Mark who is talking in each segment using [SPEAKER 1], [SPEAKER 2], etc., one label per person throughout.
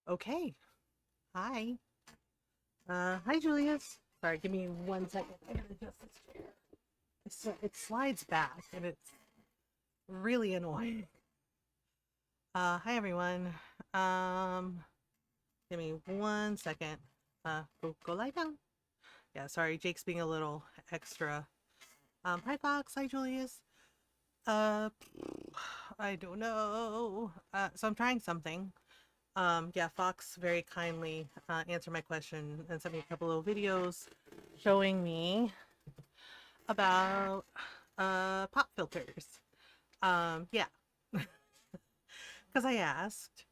[SPEAKER 1] Okay. Hi. Hi, Julius. Sorry, give me 1 second. I gotta adjust this chair. It slides back and it's really annoying. Hi, everyone. Um, Give me 1 second. Go lie down. Yeah, sorry, Jake's being a little extra. Hi, Fox. Hi, Julius. Uh, I don't know. So I'm trying something. Yeah, Fox very kindly answered my question and sent me a couple of videos showing me about pop filters. Yeah, because I asked.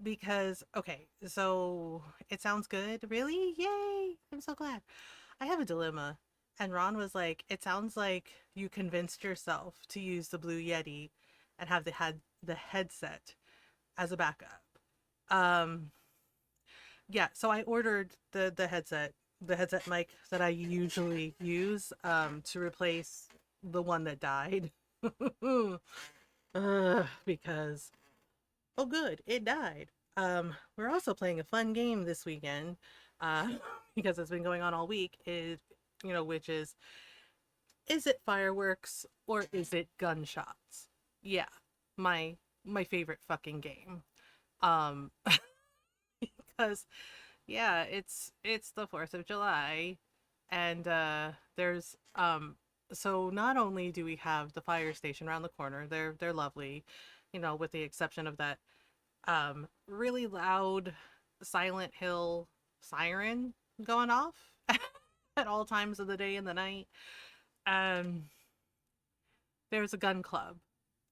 [SPEAKER 1] Because okay, so it sounds good. Really? Yay! I'm so glad. I have a dilemma. And Ron was like, "It sounds like you convinced yourself to use the Blue Yeti and have the headset as a backup." Um, yeah, so I ordered the headset mic that I usually use to replace the one that died. Because oh good, it died. We're also playing a fun game this weekend because it's been going on all week which is it fireworks or is it gunshots? Yeah, my my favorite fucking game. Um because yeah, it's the 4th of July and there's so not only do we have the fire station around the corner, they're lovely, with the exception of that really loud Silent Hill siren going off at all times of the day and the night. Um there's a gun club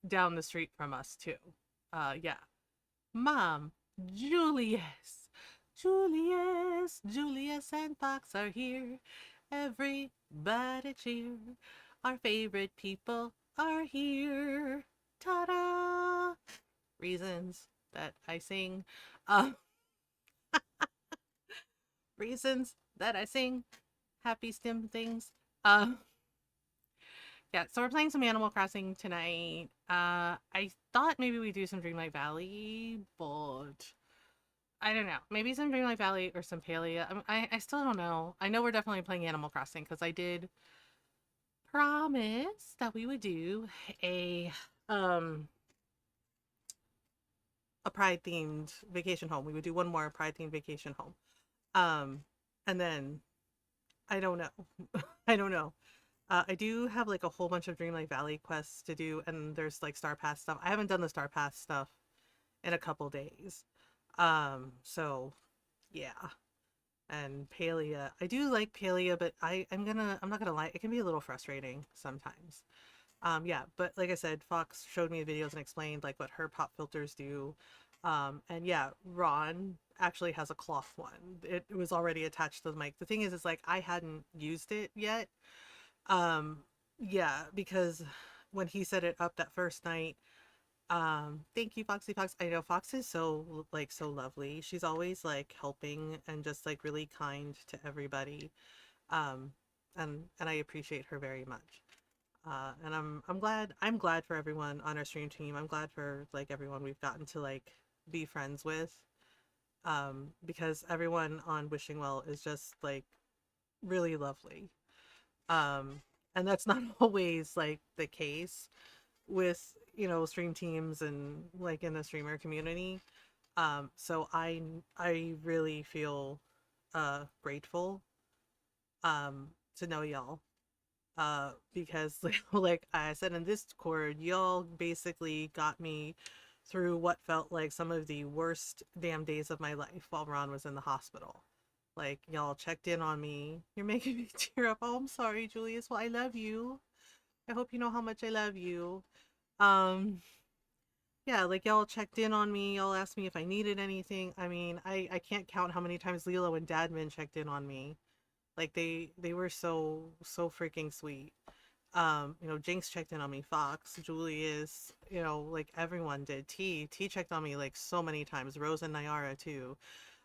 [SPEAKER 1] down the street from us too. Yeah. Mom, Julius, Julius and Fox are here. Everybody cheer. Our favorite people are here. Ta-da! Reasons that I sing. Uh, reasons that I sing. Happy stem things. Uh, yeah, so we're playing some Animal Crossing tonight. I thought maybe we'd do some Dreamlight Valley, but I don't know. Maybe some Dreamlight Valley or some Palia. I still don't know. I know we're definitely playing Animal Crossing because I did promise that we would do a um a Pride themed vacation home. We would do one more Pride themed vacation home. Um, and then I don't know. I don't know. I do have like a whole bunch of Dreamlight Valley quests to do, and there's like Star Pass stuff. I haven't done the Star Pass stuff in a couple days. So yeah. And Palia. I do like Palia, but I'm not gonna lie, it can be a little frustrating sometimes. Yeah, but like I said, Fox showed me the videos and explained like what her pop filters do. And yeah, Ron actually has a cloth one. It was already attached to the mic. The thing is, like I hadn't used it yet. Um, yeah, because when he set it up that first night, thank you, Foxy Fox. I know Fox is so lovely. She's always like helping and just like really kind to everybody. Um, and I appreciate her very much. And I'm glad for everyone on our stream team. I'm glad for like everyone we've gotten to like be friends with. Because everyone on Wishing Well is just like really lovely. Um, and that's not always like the case with stream teams and like in the streamer community. So I really feel grateful to know y'all. Because like I said in Discord, y'all basically got me through what felt like some of the worst damn days of my life while Ron was in the hospital. Like y'all checked in on me. You're making me tear up. Oh, I'm sorry, Julius. Well, I love you. I hope you know how much I love you. Um, yeah, like y'all checked in on me. Y'all asked me if I needed anything. I mean, I can't count how many times Lilo and Dadman checked in on me. Like they were so freaking sweet. Jinx checked in on me, Fox, Julius, like everyone did. T checked on me like so many times. Rose and Nyara too.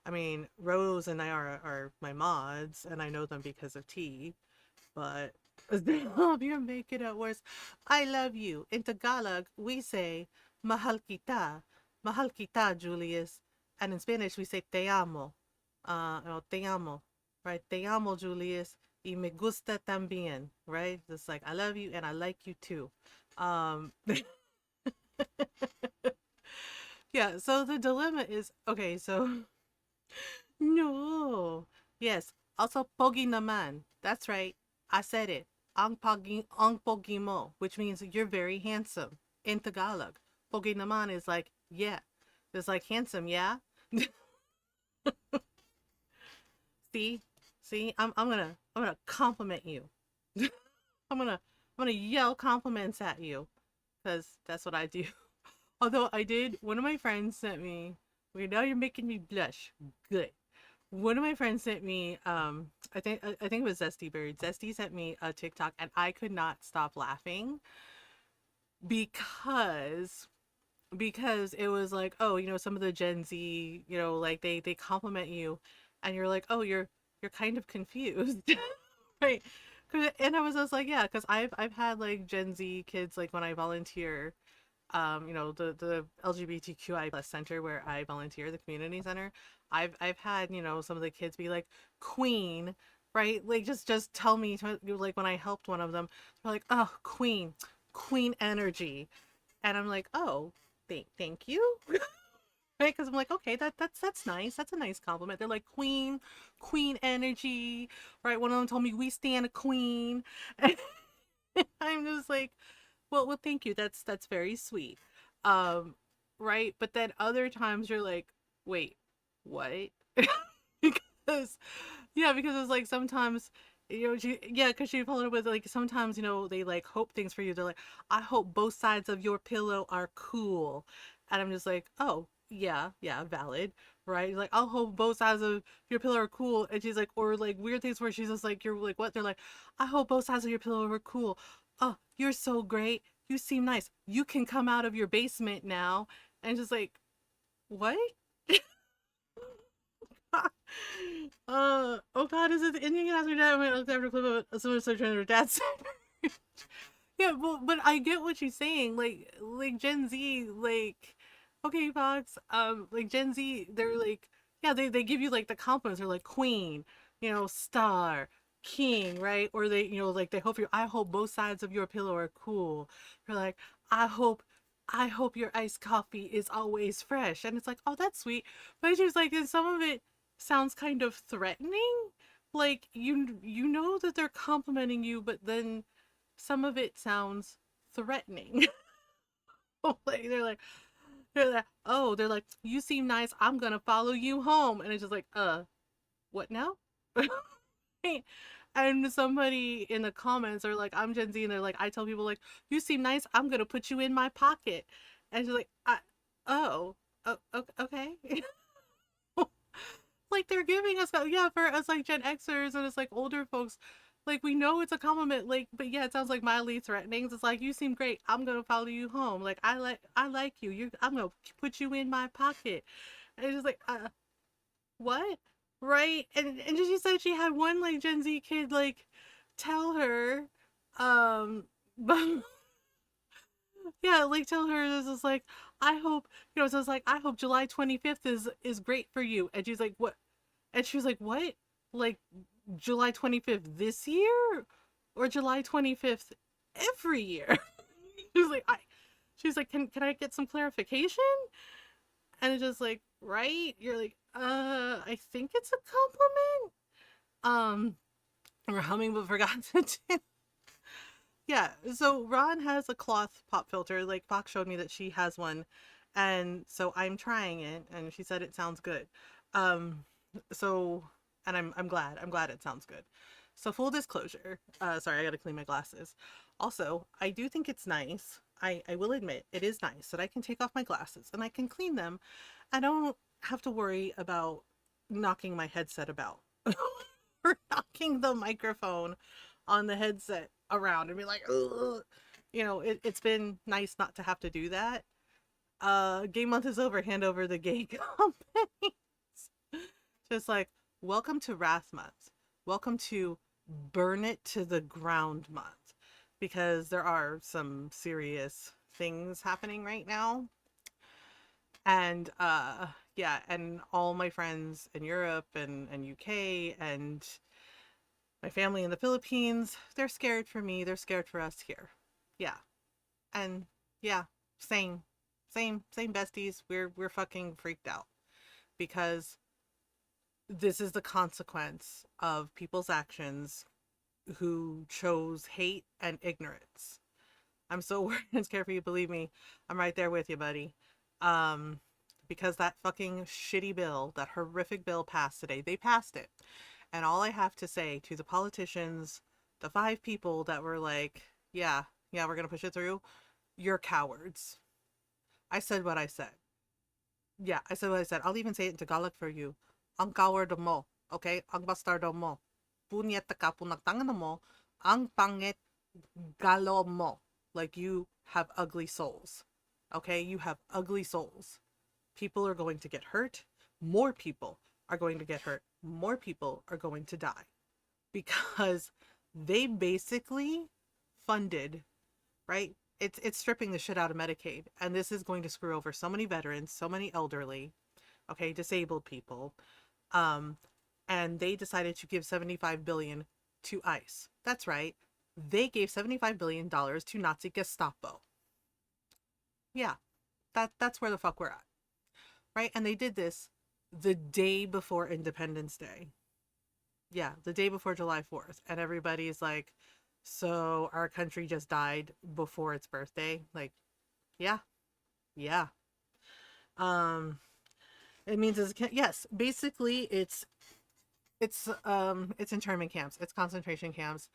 [SPEAKER 1] I mean, Rose and Nyara are my mods, and I know them because of T. But you're making it worse. I love you. In Tagalog, we say mahal kita, Julius. And in Spanish, we say te amo. Or te amo, right? Te amo, Julius. Y me gusta también, right? It's like, I love you and I like you too. Um, yeah, so the dilemma is okay, so no. Yes. Also pogi naman. That's right. I said it. Ang pogi mo, which means you're very handsome in Tagalog. Pogi naman is like, yeah. It's like handsome, yeah? See? See? I'm gonna compliment you. I'm gonna yell compliments at you. Because that's what I do. Although I did, one of my friends sent me, okay, now you're making me blush. Good. One of my friends sent me, I think it was Zesty Bird. Zesty sent me a TikTok and I could not stop laughing because it was like, oh, some of the Gen Z, like they compliment you and you're like, oh, you're kind of confused. Right. And I was just like, yeah, because I've had like Gen Z kids like when I volunteer, the LGBTQI plus center where I volunteer, the community center. I've had, some of the kids be like, Queen, right? Like just tell me like when I helped one of them, they're like, oh, Queen energy. And I'm like, oh, thank you. Right? Because I'm like, okay, that's nice. That's a nice compliment. They're like queen energy, right? One of them told me we stand a queen. And I'm just like, well, thank you. That's very sweet. Um, right? But then other times you're like, wait, what? Because because it's like sometimes because she followed with like sometimes they like hope things for you. They're like, I hope both sides of your pillow are cool, and I'm just like, oh yeah, valid, right? Like, I'll hope both sides of your pillow are cool, and she's like, or like weird things where she's just like, you're like, what? They're like, I hope both sides of your pillow are cool. Oh, you're so great. You seem nice. You can come out of your basement now, and just like, what? Oh god, is it the Indian can ask her dad? I looked after a clip of someone started trying her dad said. Yeah, but I get what she's saying. Like Gen Z, like, okay, Fox, like Gen Z, they're like, yeah, they give you like the compliments. They're like queen, star, king, right? Or they, like they hope I hope both sides of your pillow are cool. They're like, I hope. I hope your iced coffee is always fresh. And it's like, oh, that's sweet. But she's like, and some of it sounds kind of threatening. Like you know that they're complimenting you, but then some of it sounds threatening. Like they're like, you seem nice. I'm gonna follow you home, and it's just like, what now? And somebody in the comments are like, I'm Gen Z, and they're like, I tell people like, you seem nice. I'm gonna put you in my pocket, and she's like, oh, okay. Like they're giving us yeah for us like Gen Xers and it's like older folks, like we know it's a compliment, like, but yeah, it sounds like mildly threatening. It's like, you seem great, I'm gonna follow you home, like I like you, I'm gonna put you in my pocket. And it's just like, what, right? And she said she had one like Gen Z kid like tell her, but yeah, like tell her this is like, I hope, so it's like, I hope July 25th is great for you. And she's like, what? And she was like, what? Like July 25th this year or July 25th every year? She was like, she's like, can I get some clarification? And it's just like, right? You're like, I think it's a compliment. We're humming but forgot to do. Yeah, so Ron has a cloth pop filter. Like Fox showed me that she has one, and so I'm trying it, and she said it sounds good. Um, so, and I'm glad. I'm glad it sounds good. So full disclosure. Sorry, I gotta clean my glasses. Also, I do think it's nice. I will admit it is nice that I can take off my glasses and I can clean them. I don't have to worry about knocking my headset about or knocking the microphone on the headset around and be like, ugh. It's been nice not to have to do that. Gay month is over. Hand over the gay companies. Just like, welcome to Wrath Month. Welcome to Burn It to the Ground Month. Because there are some serious things happening right now. And Yeah, and all my friends in Europe and UK and my family in the Philippines, they're scared for me. They're scared for us here. Yeah. And yeah, same. Same besties. We're fucking freaked out because this is the consequence of people's actions who chose hate and ignorance. I'm so worried and scared for you. Believe me, I'm right there with you, buddy. Um, because that fucking shitty bill, that horrific bill passed today. They passed it. And all I have to say to the politicians, the five people that were like, yeah, yeah, we're going to push it through, you're cowards. I said what I said. Yeah, I said what I said. I'll even say it in Tagalog for you. Ang coward mo. Okay? Ang bastardo mo. Punyeta ka punagtangan mo. Ang pangit galo mo. Like you have ugly souls. Okay? You have ugly souls. People are going to get hurt. More people are going to get hurt. More people are going to die. Because they basically funded, right? It's stripping the shit out of Medicaid. And this is going to screw over so many veterans, so many elderly, okay, disabled people. Um, and they decided to give 75 billion to ICE. That's right. They gave $75 billion to Nazi Gestapo. Yeah, that's where the fuck we're at. Right? And they did this the day before Independence Day. Yeah, the day before July 4th. And everybody's like, so our country just died before its birthday? Like, yeah, yeah. Um, it means yes, basically it's internment camps, it's concentration camps,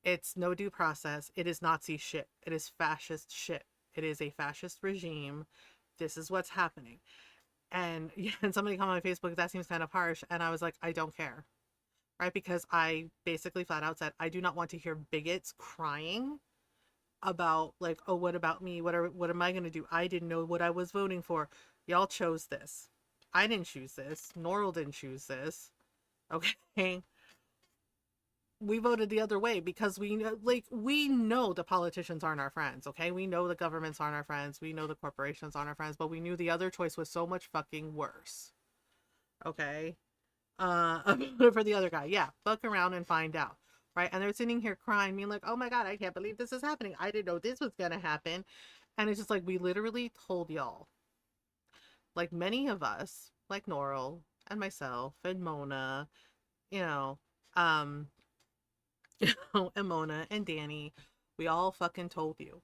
[SPEAKER 1] it's no due process, it is Nazi shit, it is fascist shit, it is a fascist regime. This is what's happening. And yeah, and somebody commented on Facebook, that seems kind of harsh, and I was like, I don't care, right? Because I basically flat out said I do not want to hear bigots crying about like, oh, what about me, what am I going to do, I didn't know what I was voting for, y'all chose this, I didn't choose this, Norrell didn't choose this, okay? We voted the other way because we know the politicians aren't our friends, okay? We know the governments aren't our friends, we know the corporations aren't our friends, but we knew the other choice was so much fucking worse, okay? For the other guy, yeah, fuck around and find out, right? And they're sitting here crying, being like, oh my god, I can't believe this is happening, I didn't know this was gonna happen. And it's just like, we literally told y'all, like many of us, like Norrell and myself and Mona, you know, um and Mona and Danny, we all fucking told you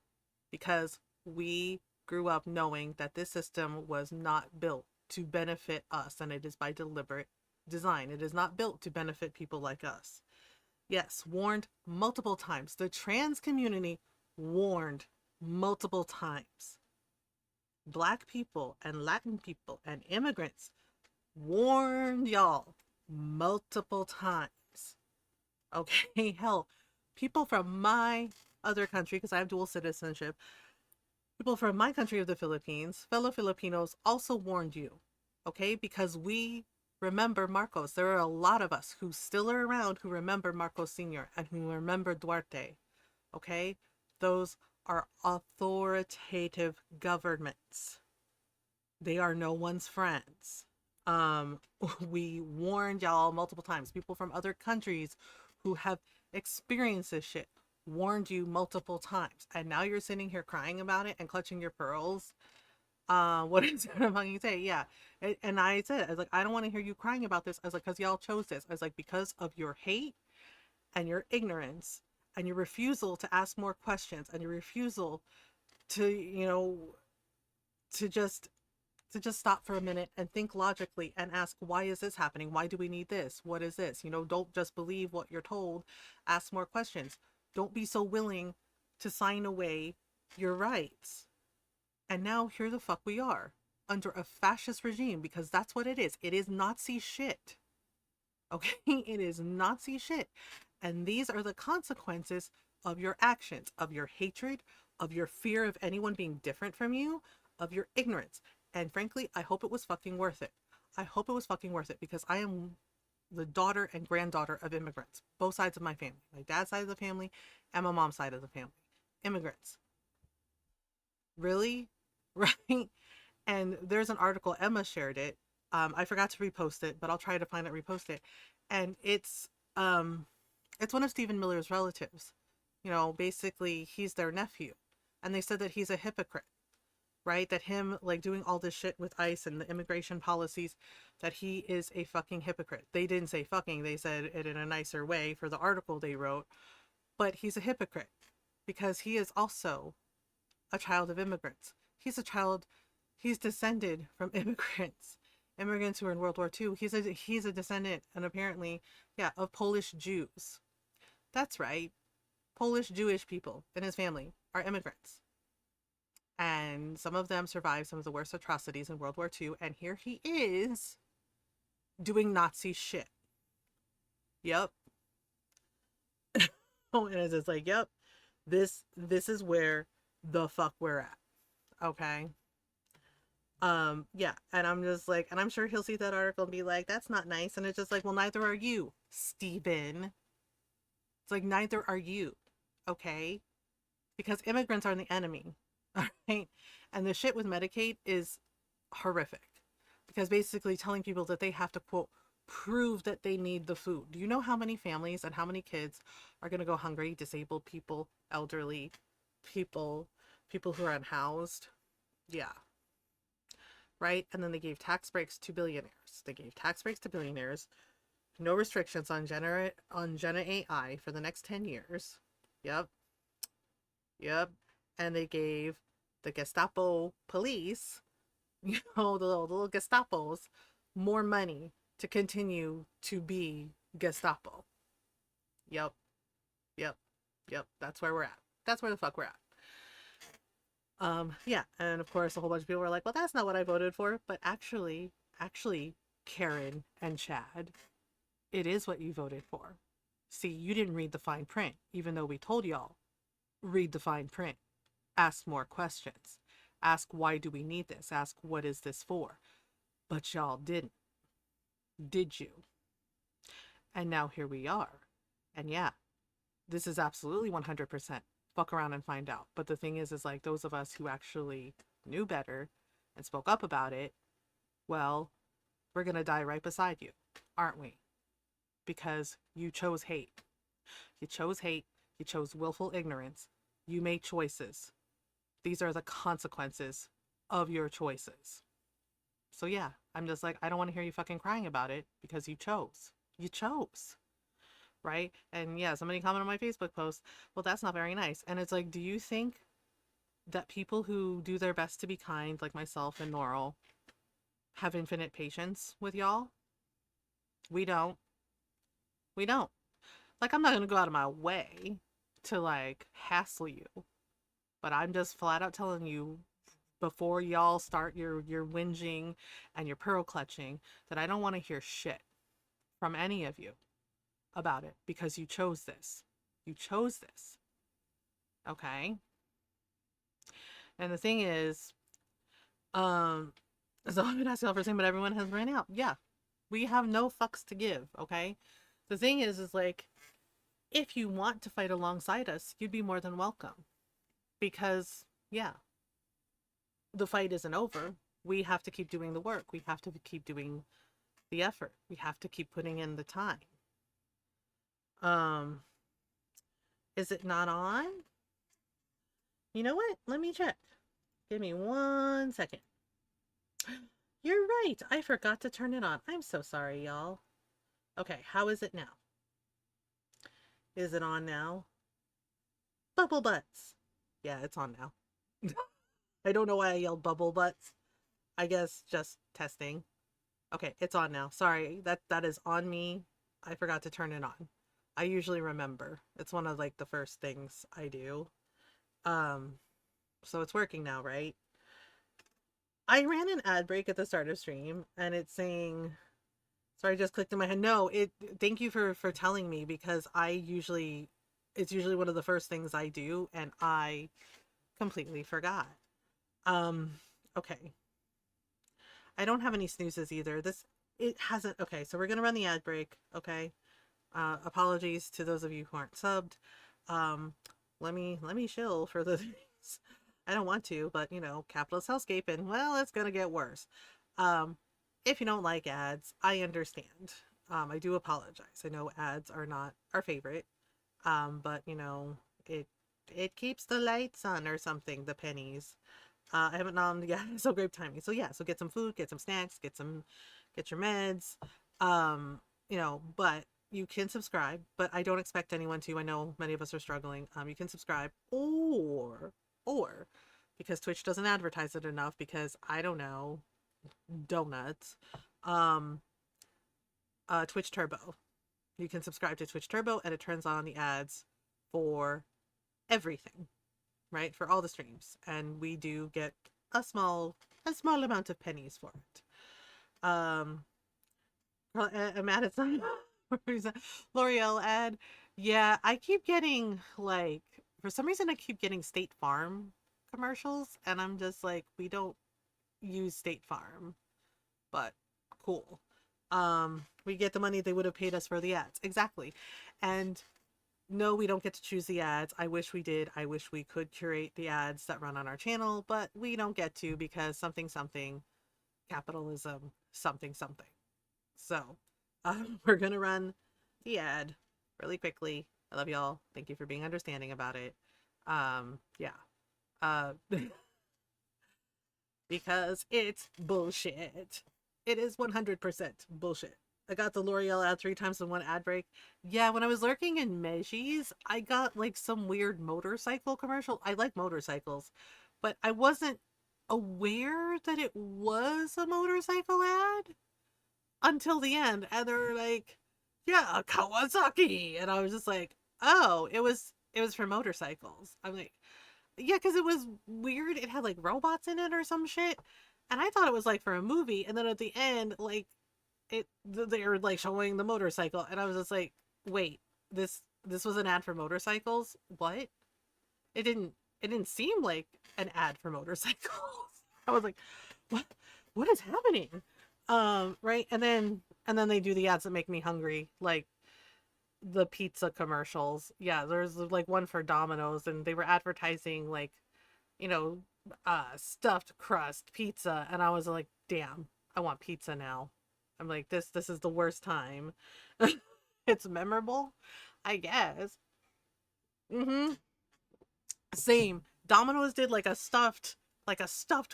[SPEAKER 1] because we grew up knowing that this system was not built to benefit us, and it is by deliberate design. It is not built to benefit people like us. Yes, warned multiple times. The trans community warned multiple times. Black people and Latin people and immigrants warned y'all multiple times. Okay, hell, people from my other country, because I have dual citizenship, people from my country of the Philippines, fellow Filipinos, also warned you. Okay, because we remember Marcos. There are a lot of us who still are around who remember Marcos Sr. and who remember Duarte. Okay, those are authoritative governments. They are no one's friends. Um, we warned y'all multiple times. People from other countries who have experienced this shit warned you multiple times. And now you're sitting here crying about it and clutching your pearls. What is it I'm going to say? Yeah. And I said, I was like, I don't want to hear you crying about this. I was like, because y'all chose this. I was like, because of your hate and your ignorance and your refusal to ask more questions and your refusal to, to just stop for a minute and think logically and ask, why is this happening? Why do we need this? What is this? Don't just believe what you're told. Ask more questions. Don't be so willing to sign away your rights. And now here the fuck we are under a fascist regime, because that's what it is. It is Nazi shit. Okay? It is Nazi shit. And these are the consequences of your actions, of your hatred, of your fear of anyone being different from you, of your ignorance. And frankly, I hope it was fucking worth it. I hope it was fucking worth it, because I am the daughter and granddaughter of immigrants, both sides of my family, my dad's side of the family and my mom's side of the family. Immigrants. Really? Right? And there's an article, Emma shared it, I forgot to repost it, but I'll try to find it, repost it. And it's one of Stephen Miller's relatives. You know, basically he's their nephew. And they said that he's a hypocrite, right? That him like doing all this shit with ICE and the immigration policies, that he is a fucking hypocrite. They didn't say fucking, they said it in a nicer way for the article they wrote, but he's a hypocrite because he is also a child of immigrants. He's descended from immigrants who were in World War II. He's a descendant, and apparently, yeah, of Polish Jews. That's right. Polish Jewish people in his family are immigrants. And some of them survived some of the worst atrocities in World War II, and here he is doing Nazi shit. Yep. Oh, and it's just like, yep, this is where the fuck we're at. Okay. Yeah, and I'm just like, and I'm sure he'll see that article and be like, that's not nice. And it's just like, well, neither are you, Stephen. It's like, neither are you. Okay? Because immigrants are the enemy. All right? And the shit with Medicaid is horrific. Because basically telling people that they have to, quote, prove that they need the food. Do you know how many families and how many kids are going to go hungry? Disabled people, elderly people, people who are unhoused. Yeah. Right? And then they gave tax breaks to billionaires. They gave tax breaks to billionaires. No restrictions on Gen AI for the next 10 years. Yep. Yep. And they gave the Gestapo police, you know, the little Gestapos, more money to continue to be Gestapo. Yep. Yep. Yep. That's where we're at. That's where the fuck we're at. Yeah, and of course a whole bunch of people were like, well, that's not what I voted for. But actually, Karen and Chad, it is what you voted for. See, you didn't read the fine print, even though we told y'all, read the fine print. Ask more questions. Ask, why do we need this? Ask, what is this for? But y'all didn't. Did you? And now here we are. And yeah, this is absolutely 100% fuck around and find out. But the thing is like, those of us who actually knew better and spoke up about it, well, we're going to die right beside you, aren't we? Because you chose hate. You chose hate. You chose willful ignorance. You made choices. These are the consequences of your choices. So yeah, I'm just like, I don't want to hear you fucking crying about it because you chose. You chose. Right? And yeah, somebody commented on my Facebook post, well, that's not very nice. And it's like, do you think that people who do their best to be kind, like myself and Norral, have infinite patience with y'all? We don't. We don't. Like, I'm not gonna go out of my way to like hassle you, but I'm just flat out telling you before y'all start your whinging and your pearl clutching that I don't want to hear shit from any of you about it because you chose this. You chose this. Okay? And the thing is, so I've been asking all for saying, but everyone has ran out. Yeah. We have no fucks to give, okay? The thing is like, if you want to fight alongside us, you'd be more than welcome. Because, yeah, the fight isn't over. We have to keep doing the work. We have to keep doing the effort. We have to keep putting in the time. Is it not on? You know what? Let me check. Give me 1 second. You're right. I forgot to turn it on. I'm so sorry, y'all. Okay, how is it now? Is it on now? Bubble butts. Yeah, it's on now. I don't know why I yelled bubble butts. I guess just testing. Okay, it's on now. Sorry, that is on me. I forgot to turn it on. I usually remember. It's one of like the first things I do. So it's working now, right? I ran an ad break at the start of stream and it's saying, sorry, I just clicked in my head. No, thank you for telling me because it's usually one of the first things I do and I completely forgot. Okay. I don't have any snoozes either. It hasn't, okay, so we're gonna run the ad break, okay? Apologies to those of you who aren't subbed. Let me chill for the things. I don't want to, but you know, capitalist hellscape and well, it's gonna get worse. If you don't like ads, I understand. I do apologize. I know ads are not our favorite, but you know, it it keeps the lights on or something. The pennies. I haven't yeah, so great timing. So yeah, so get some food, get some snacks, get your meds. You know, but you can subscribe, but I don't expect anyone to. I know many of us are struggling. You can subscribe or because Twitch doesn't advertise it enough because I don't know, donuts. Um Twitch Turbo. You can subscribe to Twitch Turbo and it turns on the ads for everything, right? For all the streams. And we do get a small amount of pennies for it. I'm mad at some L'Oreal ad. Yeah, I keep getting like for some reason I keep getting State Farm commercials and I'm just like, we don't use State Farm, but cool. We get the money they would have paid us for the ads. Exactly. And no, we don't get to choose the ads. I wish we did. I wish we could curate the ads that run on our channel, but we don't get to because something something capitalism something something. So, we're gonna run the ad really quickly. I love y'all. Thank you for being understanding about it. Yeah. Uh, because it's bullshit. It is 100% bullshit. I got the L'Oreal ad 3 times in one ad break. Yeah, when I was lurking in Meji's, I got like some weird motorcycle commercial. I like motorcycles, but I wasn't aware that it was a motorcycle ad until the end. And they're like, yeah, Kawasaki. And I was just like, oh, it was for motorcycles. I'm like, yeah, because it was weird. It had like robots in it or some shit. And I thought it was like for a movie. And then at the end, like they were like showing the motorcycle. And I was just like, wait, this was an ad for motorcycles? What? It didn't it didn't seem like an ad for motorcycles. I was like, what is happening? Right? And then they do the ads that make me hungry, like the pizza commercials. Yeah, there's like one for Domino's and they were advertising like, you know, stuffed crust pizza and I was like, damn, I want pizza now. I'm like, this is the worst time. It's memorable, I guess. Mhm. Same. Domino's did like a stuffed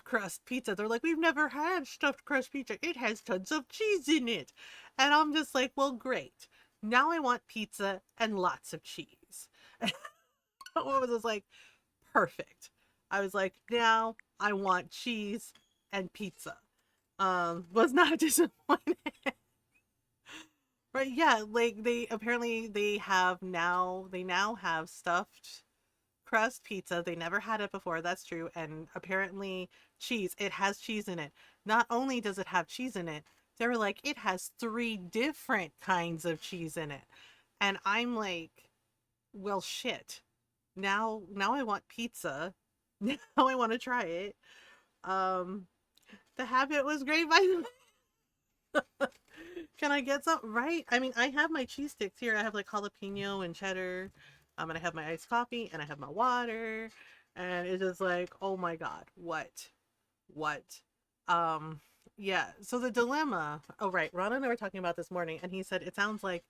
[SPEAKER 1] crust pizza. They're like, we've never had stuffed crust pizza. It has tons of cheese in it. And I'm just like, well, great. Now I want pizza and lots of cheese. I was just like, perfect. I was like, now I want cheese and pizza. Was not disappointed. Right, yeah, like they now have stuffed crust pizza. They never had it before, that's true. And apparently cheese, it has cheese in it. Not only does it have cheese in it, they were like, it has 3 different kinds of cheese in it. And I'm like, well shit. Now I want pizza. Now I want to try it. Um the habit was great by the Can I get some? Right? I mean, I have my cheese sticks here. I have like jalapeno and cheddar. And I have my iced coffee and I have my water. And it's just like, oh my God, what? What? Um, yeah. So the dilemma. Oh, right. Ron and I were talking about this morning, and he said it sounds like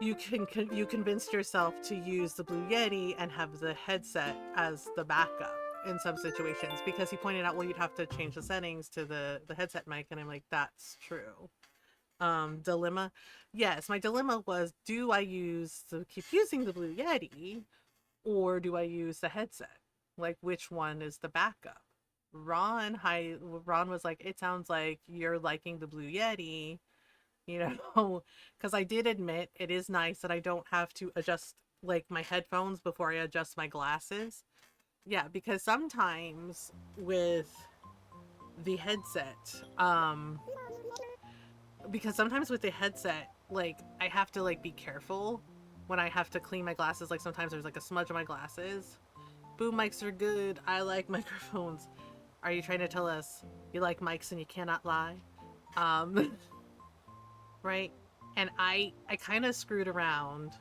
[SPEAKER 1] you convinced yourself to use the Blue Yeti and have the headset as the backup in some situations because he pointed out, well, you'd have to change the settings to the headset mic, and I'm like, that's true. Dilemma. Yes, my dilemma was, do I keep using the Blue Yeti or do I use the headset? Like, which one is the backup? Ron was like, it sounds like you're liking the Blue Yeti, you know, because I did admit it is nice that I don't have to adjust like my headphones before I adjust my glasses. Yeah, because sometimes with the headset, like I have to like be careful when I have to clean my glasses. Like sometimes there's like a smudge on my glasses. Boom mics are good. I like microphones. Are you trying to tell us you like mics and you cannot lie? Um, right? And I kind of screwed around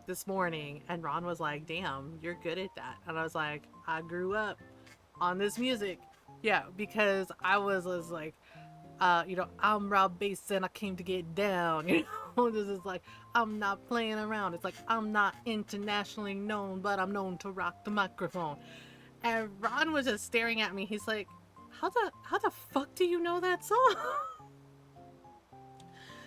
[SPEAKER 1] this morning and Ron was like, "Damn, you're good at that." And I was like, "I grew up on this music. Yeah, because I was like, I'm Rob Bass and I came to get down. This is like, I'm not playing around. It's like, I'm not internationally known, but I'm known to rock the microphone. And Ron was just staring at me. He's like, how the fuck do you know that song?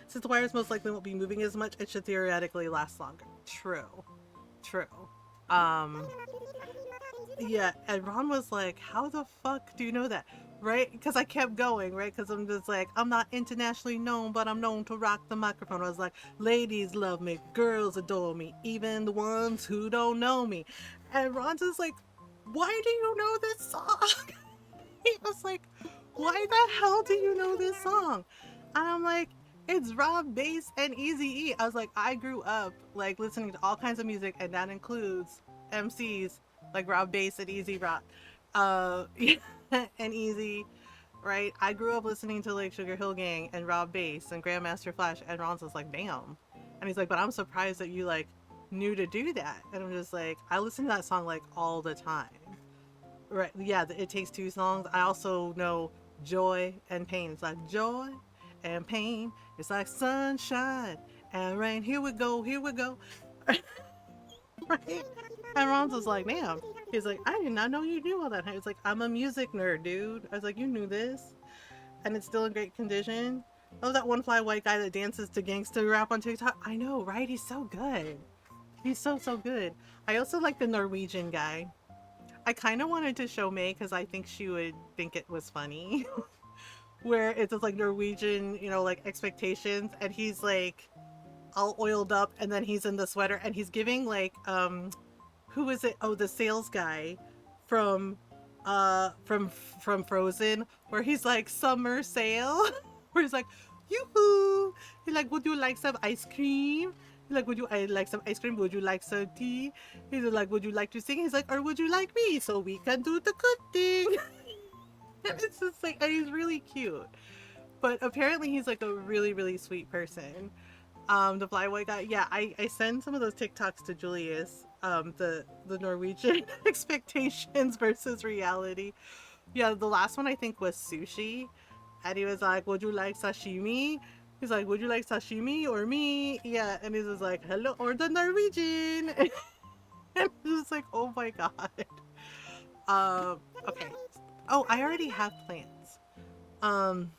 [SPEAKER 1] Since the wires most likely won't be moving as much, it should theoretically last longer. True. True. Um, yeah, and Ron was like, how the fuck do you know that? Right? Because I kept going, right? Because I'm just like, I'm not internationally known, but I'm known to rock the microphone. I was like, ladies love me, girls adore me, even the ones who don't know me. And Ron's just like, why do you know this song? He was like, why the hell do you know this song? And I'm like, it's Rob Bass and Easy E. I was like, I grew up like listening to all kinds of music, and that includes MCs like Rob Bass and Easy Rock, and Easy. Right? I grew up listening to like Sugar Hill Gang and Rob Bass and Grandmaster Flash, and Ron's was like, damn. And he's like, but I'm surprised that you like knew to do that. And I'm just like, I listen to that song like all the time. Right. Yeah, it takes two songs. I also know joy and pain. It's like joy and pain. It's like sunshine and rain. Here we go. Here we go. Right. And Ron's was like, damn. He's like, I did not know you knew all that. It's like, I'm a music nerd, dude. I was like, you knew this, and it's still in great condition. Oh, that one fly white guy that dances to gangster rap on TikTok. I know, right? He's so good. He's so good. I also like the Norwegian guy. I kind of wanted to show May because I think she would think it was funny. Where it's just like Norwegian, like expectations, and he's like all oiled up, and then he's in the sweater, and he's giving like who is it? Oh, the sales guy from from Frozen, where he's like summer sale, where he's like, yoo-hoo! He's like, would you like some ice cream? He's like, would you I like some ice cream? Would you like some tea? He's like, would you like to sing? He's like, or would you like me so we can do the good thing? And it's just like, and he's really cute. But apparently he's like a really, really sweet person. The fly white guy. Yeah, I send some of those TikToks to Julius. The Norwegian expectations versus reality. Yeah, the last one I think was sushi. And he was like, would you like sashimi? He's like, would you like sashimi or me? Yeah, and he's just like, hello, or the Norwegian. And it's just like, oh my god. Okay. Oh, I already have plans. Um,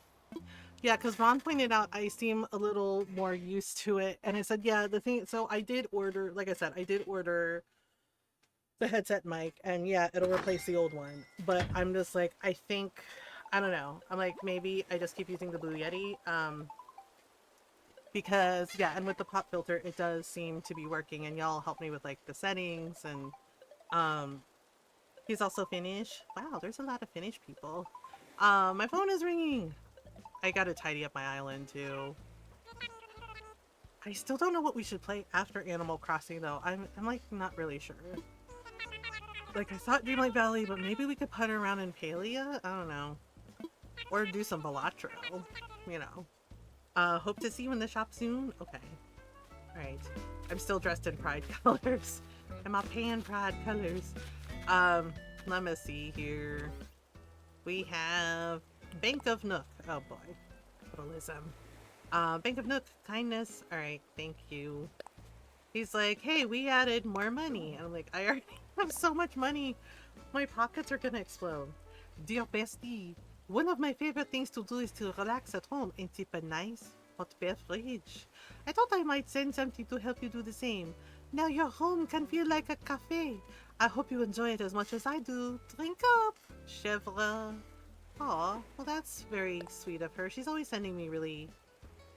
[SPEAKER 1] yeah, because Ron pointed out I seem a little more used to it. And I said, yeah, the thing, so I did order, like I said, I did order the headset mic, and yeah, it'll replace the old one. But I'm just like, I think, I don't know. I'm like, maybe I just keep using the Blue Yeti. Because, yeah, and with the pop filter, it does seem to be working, and y'all help me with like the settings. And um, he's also Finnish. Wow, there's a lot of Finnish people. My phone is ringing. I gotta tidy up my island too. I still don't know what we should play after Animal Crossing though. I'm like not really sure. Like I thought Dreamlight Valley, but maybe we could putter around in Palia? I don't know. Or do some Balatro, you know. Hope to see you in the shop soon? Okay. Alright. I'm still dressed in pride colors. I'm a pan pride colors. Let me see here. We have Bank of Nook. Oh boy. Capitalism. Bank of Nook, kindness. Alright, thank you. He's like, hey, we added more money. And I'm like, I already have so much money. My pockets are gonna explode. Dear bestie, one of my favorite things to do is to relax at home and sip a nice hot beverage. I thought I might send something to help you do the same. Now your home can feel like a cafe. I hope you enjoy it as much as I do. Drink up, chèvre. Aw, well that's very sweet of her. She's always sending me really,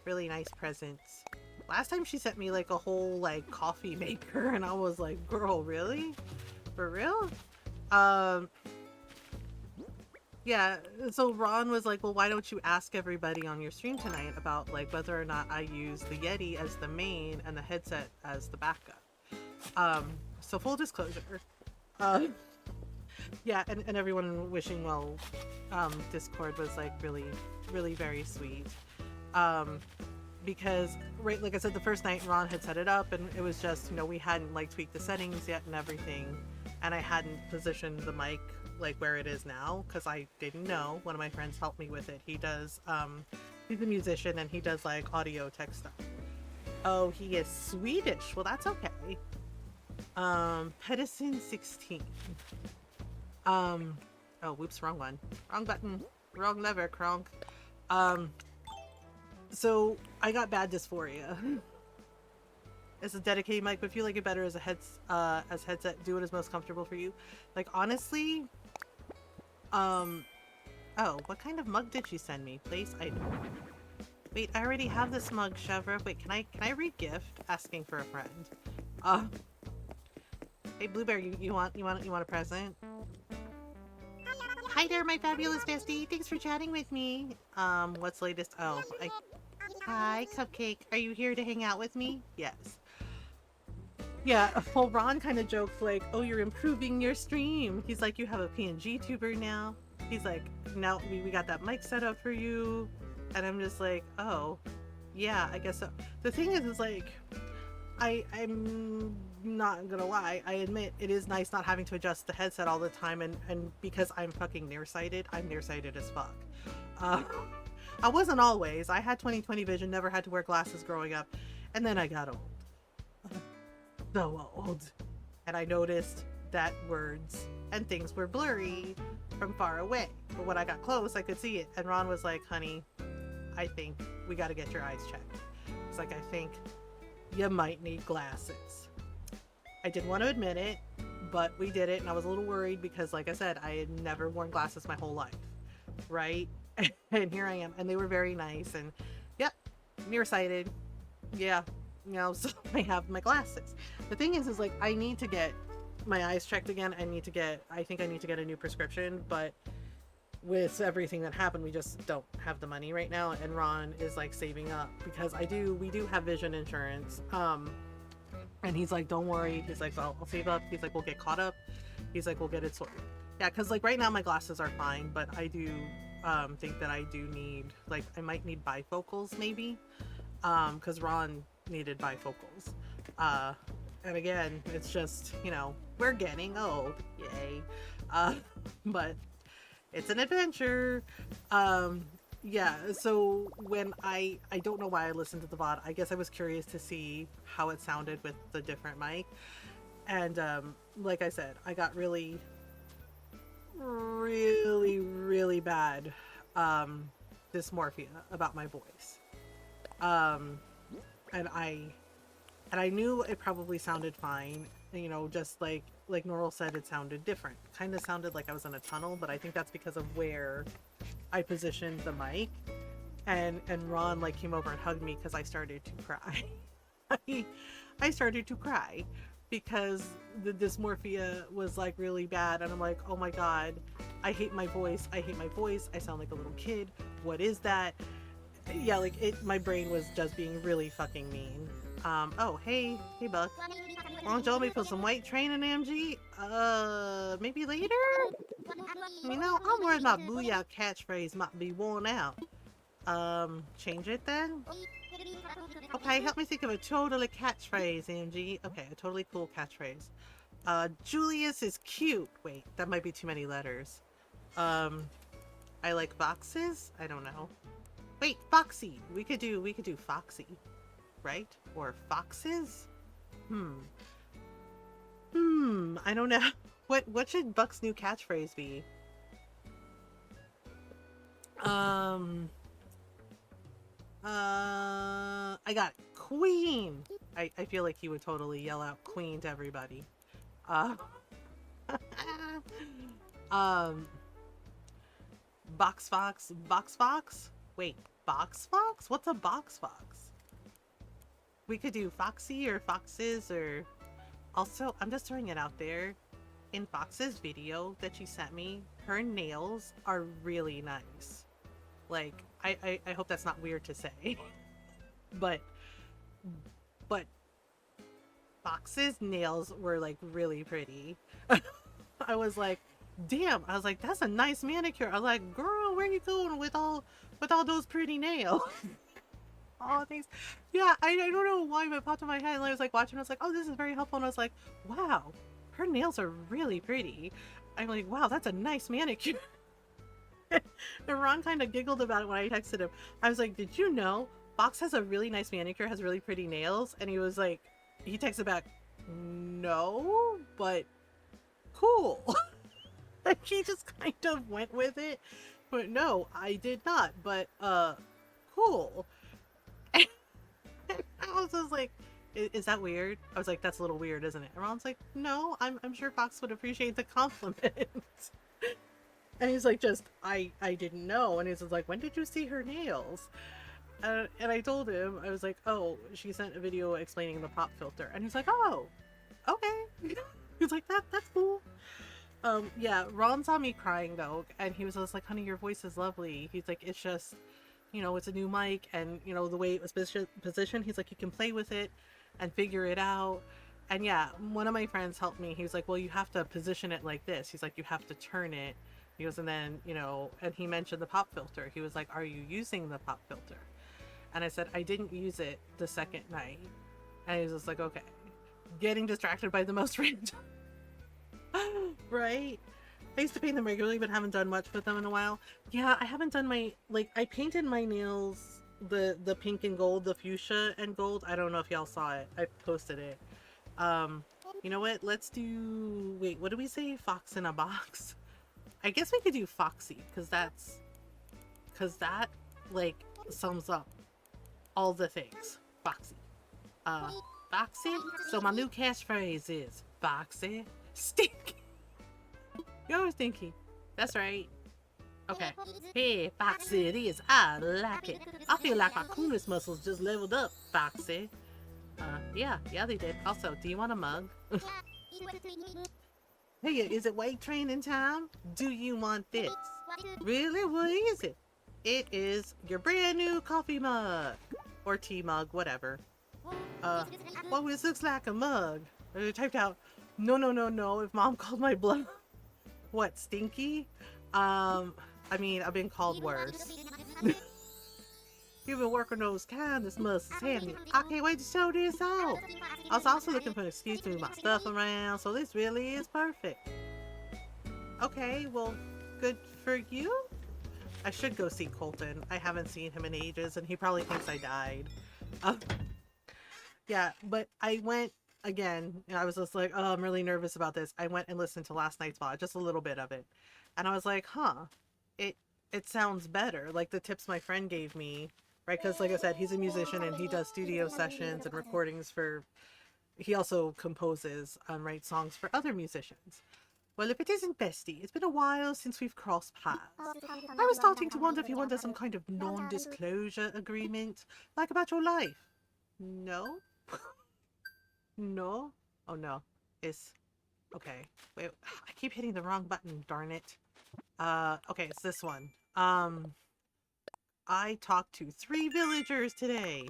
[SPEAKER 1] really nice presents. Last time she sent me like a whole like coffee maker, and I was like, girl, really? For real? Yeah, so Ron was like, well, why don't you ask everybody on your stream tonight about like whether or not I use the Yeti as the main and the headset as the backup. So full disclosure. Yeah, and everyone in Wishing Well Discord was like really, really very sweet. Because, right, like I said, the first night Ron had set it up, and it was just, we hadn't like tweaked the settings yet and everything, and I hadn't positioned the mic like where it is now, because I didn't know. One of my friends helped me with it. He does he's a musician and he does like audio tech stuff. Oh, he is Swedish. Well, that's okay. Pedersen 16. Oh, whoops, wrong one. Wrong button. Wrong lever, Kronk. So I got bad dysphoria. It's a dedicated mic, but if you like it better as a headset, do what is most comfortable for you. Like, honestly, oh, what kind of mug did you send me? Place item. Wait, I already have this mug, Chevra. Wait, can I re-gift? Asking for a friend. Hey, Blueberry, you want a present? Hi there, my fabulous bestie. Thanks for chatting with me. What's latest? Oh, hi, Cupcake. Are you here to hang out with me? Yes. Yeah, well, Ron kind of joked like, oh, you're improving your stream. He's like, you have a PNG tuber now. He's like, now we got that mic set up for you. And I'm just like, oh, yeah, I guess so. The thing is like, I'm not gonna lie, I admit it is nice not having to adjust the headset all the time, and because I'm fucking nearsighted, I'm nearsighted as fuck. I wasn't always. I had 20/20 vision, never had to wear glasses growing up, and then I got old. So old. And I noticed that words and things were blurry from far away. But when I got close, I could see it. And Ron was like, honey, I think we gotta get your eyes checked. It's like, I think you might need glasses. I didn't want to admit it, but we did it, and I was a little worried because, like I said, I had never worn glasses my whole life, right? And here I am, and they were very nice, and yep, nearsighted, yeah, you know, so I have my glasses. The thing is like, I need to get my eyes checked again. I think I need to get a new prescription, but with everything that happened, we just don't have the money right now, and Ron is like saving up because we do have vision insurance, and he's like, don't worry, he's like, I'll save up, he's like, we'll get caught up, he's like, we'll get it sorted. Yeah, because like right now my glasses are fine, but I do think that I do need, like, I might need bifocals maybe, because Ron needed bifocals, and again, it's just, you know, we're getting old, yay, but it's an adventure. Yeah, so when I don't know why I listened to the VOD. I guess I was curious to see how it sounded with the different mic. And like I said, I got really bad dysmorphia about my voice. And I knew it probably sounded fine, you know, just like Norl said, it sounded different. Kind of sounded like I was in a tunnel, but I think that's because of where I positioned the mic. And Ron like came over and hugged me because I started to cry. I started to cry because the dysmorphia was like really bad, and I'm like, oh my god, I hate my voice. I hate my voice. I sound like a little kid. What is that? Yeah, like my brain was just being really fucking mean. Oh, hey Buck. Why don't you let me put some weight training AMG? Maybe later? You know, I'm worried my booyah catchphrase might be worn out. Change it then? Okay, help me think of a totally catchphrase, AMG. Okay, a totally cool catchphrase. Julius is cute. Wait, that might be too many letters. I like boxes? I don't know. Wait, Foxy. We could do Foxy, right? Or foxes? I don't know. What should Buck's new catchphrase be? I got Queen. I feel like he would totally yell out Queen to everybody. Box Fox? Wait, Box Fox? What's a Box Fox? We could do Foxy or Foxes, or... Also, I'm just throwing it out there. In Fox's video that she sent me, her nails are really nice. Like, I hope that's not weird to say. But Fox's nails were like really pretty. I was like, damn, I was like, that's a nice manicure. I was like, girl, where you going with all those pretty nails? Oh, thanks. Yeah, I don't know why, but it popped in my head, and I was like watching, I was like, oh, this is very helpful, and I was like, wow, her nails are really pretty. I'm like, wow, that's a nice manicure. And Ron kind of giggled about it when I texted him. I was like, did you know Fox has a really nice manicure, has really pretty nails? And he was like, he texted back, no, but cool. Like, he just kind of went with it. But no, I did not. But cool. And I was just like, is that weird? I was like, that's a little weird, isn't it? And Ron's like, no, I'm sure Fox would appreciate the compliment. And he's like, just, I didn't know. And he's just like, when did you see her nails? And I told him, I was like, oh, she sent a video explaining the pop filter. And he's like, oh, okay. He's like, that's cool. Yeah, Ron saw me crying though, and he was just like, honey, your voice is lovely. He's like, it's just, you know, it's a new mic, and, you know, the way it was positioned, he's like, you can play with it and figure it out. And yeah, one of my friends helped me. He was like, well, you have to position it like this. He's like, you have to turn it. He goes, and then, you know, and he mentioned the pop filter. He was like, are you using the pop filter? And I said, I didn't use it the second night. And he was just like, okay. Getting distracted by the most random. Right? I used to paint them regularly, but haven't done much with them in a while. Yeah, I haven't done my, like, I painted my nails the pink and gold, the fuchsia and gold. I don't know if y'all saw it. I posted it. You know what? Let's do, wait, what do we say? Fox in a box? I guess we could do Foxy, because that, like, sums up all the things. Foxy. Foxy? So my new catchphrase is Foxy. Stinky. You're stinky. That's right. Okay. Hey, Foxy, it is. I like it. I feel like my coolness muscles just leveled up, Foxy. Yeah, they did. Also, do you want a mug? Hey, is it weight training time? Do you want this? Really? What is it? It is your brand new coffee mug. Or tea mug, whatever. Well, this looks like a mug. I typed out, no, if mom called my bluff. What, stinky? I mean, I've been called worse. You've been working those kindness muscles, haven't you? I can't wait to show this out. I was also looking for an excuse to move my stuff around, so this really is perfect. Okay, well, good for you? I should go see Colton. I haven't seen him in ages, and he probably thinks I died. Yeah, but I went, again, and I was just like, oh, I'm really nervous about this. I went and listened to last night's VOD, just a little bit of it. And I was like, huh, it sounds better. Like the tips my friend gave me, right? Because like I said, he's a musician and he does studio sessions and recordings for, he also composes and writes songs for other musicians. Well, if it isn't Bestie, it's been a while since we've crossed paths. I was starting to wonder if you wanted some kind of non-disclosure agreement, like about your life. No? No? Oh no. It's... Okay. Wait, I keep hitting the wrong button, darn it. Okay, it's this one. I talked to 3 villagers today.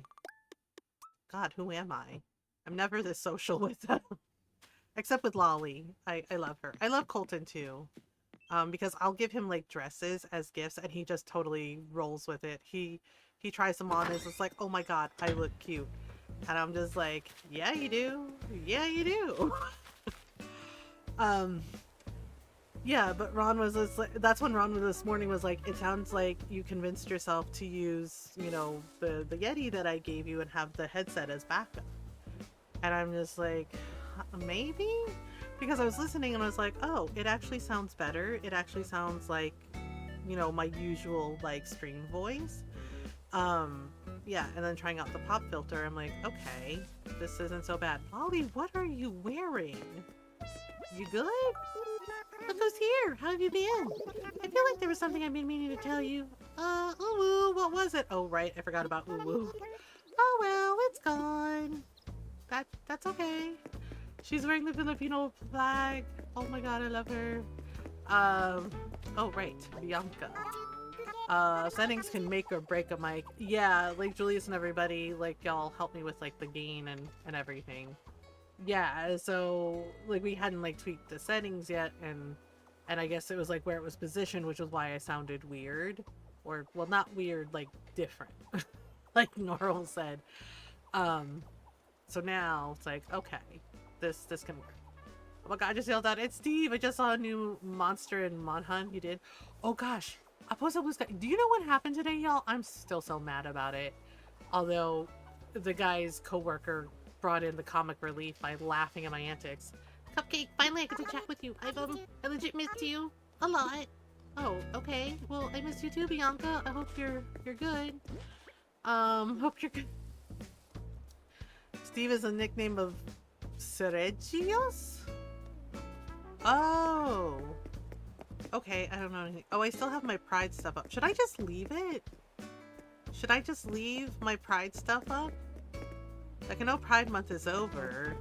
[SPEAKER 1] God, who am I? I'm never this social with them. Except with Lolly. I love her. I love Colton too. Because I'll give him like dresses as gifts and he just totally rolls with it. He tries them on and is just like, oh my god, I look cute. And I'm just like, yeah you do. Yeah you do. Yeah, but Ron was just like, that's when Ron was this morning was like, it sounds like you convinced yourself to use, you know, the Yeti that I gave you and have the headset as backup. And I'm just like, maybe? Because I was listening and I was like, oh, it actually sounds better. It actually sounds like, you know, my usual like stream voice. Yeah, and then trying out the pop filter, I'm like, okay, this isn't so bad. Ollie, what are you wearing? You good? Look who's here. How have you been? I feel like there was something I've been meaning to tell you. Ooh, what was it? Oh, right, I forgot about ooh. Oh well, it's gone. That's okay. She's wearing the Filipino flag. Oh my god, I love her. Oh right, Bianca. Settings can make or break a mic. Yeah, like Julius and everybody, like y'all help me with like the gain and everything. Yeah, so like we hadn't like tweaked the settings yet, and I guess it was like where it was positioned, which was why I sounded weird, or well, not weird, like different, like Norl said. So now it's like, okay, this can work. my god, I just yelled out, it's Steve. I just saw a new monster in Monhunt. You did? Oh gosh. I posted Blue Sky. Do you know what happened today, y'all? I'm still so mad about it. Although the guy's coworker brought in the comic relief by laughing at my antics. Cupcake, finally I get to chat with you. I legit missed you a lot. Oh, okay. Well, I missed you too, Bianca. I hope you're good. Hope you're good. Steve is a nickname of Sergios? Oh. Okay, I don't know anything. Oh, I still have my Pride stuff up. Should I just leave it? Should I just leave my Pride stuff up? Like, I know Pride Month is over.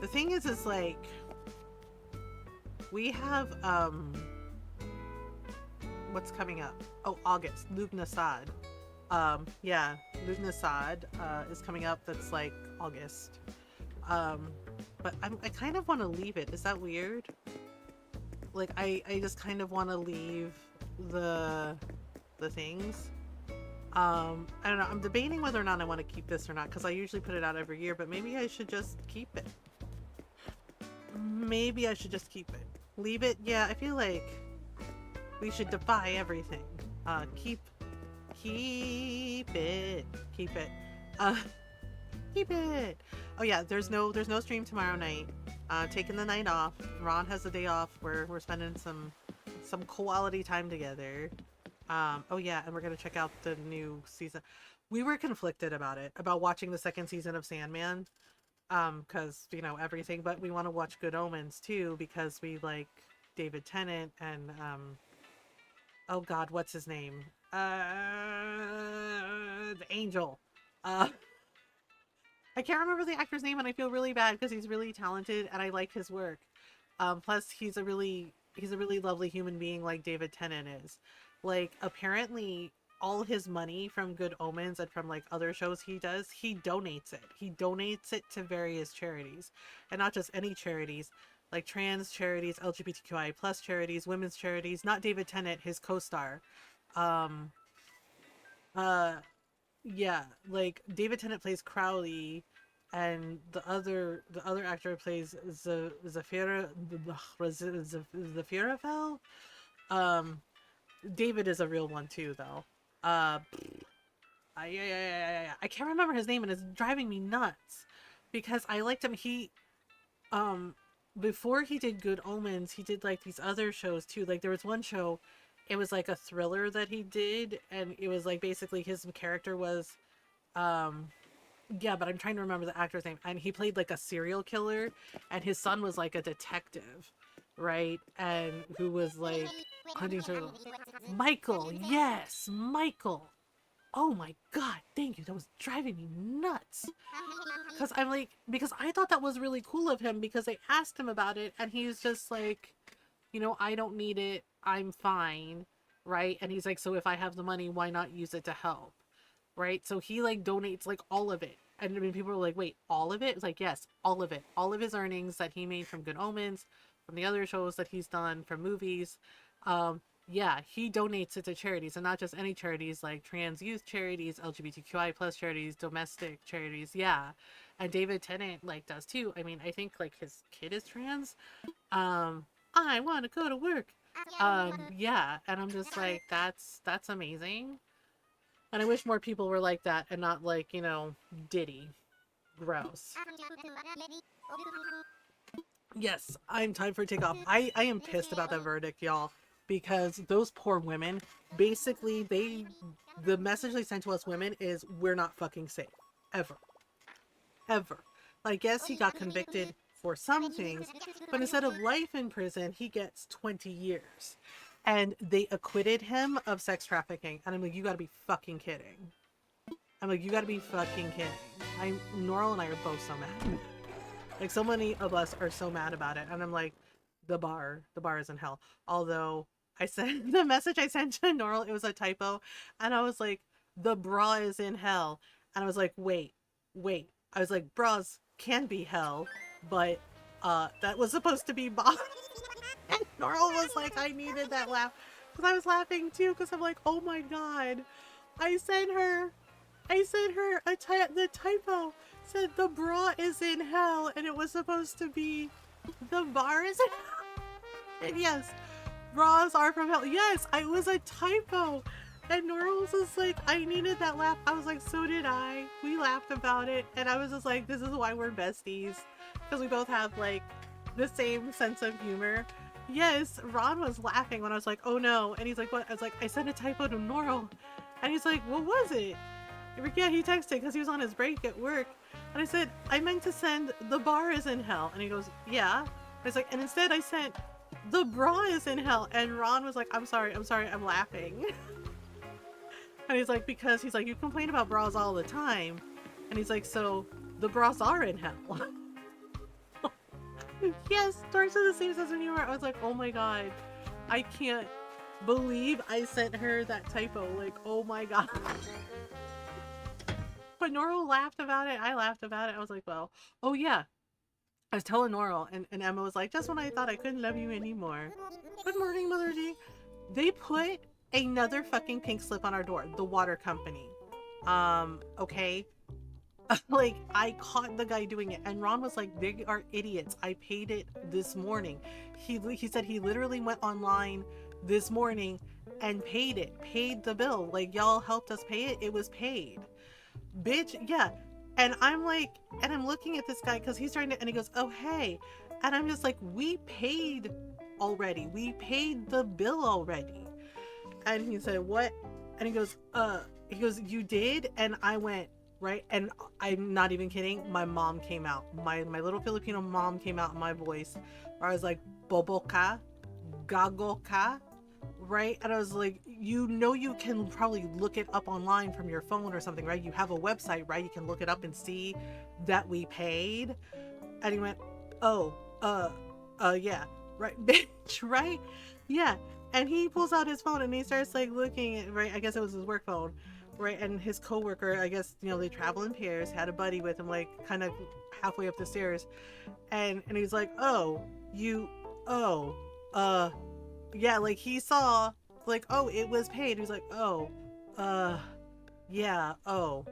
[SPEAKER 1] The thing is like, we have, what's coming up? Oh, August. Lugnasad. Yeah, Lugnasad, is coming up. That's like August. But I kind of want to leave it. Is that weird? Like, I just kind of want to leave the things. I don't know. I'm debating whether or not I want to keep this or not, because I usually put it out every year, but maybe I should just keep it. Maybe I should just keep it. Leave it? Yeah, I feel like we should defy everything. Keep it. Keep it. Keep it. Oh yeah, there's no stream tomorrow night. Taking the night off. Ron has the day off. We're spending some quality time together. Oh yeah, and we're gonna check out the new season. We were conflicted about it, about watching the second season of Sandman. Because, you know, everything, but we want to watch Good Omens too, because we like David Tennant and, oh god, what's his name? The Angel. I can't remember the actor's name, and I feel really bad because he's really talented and I like his work. Plus he's a really lovely human being, like David Tennant is. Like, apparently all his money from Good Omens and from like other shows he does, he donates it. He donates it to various charities, and not just any charities, like trans charities, LGBTQI plus charities, women's charities. Not David Tennant, his co-star. Yeah, like David Tennant plays Crowley, and the other actor plays Zafirafel. David is a real one too, though. I can't remember his name, and it's driving me nuts because I liked him. He, before he did Good Omens, he did like these other shows too. Like, there was one show, it was like a thriller that he did, and it was like basically his character was, yeah, but I'm trying to remember the actor's name, and he played like a serial killer, and his son was like a detective, right? And who was like hunting through Michael. Yes, Michael. Oh my god, thank you. That was driving me nuts. Because I'm like, because I thought that was really cool of him, because I asked him about it and he's just like, you know, I don't need it. I'm fine. Right? And he's like, so if I have the money, why not use it to help? Right? So he like donates like all of it. And I mean, people are like, wait, all of it? It's like, yes, all of it. All of his earnings that he made from Good Omens, from the other shows that he's done, from movies. Yeah, he donates it to charities, and not just any charities, like trans youth charities, LGBTQI plus charities, domestic charities. Yeah, and David Tennant like does too. I mean, I think like his kid is trans. I want to go to work. Yeah, and I'm just like, that's amazing, and I wish more people were like that and not like, you know, Diddy. Gross. Yes, I'm time for takeoff. I am pissed about that verdict, y'all. Because those poor women, basically, the message they sent to us women is, we're not fucking safe. Ever. Ever. Like, yes, he got convicted for some things, but instead of life in prison, he gets 20 years. And they acquitted him of sex trafficking. And I'm like, you gotta be fucking kidding. I'm like, you gotta be fucking kidding. Norl and I are both so mad. Like, so many of us are so mad about it. And I'm like, the bar is in hell. Although, I sent the message I sent to Norl, it was a typo, and I was like, the bra is in hell. And I was like, wait. I was like, bras can be hell, but that was supposed to be bra. And Norl was like, I needed that laugh, because I was laughing too, because I'm like, oh my god. I sent her the typo said the bra is in hell, and it was supposed to be The bar is in hell. And yes, bras are from hell. Yes, it was a typo. And Nora was just like, I needed that laugh. I was like, so did I. We laughed about it. And I was just like, this is why we're besties. Because we both have like the same sense of humor. Yes, Ron was laughing when I was like, oh no. And he's like, what? I was like, I sent a typo to Nora. And he's like, what was it? Yeah, he texted because he was on his break at work. And I said, I meant to send the bar is in hell. And he goes, yeah. And I was like, and instead I sent the bra is in hell. And Ron was like, I'm sorry, I'm laughing. And he's like, because he's like, you complain about bras all the time. And he's like, so the bras are in hell. Yes, Darks are the same sense of humor. I was like, oh my god, I can't believe I sent her that typo. Like, oh my god. But Nora laughed about it. I laughed about it. I was like, well, oh yeah. I was telling Nora, and Emma was like, just when I thought I couldn't love you anymore. Good morning, Mother G. They put another fucking pink slip on our door. The water company. Okay. Like, I caught the guy doing it, and Ron was like, they are idiots. I paid it this morning. He said he literally went online this morning and paid the bill. Like, y'all helped us pay it. It was paid. Bitch, yeah. And I'm like, and I'm looking at this guy because he's trying to, and he goes, oh, hey. And I'm just like, we paid already. We paid the bill already. And he said, what? And he goes, you did? And I went, right? And I'm not even kidding. My mom came out. My little Filipino mom came out in my voice. Where I was like, boboka, gagoka, right? And I was like, you know, you can probably look it up online from your phone or something, right? You have a website, right? You can look it up and see that we paid. And he went, oh, yeah, right, bitch, right? Yeah. And he pulls out his phone and he starts like looking at, right? I guess it was his work phone. Right, and his coworker, I guess, you know, they travel in pairs, had a buddy with him, like, kind of halfway up the stairs, and he's like, yeah, like, he saw, like, oh, it was paid. He's like, oh, yeah, oh,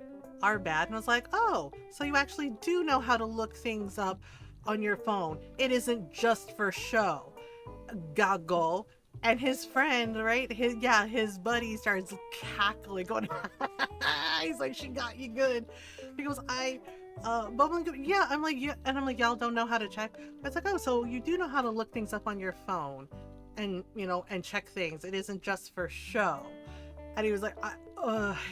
[SPEAKER 1] our bad. And I was like, oh, so you actually do know how to look things up on your phone. It isn't just for show. Goggle. And his friend, right? His buddy starts cackling, going, he's like, she got you good. He goes, bubbling good. Yeah, I'm like, yeah. And I'm like, y'all don't know how to check. I was like, oh, so you do know how to look things up on your phone and, you know, and check things. It isn't just for show. And he was like,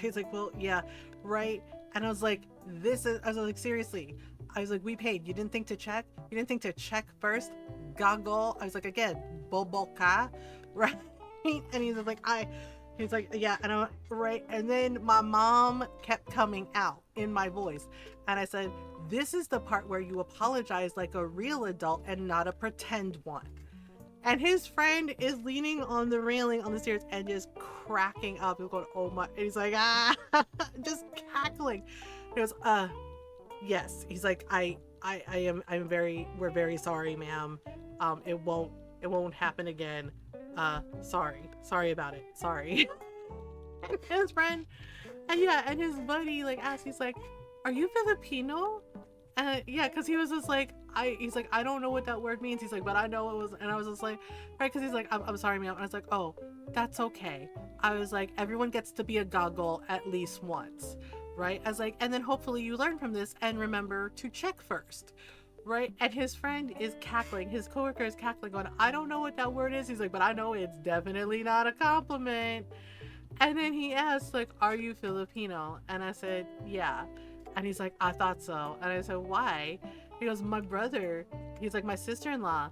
[SPEAKER 1] he's like, well, yeah, right. And I was like, I was like, seriously. I was like, we paid. You didn't think to check? You didn't think to check first? Goggle. I was like, again, boboka, right? And he's like, he's like, yeah. And I'm right. And then my mom kept coming out in my voice. And I said, this is the part where you apologize like a real adult and not a pretend one. And his friend is leaning on the railing on the stairs and just cracking up. He's going, oh my, and he's like, just cackling. He goes, yes. He's like, we're very sorry, ma'am. It won't happen again. Sorry about it. Sorry. And his friend, and his buddy like asked, he's like, are you Filipino? And yeah, because he was just like, he's like, I don't know what that word means. He's like, but I know it was, and I was just like, right, because he's like, I'm sorry, ma'am. And I was like, oh, that's okay. I was like, everyone gets to be a goggle at least once, right? I was like, and then hopefully you learn from this and remember to check first, right? And his friend is cackling, his coworker is cackling, going, I don't know what that word is. He's like, but I know it's definitely not a compliment. And then he asked, like, are you Filipino? And I said, yeah. And he's like, I thought so. And I said, why? He goes, my brother, he's like, my sister-in-law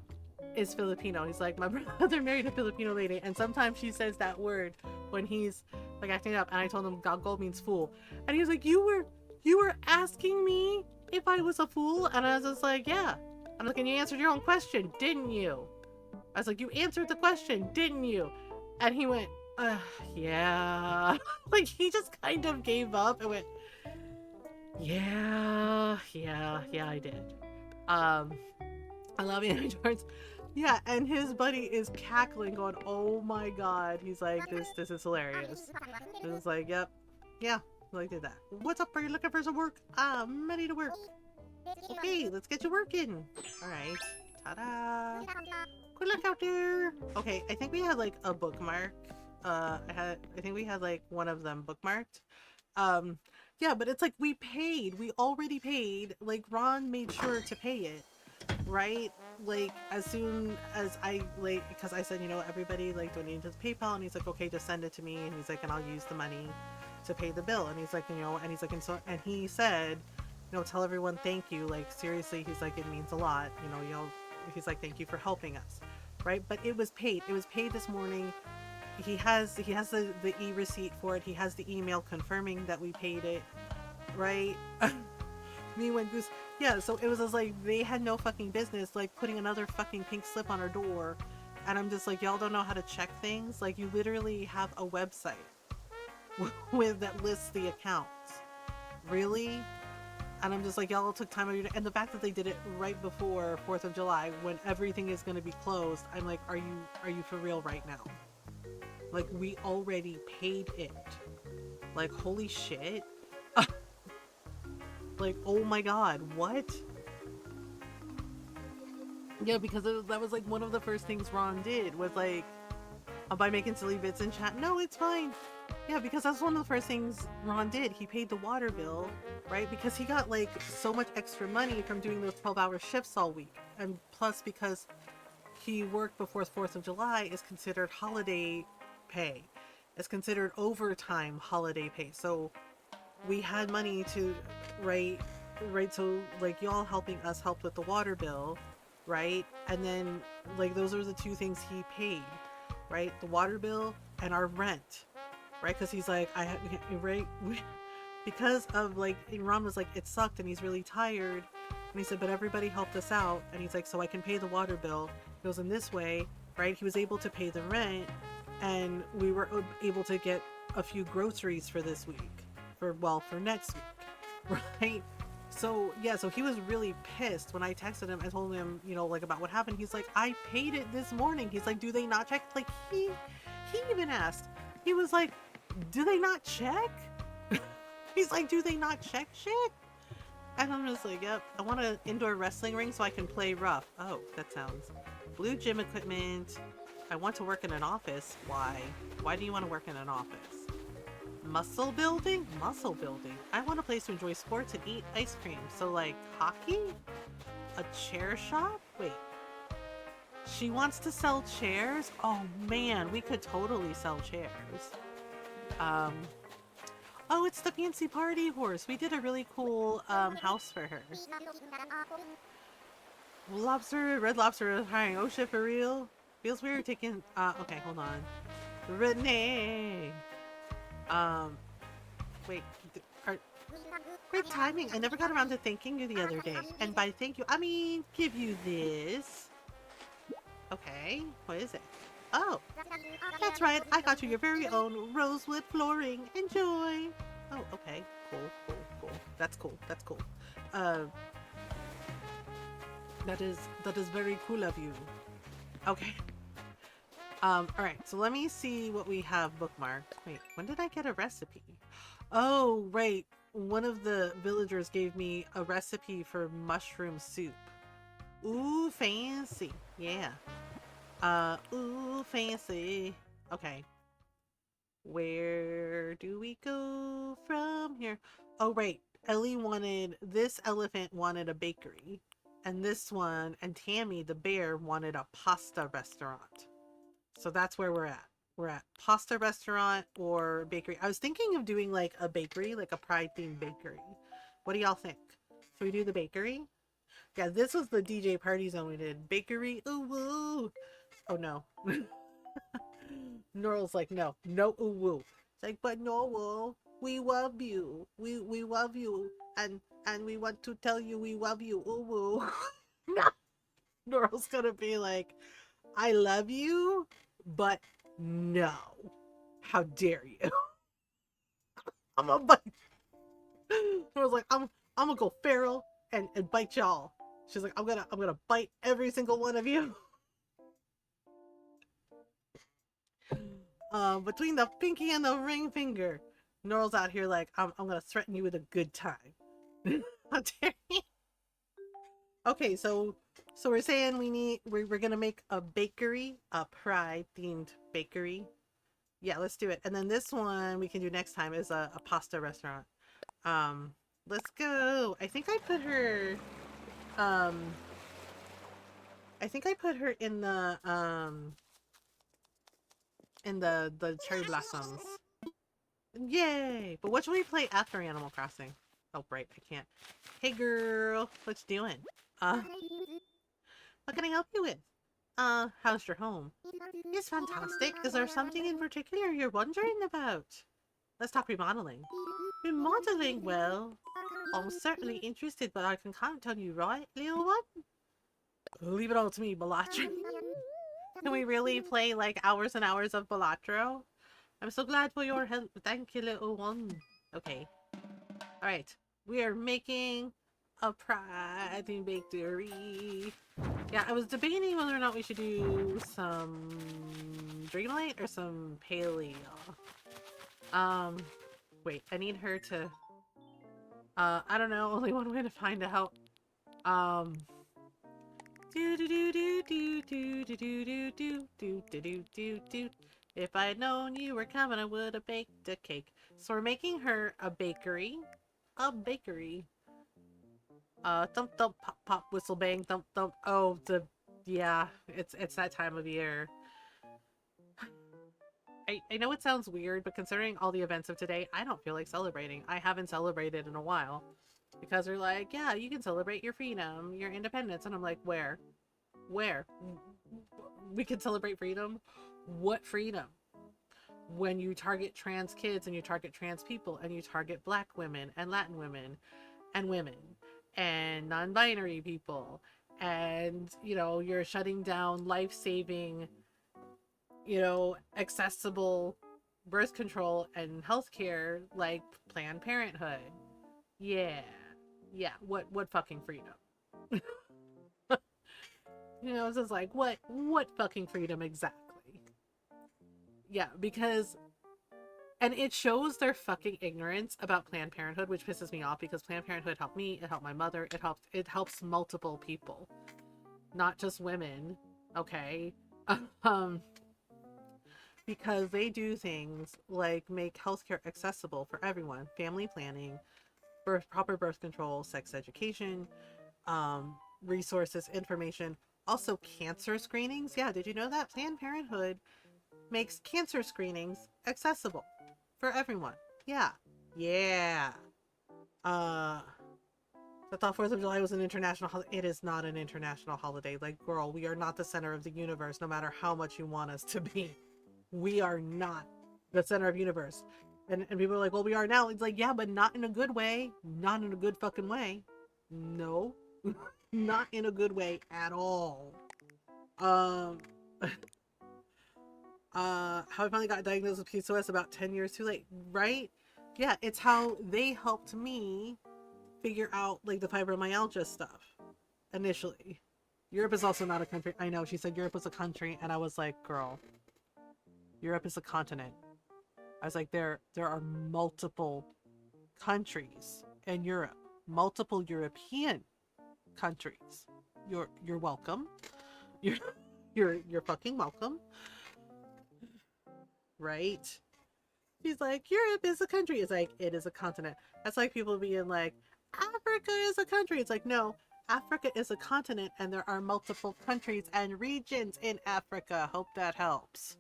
[SPEAKER 1] is Filipino. He's like, my brother married a Filipino lady, and sometimes she says that word when he's like acting up. And I told him gogol means fool. And he was like, you were asking me if I was a fool? And I was just like, yeah. I'm like, and you answered your own question, didn't you? I was like, you answered the question, didn't you? And he went, yeah. Like, he just kind of gave up and went, yeah, I did. I love Anime Jorts. Yeah, and his buddy is cackling, going, oh my god. He's like, this is hilarious. And it's like, yep, yeah, I did that. What's up? Are you looking for some work? I'm ready to work. Okay, let's get you working. Alright, Ta-da! Good luck out there! Okay, I think we had like a bookmark. I think we had like one of them bookmarked. Um, yeah, but it's like we paid. We already paid. Like Ron made sure to pay it, right? Like as soon as I like, because I said, you know, everybody like donated to the PayPal, and he's like, okay, just send it to me, and he's like, and I'll use the money to pay the bill, and he's like, you know, and he's like, and he said, you know, tell everyone thank you, like seriously, he's like, it means a lot, you know, y'all. He's like, thank you for helping us, right? But it was paid. It was paid this morning. He has the e-receipt for it. He has the email confirming that we paid it, right? Me when Goose, yeah. So it was just like they had no fucking business like putting another fucking pink slip on our door, and I'm just like, y'all don't know how to check things. Like you literally have a website with that lists the accounts, really? And I'm just like, y'all took time out of your day. And the fact that they did it right before 4th of July when everything is going to be closed, I'm like, are you for real right now? Like, we already paid it. Like, holy shit. Like, oh my god, what? Yeah, because that was like one of the first things Ron did was like, by making silly bits in chat. No, it's fine. Yeah, because that's one of the first things Ron did. He paid the water bill, right? Because he got like so much extra money from doing those 12-hour shifts all week. And plus because he worked before 4th of July is considered holiday pay. It's considered overtime holiday pay. So we had money to, right, so like y'all helping us help with the water bill, right? And then like those are the two things he paid, right? The water bill and our rent, right? Because he's like, right, because of like, Ron was like, it sucked and he's really tired. And he said, but everybody helped us out. And he's like, so I can pay the water bill. He goes, in this way, right? He was able to pay the rent, and we were able to get a few groceries for this week, for next week, right? So yeah, so he was really pissed when I texted him. I told him, you know, like about what happened. He's like, I paid it this morning. He's like, do they not check? Like he even asked. He was like, do they not check? He's like, do they not check shit? And I'm just like, yep, I want an indoor wrestling ring so I can play rough. Oh, that sounds. Blue gym equipment. I want to work in an office. Why? Why do you want to work in an office? Muscle building? Muscle building. I want a place to enjoy sports and eat ice cream. So like hockey? A chair shop? Wait. She wants to sell chairs? Oh man, we could totally sell chairs. Oh, it's the fancy party horse. We did a really cool house for her. Lobster, red lobster is hiring. Oh shit, for real? Feels weird taking, okay, hold on. Renee! Wait, great timing. I never got around to thanking you the other day. And by thank you, I mean give you this. Okay, what is it? Oh, that's right. I got you your very own rosewood flooring. Enjoy. Oh, okay. Cool. That's cool. That is very cool of you. Okay. All right. So let me see what we have bookmarked. Wait, when did I get a recipe? Oh, right. One of the villagers gave me a recipe for mushroom soup. Ooh, fancy. Yeah. Ooh, fancy. Okay. Where do we go from here? Oh, right. This elephant wanted a bakery. And this one, and Tammy, the bear, wanted a pasta restaurant. So that's where we're at. We're at pasta restaurant or bakery. I was thinking of doing like a bakery, like a pride-themed bakery. What do y'all think? Should we do the bakery? Yeah, this was the DJ party zone we did. Bakery, ooh woo. Oh no. Norl's like, no ooh woo. It's like, but Norl, we love you. We love you. And we want to tell you we love you. Ooh woo. No. Norl's gonna be like, I love you, but no. How dare you? I'm gonna bite. Norl's like, I'm gonna go feral and bite y'all. She's like, I'm gonna bite every single one of you. Between the pinky and the ring finger. Norl's out here like, I'm gonna threaten you with a good time. How dare you? Okay, so So we're saying we're gonna make a bakery, a pride themed bakery. Yeah, let's do it. And then this one we can do next time is a pasta restaurant. Um, let's go. Um I think I put her in the cherry blossoms. Yay! But what should we play after Animal Crossing? Oh, right, I can't. Hey, girl, what you doing? Uh, what can I help you with? How's your home? It's fantastic. Is there something in particular you're wondering about? Let's talk remodeling. Remodeling? Well, I'm certainly interested, but I can count on you, right, little one? Leave it all to me, Balatro. Can we really play like hours and hours of Balatro? I'm so glad for your help. Thank you, little one. Okay. Alright. We are making a pride in bakery. Yeah, I was debating whether or not we should do some Dreamlight or some Paleo. Wait, I need her to I don't know, only one way to find out. Do do do do do do do do do do do do do do. If I had known you were coming, I would have baked a cake. So we're making her a bakery. A bakery. Thump thump pop pop whistle bang thump thump. Oh, yeah, it's that time of year. I know it sounds weird, but considering all the events of today, I don't feel like celebrating. I haven't celebrated in a while. Because they're like, yeah, you can celebrate your freedom, your independence. And I'm like, where? Where? We can celebrate freedom? What freedom? When you target trans kids and you target trans people and you target black women and Latin women and non-binary people and, you know, you're shutting down life-saving, you know, accessible birth control and healthcare like Planned Parenthood. Yeah. Yeah, what fucking freedom? You know, it's just like, what fucking freedom exactly? Yeah, because, and it shows their fucking ignorance about Planned Parenthood, which pisses me off because Planned Parenthood helped me, it helped my mother, it helps multiple people, not just women, okay? Um, because they do things like make healthcare accessible for everyone, family planning, proper birth control, sex education, resources, information, also cancer screenings. Yeah, did you know that Planned Parenthood makes cancer screenings accessible for everyone? Yeah. Yeah. Uh I thought 4th of July was an international holiday. It is not an international holiday. Like, girl, we are not the center of the universe, no matter how much you want us to be. We are not the center of the universe. And people are like, well, we are now. It's like, yeah, but not in a good way. Not in a good fucking way. No. Not in a good way at all. Um, how I finally got diagnosed with PCOS about 10 years too late, right? Yeah, it's how they helped me figure out like the fibromyalgia stuff initially. Europe is also not a country. I know, she said Europe was a country, and I was like, girl, Europe is a continent. I was like, there are multiple countries in Europe, multiple European countries. You're welcome. You're you're fucking welcome. Right? She's like, Europe is a country. It's like, it is a continent. That's like people being like, Africa is a country. It's like, no, Africa is a continent and there are multiple countries and regions in Africa. Hope that helps.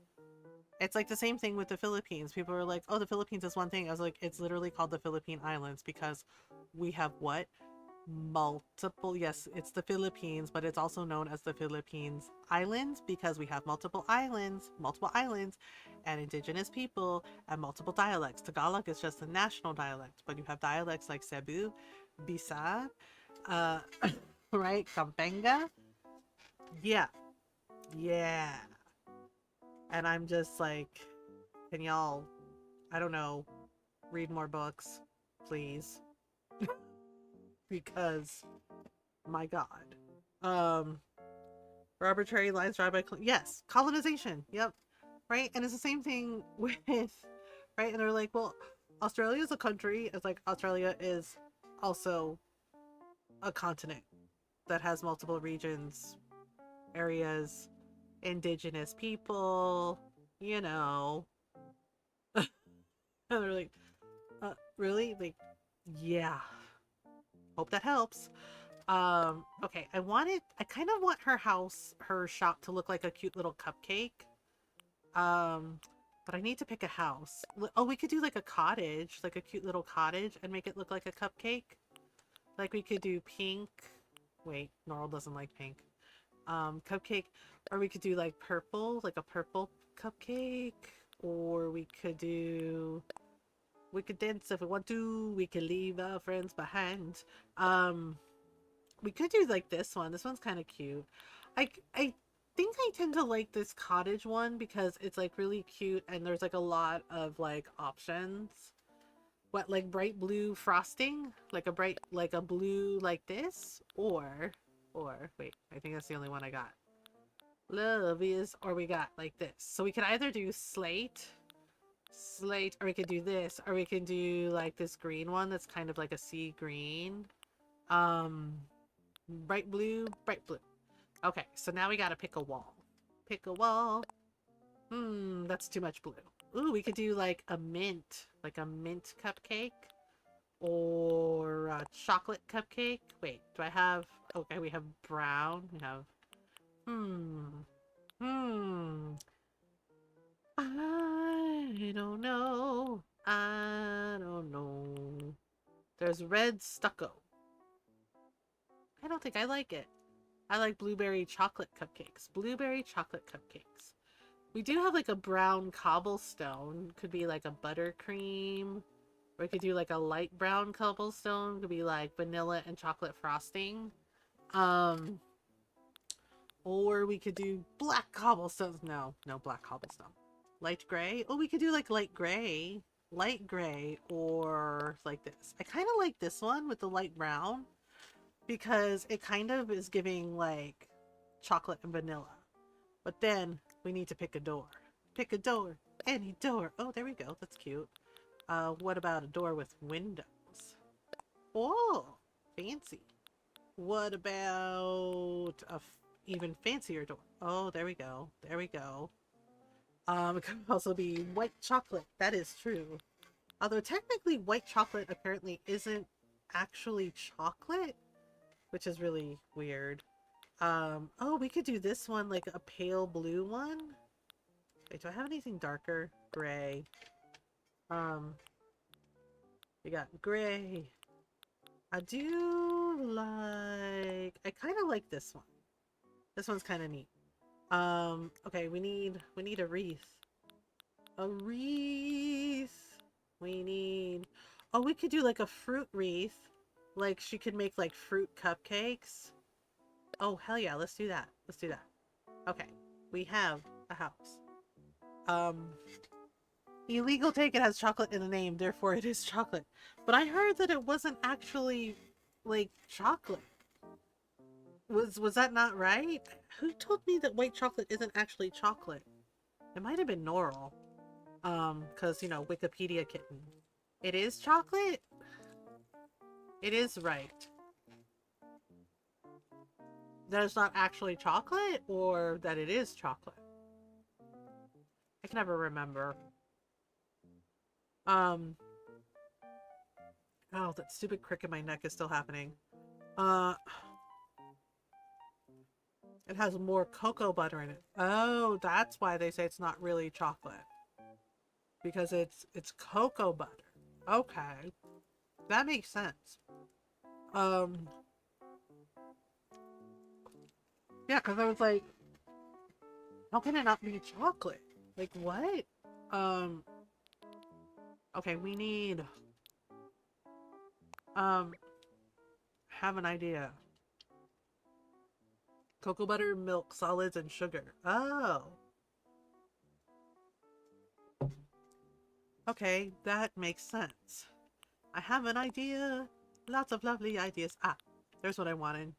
[SPEAKER 1] It's like the same thing with the Philippines. People are like, oh, the Philippines is one thing. I was like, it's literally called the Philippine Islands because we have what? Multiple, yes, it's the Philippines, but it's also known as the Philippines Islands because we have multiple islands, and indigenous people and multiple dialects. Tagalog is just the national dialect, but you have dialects like Cebu, Bisa, uh, right, Kampenga. Yeah, yeah. And I'm just like, can y'all, I don't know, read more books, please? Because, my God. Um, arbitrary lines drawn by, yes, colonization. Yep. Right. And it's the same thing with, right. And they're like, well, Australia is a country. It's like Australia is also a continent. that has multiple regions, areas, indigenous people, you know. And they're like, really? Like, yeah. Hope that helps. Okay, I kind of want her shop to look like a cute little cupcake. Um, but I need to pick a house. Oh, we could do like a cottage, like a cute little cottage and make it look like a cupcake. Like we could do pink. Wait, Norl doesn't like pink. Cupcake. Or we could do like purple, like a purple cupcake. Or we could dance if we want to. We could leave our friends behind. Um, we could do like this one. This one's kind of cute. I think I tend to like this cottage one because it's like really cute and there's like a lot of like options. What, like bright blue frosting? Like a blue like this? Or wait, I think that's the only one I got. Love is, or we got like this. So we could either do slate, or we could do this, or we can do like this green one that's kind of like a sea green. Um, bright blue, bright blue. Okay, so now we gotta pick a wall. Pick a wall. That's too much blue. Ooh, we could do like a mint cupcake. Or a chocolate cupcake. Wait, do I have... Okay, we have brown. We have... Hmm. I don't know. I don't know. There's red stucco. I don't think I like it. I like blueberry chocolate cupcakes. Blueberry chocolate cupcakes. We do have like a brown cobblestone. Could be like a buttercream. Or we could do like a light brown cobblestone. Could be like vanilla and chocolate frosting. Or we could do black cobblestones. No, no black cobblestone. Light gray. Oh, we could do like light gray. Light gray or like this. I kind of like this one with the light brown because it kind of is giving like chocolate and vanilla. But then we need to pick a door. Pick a door. Any door. Oh, there we go. That's cute. What about a door with windows? Oh, fancy. What about a even fancier door? Oh, there we go. There we go. It could also be white chocolate. That is true. Although technically white chocolate apparently isn't actually chocolate, which is really weird. Oh, we could do this one like a pale blue one. Wait, do I have anything darker? Gray. We got gray. I kind of like this one. This one's kind of neat. Okay, we need a wreath. A wreath. We need... Oh, we could do like a fruit wreath. Like she could make like fruit cupcakes. Oh, hell yeah, let's do that. Let's do that. Okay, we have a house. Illegal take it has chocolate in the name, therefore it is chocolate. But I heard that it wasn't actually like chocolate. Was that not right? Who told me that white chocolate isn't actually chocolate? It might have been Norl. Because, you know, Wikipedia kitten. It is chocolate? It is right. That it's not actually chocolate, or that it is chocolate? I can never remember. Oh, that stupid crick in my neck is still happening. It has more cocoa butter in it. Oh, that's why they say it's not really chocolate. Because it's cocoa butter. Okay. That makes sense. Yeah, because I was like, how can it not be chocolate? Like, what? Okay, we need... have an idea. Cocoa butter, milk, solids, and sugar. Oh. Okay, that makes sense. I have an idea. Lots of lovely ideas. Ah, there's what I wanted.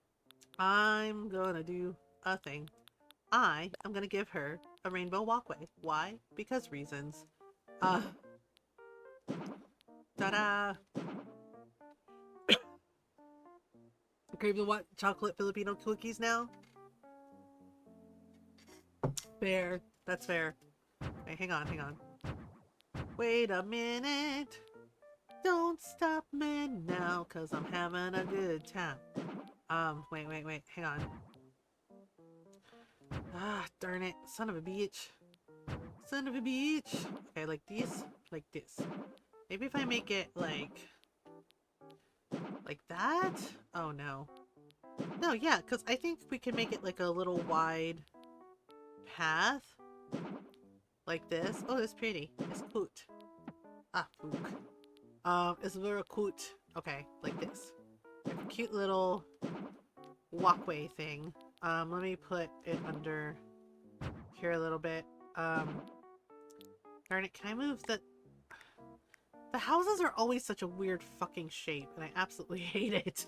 [SPEAKER 1] I'm gonna do a thing. I am gonna give her a rainbow walkway. Why? Because reasons. Ta-da! Crave the what? Chocolate Filipino cookies now? Fair. That's fair. Hey, hang on, hang on. Wait a minute. Don't stop me now, cause I'm having a good time. Wait. Hang on. Ah, darn it. Son of a bitch. Son of a bitch. Okay, like this. Like this. Maybe if I make it like that? Oh no. No, yeah, because I think we can make it like a little wide path. Like this. Oh, it's pretty. It's cute. Ah, ook. It's very cute. Okay, like this. Like a cute little walkway thing. Let me put it under here a little bit. Darn it, can I move the... The houses are always such a weird fucking shape, and I absolutely hate it.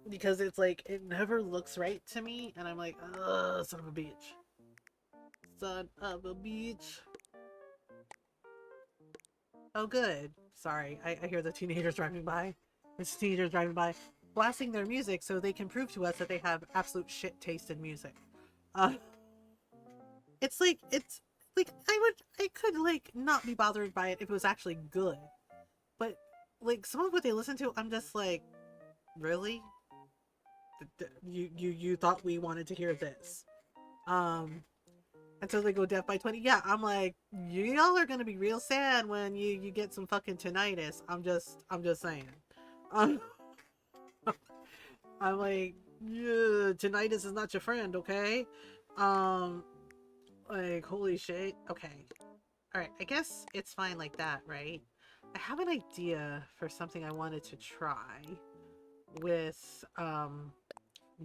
[SPEAKER 1] Because it's like, it never looks right to me, and I'm like, ugh, son of a bitch. Son of a bitch. Oh, good. Sorry, I hear the teenagers driving by. It's teenagers driving by, blasting their music so they can prove to us that they have absolute shit taste in music. It's like, I could, like, not be bothered by it if it was actually good. But, like, some of what they listen to, I'm just like, really? You thought we wanted to hear this? Until they go deaf by 20. Yeah, I'm like, y'all are gonna be real sad when you get some fucking tinnitus. I'm just saying. I'm like, yeah, tinnitus is not your friend, okay? Like, holy shit. Okay. Alright, I guess it's fine like that, right? I have an idea for something I wanted to try with,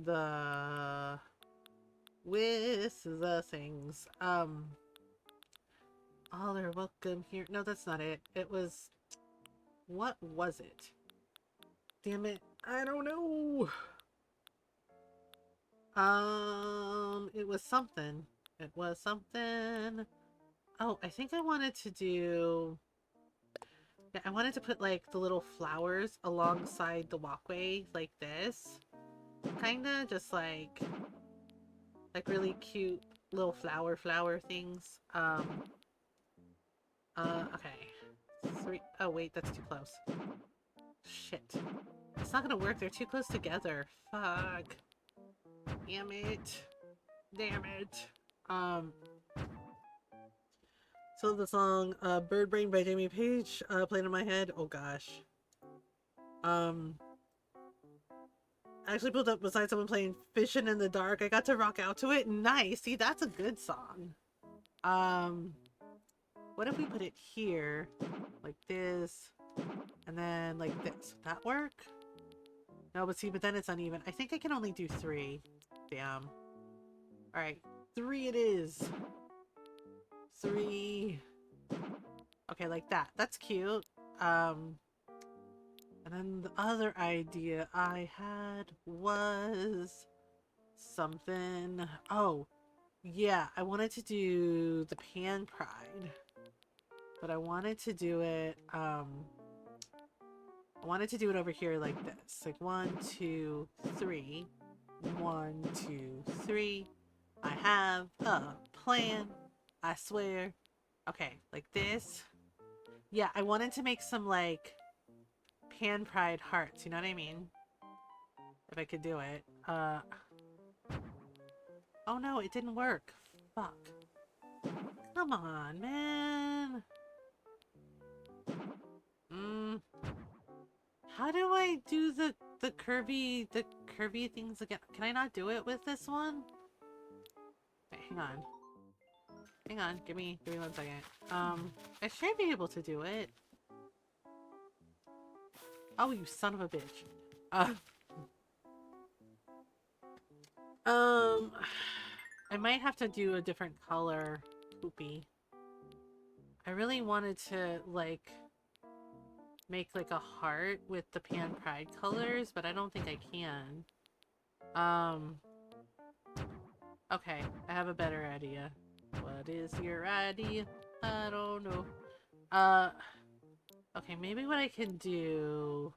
[SPEAKER 1] the things. All are welcome here. No, that's not it. It was... What was it? Damn it. I don't know. It was something. It was something. Oh, I think I wanted to do... Yeah, I wanted to put, like, the little flowers alongside the walkway, like this. Kinda, just like really cute little flower things. Okay. 3... Oh, wait, that's too close. Shit. It's not gonna work. They're too close together. Fuck. Damn it. Damn it. So the song Bird Brain by Jamie Page played in my head. Oh gosh. I actually pulled up beside someone playing Fishing in the Dark. I got to rock out to it. Nice. See, that's a good song. What if we put it here? Like this. And then like this. Would that work? No, but see, but then it's uneven. I think I can only do 3. Damn. Alright. 3 it is. 3. Okay, like that. That's cute. And then the other idea I had was something... Oh, yeah, I wanted to do the Pan Pride. But I wanted to do it, I wanted to do it over here like this. Like 1, 2, 3. 1, 2, 3. I have a plan. I swear. Okay, like this. Yeah, I wanted to make some, like, Pan Pride hearts, you know what I mean? If I could do it. Oh no, it didn't work. Fuck. Come on, man. How do I do the curvy things again? Can I not do it with this one? Wait, hang on. Hang on, give me 1 second. I should be able to do it. Oh, you son of a bitch. I might have to do a different color poopy. I really wanted to, like, make, like, a heart with the Pan Pride colors, but I don't think I can. Okay, I have a better idea. What is your idea? I don't know. Okay, maybe what I can do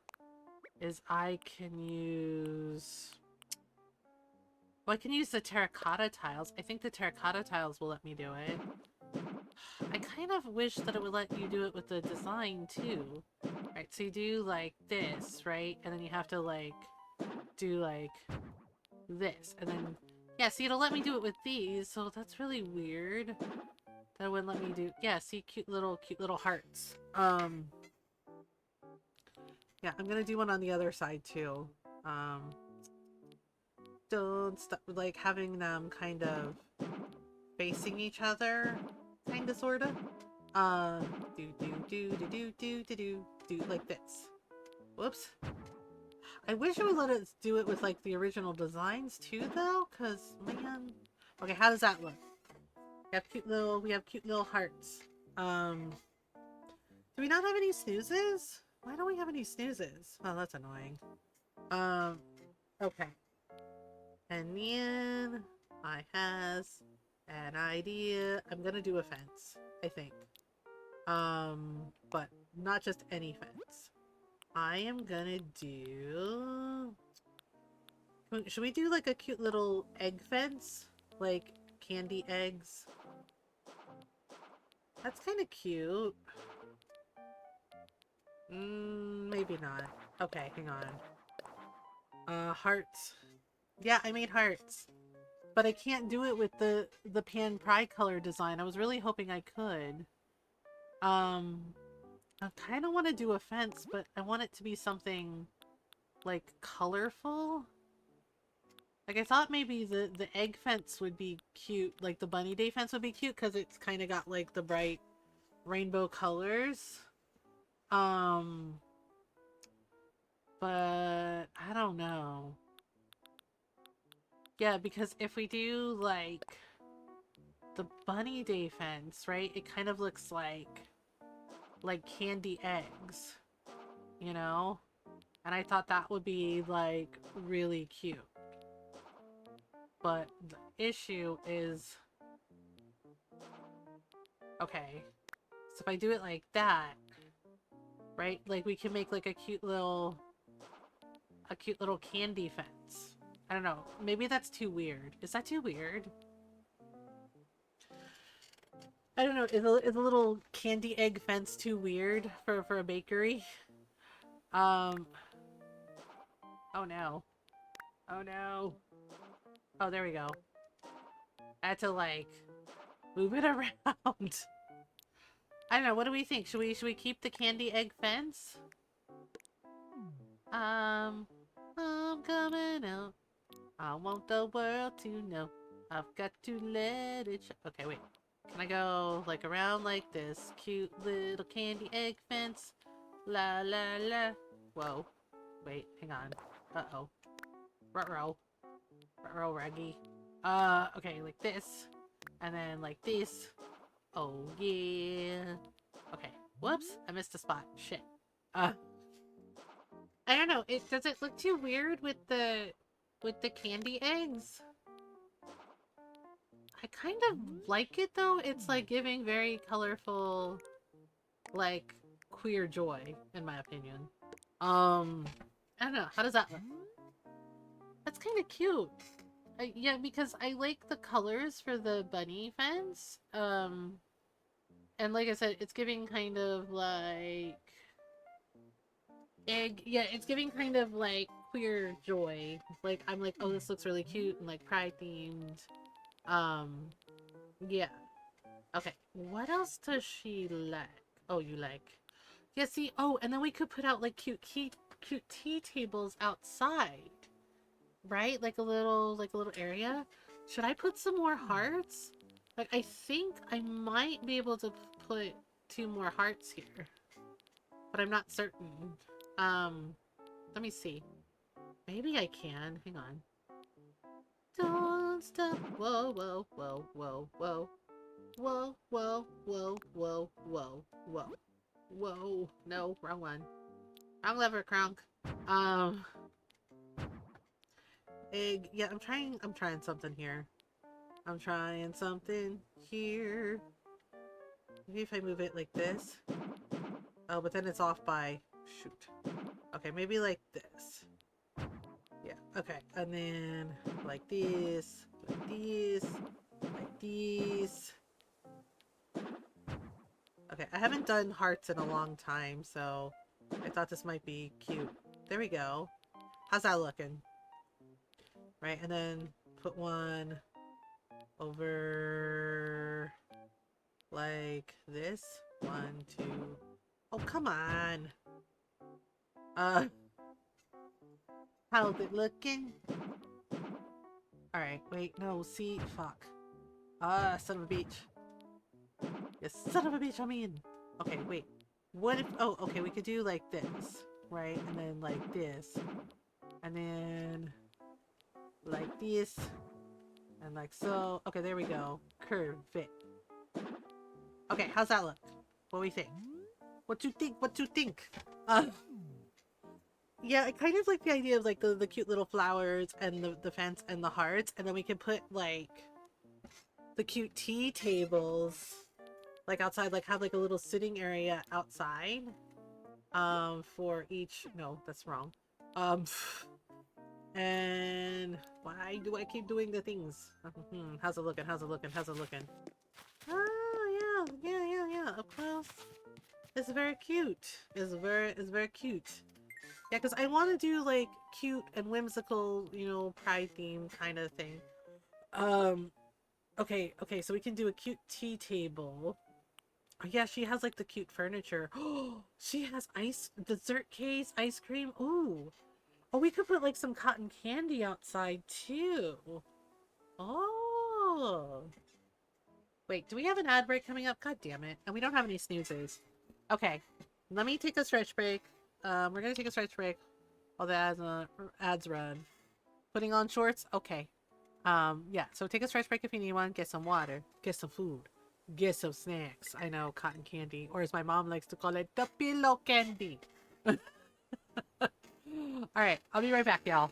[SPEAKER 2] is I can use... Well, I can use the terracotta tiles. I think the terracotta tiles will let me do it. I kind of wish that it would let you do it with the design too. Right, so you do like this, right? And then you have to like do like this. And then, yeah, see, it'll let me do it with these. So that's really weird. That wouldn't let me do, yeah, see, cute little hearts. Yeah, I'm gonna do one on the other side too. Don't stop, like having them kind of facing each other, kind of, sort of. Do do do do do do do do do like this. Whoops. I wish it would let us do it with like the original designs too, though, cause man. Okay, how does that look? We have cute little hearts. Do we not have any snoozes? Why don't we have any snoozes? Oh, that's annoying. Okay. And then I has an idea. I'm gonna do a fence, I think. But not just any fence. I am gonna do... Should we do like a cute little egg fence? Like candy eggs? That's kind of cute. Maybe not. Okay, hang on. Hearts. Yeah, I made hearts. But I can't do it with the pan pie color design. I was really hoping I could. I kind of want to do a fence, but I want it to be something like colorful. Like I thought maybe the egg fence would be cute, like the bunny day fence would be cute because it's kind of got like the bright rainbow colors. But I don't know. Yeah, because if we do like the bunny day fence, right? It kind of looks like candy eggs, you know? And I thought that would be like really cute. But the issue is, okay, so if I do it like that, right? Like we can make like a cute little candy fence. I don't know. Maybe that's too weird. Is that too weird? I don't know. Is a little candy egg fence too weird for a bakery? Oh no. Oh no. Oh, there we go. I had to like move it around. I don't know. What do we think? Should we keep the candy egg fence? I'm coming out. I want the world to know. I've got to let it show. Okay, wait. Can I go like around like this? Cute little candy egg fence. La la la. Whoa. Wait, hang on. Uh-oh. Ruh-roh. Ruh-roh, raggy. Okay, like this. And then like this. Oh, yeah. Okay. Whoops. I missed a spot. Shit. I don't know. Does it look too weird with the candy eggs? I kind of like it though. It's like giving very colorful, like queer joy, in my opinion. I don't know. How does that look? That's kind of cute. Yeah, because I like the colors for the bunny fence. And like I said, it's giving kind of like egg. Yeah, it's giving kind of like queer joy. Like I'm like, oh, this looks really cute and like pride themed. Yeah. Okay. What else does she like? Oh, you like? Yeah. See. Oh, and then we could put out like cute tea tables outside, right? Like a little area. Should I put some more hearts? Like I think I might be able to put 2 more hearts here, but I'm not certain. Let me see. Maybe I can. Hang on. Don't stop. Whoa, whoa, whoa, whoa, whoa. Whoa, whoa, whoa, whoa, whoa, whoa. Whoa. No, wrong one. Wrong lever, Kronk. Egg. Yeah, I'm trying something here. I'm trying something here. Maybe if I move it like this. Oh, but then it's off by... Shoot. Okay, maybe like this. Okay, and then like this, like these, like these. Okay, I haven't done hearts in a long time, so I thought this might be cute. There we go. How's that looking? Right, and then put one over like this. One, two. Oh, come on. Uh, how's it looking? Alright, wait, no, see, fuck. Ah, son of a bitch. Yes, son of a bitch, I'm in. Okay, wait. What if, oh, okay, we could do like this, right? And then like this. And then like this. And like so. Okay, there we go. Curve fit. Okay, how's that look? What do we think? What you think? What you think? Uh, yeah, I kind of like the idea of like the cute little flowers and the fence and the hearts. And then we can put like the cute tea tables like outside, like have like a little sitting area outside for each. No, that's wrong. um and why do I keep doing the things? How's it looking? How's it looking? How's it looking? Oh yeah, up close. It's very cute. It's very cute. Yeah, because I want to do like cute and whimsical, pride theme kind of thing. um okay, so we can do a cute tea table. Oh, yeah, she has like the cute furniture. Oh, she has dessert case, ice cream. Ooh. Oh, we could put like some cotton candy outside too. Oh. Wait, do we have an ad break coming up? God damn it. And we don't have any snoozes. Okay. Let me take a stretch break. We're gonna take a stretch break while the ads run. Putting on shorts? Okay. Yeah, so take a stretch break if you need one. Get some water. Get some food. Get some snacks. I know, cotton candy. Or as my mom likes to call it, the pillow candy. Alright, I'll be right back, y'all.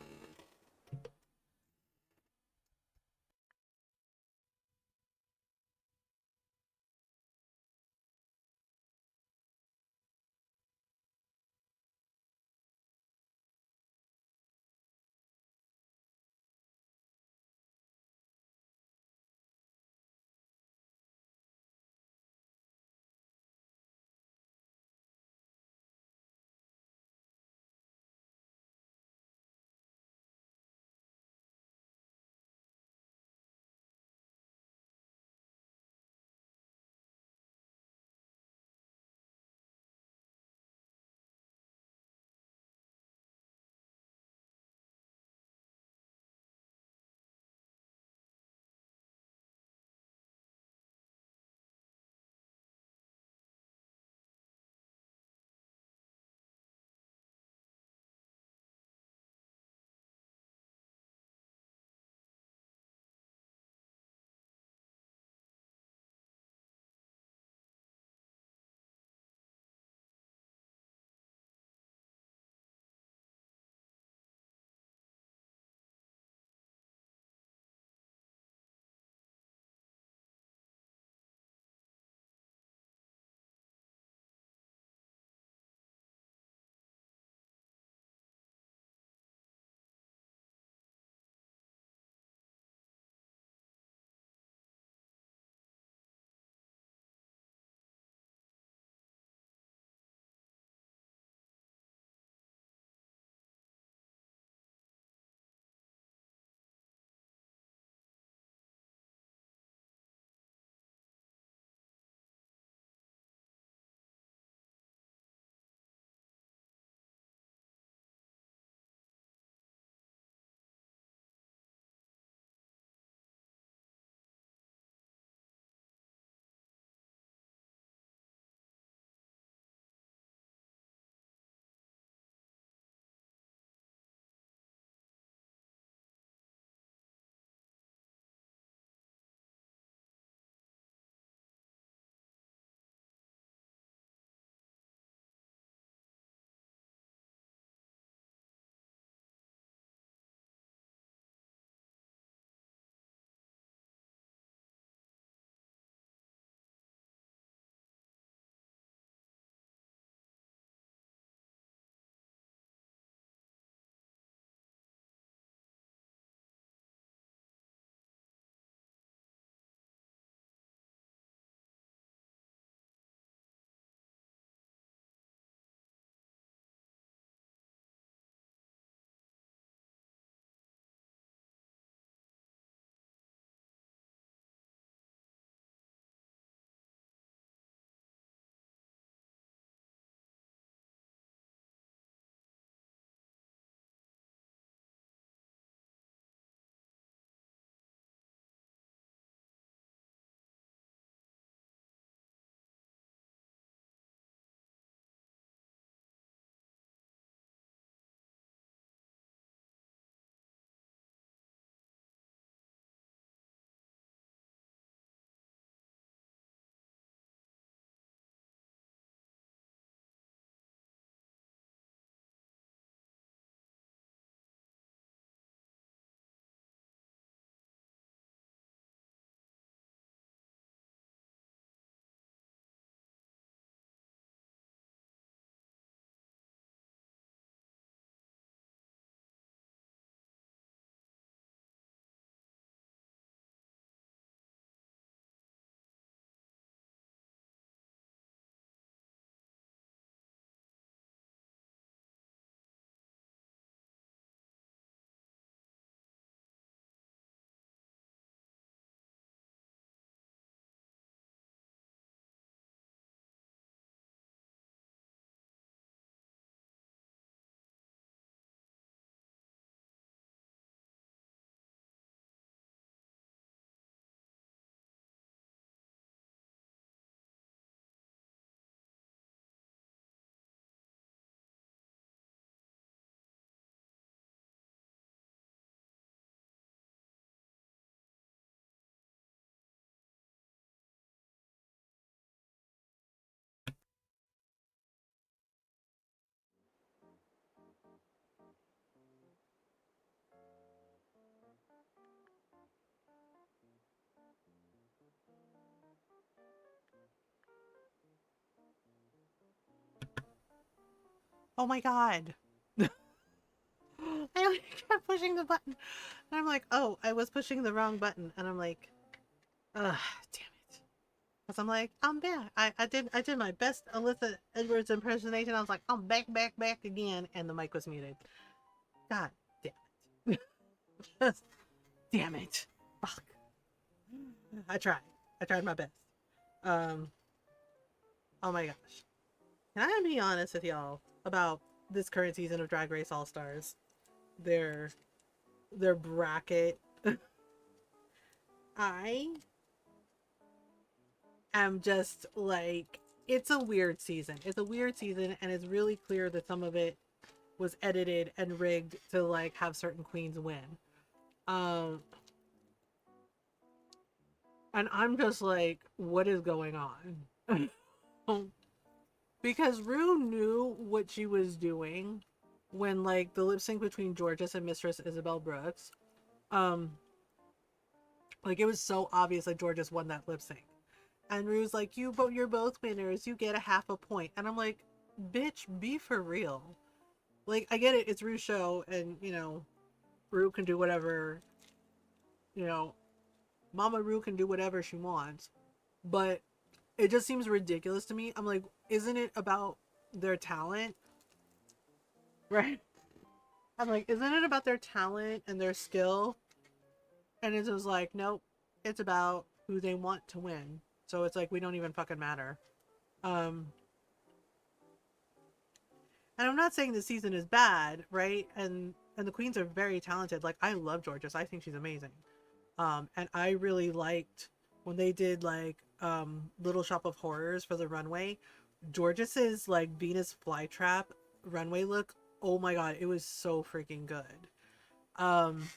[SPEAKER 1] Oh my god. I like kept pushing the button. And I'm like, oh, I was pushing the wrong button. And I'm like, ugh, damn it. Because I'm like, I'm back. I did my best Alyssa Edwards impersonation. I was like, I'm back again. And the mic was muted. God damn it. Just damn it. Fuck. I tried. I tried my best. Um, oh my gosh. Can I be honest with y'all about this current season of Drag Race All Stars? Their their bracket. I am just like, it's a weird season. It's a weird season, and it's really clear that some of it was edited and rigged to like have certain queens win. Um, and I'm just like, what is going on? Because Rue knew what she was doing when like the lip sync between Georges and Mistress Isabel Brooks. Um, like it was so obvious that Georges won that lip sync. And Rue's like, you're both winners. You get a half a point. And I'm like, bitch, be for real. Like, I get it. It's Rue's show. And, Rue can do whatever, you know, Mama Rue can do whatever she wants. But it just seems ridiculous to me. I'm like, isn't it about their talent? Right? I'm like, isn't it about their talent and their skill? And it's just like, nope. It's about who they want to win. So it's like, we don't even fucking matter. Um, And I'm not saying the season is bad, right? And the queens are very talented. Like I love Georges. I think she's amazing. And I really liked when they did like Little Shop of Horrors for the runway. Georges's like Venus flytrap runway look. Oh my god, it was so freaking good. Um,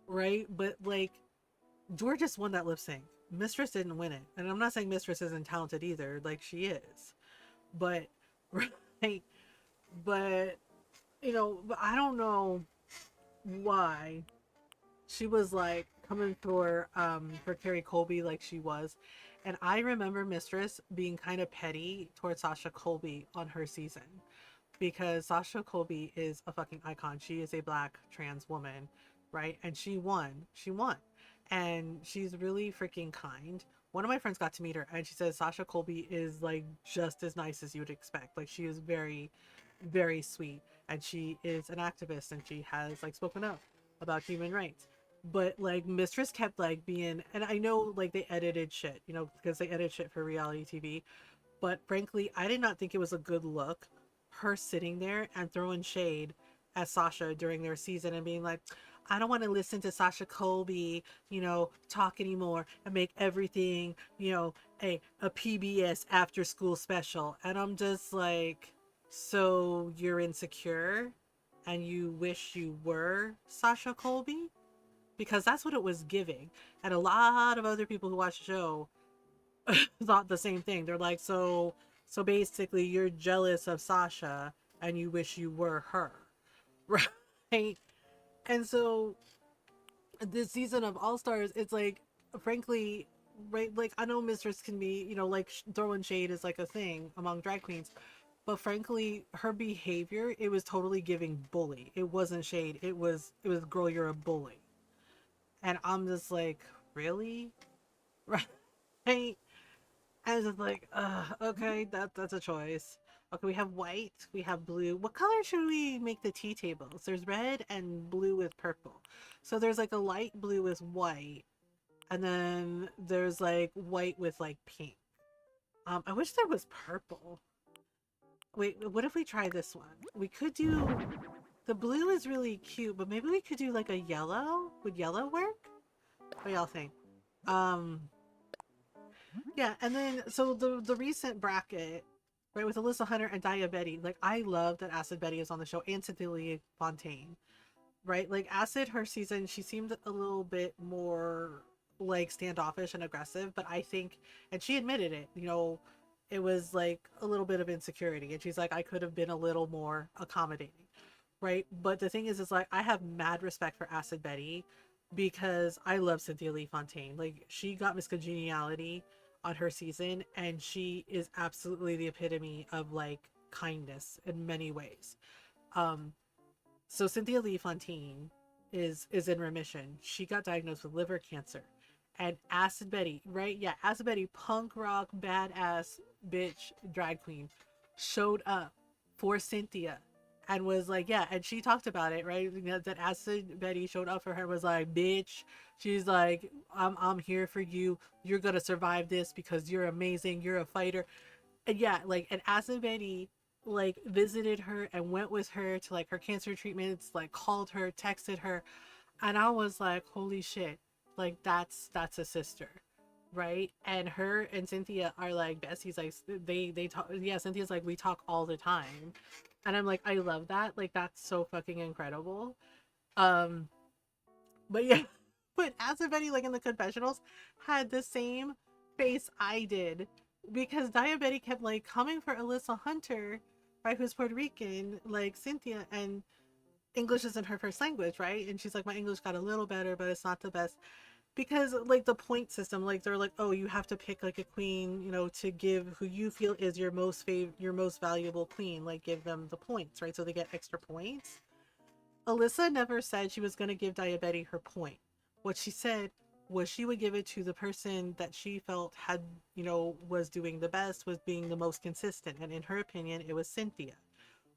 [SPEAKER 1] right? But like Georges won that lip sync. Mistress didn't win it. And I'm not saying Mistress isn't talented either. Like she is. But right, but but I don't know why she was like coming for Carrie Colby like she was. And I remember Mistress being kind of petty towards Sasha Colby on her season because Sasha Colby is a fucking icon. She is a black trans woman, right? And she won. She won. And she's really freaking kind. One of my friends got to meet her and she says Sasha Colby is like just as nice as you would expect. Like she is very, very sweet. And she is an activist and she has like spoken up about human rights. But like Mistress kept like being, and I know like they edited shit, because they edit shit for reality TV. But frankly, I did not think it was a good look, her sitting there and throwing shade at Sasha during their season and being like, I don't want to listen to Sasha Colby, talk anymore and make everything, a PBS after school special. And I'm just like, so you're insecure and you wish you were Sasha Colby? Because that's what it was giving. And a lot of other people who watch the show thought the same thing. They're like, so basically you're jealous of Sasha and you wish you were her. Right? And so this season of All Stars, it's like, frankly, right, like I know Mistress can be, like throwing shade is like a thing among drag queens, but frankly, her behavior, it was totally giving bully. It wasn't shade. It was girl, you're a bully. And I'm just like, really? Right? I was just like, okay, that's a choice. Okay, we have white, we have blue. What color should we make the tea tables? There's red and blue with purple. So there's like a light blue with white, and then there's like white with like pink. I wish there was purple. Wait, what if we try this one? We could do the blue is really cute, but maybe we could do like a yellow. Would yellow work? What do y'all think? Um, Yeah, and then so the recent bracket, right, with Alyssa Hunter and Diabetes, like I love that Acid Betty is on the show and Cecilia Fontaine, right? Like Acid, her season, she seemed a little bit more like standoffish and aggressive, but I think, and she admitted it, it was like a little bit of insecurity, and she's like, I could have been a little more accommodating, right? But the thing is like I have mad respect for Acid Betty because I love Cynthia Lee Fontaine. Like she got Miss Congeniality on her season and she is absolutely the epitome of like
[SPEAKER 2] kindness in many ways. Um, so Cynthia Lee Fontaine is in remission. She got diagnosed with liver cancer. And Acid Betty, right? Yeah, Acid Betty, punk rock, badass bitch drag queen, showed up for Cynthia and was like, yeah, and she talked about it, right? You know, that Acid Betty showed up for her, was like, bitch, she's like, I'm here for you. You're gonna survive this because you're amazing. You're a fighter. And yeah, like, and Acid Betty like visited her and went with her to like her cancer treatments, like called her, texted her, and I was like, holy shit, like that's a sister, right? And her and Cynthia are like besties. Like they talk. Yeah, Cynthia's like, we talk all the time, and I'm like, I love that. Like that's so fucking incredible. Um, but yeah, but as if any like in the confessionals had the same face I did, because Diabetic kept like coming for Alyssa Hunter, right, who's Puerto Rican, like Cynthia, and English isn't her first language, right? And she's like, my English got a little better, but it's not the best. Because like the point system, like they're like, oh, you have to pick like a queen, you know, to give who you feel is your your most valuable queen, like give them the points, right? So they get extra points. Alyssa never said she was going to give Diabetes her point. What she said was she would give it to the person that she felt had, you know, was doing the best, was being the most consistent. And in her opinion, it was Cynthia,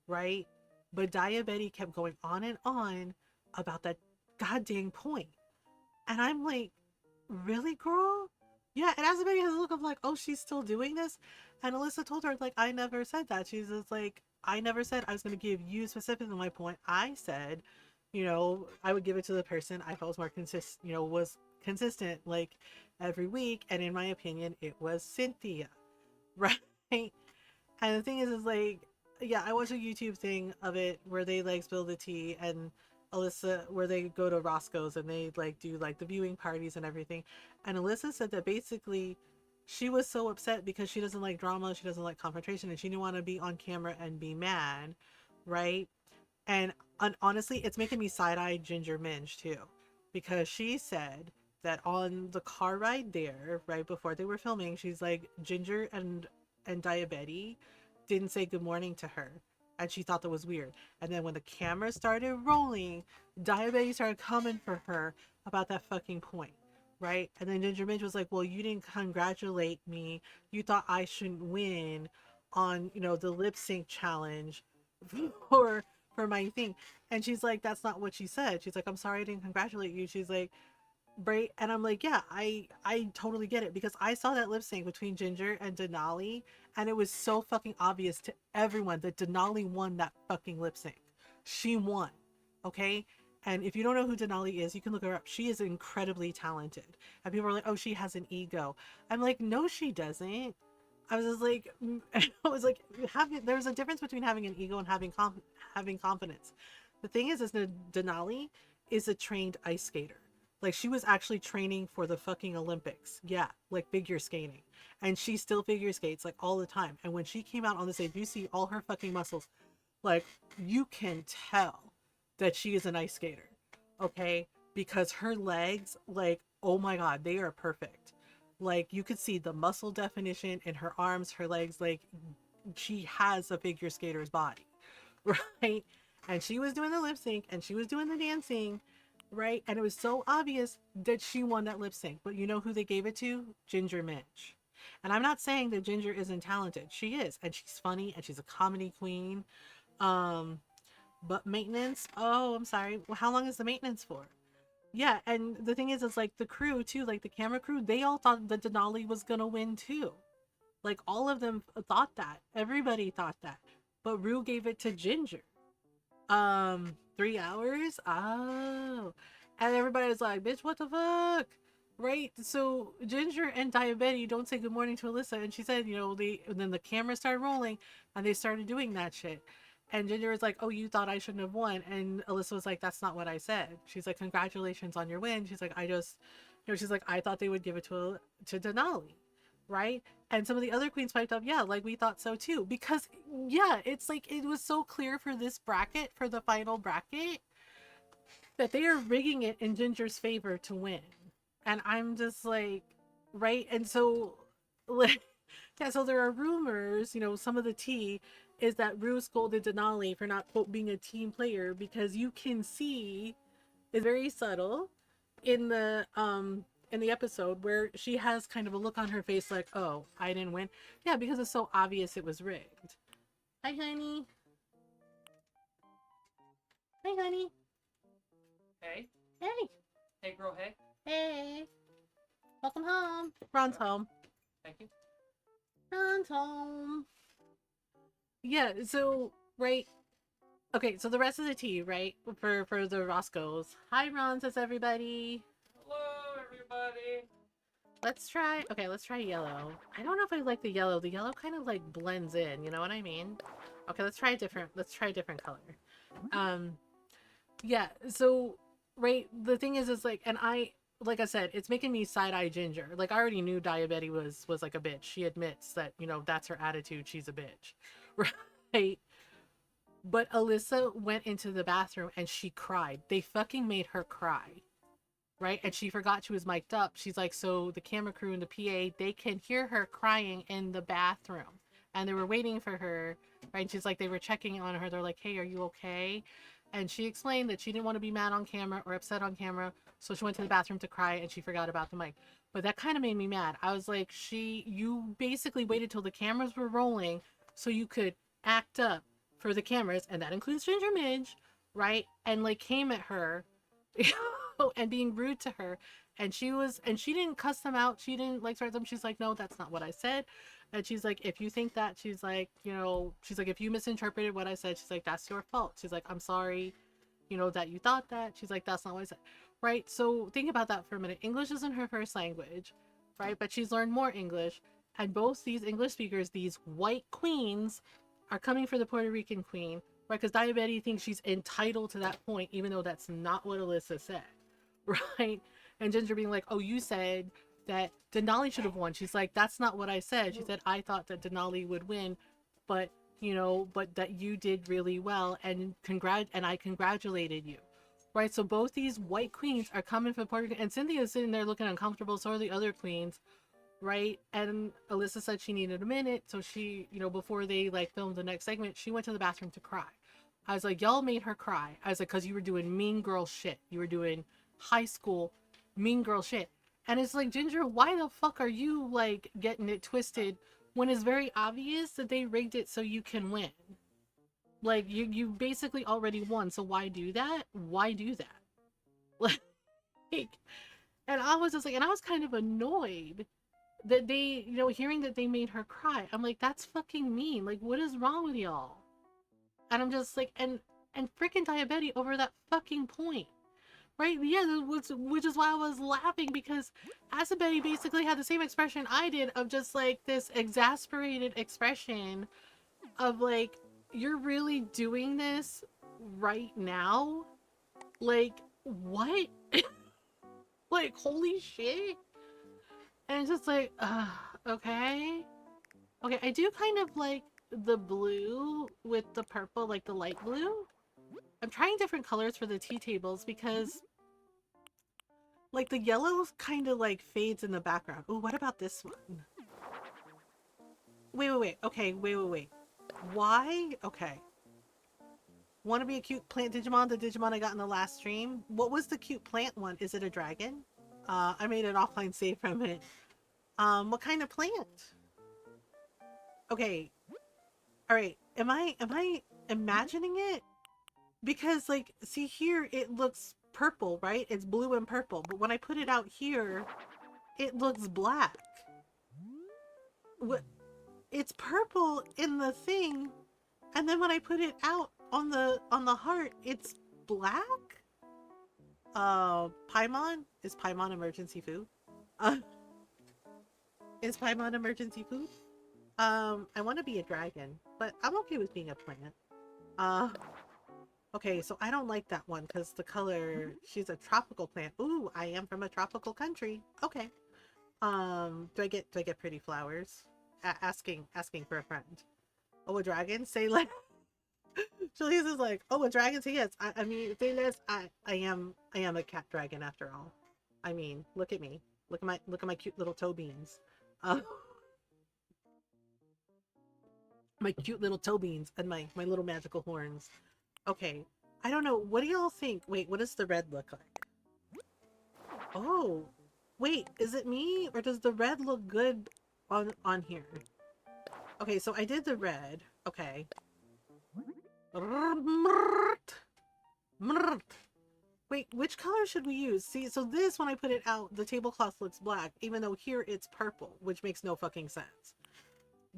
[SPEAKER 2] right? But Diabetes kept going on about that goddamn point. And I'm like, really, girl? Yeah, and Azabeth has a look of like, oh, she's still doing this? And Alyssa told her, like, I never said that. She's just like, I never said I was going to give you specifically my point. I said, you know, I would give it to the person I felt was more consistent, you know, was consistent like every week. And in my opinion, it was Cynthia, right? And the thing is like, yeah, I watched a YouTube thing of it where they like spill the tea, and Alyssa, where they go to Roscoe's and they like do like the viewing parties and everything. And Alyssa said that basically she was so upset because she doesn't like drama, she doesn't like confrontation, and she didn't want to be on camera and be mad, right? And honestly, it's making me side eye Ginger Minge too, because she said that on the car ride there, right before they were filming, she's like, Ginger and Diabetes didn't say good morning to her, and she thought that was weird. And then when the camera started rolling, Diabetes started coming for her about that fucking point, right? And then Ginger Minge was like, well, you didn't congratulate me. You thought I shouldn't win on, you know, the lip sync challenge for for my thing. And she's like, that's not what she said. She's like, I'm sorry I didn't congratulate you. She's like, right. And I'm like, yeah, I totally get it, because I saw that lip sync between Ginger and Denali, and it was so fucking obvious to everyone that Denali won that fucking lip sync. She won. Okay. And if you don't know who Denali is, you can look her up. She is incredibly talented. And people are like, oh, she has an ego. I'm like, no, she doesn't. I was just like, I was like, there's a difference between having an ego and having confidence. The thing is Denali is a trained ice skater. Like, she was actually training for the fucking Olympics. Yeah, like figure skating. And she still figure skates like all the time. And when she came out on the stage, you see all her fucking muscles. Like, you can tell that she is an ice skater. Okay? Because her legs, like, oh my god, they are perfect. Like, you could see the muscle definition in her arms, her legs. Like, she has a figure skater's body, right? And she was doing the lip sync and she was doing the dancing, right? And it was so obvious that she won that lip sync. But you know who they gave it to? Ginger Minch. And I'm not saying that Ginger isn't talented. She is, and she's funny, and she's a comedy queen. Um, but maintenance, oh, I'm sorry. Well, how long is the maintenance for? Yeah, and the thing is, it's like the crew too, like the camera crew, they all thought that Denali was gonna win too. Like, all of them thought that. Everybody thought that. But Rue gave it to Ginger. 3 hours? Oh. And everybody was like, bitch, what the fuck? Right? So Ginger and Diabetes don't say good morning to Alyssa. And she said, you know, and then the camera started rolling and they started doing that shit. And Ginger was like, oh, you thought I shouldn't have won. And Alyssa was like, that's not what I said. She's like, congratulations on your win. She's like, I just, you know, she's like, I thought they would give it to Denali. Right? And some of the other queens piped up, yeah, like we thought so too. Because, yeah, it's like it was so clear for this bracket, for the final bracket, that they are rigging it in Ginger's favor to win. And I'm just like, right? And so, like, Yeah, so there are rumors, some of the tea is that Rue scolded Denali for not, quote, being a team player because you can see it's very subtle in the episode where she has kind of a look on her face like, oh, I didn't win. Yeah, because it's so obvious it was rigged. Hi, honey. Hi, honey.
[SPEAKER 3] Hey.
[SPEAKER 2] Hey.
[SPEAKER 3] Hey, girl, hey.
[SPEAKER 2] Hey. Welcome home. Ron's home.
[SPEAKER 3] Thank you.
[SPEAKER 2] Ron's home. Yeah, so, right. Okay, so the rest of the tea, right, for the Roscoes. Hi, Ron, says everybody.
[SPEAKER 3] Hello, everybody.
[SPEAKER 2] Let's try yellow. I don't know if I like the yellow. The yellow kind of like blends in, you know what I mean? Okay, let's try a different color. Um, yeah, so, right, the thing is like, and like I said, it's making me side-eye Ginger. Like, I already knew Diabetes was like a bitch. She admits that, that's her attitude. She's a bitch. Right? But Alyssa went into the bathroom and she cried. They fucking made her cry. Right? And she forgot she was mic'd up. She's like, so the camera crew and the PA, they can hear her crying in the bathroom. And they were waiting for her. Right? And she's like, they were checking on her. They're like, hey, are you okay? And she explained that she didn't want to be mad on camera or upset on camera. So she went to the bathroom to cry and she forgot about the mic. But that kind of made me mad. I was like, you basically waited till the cameras were rolling so you could act up for the cameras. And that includes Ginger Midge, right? And like came at her and being rude to her. And she didn't cuss them out. She didn't like start them. She's like, no, that's not what I said. And she's like, if you think that, she's like, if you misinterpreted what I said, she's like, that's your fault. She's like, I'm sorry, that you thought that. She's like, that's not what I said. Right? So think about that for a minute. English isn't her first language, right? But she's learned more English. And both these English speakers, these white queens, are coming for the Puerto Rican queen, right? Because Diabetes thinks she's entitled to that point, even though that's not what Alyssa said, right? And Ginger being like, oh, you said that Denali should have won. She's like, that's not what I said. She said, I thought that Denali would win, but but that you did really well, and I congratulated you. Right, so both these white queens are coming for Puerto Rico, and Cynthia's sitting there looking uncomfortable. So are the other queens, right? And Alyssa said she needed a minute, so she, before they like filmed the next segment, she went to the bathroom to cry. I was like, y'all made her cry. I was like, because you were doing mean girl shit. You were doing high school mean girl shit. And it's like, Ginger, why the fuck are you like getting it twisted when it's very obvious that they rigged it so you can win? Like you basically already won, so why do that? Why do that? Like, and I was just like, and I was kind of annoyed that they, hearing that they made her cry. I'm like, that's fucking mean. Like, what is wrong with y'all? And I'm just like, and freaking Diabetes over that fucking point. Right? Yeah, which is why I was laughing, because Asabetty basically had the same expression I did, of just like this exasperated expression of like, you're really doing this right now? Like, what? Like, holy shit. And it's just like, okay. Okay, I do kind of like the blue with the purple, like the light blue. I'm trying different colors for the tea tables because like the yellow kind of like fades in the background. Oh, what about this one? Wait. Okay, wait. Why? Okay. Want to be a cute plant Digimon? The Digimon I got in the last stream? What was the cute plant one? Is it a dragon? I made an offline save from it. What kind of plant? Okay. Alright. Am I imagining it? Because like, see here, it looks purple, right? It's blue and purple. But when I put it out here, it looks black. What? It's purple in the thing, and then when I put it out on the heart, it's black. Paimon, is Paimon emergency food? Uh, is Paimon emergency food? I want to be a dragon, but I'm okay with being a plant. Uh, okay, so I don't like that one because the color. She's a tropical plant. Ooh, I am from a tropical country. Okay. Do I get pretty flowers? Asking for a friend. Oh, a dragon? Say less. Julius is like, oh, a dragon? Say yes. I mean, say less. I am a cat dragon after all. I mean, look at me. Look at my cute little toe beans. Uh,
[SPEAKER 1] My cute little toe beans and my little magical horns. Okay, I don't know. What do y'all think? Wait, what does the red look like? Oh, wait, is it me or does the red look good on here? Okay, so I did the red. Okay. Wait, which color should we use? See, so this, when I put it out, the tablecloth looks black, even though here it's purple, which makes no fucking sense.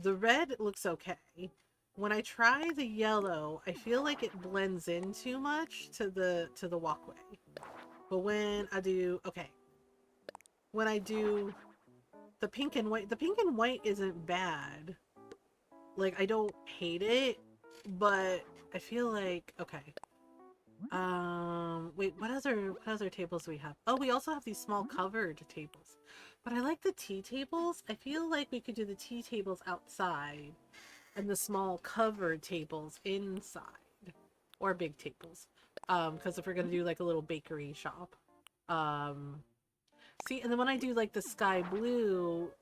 [SPEAKER 1] The red looks okay. When I try the yellow, I feel like it blends in too much to the walkway. But when I do, okay. When I do the pink and white isn't bad. Like, I don't hate it, but I feel like, okay. Wait, what other tables do we have? Oh, we also have these small covered tables. But I like the tea tables. I feel like we could do the tea tables outside and the small covered tables inside, or big tables. Because if we're gonna do like a little bakery shop. See, and then when I do like the sky blue,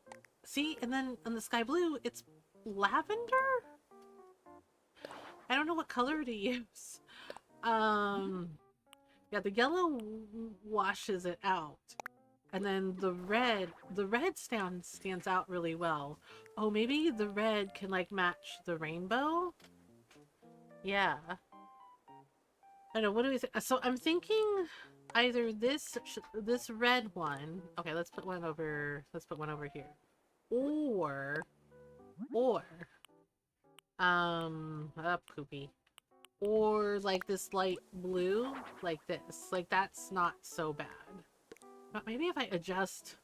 [SPEAKER 1] see, and then on the sky blue, it's lavender? I don't know what color to use. Yeah, the yellow washes it out. And then the red stands out really well. Oh, maybe the red can like match the rainbow? Yeah. I know, what do we think? So I'm thinking either this red one. Okay, let's put one over here. Or poopy. Or like this light blue, like this. Like that's not so bad. But maybe if I adjust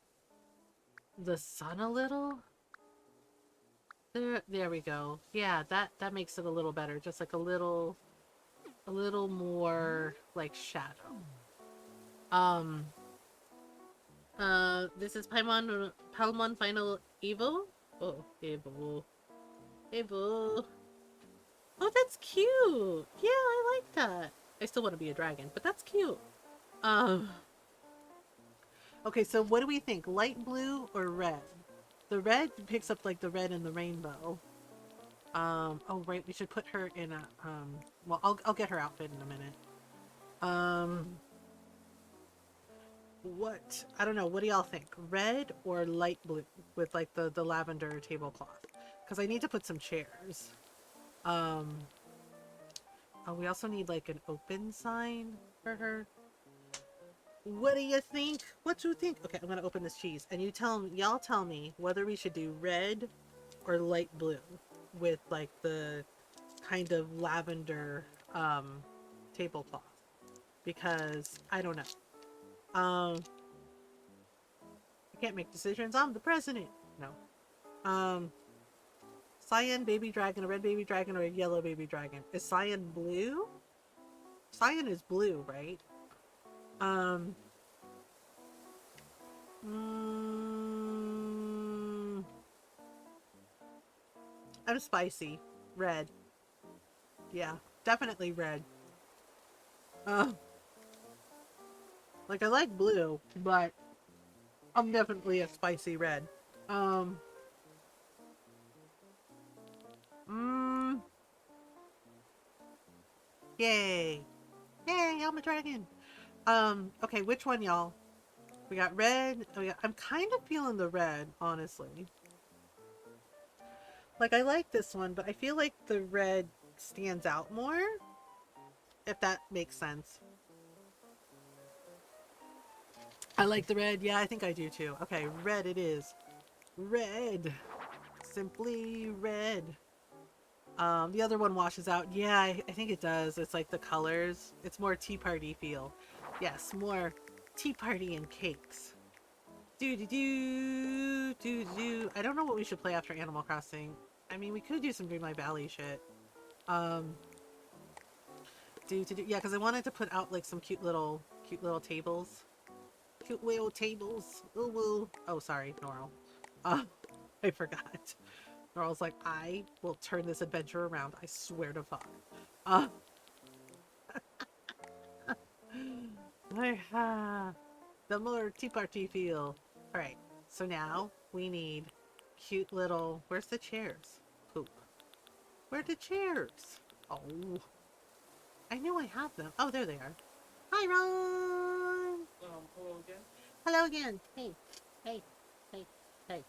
[SPEAKER 1] the sun a little. There we go. Yeah, that makes it a little better. Just like a little more like shadow. This is Palmon Final Evo. Oh, Evo. Evo. Oh, that's cute. Yeah, I like that. I still want to be a dragon, but that's cute. Okay, so what do we think? Light blue or red? The red picks up like the red in the rainbow. Oh right, we should put her in a well, I'll get her outfit in a minute. What? I don't know. What do y'all think? Red or light blue with like the lavender tablecloth? Because I need to put some chairs. Oh, we also need like an open sign for her. What do you think? What do you think? Okay, I'm gonna open this cheese, and y'all tell me whether we should do red or light blue with like the kind of lavender tablecloth, because I don't know. I can't make decisions. I'm the president. No. Cyan baby dragon, a red baby dragon, or a yellow baby dragon. Is cyan blue? Cyan is blue, right? I'm spicy. Red. Yeah, definitely red. Like I like blue, but I'm definitely a spicy red. Yay. Yay, I'm a dragon. Okay, which one, y'all? We got red. I'm kind of feeling the red, honestly. Like, I like this one, but I feel like the red stands out more. If that makes sense. I like the red. Yeah, I think I do too. Okay, red it is. Red. Simply red. The other one washes out. Yeah, I think it does. It's like the colors. It's more tea party feel. Yes, more tea party and cakes. Do. I don't know what we should play after Animal Crossing. I mean, we could do some Dreamlight Valley shit. Yeah, because I wanted to put out like some cute little tables. Cute little tables. Ooh, woo. Oh, sorry, Norl. I forgot. Norl's like, I will turn this adventure around. I swear to fuck. The more tea party feel. Alright, so now we need cute little... Where's the chairs? Poop. Where are the chairs? Oh. I knew I have them. Oh, there they are. Hi, Ron!
[SPEAKER 3] Hello again.
[SPEAKER 1] Hello again. Hey. Hey. Hey. Hey.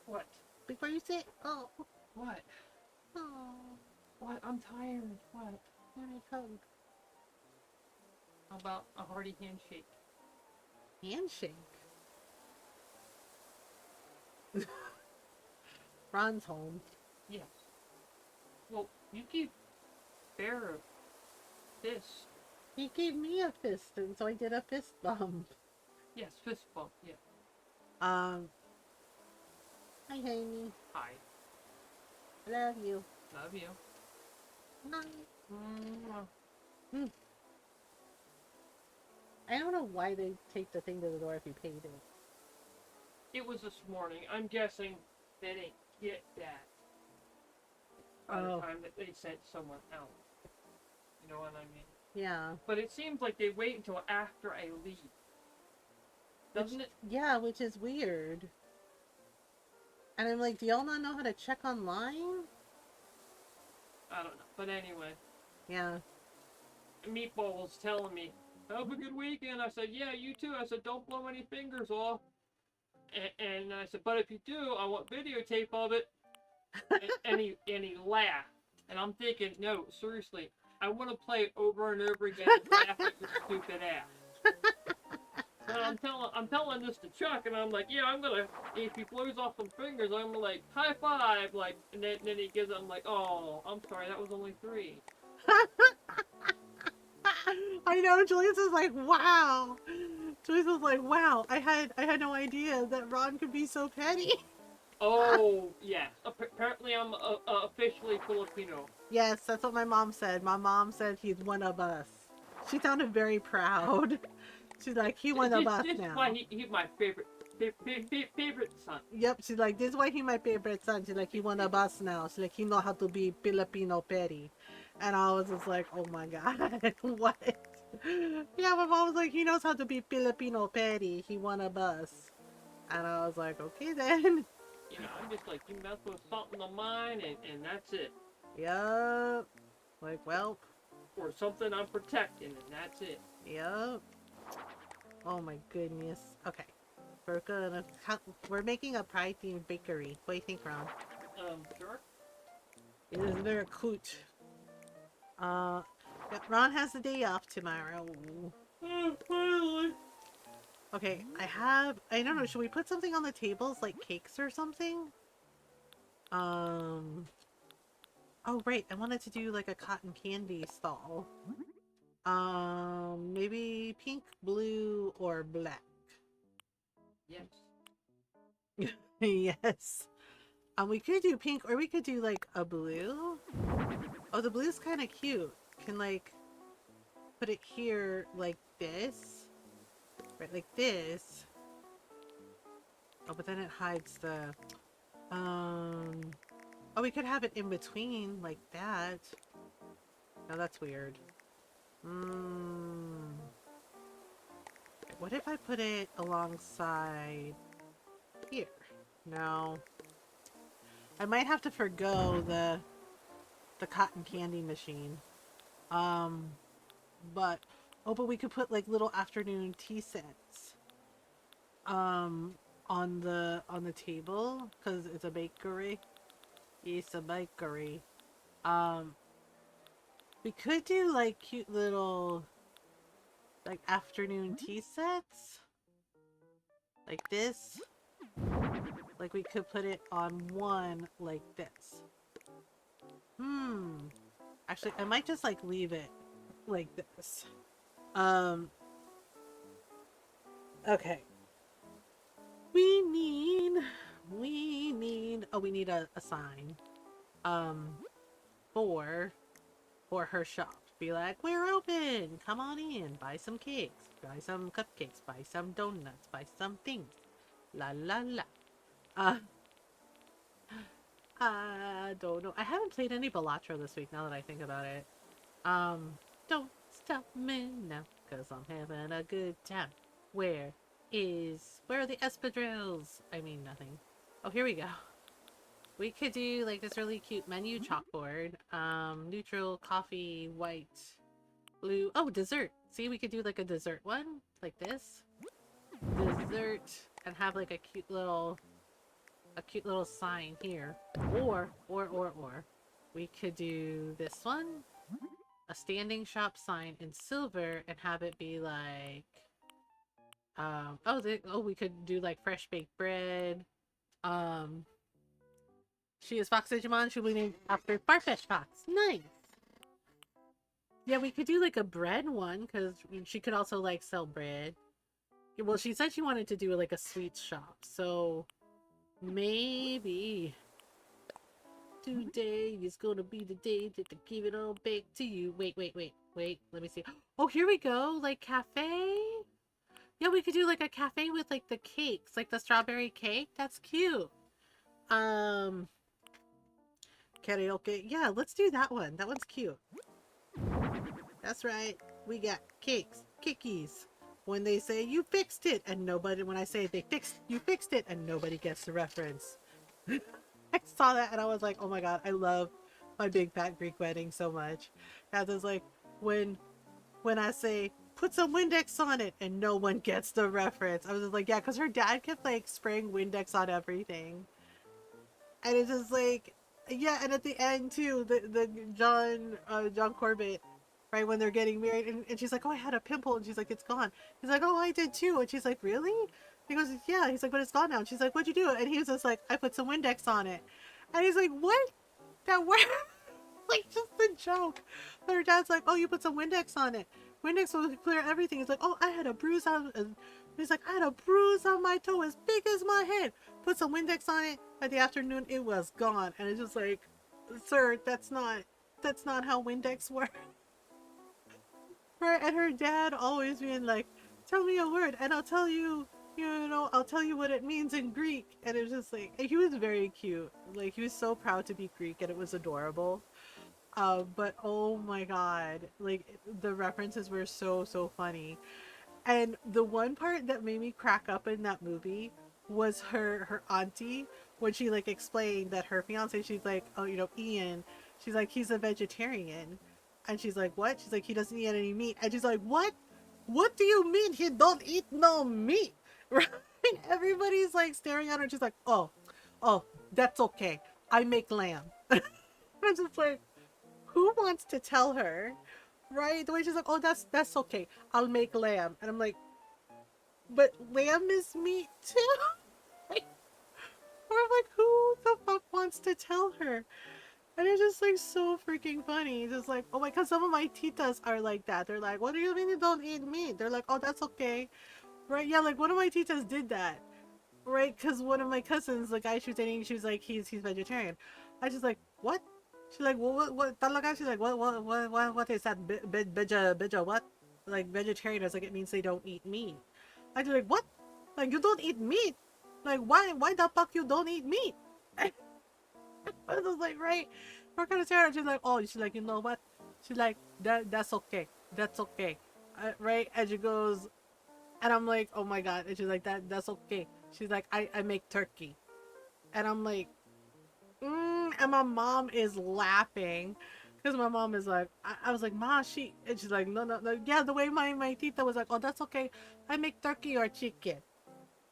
[SPEAKER 3] What?
[SPEAKER 1] Before you sit. Oh.
[SPEAKER 3] What?
[SPEAKER 1] Oh.
[SPEAKER 3] What? I'm tired. What?
[SPEAKER 1] Let me hug.
[SPEAKER 3] How about a hearty handshake?
[SPEAKER 1] Handshake. Ron's home.
[SPEAKER 3] Yes. Well, you keep Bear this.
[SPEAKER 1] He gave me a fist, and so I did a fist bump.
[SPEAKER 3] Yes, fist bump. Yeah.
[SPEAKER 1] Hi, Amy.
[SPEAKER 3] Hi.
[SPEAKER 1] Love you.
[SPEAKER 3] Love you.
[SPEAKER 1] Bye.
[SPEAKER 3] Mm-hmm.
[SPEAKER 1] I don't know why they take the thing to the door if you paid it.
[SPEAKER 3] It was this morning. I'm guessing they didn't get that by the
[SPEAKER 1] Oh.
[SPEAKER 3] time that they sent someone out. You know what I mean?
[SPEAKER 1] Yeah.
[SPEAKER 3] But it seems like they wait until after I leave. Doesn't it?
[SPEAKER 1] Yeah, which is weird. And I'm like, do y'all not know how to check online?
[SPEAKER 3] I don't know. But anyway,
[SPEAKER 1] Yeah.
[SPEAKER 3] Meatball was telling me, have a good weekend. I said, yeah, you too. I said, don't blow any fingers off. And I said, but if you do, I want videotape of it. and he laughed. And I'm thinking, no, seriously, I want to play it over and over again and laugh at your stupid ass. And I'm telling this to Chuck, and I'm like, yeah, I'm gonna, if he blows off some fingers, I'm gonna like high five, like, and then he gives it. I'm like, oh, I'm sorry, that was only 3.
[SPEAKER 1] I know, Julius is like, wow. Julius was like, wow, I had no idea that Ron could be so petty.
[SPEAKER 3] Oh yes, apparently I'm officially Filipino.
[SPEAKER 1] Yes, that's what my mom said. My mom said he's one of us. She sounded very proud. She's like, he one of us
[SPEAKER 3] This is
[SPEAKER 1] now.
[SPEAKER 3] why he's my favorite son.
[SPEAKER 1] Yep, she's like, this is why he my favorite son. She's like, he one of us now. She's like, he know how to be Filipino petty. And I was just like, oh my god, what? Yeah, my mom was like, he knows how to be Filipino petty. He one of us. And I was like, okay then.
[SPEAKER 3] You know, I'm just like, you mess with something of mine, and that's it.
[SPEAKER 1] Yup. Like, well.
[SPEAKER 3] Or something I'm protecting, and that's it.
[SPEAKER 1] Yup. Oh my goodness. Okay. We're making a pride themed bakery. What do you think, Ron?
[SPEAKER 3] Sure.
[SPEAKER 1] It is very cute. Yeah, Ron has the day off tomorrow.
[SPEAKER 3] Finally.
[SPEAKER 1] Okay, I don't know, should we put something on the tables, like cakes or something? Oh right, I wanted to do like a cotton candy stall. Maybe pink, blue, or black.
[SPEAKER 3] Yes.
[SPEAKER 1] Yes. We could do pink, or we could do like a blue. Oh, the blue's kind of cute. Can like put it here like this, right? Like this. Oh, but then it hides the. Oh, we could have it in between like that. No, that's weird. What if I put it alongside here? No. I might have to forgo the cotton candy machine. But we could put like little afternoon tea sets on the table because it's a bakery. It's a bakery. We could do like cute little like afternoon tea sets like this. Like we could put it on one like this. Actually, I might just like leave it like this. Okay. We need oh, we need a sign for her shop. Be like, we're open, come on in, buy some cakes, buy some cupcakes, buy some donuts, buy some things, la la la. I don't know. I haven't played any Balatro this week now that I think about it. Don't stop me now, cause I'm having a good time. Where are the espadrilles? I mean nothing. Oh, here we go.
[SPEAKER 2] We could do like this really cute menu chalkboard. Neutral, coffee, white, blue. Oh, dessert. See, we could do like a dessert one, like this. Dessert, and have like a cute little sign here. Or we could do this one, a standing shop sign in silver, and have it be like, we could do like fresh baked bread. Um, she is Fox Digimon. She'll be named after Farfetch Fox. Nice. Yeah, we could do like a bread one because she could also like sell bread. Well, she said she wanted to do like a sweets shop, so maybe today is gonna be the day that they give it all back to you. Wait. Let me see. Oh, here we go. Like cafe. Yeah, we could do like a cafe with like the cakes, like the strawberry cake. That's cute. Um, Karaoke. Yeah, let's do that one. That one's cute. That's right. We got cakes, kickies. When they say you fixed it, and nobody, when I say you fixed it, and nobody gets the reference. I saw that and I was like, oh my god, I love my big fat Greek wedding so much. That is like when I say put some Windex on it and no one gets the reference. I was just like, yeah, because her dad kept like spraying Windex on everything. And it's just like, yeah, and at the end too, the John Corbett, right, when they're getting married, and she's like, oh, I had a pimple, and she's like, it's gone. He's like, oh, I did too, and she's like, really? He goes, yeah. He's like, but it's gone now. And she's like, what'd you do? And he was just like, I put some Windex on it. And he's like, what? That word? Like, just a joke. But her dad's like, oh, you put some Windex on it. Windex will clear everything. He's like, oh, I had a bruise on. He's like, I had a bruise on my toe as big as my head. Put some Windex on it. By the afternoon, it was gone. And it's just like, sir, that's not how Windex works. Right? And her dad always being like, tell me a word, and I'll tell you. I'll tell you what it means in Greek. And it was just like, he was very cute. Like, he was so proud to be Greek, and it was adorable. But oh my god, like the references were so funny. And the one part that made me crack up in that movie was her auntie when she like explained that her fiance, she's like, oh, Ian, she's like, he's a vegetarian. And she's like, what? She's like, he doesn't eat any meat. And she's like, what do you mean he don't eat no meat? Right? Everybody's like staring at her and she's like, oh, that's okay, I make lamb. I'm just like, who wants to tell her, right? The way she's like, oh, that's okay, I'll make lamb. And I'm like, but lamb is meat too. Like, or I'm like, who the fuck wants to tell her? And it's just like so freaking funny. It's just like, oh my god, some of my titas are like that. They're like, what do you mean you don't eat meat? They're like, oh, that's okay, right? Yeah, like one of my titas did that, right? Because one of my cousins, the guy she was dating, she was like, he's vegetarian. I was just like, what? She's like, well, what talaga? She's like, what is that? Beja, what? Like, vegetarian is like, it means they don't eat meat. I was like, what? Like, you don't eat meat? Like, why the fuck you don't eat meat? I was like, right? We're kind of staring. She's like, oh, she's like, you know what? She's like, that's okay. That's okay. Right? And she goes, and I'm like, oh my god. And she's like, that's okay. She's like, I make turkey. And I'm like, and my mom is laughing because my mom is like, I was like, ma, and she's like, no, yeah, the way my tita was like, oh, that's okay, I make turkey or chicken.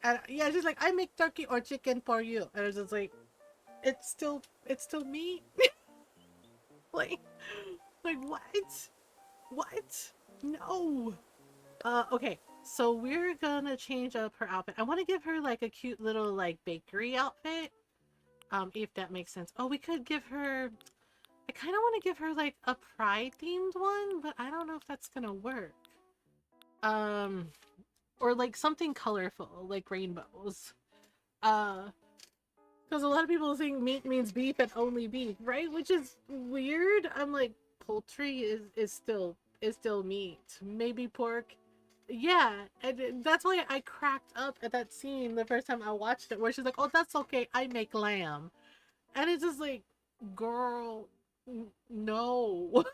[SPEAKER 2] And yeah, she's like, I make turkey or chicken for you. And I was just like, it's still meat. like what no. Okay, so we're gonna change up her outfit. I want to give her like a cute little like bakery outfit, if that makes sense. Oh, we could give her, I kind of want to give her like a pride themed one, but I don't know if that's gonna work. Or like something colorful, like rainbows. Because a lot of people think meat means beef and only beef, right? Which is weird. I'm like, poultry is still meat. Maybe pork. Yeah, and that's why I cracked up at that scene the first time I watched it, where she's like, oh, that's okay, I make lamb. And it's just like, girl, no.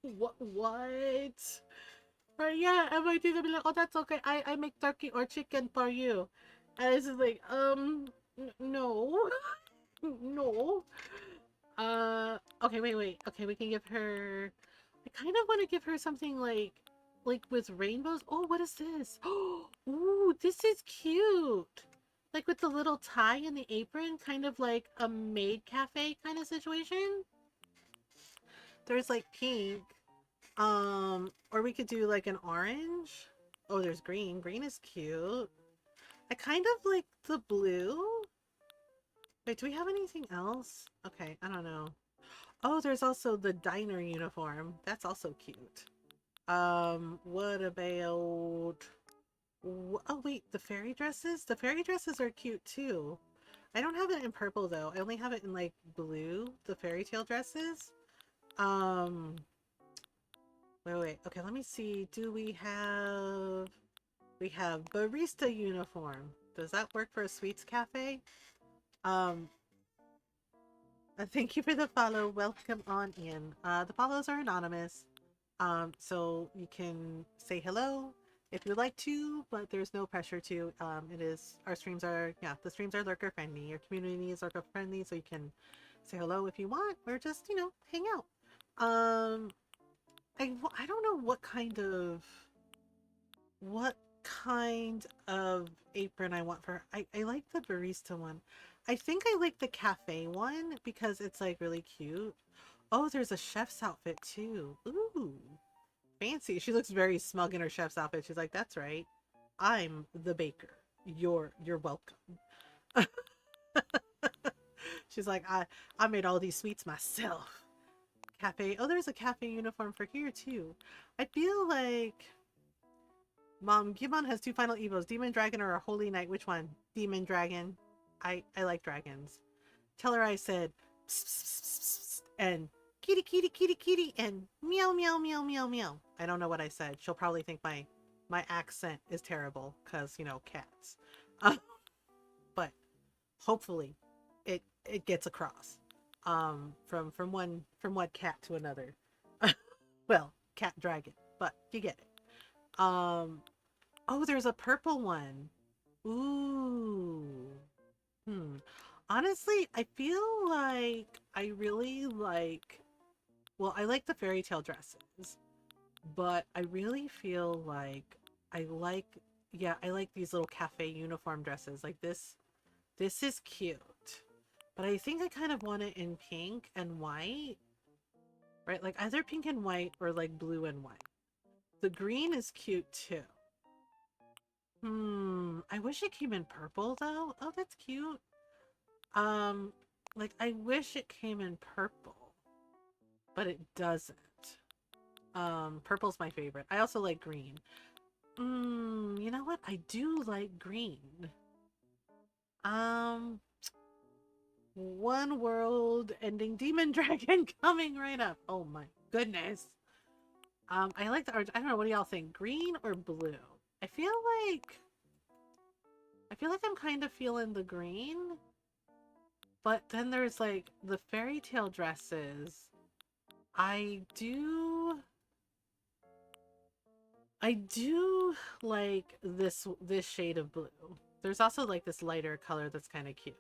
[SPEAKER 2] What? Right, yeah, and my teacher be like, oh, that's okay, I make turkey or chicken for you. And it's just like, no. No. Okay, wait. Okay, we can give her. I kind of want to give her something like with rainbows. Oh, what is this? Oh, ooh, this is cute. Like with the little tie and the apron, kind of like a maid cafe kind of situation. There's like pink. Or we could do like an orange. Oh, there's green. Green is cute. I kind of like the blue. Wait, do we have anything else? Okay, I don't know. Oh, there's also the diner uniform. That's also cute. What about... Oh, wait, the fairy dresses? The fairy dresses are cute too. I don't have it in purple though. I only have it in like blue, the fairy tale dresses. Um, wait. Okay, let me see. Do we have... We have barista uniform. Does that work for a sweets cafe? Um, Thank you for the follow. Welcome on in. The follows are anonymous. So you can say hello if you'd like to, but there's no pressure to. It is, our streams are, yeah, the streams are lurker friendly. Your community is lurker friendly, so you can say hello if you want, or just, you know, hang out. Um, I don't know what kind of apron I want for, I like the barista one. I think I like the cafe one because it's like really cute. Oh, there's a chef's outfit too. Ooh, fancy. She looks very smug in her chef's outfit. She's like, "That's right. I'm the baker. You're welcome." She's like, I made all these sweets myself." Cafe. Oh, there's a cafe uniform for here too. I feel like Mom Gibbon has two final evos, Demon Dragon or a Holy Knight. Which one? Demon Dragon. I like dragons. Tell her I said psst, psst, psst, psst, and kitty kitty kitty kitty and meow meow meow meow meow. I don't know what I said. She'll probably think my accent is terrible because, you know, cats. But hopefully it gets across. From one cat to another. Well, cat dragon, but you get it. Oh, there's a purple one. Ooh. Honestly, I feel like I really like, well, I like the fairy tale dresses, but I really feel like I like, yeah, I like these little cafe uniform dresses. Like this is cute, but I think I kind of want it in pink and white, right? Like either pink and white or like blue and white. The green is cute too. I wish it came in purple though. Oh, that's cute. Um, like I wish it came in purple, but it doesn't. Purple's my favorite. I also like green. You know what? I do like green. Um, one world ending demon dragon coming right up. Oh my goodness. I like the orange. I don't know. What do y'all think? Green or blue? I feel like I'm kind of feeling the green, but then there's like the fairy tale dresses. I do like this shade of blue. There's also like this lighter color that's kind of cute.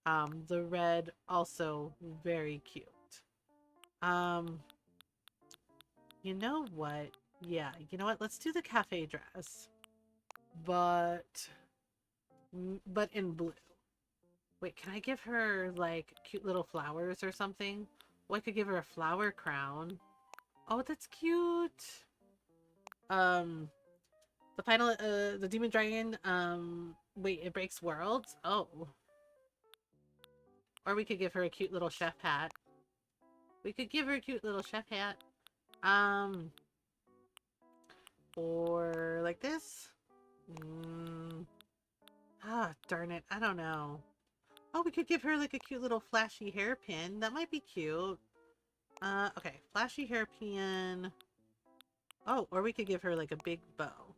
[SPEAKER 2] The red also very cute. Um, you know what? Yeah, you know what? Let's do the cafe dress, but in blue. Wait, can I give her like cute little flowers or something? Oh, I could give her a flower crown. Oh, that's cute. Um, the demon dragon, wait, it breaks worlds? Oh. Or we could give her a cute little chef hat. We could give her a cute little chef hat. Or like this? Darn it. I don't know. Oh, we could give her like a cute little flashy hairpin. That might be cute. Okay. Flashy hairpin. Oh, or we could give her like a big bow.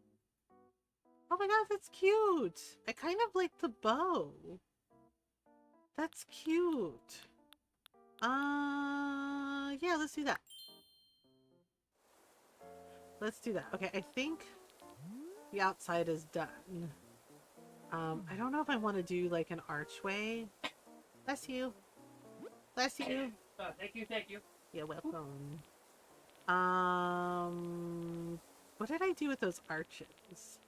[SPEAKER 2] Oh my god, that's cute. I kind of like the bow. That's cute. Yeah, let's do that. Let's do that. Okay, I think the outside is done. I don't know if I want to do like an archway. Bless you. Bless you.
[SPEAKER 3] Thank you, thank you.
[SPEAKER 2] You're welcome. What did I do with those arches?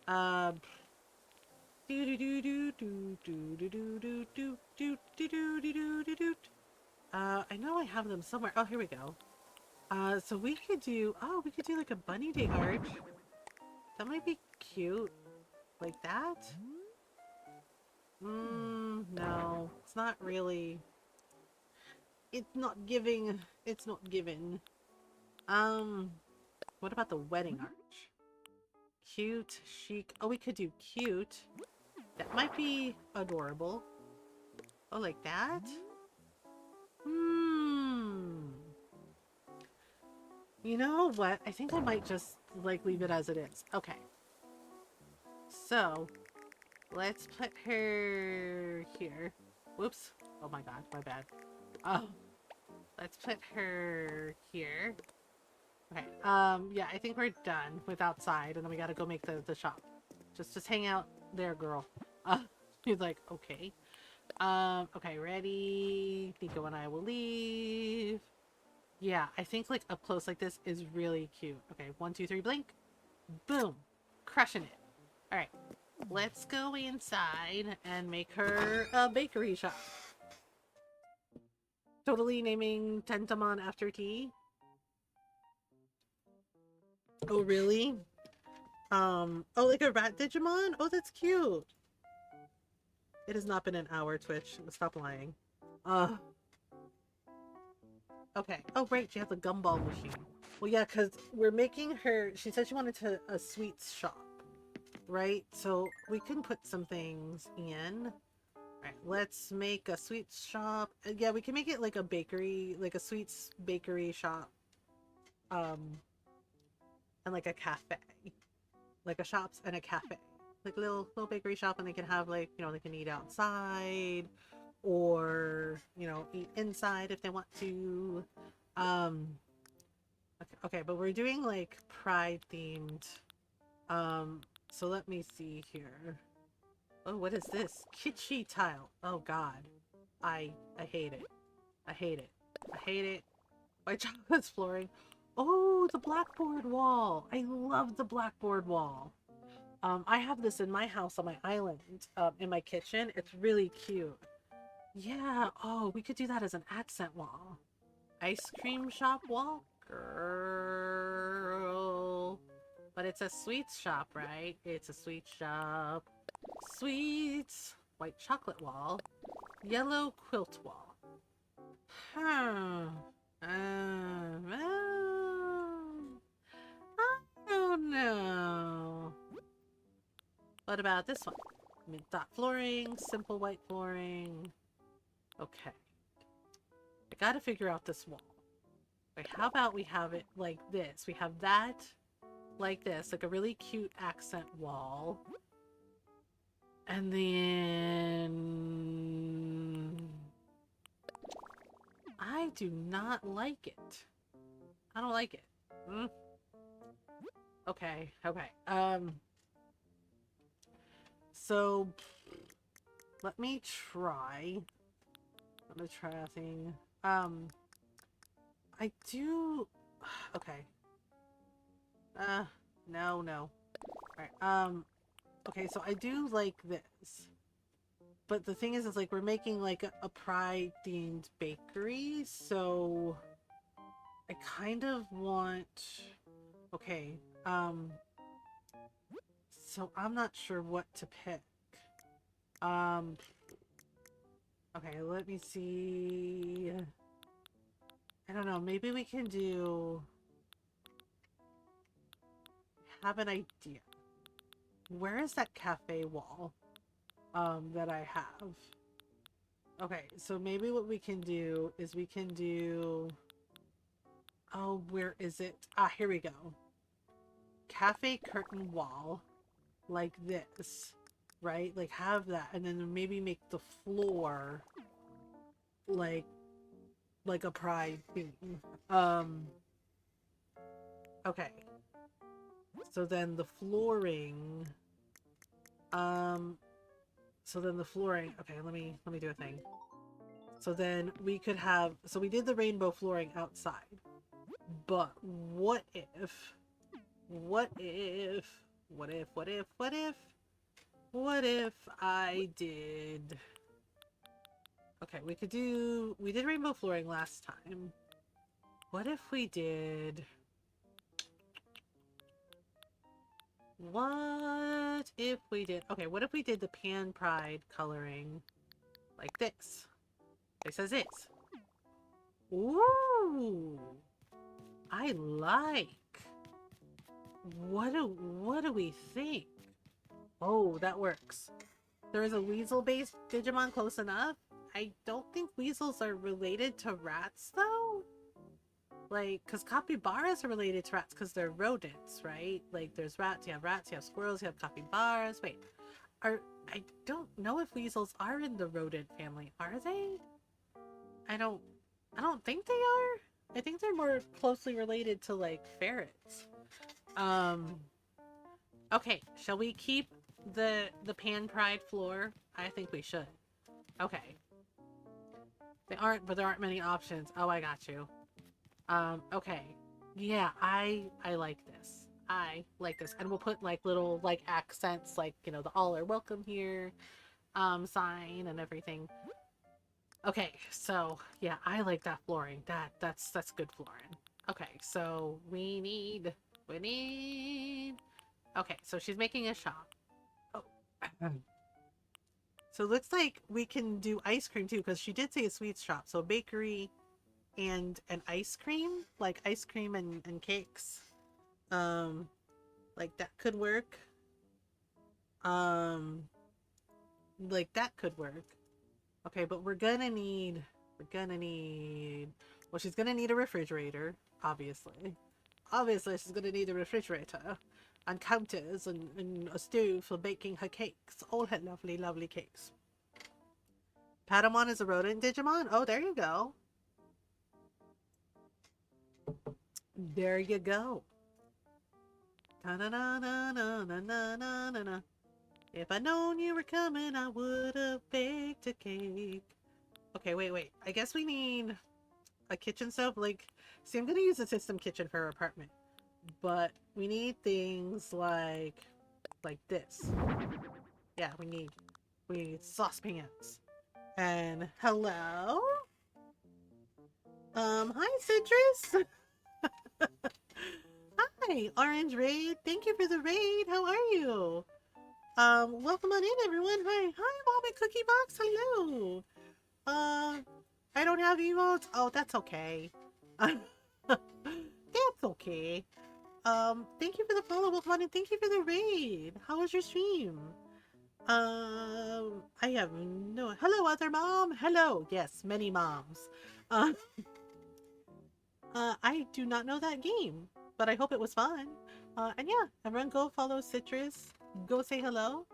[SPEAKER 2] Do do do do do do do do do do do do do do do do. I know I have them somewhere. Oh, here we go. So we could do. Oh, we could do like a bunny day arch. That might be cute. Like that? No, it's not really. It's not giving. It's not given. What about the wedding arch? Cute, chic. Oh, we could do cute. That might be adorable. Oh, like that? You know what? I think I might just, like, leave it as it is. Okay. So, let's put her here. Whoops. Oh my god, my bad. Oh. Let's put her here. Okay. Yeah, I think we're done with outside, and then we gotta go make the shop. Just hang out there, girl. He's like, okay. Okay, ready? Nico and I will leave. Yeah, I think like up close like this is really cute. Okay, 1, 2, 3, blink. Boom. Crushing it. Alright. Let's go inside and make her a bakery shop. Totally naming Tentamon after tea. Oh, really? Oh, like a rat Digimon? Oh, that's cute. It has not been an hour, Twitch. Stop lying. Okay. Oh, right. She has a gumball machine. Well, yeah, because we're making her... She said she wanted a sweets shop, right? So we can put some things in. All right, let's make a sweets shop. Yeah, we can make it like a bakery, like a sweets bakery shop. And like a cafe. Like a shops and a cafe. Like a little bakery shop, and they can have like, you know, they can eat outside or, you know, eat inside if they want to. Okay, but we're doing like pride themed. So let me see here. Oh, what is this? Kitschy tile. Oh god. I hate it. I hate it. I hate it. White chocolate's flooring. Oh, the blackboard wall. I love the blackboard wall. I have this in my house on my island, in my kitchen. It's really cute. Yeah, oh, we could do that as an accent wall. Ice cream shop wall? Girl. But it's a sweets shop, right? It's a sweet shop. Sweets. White chocolate wall. Yellow quilt wall. Huh. I don't know. What about this one? Mint dot flooring, simple white flooring. Okay. I gotta figure out this wall. Wait, how about we have it like this? We have that like this, like a really cute accent wall. And then... I do not like it. I don't like it. Okay, okay. So, let me try. I'm gonna try a thing. I do... Okay. No. Alright, okay, so I do like this. But the thing is like, we're making, like, a pride-themed bakery, so... I kind of want... Okay, so I'm not sure what to pick. Okay, let me see... I don't know, maybe we can do... I have an idea. Where is that cafe wall? That I have? Okay, so maybe what we can do is we can do... Oh, where is it? Ah, here we go. Cafe curtain wall. Like this. Right? Like, have that. And then maybe make the floor... Like a pride theme. Okay. So then the flooring... So then the flooring. Okay, let me do a thing. So then we could have. So we did the rainbow flooring outside. But what if? What if? What if? What if? What if? What if I did? Okay, we could do. We did rainbow flooring last time. What if we did? What if we did? Okay, what if we did the Pan Pride coloring like this? This is it. Ooh, I like. What do we think? Oh, that works. There is a weasel-based Digimon close enough. I don't think weasels are related to rats though. Like, because capybaras are related to rats because they're rodents, right? Like, there's rats, you have squirrels, you have capybaras. Wait, I don't know if weasels are in the rodent family, are they? I don't think they are. I think they're more closely related to like ferrets. Okay, shall we keep the Pan Pride floor? I think we should. Okay. But there aren't many options. Oh, I got you. Okay. Yeah, I like this. I like this. And we'll put like little like accents like, you know, the all are welcome here sign and everything. Okay, so yeah, I like that flooring. That's good flooring. Okay, so we need okay, so she's making a shop. Oh. So it looks like we can do ice cream too, because she did say a sweets shop. So bakery and an ice cream, like ice cream and cakes. Like that could work. Like that could work. Okay, but we're gonna need well, she's gonna need a refrigerator, obviously. Obviously she's gonna need a refrigerator and counters and a stove for baking her cakes. All her lovely, lovely cakes. Patamon is a rodent Digimon? Oh, there you go. There you go. If I'd known you were coming, I would have baked a cake. Okay, wait. I guess we need a kitchen stove. Like, see, I'm gonna use a system kitchen for her apartment, but we need things like this. Yeah, we need saucepans. And hello? Hi, Citrus. Hi, Orange Raid. Thank you for the raid. How are you? Welcome on in, everyone. Hi, Mommy Cookie Box. Hello. I don't have emotes. Oh, that's okay. That's okay. Thank you for the follow. Welcome on in. Thank you for the raid. How was your stream? I have no. Hello, other mom. Hello. Yes, many moms. Uh, I do not know that game, but I hope it was fun. And yeah, everyone go follow Citrus. Go say hello.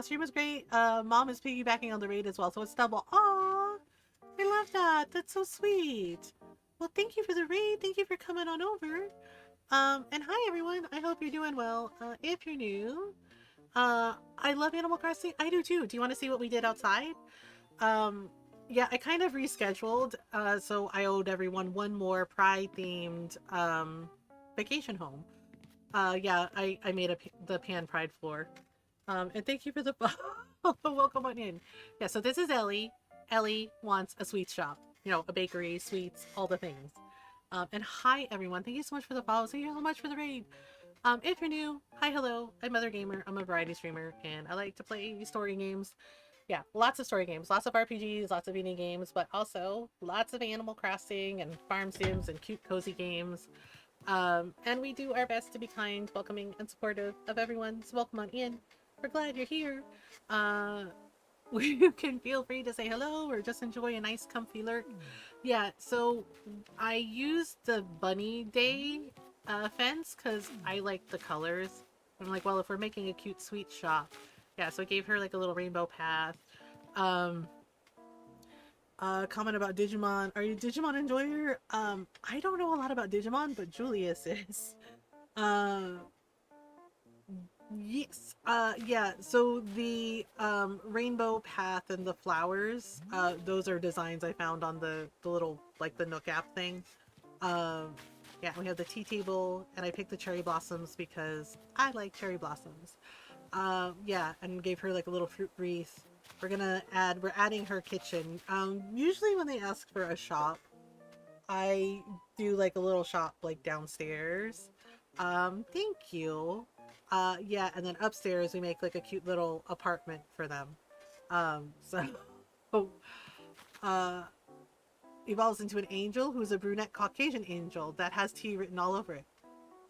[SPEAKER 2] Stream was great. Mom is piggybacking on the raid as well, so it's double. Aww, I love that. That's so sweet. Well, thank you for the raid. Thank you for coming on over. And hi everyone. I hope you're doing well. If you're new, I love Animal Crossing. I do too. Do you want to see what we did outside? Yeah, I kind of rescheduled. So I owed everyone one more Pride themed vacation home. Yeah, I made the Pan Pride floor. And thank you for the welcome on in. Yeah, so this is Ellie. Ellie wants a sweet shop. You know, a bakery, sweets, all the things. And hi everyone. Thank you so much for the follow. Thank you so much for the raid. If you're new, hi, hello. I'm Mother Gamer. I'm a variety streamer, and I like to play story games. Yeah, lots of story games, lots of RPGs, lots of indie games, but also lots of Animal Crossing and farm sims and cute, cozy games. And we do our best to be kind, welcoming, and supportive of everyone. So welcome on in. We're glad you're here. You can feel free to say hello or just enjoy a nice, comfy lurk. Yeah, so I used the Bunny Day fence because I like the colors. I'm like, well, if we're making a cute sweet shop, yeah. So I gave her like a little rainbow path. Comment about Digimon. Are you a Digimon enjoyer? I don't know a lot about Digimon, but Julius is.
[SPEAKER 1] Yes. Yeah. So the rainbow path and the flowers, those are designs I found on the little like the Nook app thing. Um, yeah, we have the tea table, and I picked the cherry blossoms because I like cherry blossoms. Yeah, and gave her like a little fruit wreath. We're adding her kitchen. Usually when they ask for a shop, I do like a little shop like downstairs. Thank you. Yeah, and then upstairs we make like a cute little apartment for them. So uh evolves into an angel who's a brunette Caucasian angel that has T written all over it.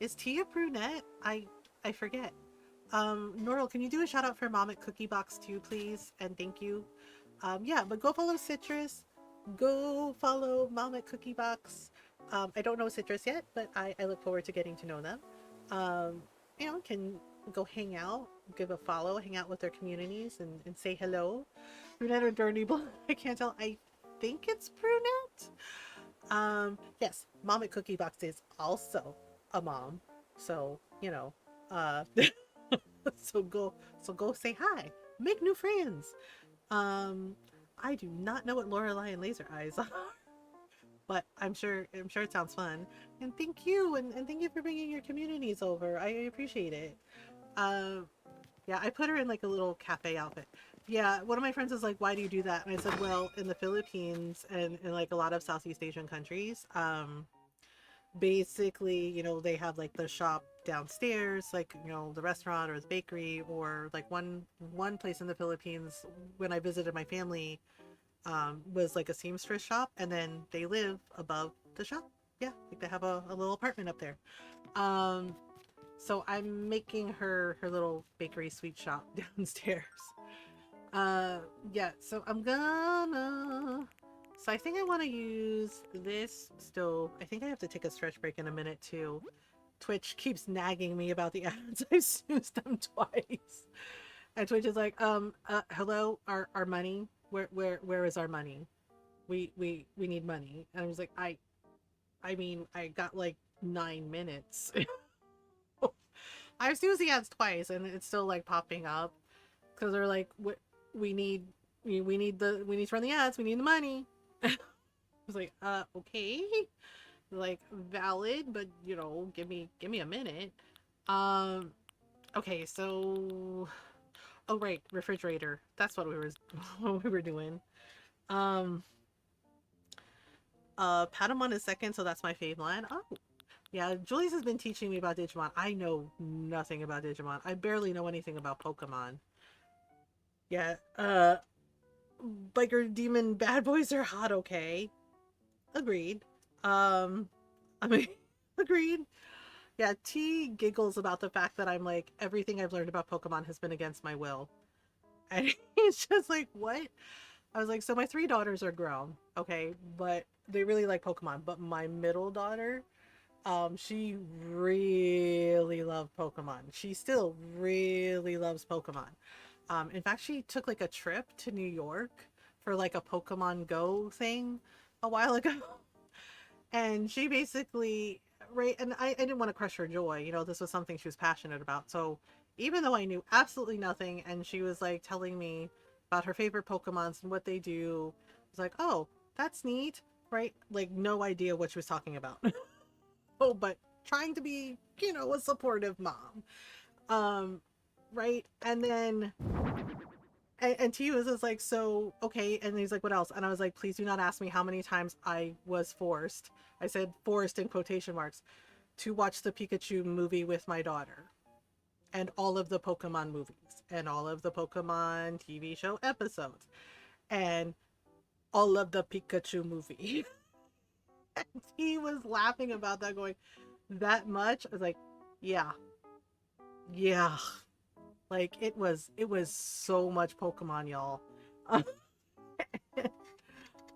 [SPEAKER 1] Is T a brunette? I forget. Norel, can you do a shout out for Mom at Cookie Box too, please? And thank you. Yeah, but go follow Citrus. Go follow Mom at Cookie Box. I don't know Citrus yet, but I look forward to getting to know them. You know, can go hang out, give a follow, hang out with their communities, and say hello. Brunette or dirty blonde? I can't tell. I think it's brunette. Yes, Mom at Cookie Box is also a mom. So, you know, uh, so go say hi, make new friends. Um, I do not know what Lorelei and Laser Eyes are, but I'm sure it sounds fun. And thank you, and thank you for bringing your communities over. I appreciate it. Um, yeah, I put her in like a little cafe outfit. Yeah, one of my friends was like, "Why do you do that?" And I said, "Well, in the Philippines and in like a lot of Southeast Asian countries, basically, you know, they have like the shop downstairs, like, you know, the restaurant or the bakery, or like one place in the Philippines when I visited my family was like a seamstress shop, and then they live above the shop. Yeah, like they have a little apartment up there. um so I'm making her little bakery sweet shop downstairs. uh yeah, so I think I want to use this stove. I think I have to take a stretch break in a minute too. Twitch keeps nagging me about the ads. I've snoozed them twice. And Twitch is like, hello, our money. Where is our money? We need money. And I was like, I mean, I got like 9 minutes. I've snoozed the ads twice and it's still like popping up because they're like, we need we need to run the ads. We need the money. I was like, okay, like valid, but you know, give me a minute. Um, okay, so oh right, refrigerator. That's what we were what we were doing. Um, Patamon is second, so that's my fave line. Oh, yeah, Julius has been teaching me about Digimon. I know nothing about Digimon. I barely know anything about Pokemon. Yeah, biker demon bad boys are hot, okay. Agreed. I mean, agreed. Yeah, T giggles about the fact that I'm like, everything I've learned about Pokemon has been against my will. And he's just like, what? I was like, so my three daughters are grown, okay, but they really like Pokemon. But my middle daughter, she really loved Pokemon. She still really loves Pokemon. In fact, she took like a trip to New York for like a Pokemon Go thing a while ago. And she basically, right, and I didn't want to crush her joy. You know, this was something she was passionate about. So even though I knew absolutely nothing, and she was like telling me about her favorite Pokemons and what they do, I was like, oh, that's neat, right? Like, no idea what she was talking about. Oh, but trying to be, you know, a supportive mom. Um, right? And then and T was just like, so okay. And he's like, what else? And I was like, please do not ask me how many times I was forced. I said forced in quotation marks to watch the Pikachu movie with my daughter, and all of the Pokemon movies, and all of the Pokemon TV show episodes, and all of the Pikachu movie. And he was laughing about that, going, that much? I was like, yeah, yeah. Like it was so much Pokemon, y'all.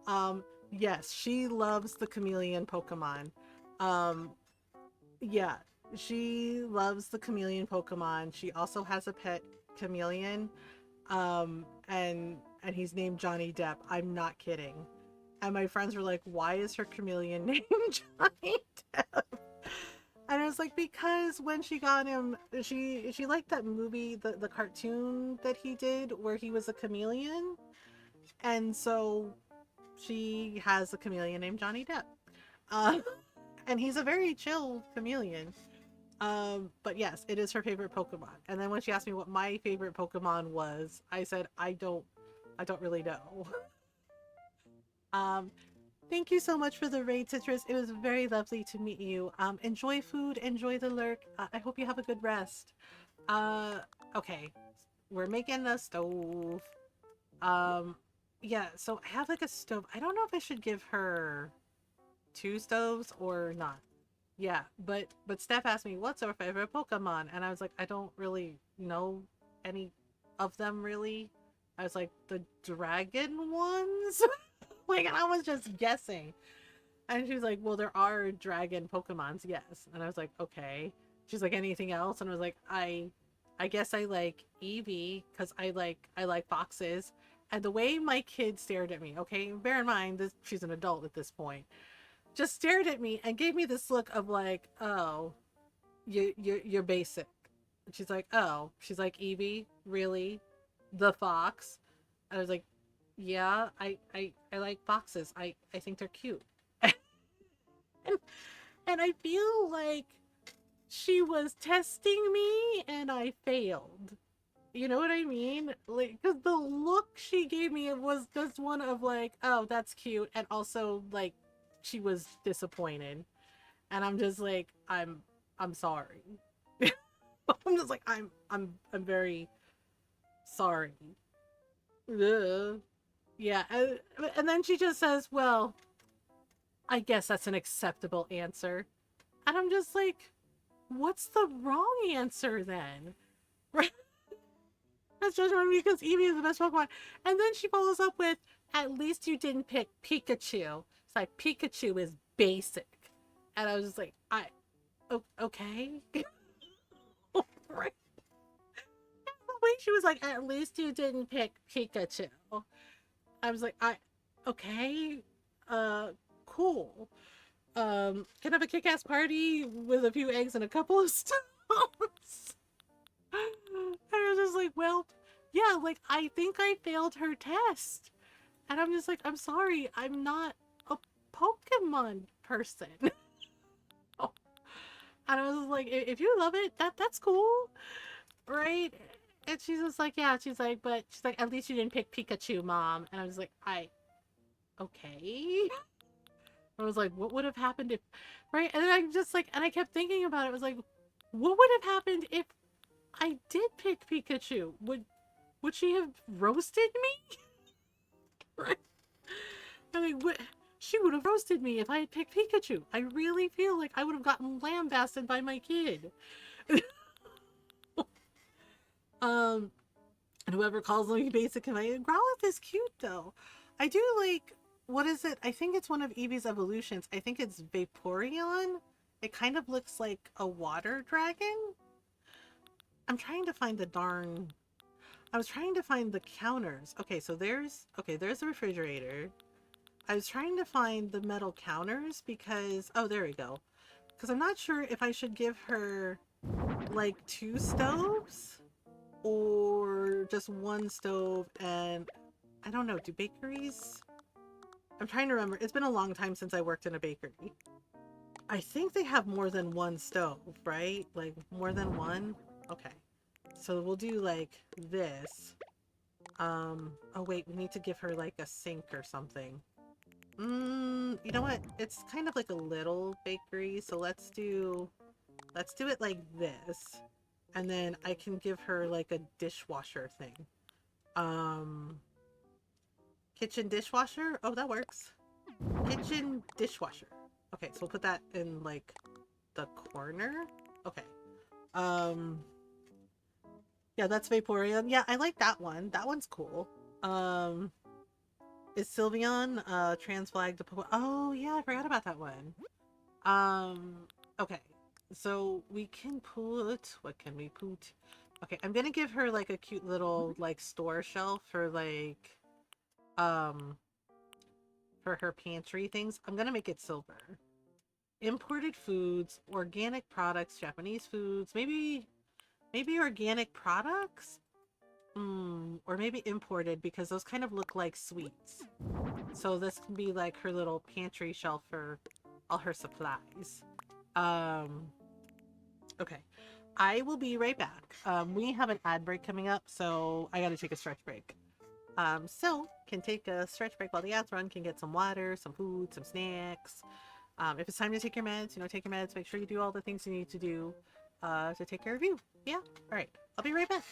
[SPEAKER 1] Um, yes, she loves the chameleon Pokemon. Um, yeah, she loves the chameleon Pokemon. She also has a pet chameleon. And he's named Johnny Depp. I'm not kidding. And my friends were like, "Why is her chameleon named Johnny Depp?" And it was like because when she got him, she liked that movie, the cartoon that he did where he was a chameleon, and so she has a chameleon named Johnny Depp, uh, and he's a very chill chameleon. But yes, it is her favorite Pokemon. And then when she asked me what my favorite Pokemon was, I said I don't really know. Um, Thank you so much for the raid, Citrus. It was very lovely to meet you. Enjoy food, enjoy the lurk. I hope you have a good rest. Uh, okay, we're making a stove. Um, yeah, so I have like a stove. I don't know if I should give her two stoves or not. Yeah, but Steph asked me what's her favorite Pokemon, and I was like, I don't really know any of them really. I was like the dragon ones, like, and I was just guessing. And she's like, well, there are dragon Pokemons, yes. And I was like, okay. She's like, anything else? And I was like, I guess I like Eevee because I like foxes. And the way my kid stared at me, okay, bear in mind this she's an adult at this point, just stared at me and gave me this look of like, oh, you're basic. And she's like, oh, she's like, Eevee, really, the fox? I was like, yeah, I like foxes. I think they're cute. and, and I feel like she was testing me and I failed. You know what I mean? Like, because the look she gave me was just one of like, oh, that's cute, and also like she was disappointed, and I'm just like, I'm sorry. I'm just like, I'm very sorry. Ugh. Yeah, and then she just says, well, I guess that's an acceptable answer, and I'm just like, what's the wrong answer then? Right? That's just because Eevee is the best Pokemon. And then she follows up with, at least you didn't pick Pikachu. It's like, Pikachu is basic. And I was just like, okay. Right. The way she was like, at least you didn't pick Pikachu. I was like, okay. Uh, cool. Can I have a kick-ass party with a few eggs and a couple of stones? And I was just like, well, yeah, like, I think I failed her test. And I'm just like, I'm sorry, I'm not a Pokemon person. And I was like, if you love it, that's cool, right? And she's just like, yeah, she's like, but she's like, at least you didn't pick Pikachu, mom. And I was like, okay. I was like, what would have happened if, right? And then I just like, and I kept thinking about it. I was like, what would have happened if I did pick Pikachu? Would she have roasted me? Right? I mean, she would have roasted me if I had picked Pikachu. I really feel like I would have gotten lambasted by my kid. And whoever calls me basic, and Growlithe is cute though. I do like, what is it? I think it's one of Eevee's evolutions. I think it's Vaporeon. It kind of looks like a water dragon. I'm trying to find the darn. I was trying to find the counters. Okay, so there's the refrigerator. I was trying to find the metal counters because, oh, there we go. Because I'm not sure if I should give her like two stoves or just one stove. And I don't know, do bakeries? I'm trying to remember. It's been a long time since I worked in a bakery. I think they have more than one stove, right? Like more than one? Okay. So we'll do like this. Oh wait, we need to give her like a sink or something. You know what? It's kind of like a little bakery, so let's do it like this. And then I can give her like a dishwasher thing. Kitchen dishwasher? Oh, that works. Kitchen dishwasher. Okay, so we'll put that in like the corner. Okay. Yeah, that's Vaporeon. Yeah, I like that one. That one's cool. Is Sylveon trans flag to put? Oh yeah, I forgot about that one. Okay. So we can put, what can we put? Okay, I'm gonna give her like a cute little like store shelf for like for her pantry things. I'm gonna make it silver.
[SPEAKER 2] imported foods, organic products, Japanese foods, maybe organic products? Or maybe imported because those kind of look like sweets. So this can be like her little pantry shelf for all her supplies. Um, okay. I will be right back. We have an ad break coming up, so I gotta take a stretch break. So can take a stretch break while the ads run, can get some water, some food, some snacks. If it's time to take your meds, take your meds. Make sure you do all the things you need to do to take care of you. Yeah? All right. I'll be right back.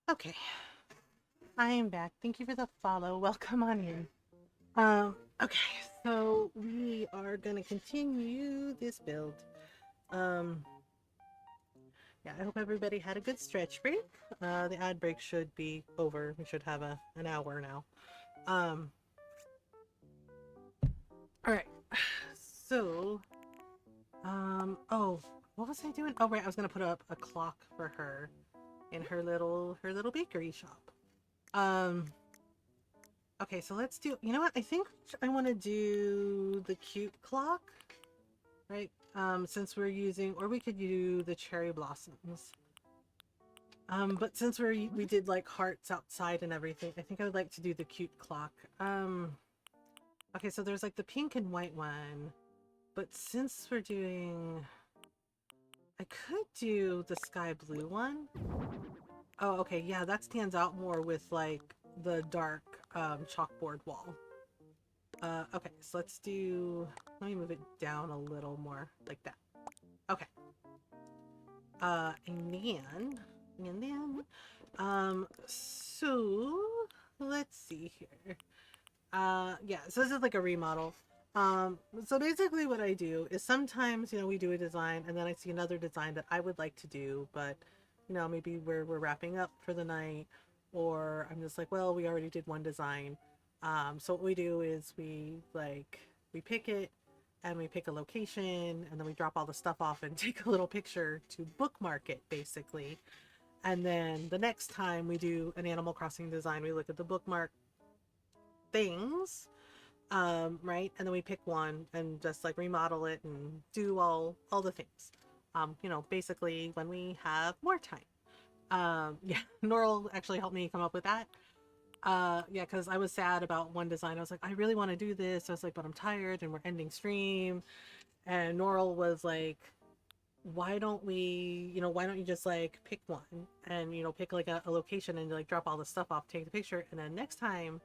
[SPEAKER 1] Okay, I am back. Thank you for the follow. Welcome on in. Okay, so we are gonna continue this build. Um, yeah, I hope everybody had a good stretch break. The ad break should be over. We should have an hour now. Um, all right. So, oh, what was I doing? Oh, right, I was gonna put up a clock for her in her little bakery shop. Um, okay, so let's do. You know what? I think I want to do the cute clock, right? Since we're using, or we could do the cherry blossoms. But since we did like hearts outside and everything, I think I would like to do the cute clock. Okay, so there's like the pink and white one, but since we're doing, I could do the sky blue one. Oh, okay, yeah, that stands out more with like the dark chalkboard wall. Okay, so let's do, let me move it down a little more like that. Okay. And then, so let's see here. Yeah, so this is like a remodel. So basically what I do is sometimes, we do a design and then I see another design that I would like to do, but, maybe we're wrapping up for the night, or I'm just like, well, we already did one design. So what we do is we pick it and we pick a location and then we drop all the stuff off and take a little picture to bookmark it basically. And then the next time we do an Animal Crossing design, we look at the bookmark things, right? And then we pick one and just like remodel it and do all the things. Basically when we have more time. Yeah, Norl actually helped me come up with that. Yeah, because I was sad about one design. I was like, I really want to do this. I was like, but I'm tired and we're ending stream. And Norl was like, why don't why don't you just like pick one and, pick like a location and like drop all the stuff off, take the picture. And then next time,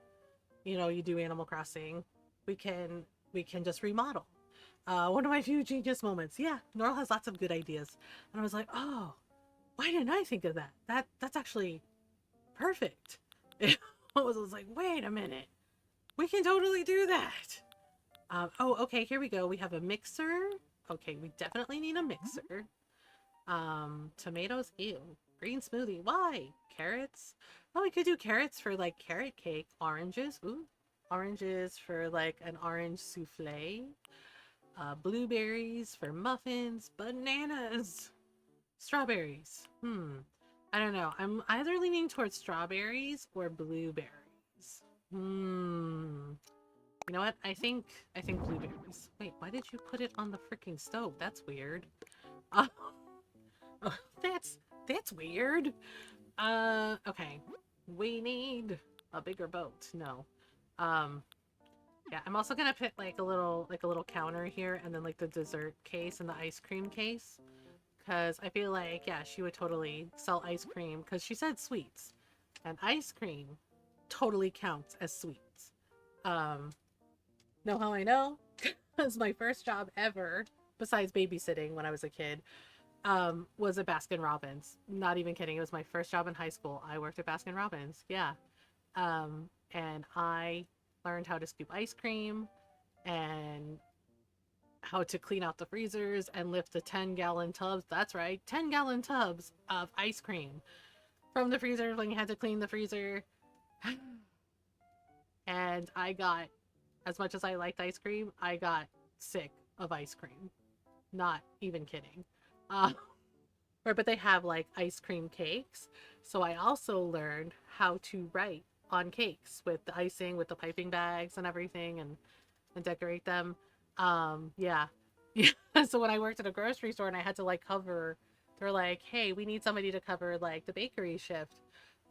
[SPEAKER 1] you do Animal Crossing, we can just remodel. One of my few genius moments. Yeah, Norl has lots of good ideas. And I was like, oh, why didn't I think of that? That's actually perfect. I was like, wait a minute, we can totally do that. Oh, okay, here we go. We have a mixer. Okay, we definitely need a mixer. Tomatoes, ew. Green smoothie, why? Carrots? Oh, we could do carrots for like carrot cake. Oranges, ooh. Oranges for like an orange souffle. Blueberries for muffins. Bananas. Strawberries. I don't know. I'm either leaning towards strawberries or blueberries. You know what? I think blueberries. Wait, why did you put it on the freaking stove? That's weird. Oh, that's weird. Okay. We need a bigger boat. No. Yeah, I'm also gonna put like a little counter here and then like the dessert case and the ice cream case. Cause I feel like, yeah, she would totally sell ice cream because she said sweets. And ice cream totally counts as sweets. Know how I know? Because my first job ever, besides babysitting when I was a kid, was at Baskin Robbins. Not even kidding. It was my first job in high school. I worked at Baskin Robbins. Yeah. And I learned how to scoop ice cream and how to clean out the freezers and lift the 10-gallon tubs. That's right, 10-gallon tubs of ice cream from the freezer when you had to clean the freezer. And I got, as much as I liked ice cream, I got sick of ice cream. Not even kidding. But they have like ice cream cakes. So I also learned how to write on cakes with the icing, with the piping bags and everything, and decorate them. Yeah. Yeah. So when I worked at a grocery store and I had to like cover, they're like, hey, we need somebody to cover like the bakery shift.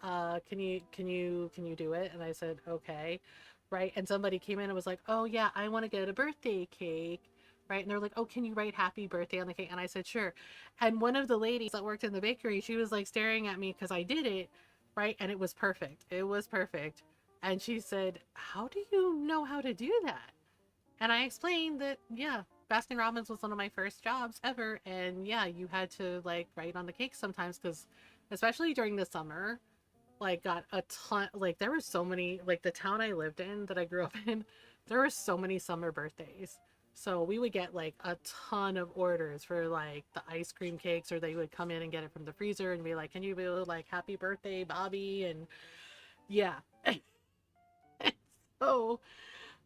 [SPEAKER 1] Can you do it? And I said, okay. Right. And somebody came in and was like, oh yeah, I want to get a birthday cake. Right. And they're like, oh, can you write happy birthday on the cake? And I said, sure. And one of the ladies that worked in the bakery, she was like staring at me because I did it. Right. And it was perfect. It was perfect. And she said, how do you know how to do that? And I explained that, yeah, Baskin Robbins was one of my first jobs ever. And yeah, you had to like write on the cake sometimes because, especially during the summer,
[SPEAKER 2] like got a ton, like there were so many, like the town I lived in that I grew up in, there were so many summer birthdays. So we would get like a ton of orders for like the ice cream cakes, or they would come in and get it from the freezer and be like, can you be like happy birthday, Bobby? And yeah. So,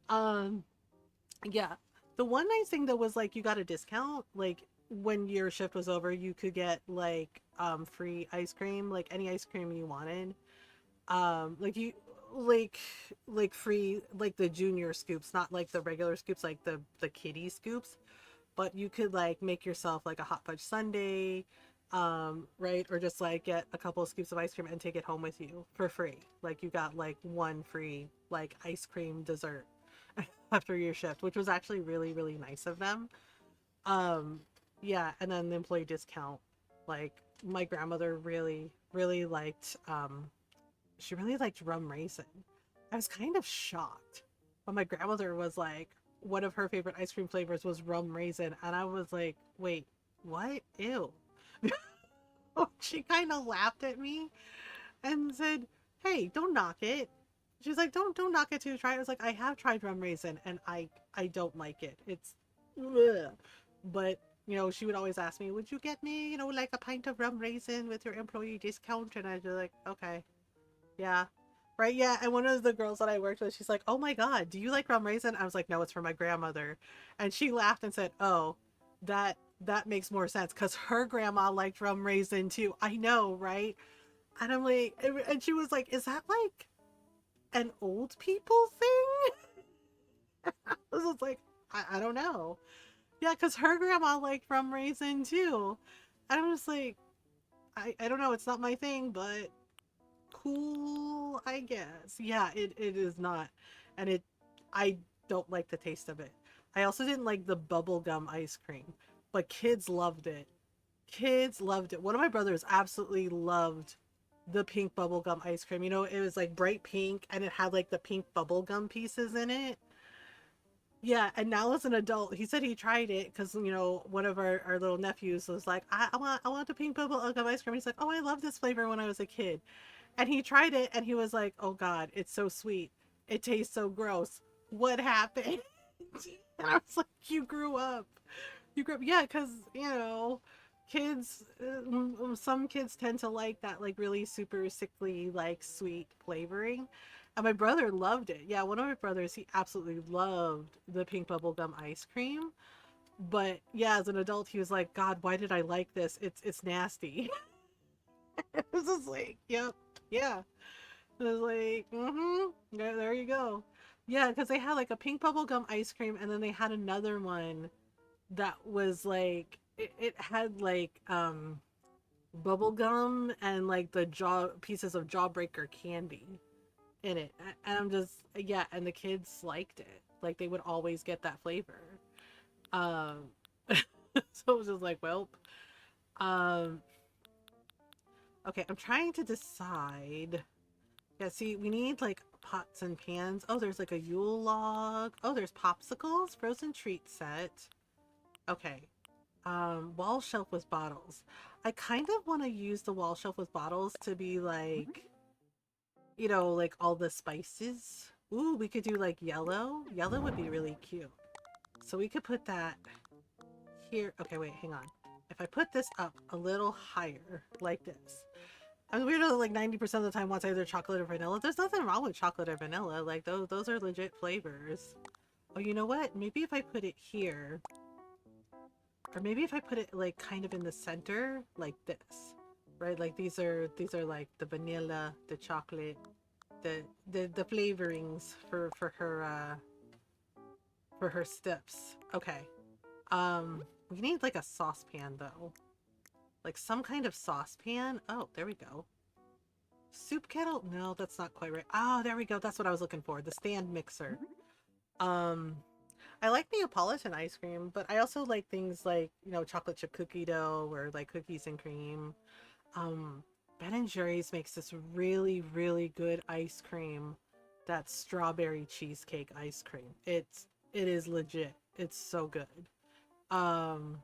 [SPEAKER 2] um, yeah. The one nice thing though was like you got a discount. Like when your shift was over, you could get like free ice cream, like any ice cream you wanted. Like you like like free like the junior scoops, not like the regular scoops, like the kiddie scoops, but you could like make yourself like a hot fudge sundae, right, or just like get a couple of scoops of ice cream and take it home with you for free. Like you got like one free like ice cream dessert after your shift, which was actually really really nice of them. um yeah, and then the employee discount, like my grandmother really really liked she really liked rum raisin. I was kind of shocked, but my grandmother was like, one of her favorite ice cream flavors was rum raisin, and I was like, wait, what? Ew. She kind of laughed at me and said, hey, don't knock it. She's like, don't knock it till you try it. I was like, I have tried rum raisin and I don't like it. It's ugh. But you know, she would always ask me, would you get me, you know, like a pint of rum raisin with your employee discount? And I'd be like, okay. Yeah. Right. Yeah. And one of the girls that I worked with, she's like, oh my God, do you like rum raisin? I was like, no, it's for my grandmother. And she laughed and said, oh, that makes more sense because her grandma liked rum raisin too. I know. Right. And I'm like, and she was like, is that like an old people thing? I was just like, I don't know. Yeah. Because her grandma liked rum raisin too. And I'm just like, I don't know. It's not my thing, but cool, I guess. Yeah, it is not. And I don't like the taste of it. I also didn't like the bubblegum ice cream, but kids loved it. Kids loved it. One of my brothers absolutely loved the pink bubblegum ice cream. You know, it was like bright pink and it had like the pink bubblegum pieces in it. Yeah, and now as an adult, he said he tried it because, you know, one of our little nephews was like, I want the pink bubblegum ice cream. He's like, oh, I love this flavor when I was a kid. And he tried it and he was like, oh God, it's so sweet. It tastes so gross. What happened? And I was like, you grew up. You grew up. Yeah, because, you know, kids, some kids tend to like that, like really super sickly, like sweet flavoring. And my brother loved it. Yeah, one of my brothers, he absolutely loved the pink bubblegum ice cream. But yeah, as an adult, he was like, God, why did I like this? It's nasty. It was just like, yep, yeah. It was like, there you go. Yeah, because they had like a pink bubblegum ice cream, and then they had another one that was like it had like bubblegum and like the jaw pieces of jawbreaker candy in it. And I'm just, yeah, and the kids liked it. Like they would always get that flavor. Um so it was just like, well, um okay, I'm trying to decide. Yeah, see, we need like pots and pans. Oh, there's like a Yule log. Oh, there's popsicles, frozen treat set. Okay. Wall shelf with bottles. I kind of want to use the wall shelf with bottles to be like, you know, like all the spices. Ooh, we could do like yellow. Yellow would be really cute. So we could put that here. Okay, wait, hang on. If I put this up a little higher, like this. I mean, weirdo like 90% of the time wants either chocolate or vanilla. There's nothing wrong with chocolate or vanilla. Like those are legit flavors. Oh, you know what? Maybe if I put it here, or maybe if I put it like kind of in the center, like this, right? Like these are like the vanilla, the chocolate, the flavorings for her steps. Okay. We need like a saucepan though, like some kind of saucepan. Oh, there we go. Soup kettle? No, that's not quite right. Oh, there we go. That's what I was looking for. The stand mixer. Um, I like Neapolitan ice cream, but I also like things like, you know, chocolate chip cookie dough or like cookies and cream. Um, Ben and Jerry's makes this really, really good ice cream. That's strawberry cheesecake ice cream. It is legit. It's so good. Um,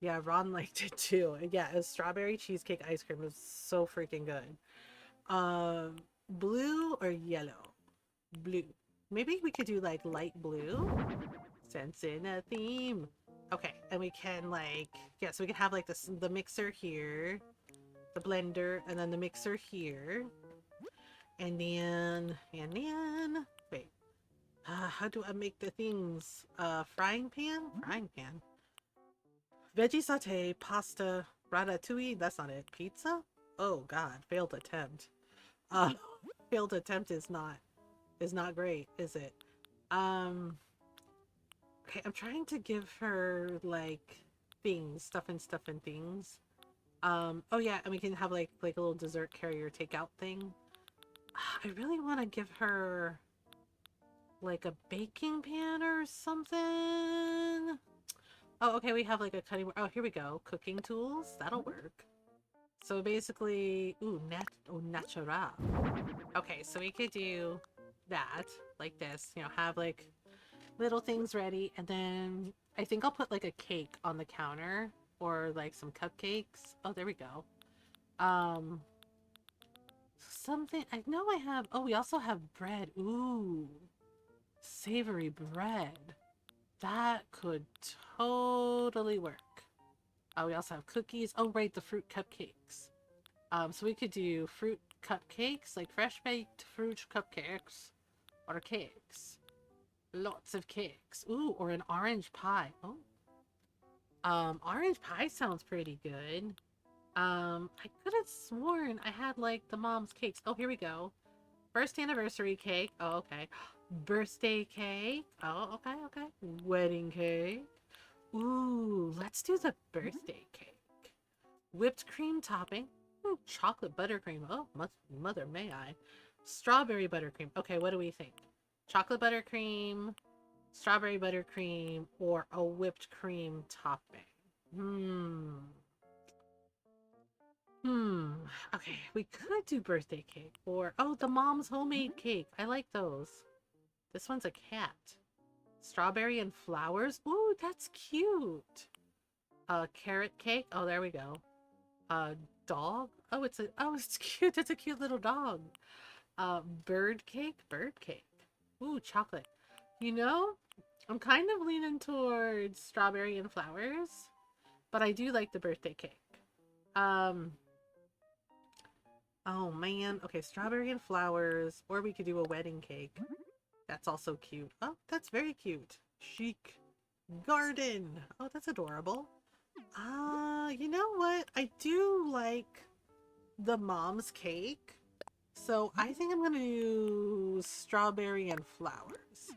[SPEAKER 2] yeah, Ron liked it too. Yeah, a strawberry cheesecake ice cream is so freaking good.
[SPEAKER 1] Blue or yellow? Blue. Maybe we could do like light blue. Sense in a theme. Okay, and we can like, yeah, so we can have like this, the mixer here, the blender, and then the mixer here. And then, wait, how do I make the things? Frying pan? Frying pan. Veggie saute, pasta, ratatouille, that's not it. Pizza? Oh god, failed attempt. Uh, failed attempt is not great, is it? Okay, I'm trying to give her like things, stuff and things. Oh yeah, and we can have like a little dessert carrier takeout thing. I really want to give her like a baking pan or something. Oh, okay, we have like a cutting. Oh, here we go. Cooking tools. That'll work. So basically, ooh, natural. Okay, so we could do that like this. You know, have like little things ready, and then I think I'll put like a cake on the counter or like some cupcakes. Oh, there we go. Something I know I have. Oh, we also have bread. Ooh, savory bread. That could totally work. We also have cookies. Oh, right, the fruit cupcakes. So we could do fruit cupcakes, like fresh baked fruit cupcakes, or cakes. Lots of cakes. Ooh, or an orange pie. Oh. Orange pie sounds pretty good. I could have sworn I had like the mom's cakes. Oh, here we go. First anniversary cake. Oh, okay. Birthday cake. Oh, okay, okay. Wedding cake. Ooh, let's do the birthday cake. Whipped cream topping. Ooh, chocolate buttercream. Oh, mother may I. Strawberry buttercream. Okay, what do we think? Chocolate buttercream, strawberry buttercream, or a whipped cream topping? Okay, we could do birthday cake or, oh, the mom's homemade cake. I like those. This one's a cat. Strawberry and flowers. Ooh, that's cute. Carrot cake. Oh, there we go. Dog. Oh, it's cute. It's a cute little dog. Bird cake. Bird cake. Ooh, chocolate. You know, I'm kind of leaning towards strawberry and flowers, but I do like the birthday cake. Oh man. Okay, strawberry and flowers, or we could do a wedding cake. That's also cute. Oh, that's very cute. Chic garden. Oh, that's adorable. You know what? I do like the mom's cake. So I think I'm gonna do strawberry and flowers.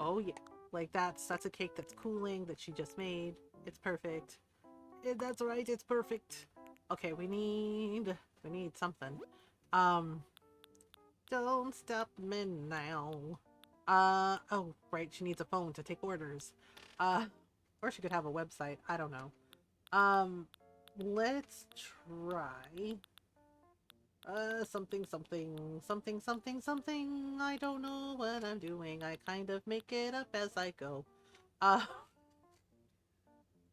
[SPEAKER 1] Oh yeah. Like that's a cake that's cooling that she just made. It's perfect. That's right, it's perfect. Okay, we need something. Don't stop me now. Oh, right, she needs a phone to take orders. Or she could have a website. I don't know. Let's try something. I don't know what I'm doing. I kind of make it up as I go. And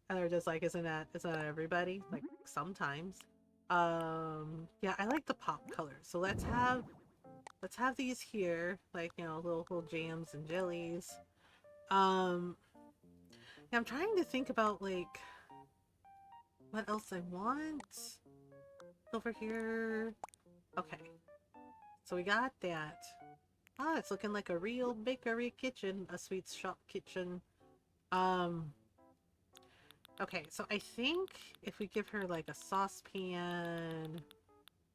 [SPEAKER 1] they're just like, isn't that everybody? Like sometimes. Yeah, I like the pop colors. So let's have these here, like, you know, little jams and jellies. Yeah, I'm trying to think about like what else I want over here. Okay, so we got that. Ah, it's looking like a real bakery kitchen, a sweet shop kitchen. Okay, so I think if we give her like a saucepan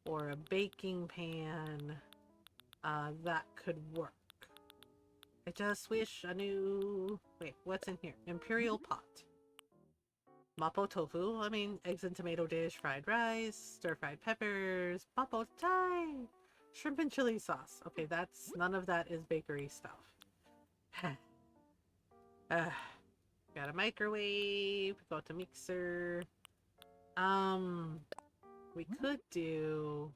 [SPEAKER 1] or a baking pan, that could work. I just wish I knew. Wait, what's in here? Imperial pot. Mapo tofu. I mean, eggs and tomato dish, fried rice, stir-fried peppers, mapo thai, shrimp and chili sauce. Okay, none of that is bakery stuff. Got a microwave. Got a mixer. We could do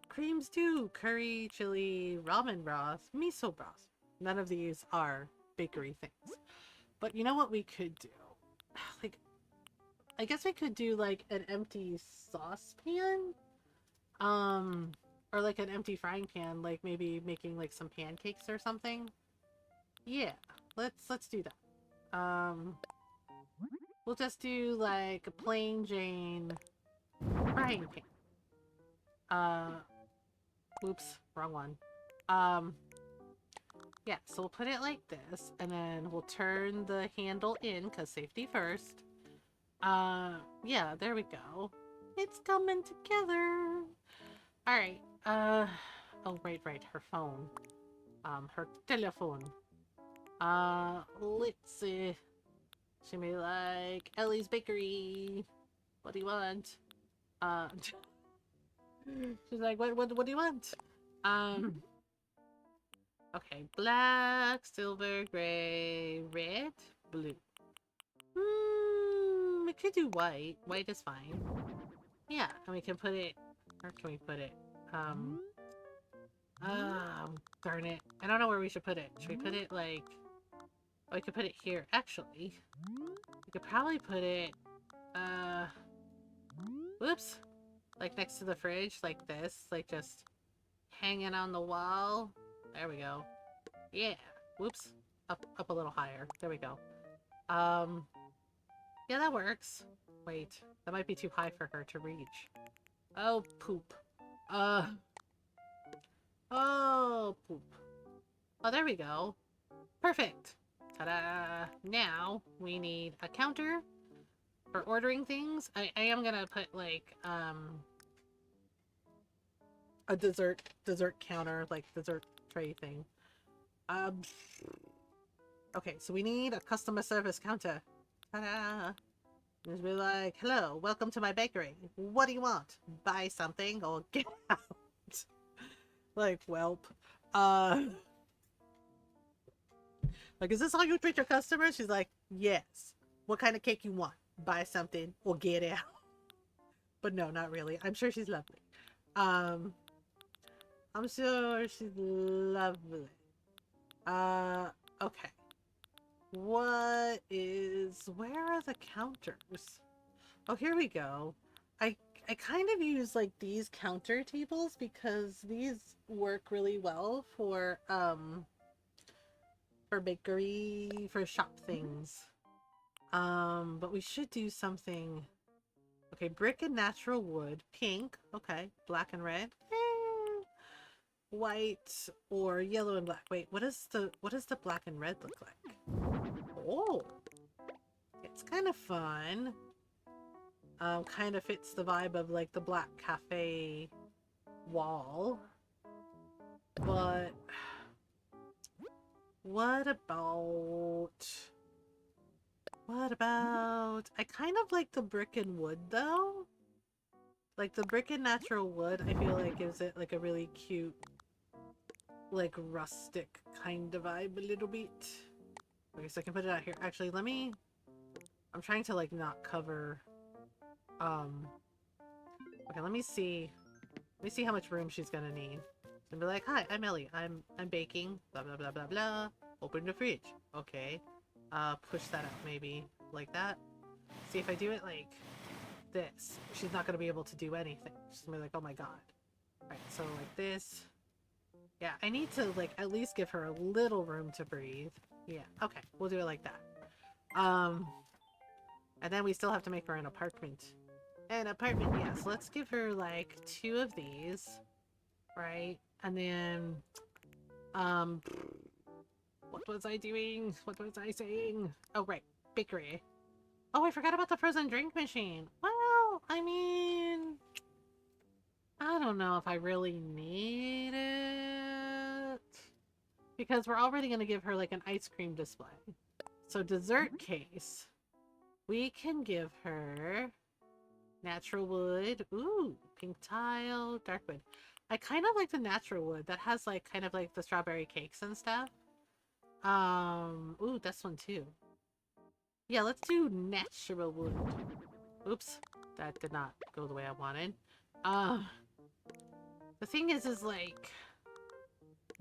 [SPEAKER 1] cream stew, curry, chili, ramen broth, miso broth. None of these are bakery things. But you know what we could do? Like, I guess we could do like an empty saucepan.
[SPEAKER 2] Or like an empty frying pan, like maybe making like some pancakes or something. Yeah, let's do that. We'll just do like a plain Jane frying pan. Oops, wrong one. Yeah, so we'll put it like this, and then we'll turn the handle in, because safety first. Yeah, there we go. It's coming together. Alright, oh, right, her phone. Her telephone. Let's see. She may like Ellie's Bakery. What do you want? She's like, what do you want? Okay, black, silver, gray, red, blue. We could do white. White is fine. Yeah, and we can put it. Where can we put it? Darn it. I don't know where we should put it. Should we put it like? Oh, we could put it here. Actually, we could probably put it. Whoops. Like next to the fridge, like this, like just hanging on the wall. There we go. Yeah. Whoops. Up a little higher. There we go. Yeah, that works. Wait, that might be too high for her to reach. Oh, poop. Oh, poop. Oh, there we go. Perfect. Ta-da! Now, we need a counter for ordering things. I am gonna put, like, a dessert counter, like, dessert tray thing. Okay, so we need a customer service counter. Ta-da! Just be like, hello, welcome to my bakery. What do you want? Buy something or get out. Like, welp. Like, is this how you treat your customers? She's like, yes. What kind of cake you want? Buy something or get out. But no, not really. I'm sure she's lovely. I'm sure she's lovely. Okay. Where are the counters? Oh, here we go. I kind of use like these counter tables because these work really well for bakery, for shop things. But we should do something. Okay, brick and natural wood, pink. Okay, black and red. White or yellow and black. Wait, what does the black and red look like? Oh, it's kind of fun. Kind of fits the vibe of like the black cafe wall. But what about I kind of like the brick and wood though. Like the brick and natural wood, I feel like gives it like a really cute, like rustic kind of vibe a little bit. Okay, so I can put it out here. Actually, I'm trying to like not cover, okay, let me see how much room she's gonna need. And be like, hi, I'm Ellie. I'm baking, blah, blah, blah, blah, blah. Open the fridge. Okay. Push that out maybe like that. See if I do it like this. She's not gonna be able to do anything. She's gonna be like, oh my god. Alright, so like this. Yeah, I need to like at least give her a little room to breathe. Yeah, okay, we'll do it like that. And then we still have to make her an apartment. An apartment, yeah, so let's give her like 2 of these. Right? And then, what was I doing? What was I saying? Oh, right. Bakery. Oh, I forgot about the frozen drink machine. Well, I mean, I don't know if I really need it. Because we're already going to give her like an ice cream display. So dessert case, we can give her natural wood. Ooh, pink tile, dark wood. I kind of like the natural wood. That has like kind of like the strawberry cakes and stuff. Ooh, this one too. Yeah, let's do natural wood. Oops, that did not go the way I wanted. The thing is like,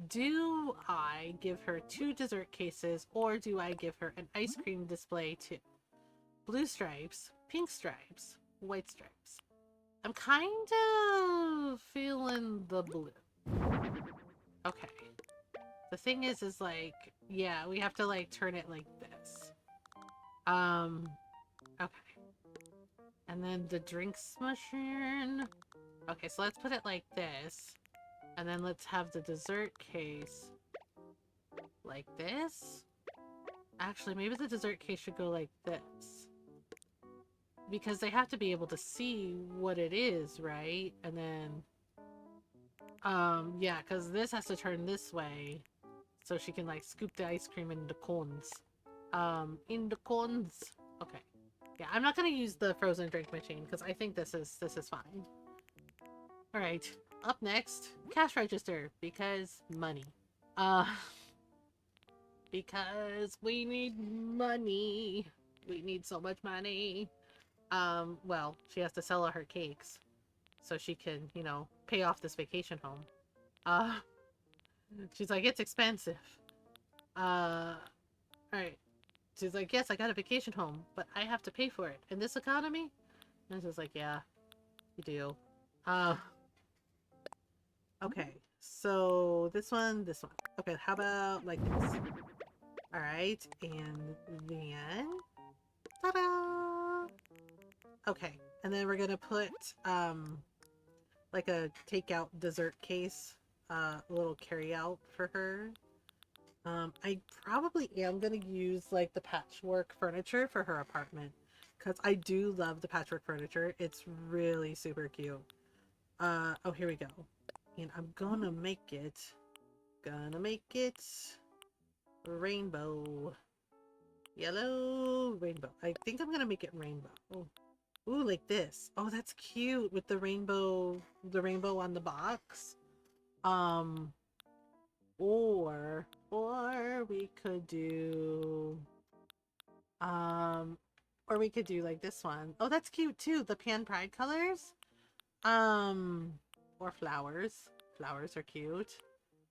[SPEAKER 2] do I give her 2 dessert cases or do I give her an ice cream display too? Blue stripes, pink stripes, white stripes. I'm kind of feeling the blue. Okay. The thing is like, yeah, we have to like turn it like this. Okay. And then the drinks machine. Okay, so let's put it like this. And then let's have the dessert case like this. Actually, maybe the dessert case should go like this. Because they have to be able to see what it is, right? And then, yeah, because this has to turn this way. So she can, like, scoop the ice cream in the cones. In the cones. Okay. Yeah, I'm not gonna use the frozen drink machine, because I think this is fine. Alright. Up next, cash register, because money. Because we need money. We need so much money. Well, she has to sell all her cakes. So she can, you know, pay off this vacation home. She's like, it's expensive. Alright. She's like, yes, I got a vacation home, but I have to pay for it. In this economy? And she's like, yeah, you do. Okay. So, this one. Okay, how about like this? Alright, and then... ta-da! Okay, and then we're gonna put, like a takeout dessert case, a little carry out for her. I probably am gonna use like the patchwork furniture for her apartment because I do love the patchwork furniture. It's really super cute. Oh, here we go. And I'm gonna make it rainbow. Yellow, rainbow. I think I'm gonna make it rainbow. Ooh, like this. Oh, that's cute with the rainbow on the box. Or we could do like this one. Oh, that's cute too. The pan pride colors. Or flowers. Flowers are cute.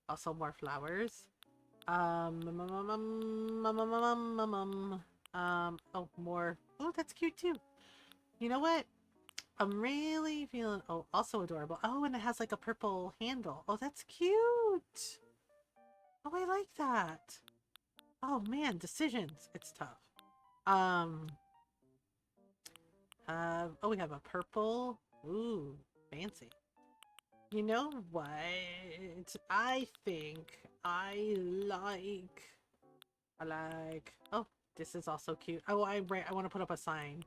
[SPEAKER 2] Also more flowers. Oh, more. Oh, that's cute too. You know what? I'm really feeling, oh, also adorable. Oh, and it has like a purple handle. Oh, that's cute. Oh, I like that. Oh man, decisions. It's tough. Oh, we have a purple. Ooh, fancy. You know what? I think I like, oh, this is also cute. Oh, I want to put up a sign.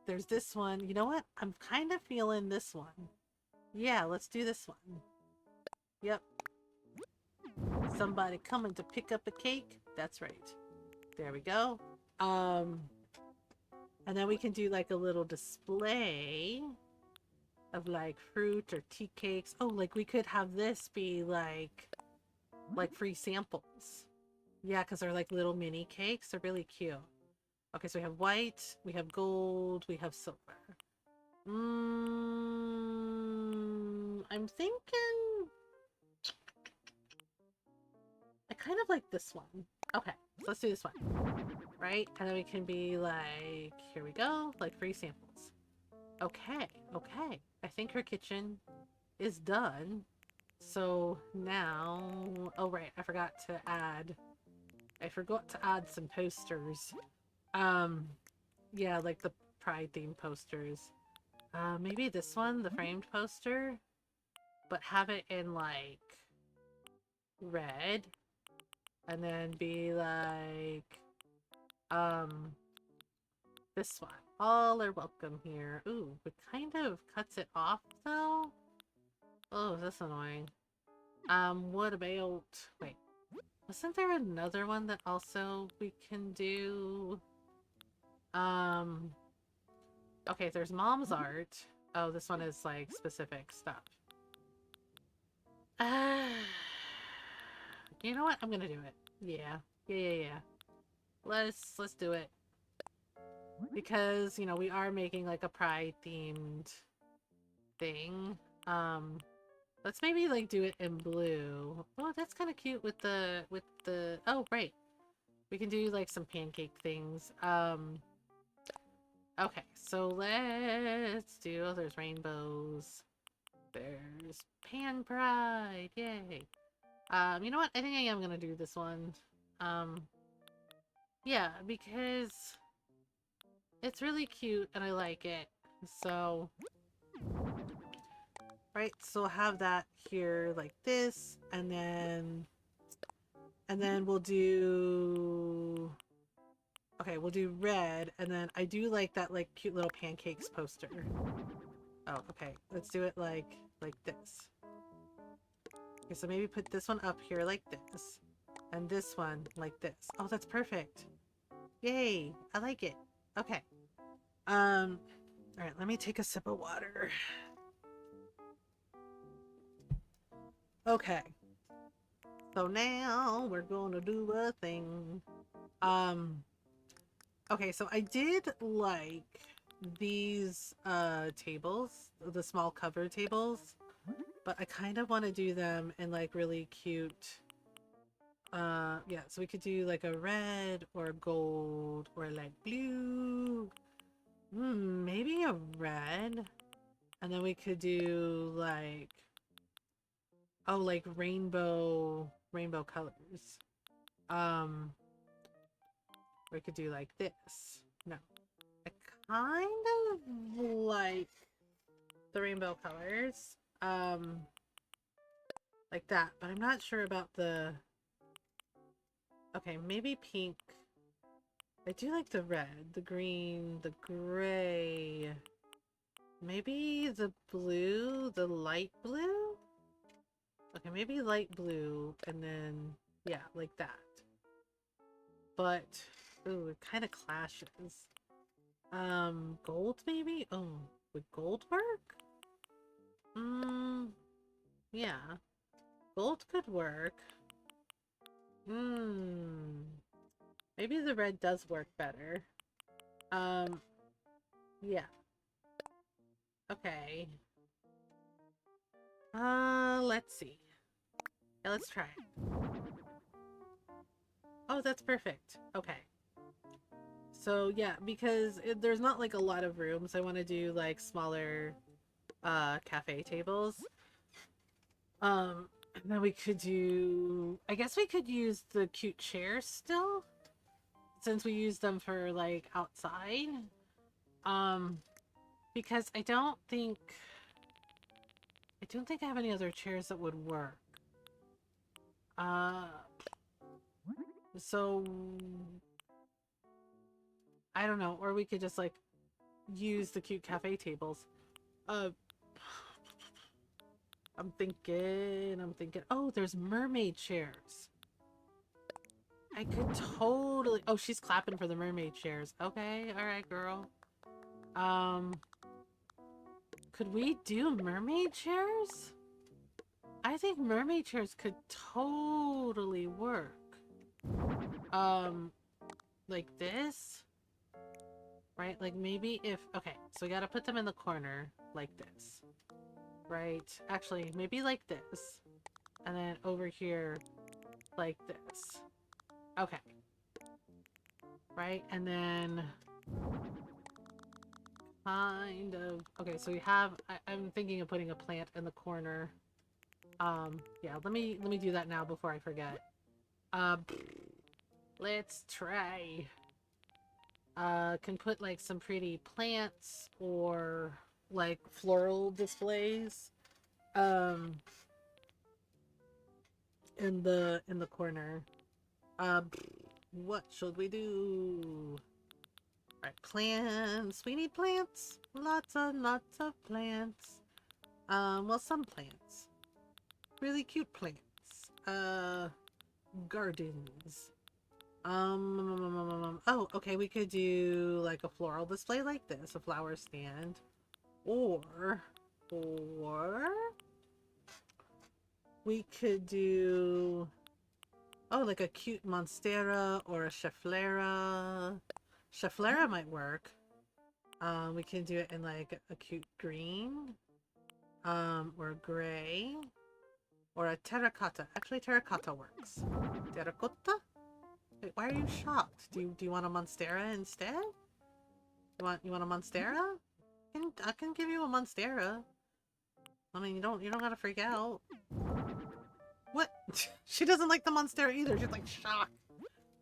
[SPEAKER 2] There's this one. You know what? I'm kind of feeling this one. Yeah, let's do this one. Yep. Somebody coming to pick up a cake. That's right. There we go. And then we can do like a little display of like fruit or tea cakes. Oh, like we could have this be like free samples. Yeah, because they're like little mini cakes. They're really cute. Okay, so we have white, we have gold, we have silver. I'm thinking... I kind of like this one. Okay, so let's do this one. Right? And then we can be like... Here we go. Like free samples. Okay, okay. I think her kitchen is done. So now... Oh, right. I forgot to add some posters. Yeah, like the Pride theme posters. Maybe this one, the framed poster, but have it in like red, and then be like, this one. All are welcome here. Ooh, it kind of cuts it off though. Oh, that's annoying. What about, wait, wasn't there another one that also we can do? Okay, there's mom's art. Oh, this one is like specific stuff. You know what? I'm gonna do it. Yeah. Yeah. Let's do it. Because, you know, we are making like a pride themed thing. Let's maybe like do it in blue. Oh, that's kind of cute with the oh, right. We can do like some pancake things. Okay, so let's do? Oh, there's rainbows. There's pan pride. Yay. You know what? I think I am gonna do this one. Yeah, because it's really cute and I like it. So, right, so I'll have that here like this, and then we'll do, okay, we'll do red, and then I do like that like cute little pancakes poster. Oh, okay, let's do it like this. Okay, so maybe put this one up here like this, and this one like this. Oh, that's perfect. Yay, I like it. Okay. All right, let me take a sip of water. Okay. So now we're gonna do a thing. Okay, so I did like these tables, the small cover tables, but I kind of want to do them in like really cute. Yeah, so we could do like a red or a gold or like blue. Maybe a red. And then we could do like, oh, like rainbow colors. We could do like this. No. I kind of like the rainbow colors. Like that, but I'm not sure about the, okay, maybe pink. I do like the red, the green, the gray. Maybe the blue, the light blue? Okay, maybe light blue, and then, yeah, like that. But, ooh, it kind of clashes. Gold maybe? Oh, would gold work? Yeah. Gold could work. Maybe the red does work better. Yeah. Okay. Let's see. Yeah, let's try it. Oh, that's perfect. Okay. So, yeah, because there's not, like, a lot of rooms. I want to do, like, smaller, cafe tables. And then we could do... I guess we could use the cute chairs still, since we use them for, like, outside. Because I don't think I have any other chairs that would work. So I don't know, or we could just like use the cute cafe tables. I'm thinking, oh, there's mermaid chairs. I could totally, oh, she's clapping for the mermaid chairs. Okay, all right, girl. Could we do mermaid chairs? I think mermaid chairs could totally work. Like this, right? Like maybe if, okay, so we gotta put them in the corner like this, right? Actually, maybe like this, and then over here like this. Okay. Right, and then kind of, okay, so we have, I'm thinking of putting a plant in the corner. Yeah, let me do that now before I forget. Let's try. Can put like some pretty plants or like floral displays in the corner. What should we do? Right, plants. We need plants. Lots of plants. Well, some plants. Really cute plants. Gardens. Oh, okay, we could do like a floral display like this, a flower stand. Or we could do, oh, like a cute monstera or a schefflera. Schefflera might work. We can do it in like a cute green, or gray, or a terracotta. Actually, terracotta works. Terracotta? Wait, why are you shocked? Do you want a monstera instead? You want a monstera? You can
[SPEAKER 1] can give you a monstera. I mean, you don't gotta freak out. What? She doesn't like the monstera either. She's like shocked.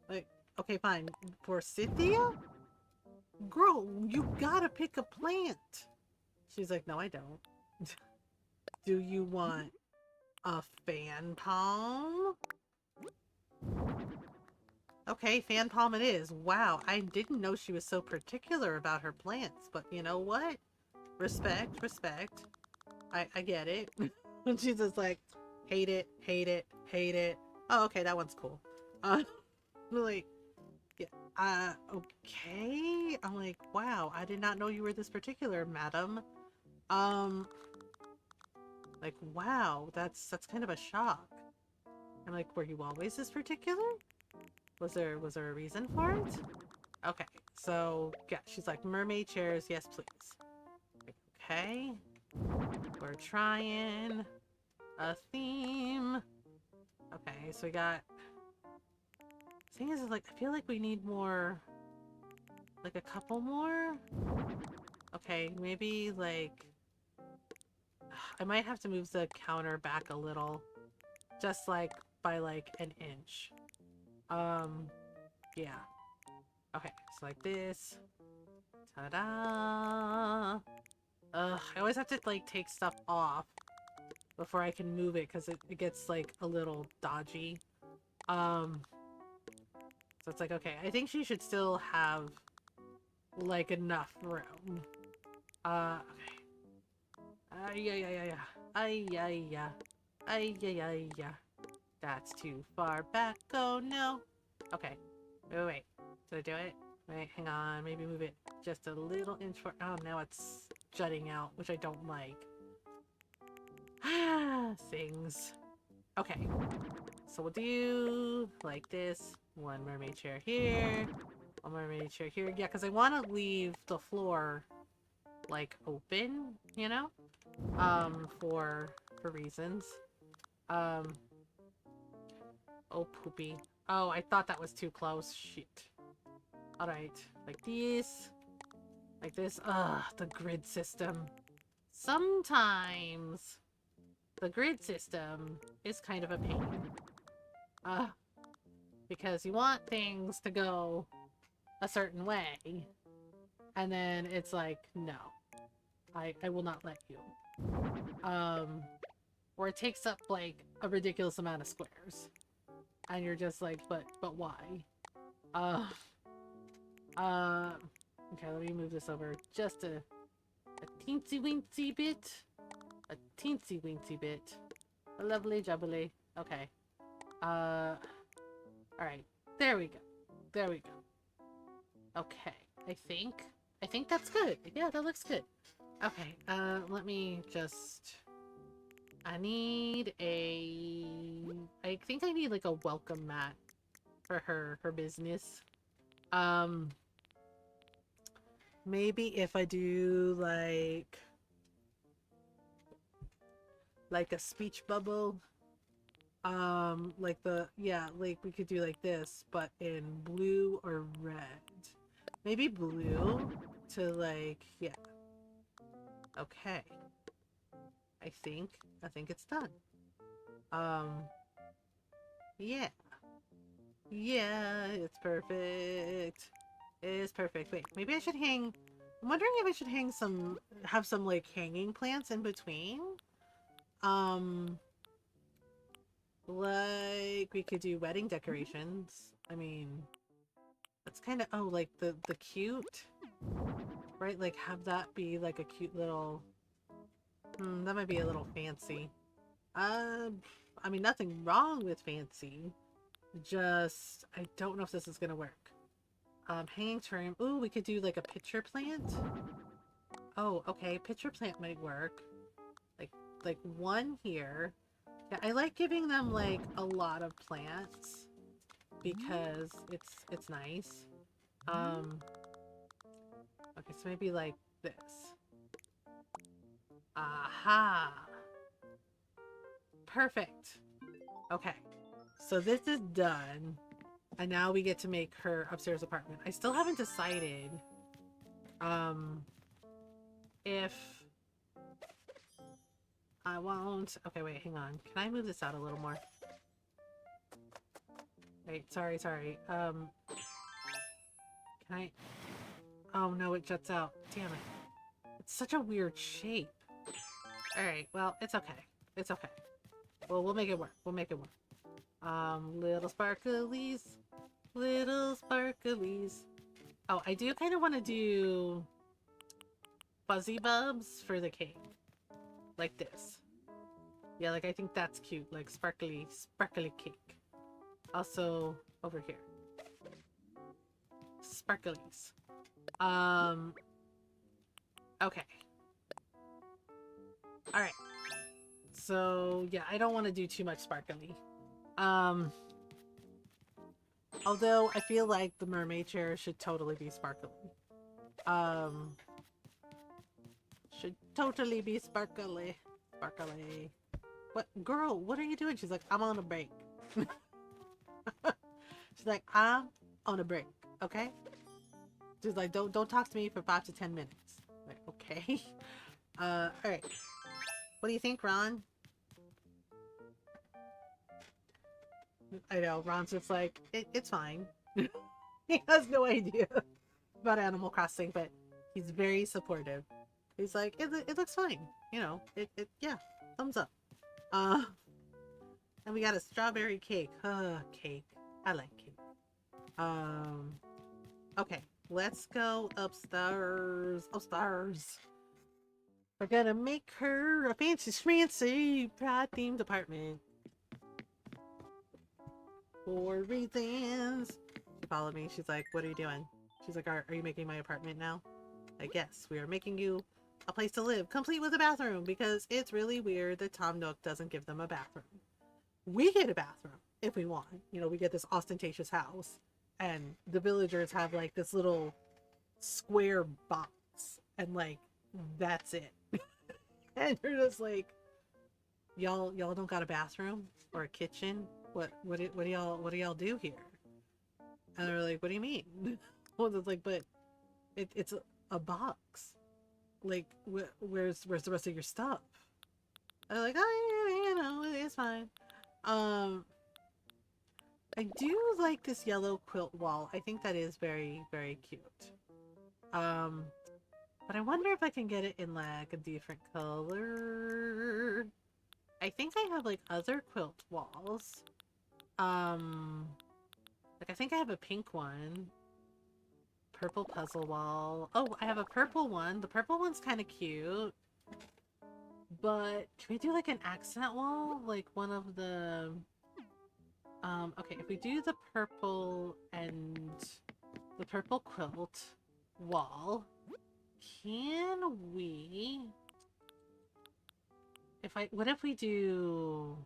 [SPEAKER 1] Like, okay, fine. Forsythia? Girl, you gotta pick a plant. She's like, no, I don't. Do you want a fan palm? Okay, fan palm it is. Wow, I didn't know she was so particular about her plants, but you know what? Respect, respect. I get it. And she's just like, hate it, hate it, hate it. Oh, okay, that one's cool. Like, yeah, okay. I'm like, wow, I did not know you were this particular, madam. Like, wow, that's kind of a shock. I'm like, were you always this particular? Was there a reason for it? Okay, so yeah, she's like, mermaid chairs, yes please. Okay, we're trying a theme. Okay, so we got. Thing is, like, I feel like we need more, like a couple more. Okay, maybe like I might have to move the counter back a little, just like by like an inch. Yeah. Okay, so like this. Ta-da! I always have to like take stuff off before I can move it because it gets like a little dodgy. So it's like, okay, I think she should still have like enough room. Okay. Ay, ay, ay. That's too far back. Oh no. Okay. Wait. Did I do it? Wait, hang on. Maybe move it just a little inch for. Oh, now it's jutting out, which I don't like. Ah, things. Okay. So we'll do like this. One mermaid chair here. One mermaid chair here. Yeah, because I want to leave the floor like open, you know? For reasons. Oh, poopy. Oh, I thought that was too close. Shit. Alright. Like this. Like this. Ugh, the grid system. Sometimes the grid system is kind of a pain. Because you want things to go a certain way. And then it's like, no. I will not let you. Or it takes up like a ridiculous amount of squares. And you're just like, but why? Okay, let me move this over just a teensy weensy bit. A teensy weensy bit. A lovely jubbly. Okay. Alright. There we go. There we go. Okay. I think that's good. Yeah, that looks good. Okay, let me just... I think I need like a welcome mat for her business. Maybe if I do like a speech bubble, like we could do like this, but in blue or red. Maybe blue to like, yeah. Okay. I think it's done. Yeah. Yeah, it's perfect. It's perfect. Wait, maybe I should hang... I'm wondering if I should have some, like, hanging plants in between. Like, we could do wedding decorations. I mean, that's kind of... Oh, like, the cute... Right? Like, have that be, like, a cute little... that might be a little fancy. I mean, nothing wrong with fancy. Just, I don't know if this is gonna work. Hanging term. Ooh, we could do like a pitcher plant. Oh, okay. Pitcher plant might work. Like one here. Yeah, I like giving them like a lot of plants because it's nice. Okay, so maybe like this. Aha! Perfect. Okay, so this is done. And now we get to make her upstairs apartment. I still haven't decided
[SPEAKER 2] if I won't... Okay, wait, hang on. Can I move this out a little more? Wait, sorry. Can I... Oh no, it juts out. Damn it. It's such a weird shape. Alright, well, it's okay. It's okay. Well, we'll make it work. We'll make it work. Little sparklies. Little sparklies. Oh, I do kind of want to do fuzzy bubs for the cake. Like this. Yeah, like I think that's cute. Like sparkly cake. Also, over here. Sparklies. Okay. Alright. So, yeah, I don't want to do too much sparkly. Although I feel like the mermaid chair should totally be sparkly. Should totally be sparkly. Sparkly. What? Girl, what are you doing? She's like, I'm on a break. She's like, I'm on a break, okay? She's like, don't talk to me for 5 to 10 minutes. Like, okay. Alright. What do you think, Ron? I know, Ron's just like, it's fine. He has no idea about Animal Crossing, but he's very supportive. He's like, it looks fine. You know, yeah, thumbs up. And we got a strawberry cake. Cake. I like cake. Okay, let's go upstairs. Upstairs. We're gonna make her a fancy pride-themed apartment. For reasons. She followed me. She's like, what are you doing? She's like, are you making my apartment now? I guess we are making you a place to live, complete with a bathroom, because it's really weird that Tom Nook doesn't give them a bathroom. We get a bathroom if we want. You know, we get this ostentatious house, and the villagers have like this little square box, and like that's it. And you're just like, y'all don't got a bathroom or a kitchen? What do y'all do here? And they're like, what do you mean? Well, it's like, but it's a box. Like, where's the rest of your stuff? And they're like, oh yeah, you know, it's fine. I do like this yellow quilt wall. I think that is very, very cute. But I wonder if I can get it in like a different color. I think I have like other quilt walls. Like I think I have a pink one. Purple puzzle wall. Oh, I have a purple one. The purple one's kind of cute. But can we do like an accent wall? Like one of the... okay, if we do the purple and the purple quilt wall, can we... What if we do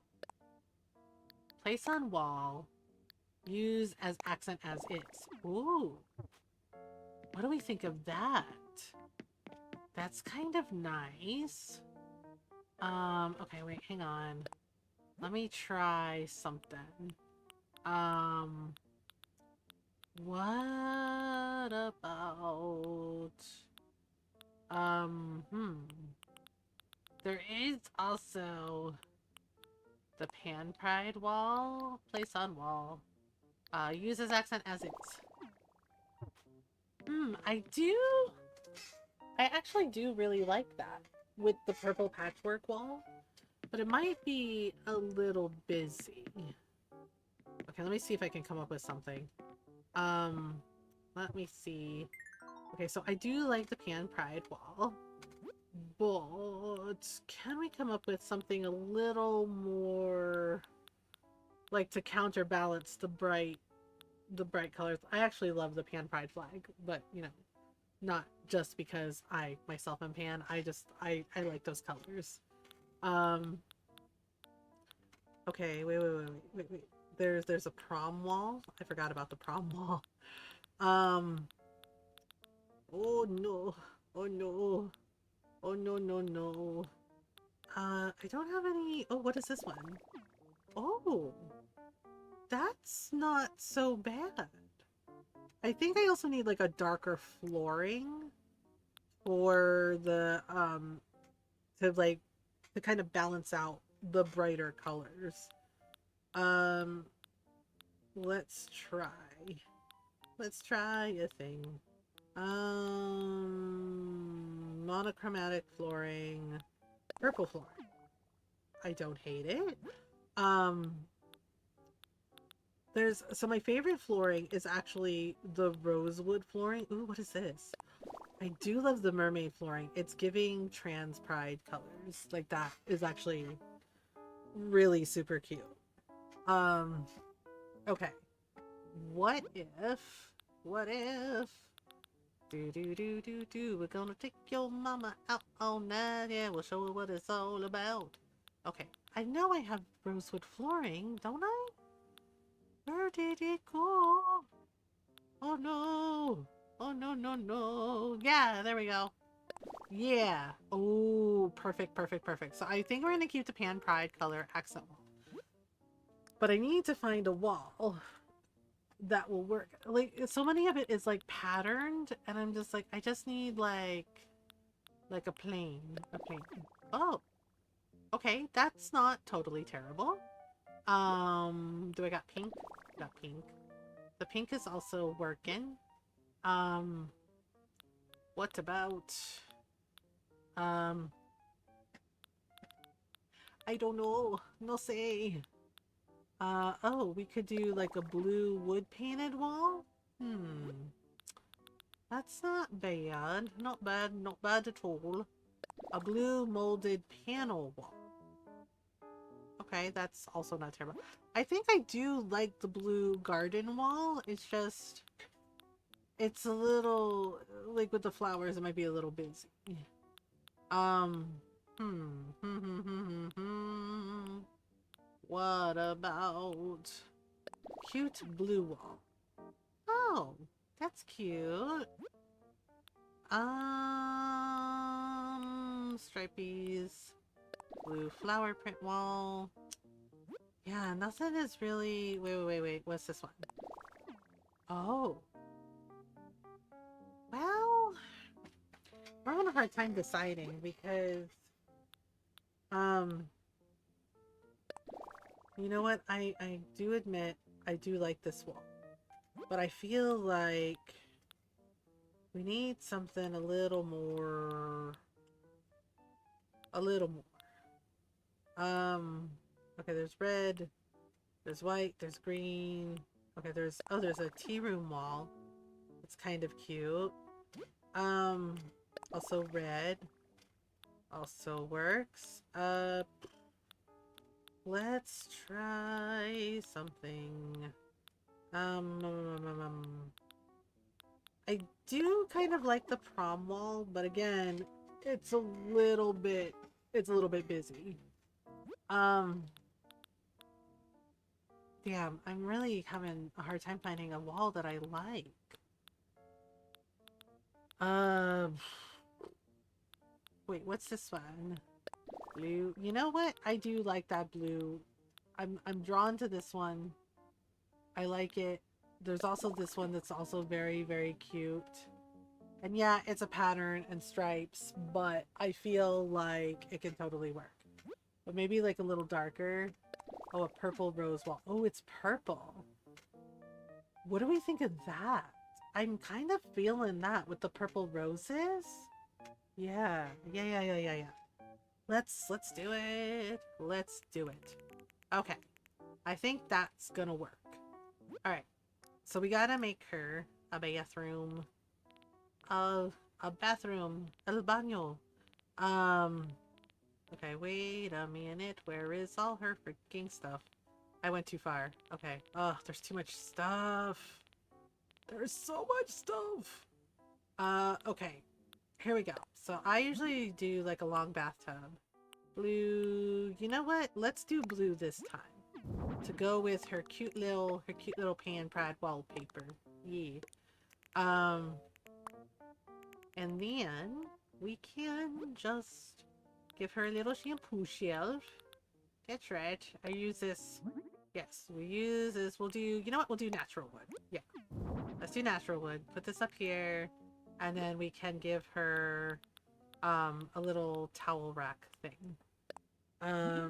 [SPEAKER 2] place on wall, use as accent as is? Ooh. What do we think of that? That's kind of nice. Okay, wait, hang on. Let me try something. What about... There is also the Pan Pride wall. Place on wall. Use as accent as is. I actually do really like that with the purple patchwork wall, but it might be a little busy. Okay, let me see if I can come up with something. Let me see. Okay, so I do like the Pan Pride wall, but can we come up with something a little more like to counterbalance the bright colors? I actually love the Pan Pride flag, but you know, not just because I myself am Pan. I like those colors. Okay, wait. There's a prom wall. I forgot about the prom wall. Oh no. Oh no. Oh no. I don't have any... Oh, what is this one? Oh, that's not so bad. I think I also need like a darker flooring
[SPEAKER 1] for the to like to kind of balance out the brighter colors. Um, let's try. Let's try a thing. Monochromatic flooring, purple flooring. I don't hate it. Um, so my favorite flooring is actually the rosewood flooring. Ooh, what is this? I do love the mermaid flooring. It's giving trans pride colors. Like that is actually really super cute. Okay. What if? What if? We're gonna take your mama out all night. Yeah, we'll show her what it's all about. Okay. I know I have rosewood flooring, don't I? Where did it go? Oh no. Oh no, no, no. Yeah, there we go. Yeah. Oh, perfect, perfect, perfect. So I think we're gonna keep the pan pride color accent wall. But I need to find a wall that will work. Like so many of it is like patterned, and I'm just like, I just need like a plain. Oh, okay, that's not totally terrible. Do I got pink? Got pink. The pink is also working. What about I don't know. No say. Oh, we could do like a blue wood painted wall? That's not bad. Not bad, not bad at all. A blue molded panel wall. Okay, that's also not terrible. I think I do like the blue garden wall. It's just, it's a little, like with the flowers, it might be a little busy. What about cute blue wall? Oh, that's cute. Stripies. Blue flower print wall. Yeah, nothing is really... Wait. What's this one? Oh. Well, we're having a hard time deciding because... You know what? I do admit I do like this wall. But I feel like we need something a little more... Okay, there's red, there's white, there's green. Okay, there's a tea room wall. It's kind of cute. Also red. Also works. Let's try something. I do kind of like the prom wall, but again, it's a little bit busy. Damn, I'm really having a hard time finding a wall that I like. Wait, what's this one? Blue. You know what? I do like that blue. I'm drawn to this one. I like it. There's also this one that's also very, very cute. And yeah, it's a pattern and stripes, but I feel like it can totally work. But maybe like a little darker. Oh, a purple rose wall. Oh, it's purple. What do we think of that? I'm kind of feeling that with the purple roses. Yeah. Let's do it. Let's do it. Okay. I think that's gonna work. Alright. So we gotta make her a bathroom. A bathroom. El baño. Okay, wait a minute. Where is all her freaking stuff? I went too far. Okay. Oh, there's too much stuff. There's so much stuff. Okay. Here we go. So I usually do like a long bathtub. Blue. You know what? Let's do blue this time. To go with her cute little pan pride wallpaper. Yeah. And then we can just give her a little shampoo shelf. That's right. I use this. Yes, we use this. We'll do, you know what? We'll do natural wood. Yeah. Let's do natural wood. Put this up here.
[SPEAKER 2] And then we can give her a little towel rack thing. A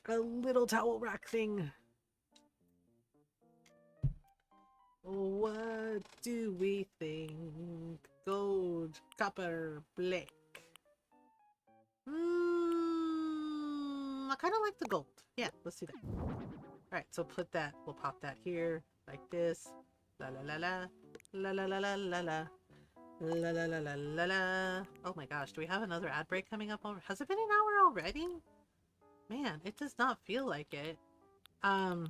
[SPEAKER 2] little towel rack thing. What do we think? Gold, copper, black. I kind of like the gold. Yeah, let's do that. Alright, so put that, we'll pop that here, like this. La la la la. La la la la la la. La la la la la la. Oh my gosh, do we have another ad break coming up? Has it been an hour already? Man, it does not feel like it. A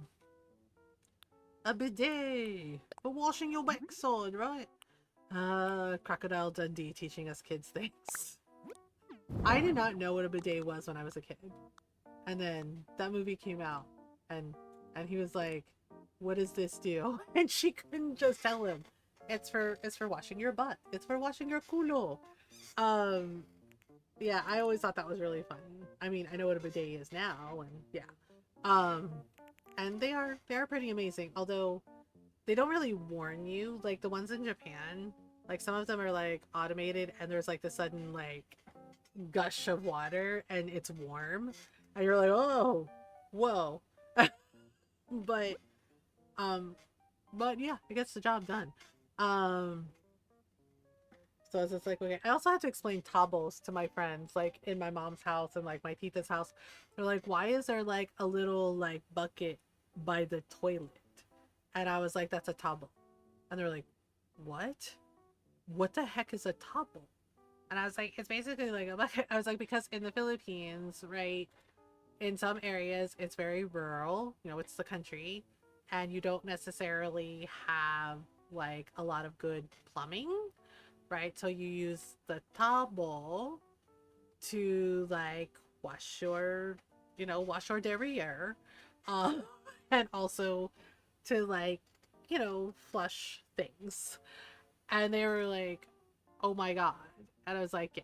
[SPEAKER 2] bidet for washing your backside, right? Crocodile Dundee teaching us kids things. I did not know what a bidet was when I was a kid. And then that movie came out and he was like, what does this do? And she couldn't just tell him. It's for washing your butt. It's for washing your culo. Yeah, I always thought that was really funny. I mean, I know what a bidet is now, and yeah. And they are pretty amazing. Although they don't really warn you. Like the ones in Japan, like some of them are like automated, and there's like the sudden like gush of water, and it's warm, and you're like, oh, whoa. But yeah, it gets the job done. So it's just like, okay. I also had to explain tabos to my friends, like in my mom's house and like my tita's house. They're like, why is there like a little like bucket by the toilet? And I was like, that's a tabo. And they're like, what? What the heck is a tabo? And I was like, it's basically like a bucket. I was like, because in the Philippines, right, in some areas, it's very rural. You know, it's the country. And you don't necessarily have like a lot of good plumbing, right? So you use the tabo to like wash your derriere, and also to like, flush things. And they were like, oh my god. And I was like, yeah.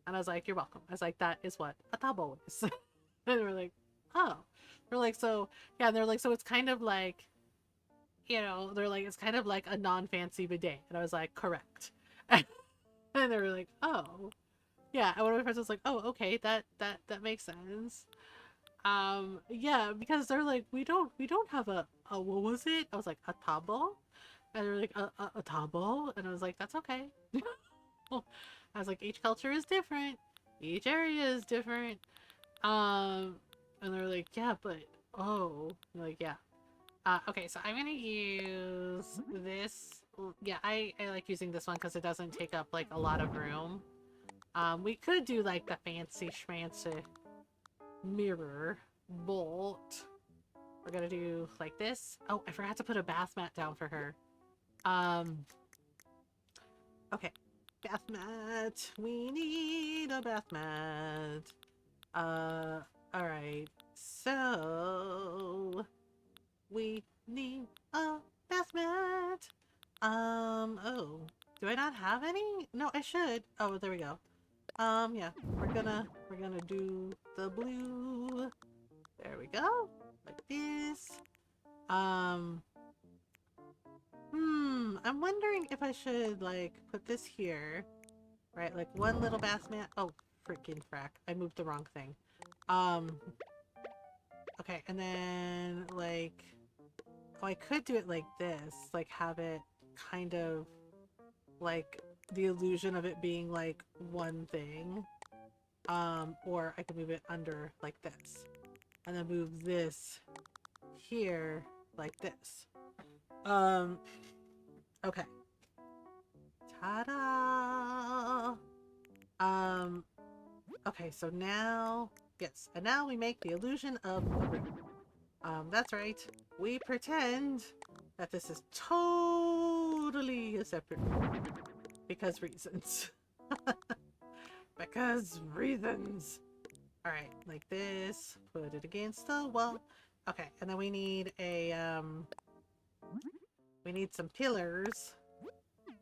[SPEAKER 2] And I was like, you're welcome. I was like, that is what a tabo is. And they were like, oh. They're like, so yeah. And they're like, so it's kind of like, they're like, it's kind of like a non-fancy bidet. And I was like, correct. And they were like, oh, yeah. And one of my friends was like, oh, okay, that makes sense. Yeah, because they're like, we don't have a what was it? I was like, a tabo. And they're like, a tabo. And I was like, that's okay. I was like, each culture is different. Each area is different. And they're like, yeah, but oh, I'm like, yeah. Okay, so I'm gonna use this. Yeah, I like using this one because it doesn't take up like a lot of room. We could do like the fancy schmancy mirror bolt. We're gonna do like this. Oh, I forgot to put a bath mat down for her. Okay, bath mat. We need a bath mat. All right. So we need a bath mat. Oh, do I not have any? No, I should. Oh, there we go. Yeah, we're gonna do the blue. There we go. Like this. I'm wondering if I should like put this here. Right, like one little bath mat. Oh, freaking frack. I moved the wrong thing. Okay, and then like, oh, I could do it like this, like have it kind of like the illusion of it being like one thing. Or I could move it under like this, and then move this here like this. Okay. Ta-da! Okay, so now, yes, and now we make the illusion of a room. That's right. We pretend that this is totally a separate room. Because reasons. Because reasons. Alright, like this. Put it against the wall. Okay, and then we need a, we need some pillars.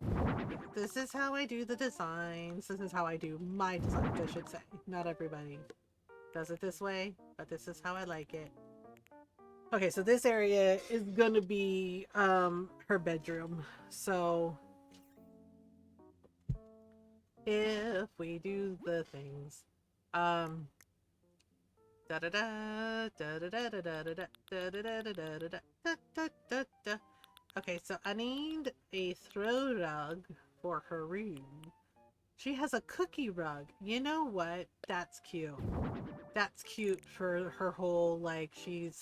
[SPEAKER 2] Yeah, this is how I do the designs. This is how I do my designs, I should say. Not everybody does it this way, but this is how I like it. Okay, so this area is gonna be her bedroom. So
[SPEAKER 1] if we do the things. Da da da da da da da da da da da da da da da da da da. Okay, so I need a throw rug for her room. She has a cookie rug. You know what? That's cute. That's cute for her whole, like, she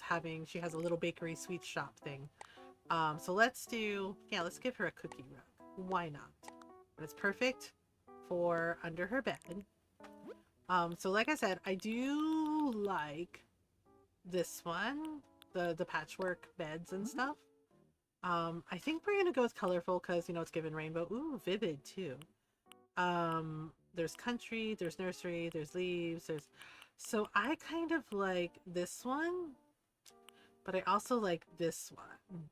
[SPEAKER 1] has a little bakery sweet shop thing. So let's give her a cookie rug. Why not? But it's perfect for under her bed. So like I said, I do like this one, the patchwork beds and stuff. I think we're gonna go with colorful because, you know, it's given rainbow. Ooh, vivid too. There's country, there's nursery, there's leaves, so I kind of like this one, but I also like this one.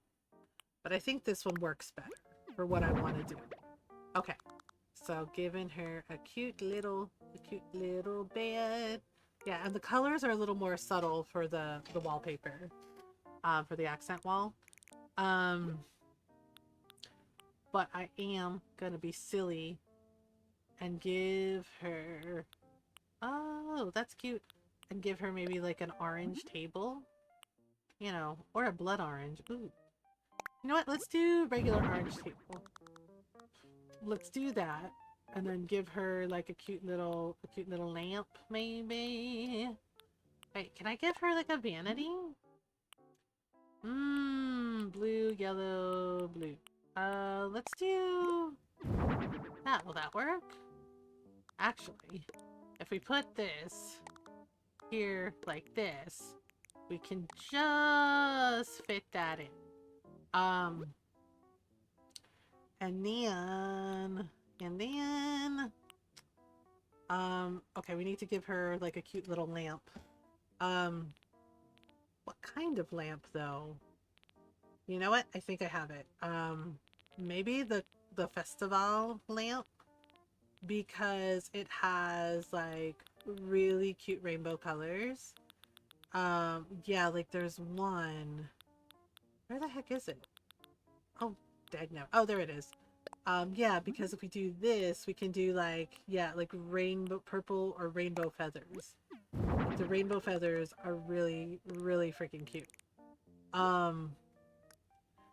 [SPEAKER 1] But I think this one works better for what I want to do. Okay. So giving her a cute little bed. Yeah, and the colors are a little more subtle for the wallpaper. For the accent wall. But I am gonna be silly and give her, oh, that's cute, and give her maybe like an orange table, you know, or a blood orange. Ooh, you know what, let's do regular orange table. Let's do that, and then give her like a cute little lamp maybe. Wait, can I give her like a vanity? Blue, yellow, blue. Let's do that. Will that work? Actually, if we put this here like this, we can just fit that in. And then, okay, we need to give her like a cute little lamp. What kind of lamp though? You know what? I think I have it. Maybe the festival lamp, because it has like really cute rainbow colors. Yeah, like there's one. Where the heck is it? Oh, dag no. Oh, there it is. Yeah, because if we do this, we can do like, yeah, like rainbow purple or rainbow feathers. Like the rainbow feathers are really, really freaking cute.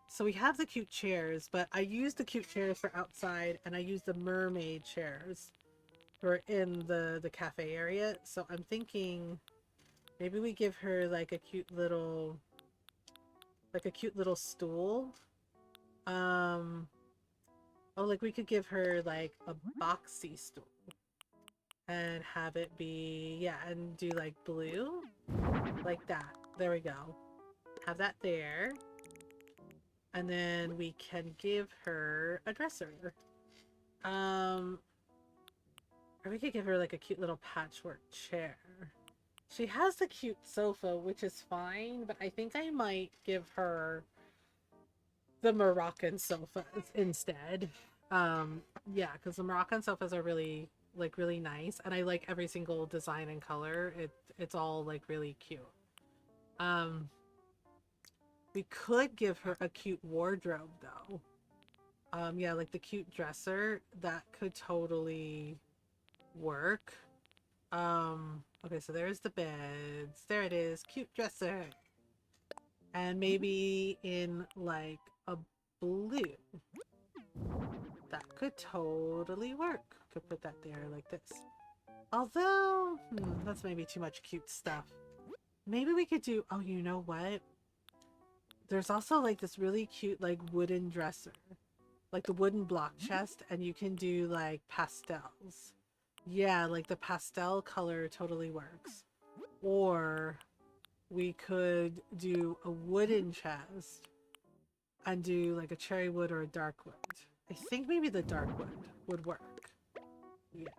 [SPEAKER 1] So we have the cute chairs, but I use the cute chairs for outside, and I use the mermaid chairs for in the cafe area. So I'm thinking maybe we give her like a cute little stool. Oh, like we could give her like a boxy stool and have it be, yeah, and do like blue like that. There we go. Have that there. And then we can give her a dresser. Or we could give her like a cute little patchwork chair. She has the cute sofa, which is fine, but I think I might give her the Moroccan sofas instead. Yeah, because the Moroccan sofas are really nice, and I like every single design and color. It's all like really cute. We could give her a cute wardrobe though. Yeah, like the cute dresser, that could totally work. Okay, so there's the beds. There it is, cute dresser. And maybe in like a blue. That could totally work. Could put that there like this. Although, that's maybe too much cute stuff. Maybe we could do, oh, you know what? There's also like this really cute like wooden dresser. Like the wooden block chest, and you can do like pastels. Yeah, like the pastel color totally works. Or we could do a wooden chest and do like a cherry wood or a dark wood. I think maybe the dark wood would work. Yeah.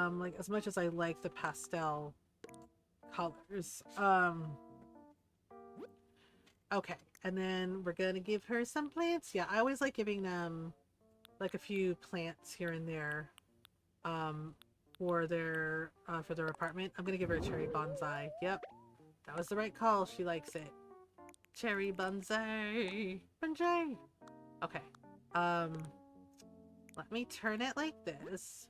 [SPEAKER 1] Like as much as I like the pastel colors. Okay, and then we're gonna give her some plants. Yeah, I always like giving them like a few plants here and there for their apartment. I'm gonna give her a cherry bonsai. Yep, that was the right call. She likes it. Cherry bonsai. Bonsai. Okay. Let me turn it like this.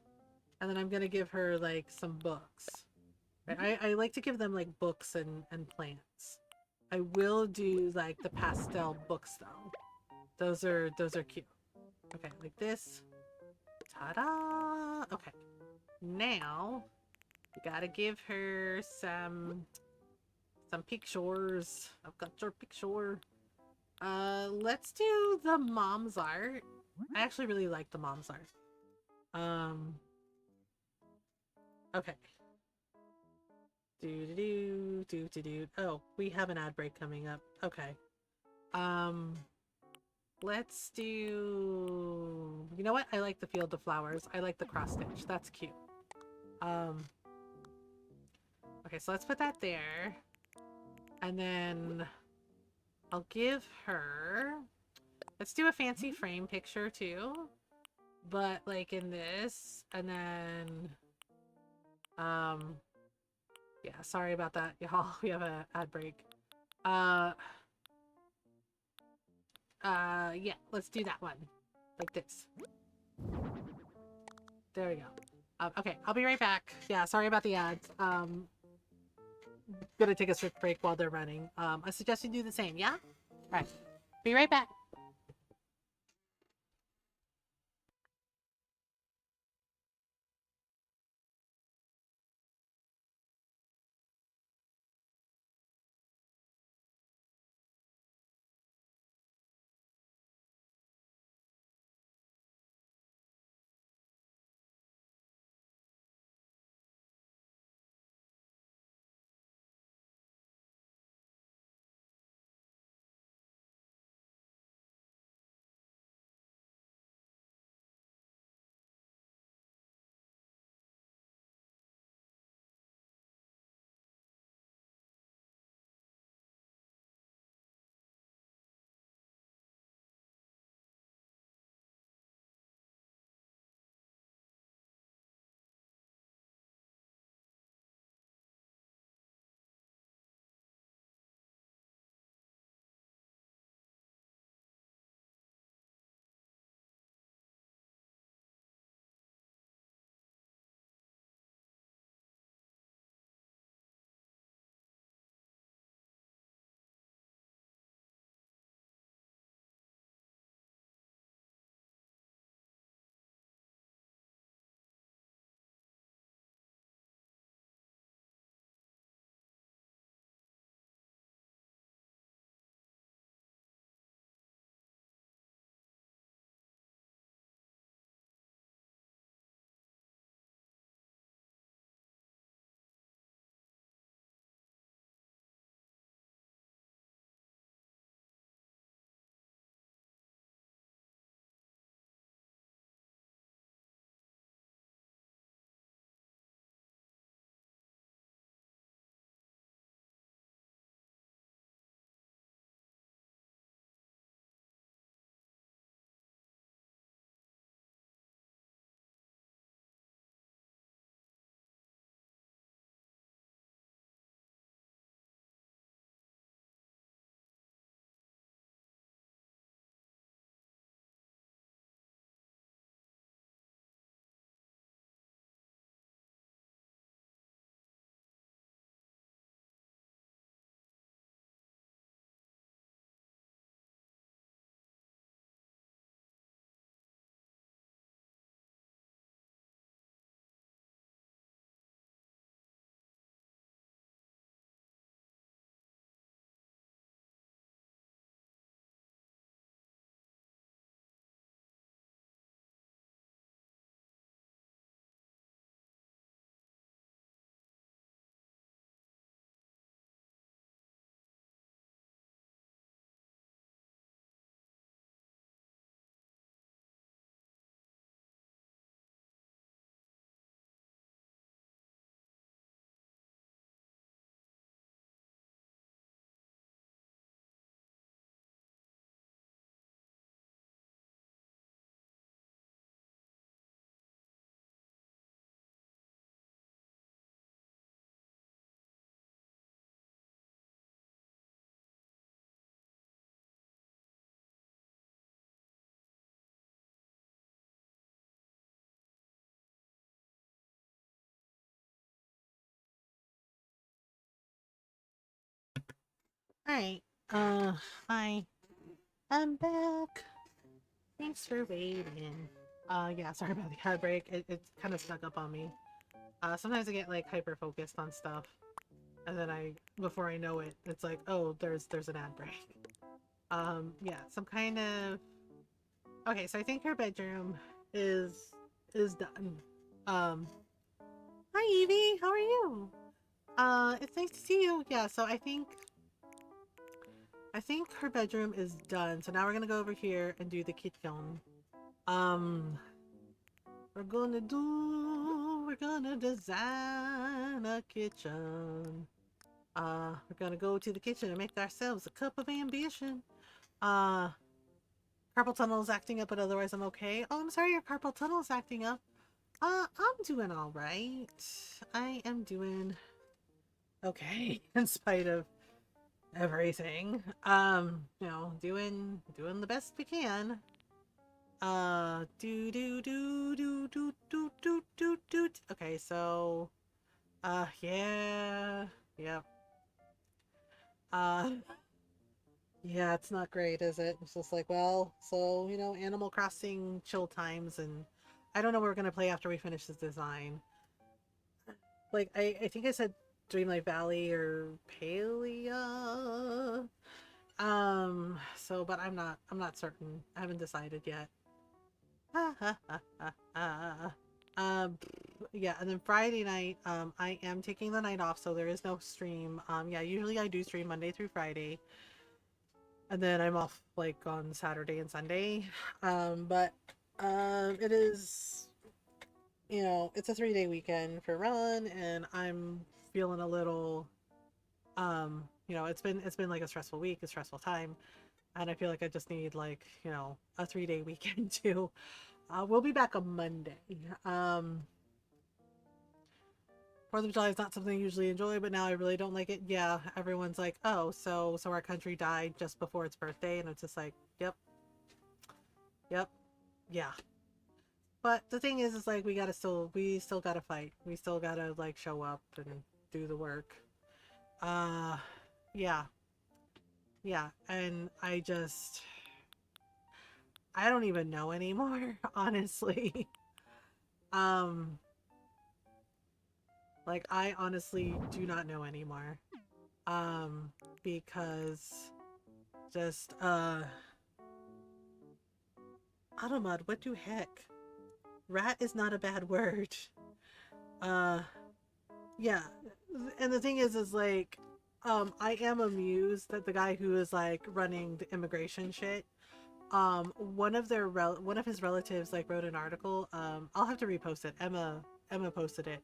[SPEAKER 2] And then I'm gonna give her like some books. I like to give them like books and plants. I will do like the pastel books though. Those are cute. Okay, like this. Ta-da! Okay. Now we gotta give her some pictures. I've got your picture. Let's do the mom's art. I actually really like the mom's art. Okay. Do. Oh, we have an ad break coming up. Okay. Let's do. You know what? I like the field of flowers. I like the cross stitch. That's cute. Okay, so let's put that there, and then I'll give her. Let's do a fancy frame picture too, but like in this, and then yeah, sorry about that, y'all. We have a ad break. Yeah, let's do that one. Like this. There we go. Okay, I'll be right back. Yeah, sorry about the ads. Gonna take a strict break while they're running. I suggest you do the same, yeah? Alright. Be right back. Alright. Hi. I'm back. Thanks for waiting. Yeah, sorry about the ad break. It kind of snuck up on me. Sometimes I get like hyper focused on stuff, and then before I know it, it's like, oh, there's an ad break. Yeah, some kind of. Okay, so I think her bedroom is is done. Um, Hi Evie, how are you? It's nice to see you. Yeah, so I think her bedroom is done. So now we're gonna go over here and do the kitchen. Um, we're gonna design a kitchen. We're gonna go to the kitchen and make ourselves a cup of ambition. Uh, carpal tunnel's acting up, but otherwise I'm okay. Oh, I'm sorry your carpal tunnel's acting up. I'm doing all right. I am doing okay in spite of everything. Doing the best we can. Do. Okay, so yeah, yep. Uh, yeah, it's not great, is it? It's just like, well, so Animal Crossing chill times, and I don't know what we're gonna play after we finish this design. Like, I think I said Dreamlight Valley or Palia. But I'm not certain. I haven't decided yet. um, yeah, and then Friday night, I am taking the night off, so there is no stream. Yeah, usually I do stream Monday through Friday, and then I'm off like on Saturday and Sunday. But it is, it's a 3-day weekend for Run, and I'm feeling a little, it's been like a stressful week, a stressful time, and I feel like I just need like a 3-day weekend too. We'll be back on Monday. Um, Fourth of July is not something I usually enjoy, but now I really don't like it. Yeah, everyone's like, "Oh, so our country died just before its birthday," and it's just like, "Yep, yep, yeah." But the thing is like we still gotta fight. We still gotta like show up and do the work. Uh, yeah, yeah, and I don't even know anymore, honestly. Um, like I honestly do not know anymore. Um, because just Automud, what the heck? Rat is not a bad word. Uh, yeah, and the thing is like, I am amused that the guy who is like running the immigration shit, one of his relatives like wrote an article. I'll have to repost it. Emma posted it,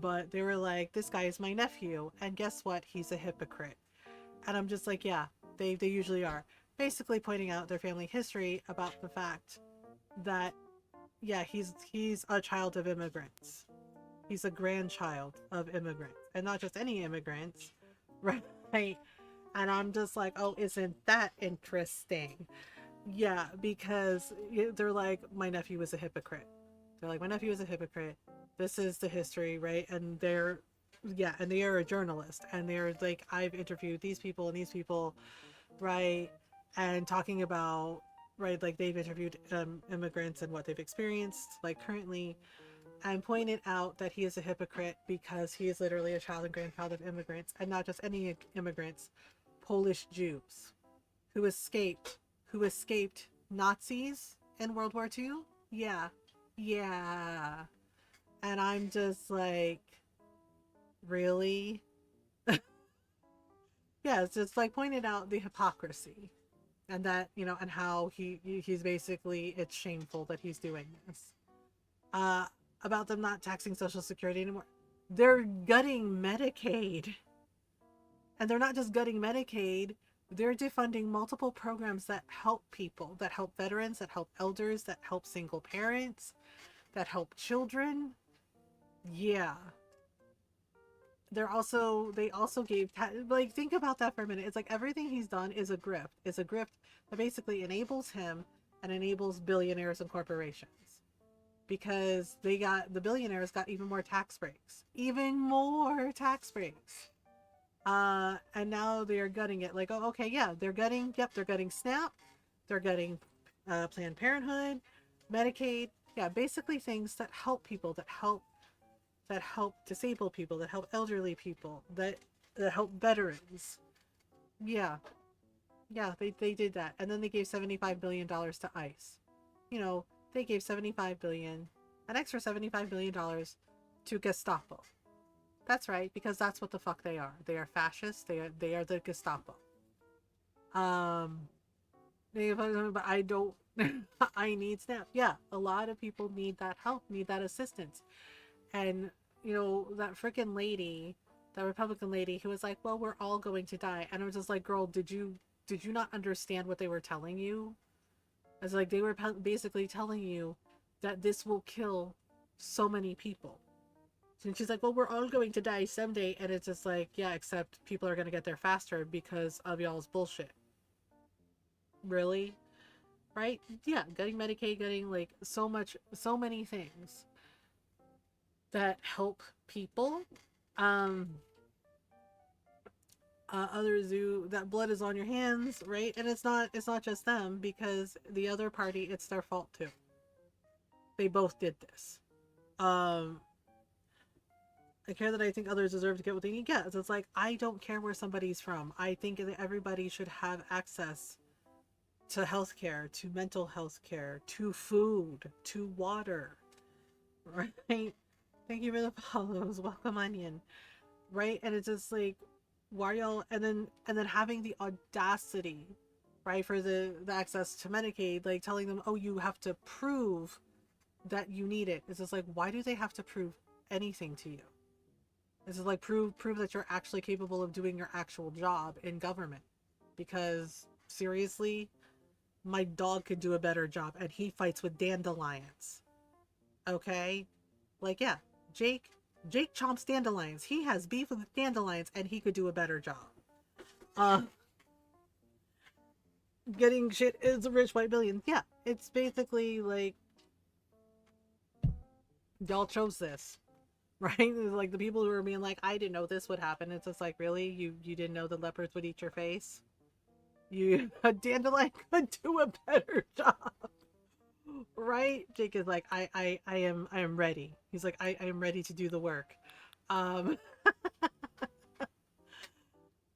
[SPEAKER 2] but they were like, this guy is my nephew, and guess what? He's a hypocrite. And I'm just like, yeah, they usually are. Basically pointing out their family history about the fact that yeah, he's a child of immigrants. He's a grandchild of immigrants, and not just any immigrants, right? And I'm just like, oh, isn't that interesting? Yeah, because they're like, my nephew was a hypocrite. They're like, my nephew was a hypocrite. This is the history, right? And and they are a journalist, and they're like, I've interviewed these people and these people, right? And talking about, right, like they've interviewed immigrants and what they've experienced, like currently, and pointed out that he is a hypocrite because he is literally a child and grandchild of immigrants, and not just any immigrants, Polish Jews who escaped Nazis in World War II. Yeah, yeah, and I'm just like, really? Yeah, it's just like pointed out the hypocrisy, and that and how he's basically, it's shameful that he's doing this. uh about them not taxing Social Security anymore. They're gutting Medicaid, and they're not just gutting Medicaid, they're defunding multiple programs that help people, that help veterans, that help elders, that help single parents, that help children. Yeah, they also gave like, think about that for a minute. It's like everything he's done is a grift. It's a grift that basically enables him and enables billionaires and corporations, because the billionaires got even more tax breaks,
[SPEAKER 1] And now they are gutting it. Like, oh, okay, yeah, they're gutting. Yep, they're gutting SNAP. They're gutting Planned Parenthood, Medicaid. Yeah, basically things that help people, that help disabled people, that help elderly people, that help veterans. Yeah, yeah, they did that, and then they gave $75 billion to ICE. You know, they gave 75 billion, an extra $75 billion to Gestapo. That's right, because that's what the fuck they are. They are fascists. They are the Gestapo. Um, but I don't. I need SNAP. Yeah, a lot of people need that help, need that assistance, and that freaking lady, that Republican lady, who was like, "Well, we're all going to die," and I was just like, "Girl, did you not understand what they were telling you?" It's like they were basically telling you that this will kill so many people. And she's like, well, we're all going to die someday. And it's just like, yeah, except people are going to get there faster because of y'all's bullshit. Really? Right? Yeah, getting Medicaid, getting like so many things that help people. Um, Others do that. Blood is on your hands, right? And it's not just them, because the other party, it's their fault too. They both did this. Um, I care that I think others deserve to get what they need. Yeah, so it's like, I don't care where somebody's from. I think that everybody should have access to healthcare, to mental health care, to food, to water, right? Thank you for the follows. Welcome, Onion. Right? And it's just like, why y'all, and then having the audacity, right, for the access to Medicaid, like telling them, oh, you have to prove that you need it. It's just like, why do they have to prove anything to you? This is like, prove that you're actually capable of doing your actual job in government. Because seriously, my dog could do a better job, and he fights with dandelions. Okay? Like, yeah, Jake chomps dandelions. He has beef with dandelions, and he could do a better job. Getting shit is a rich white billion. Yeah, it's basically like, y'all chose this. Right? Like the people who are being like, I didn't know this would happen. It's just like, really? You didn't know the leopards would eat your face? A dandelion could do a better job. Right? Jake is like, I am ready. He's like, I am ready to do the work. Um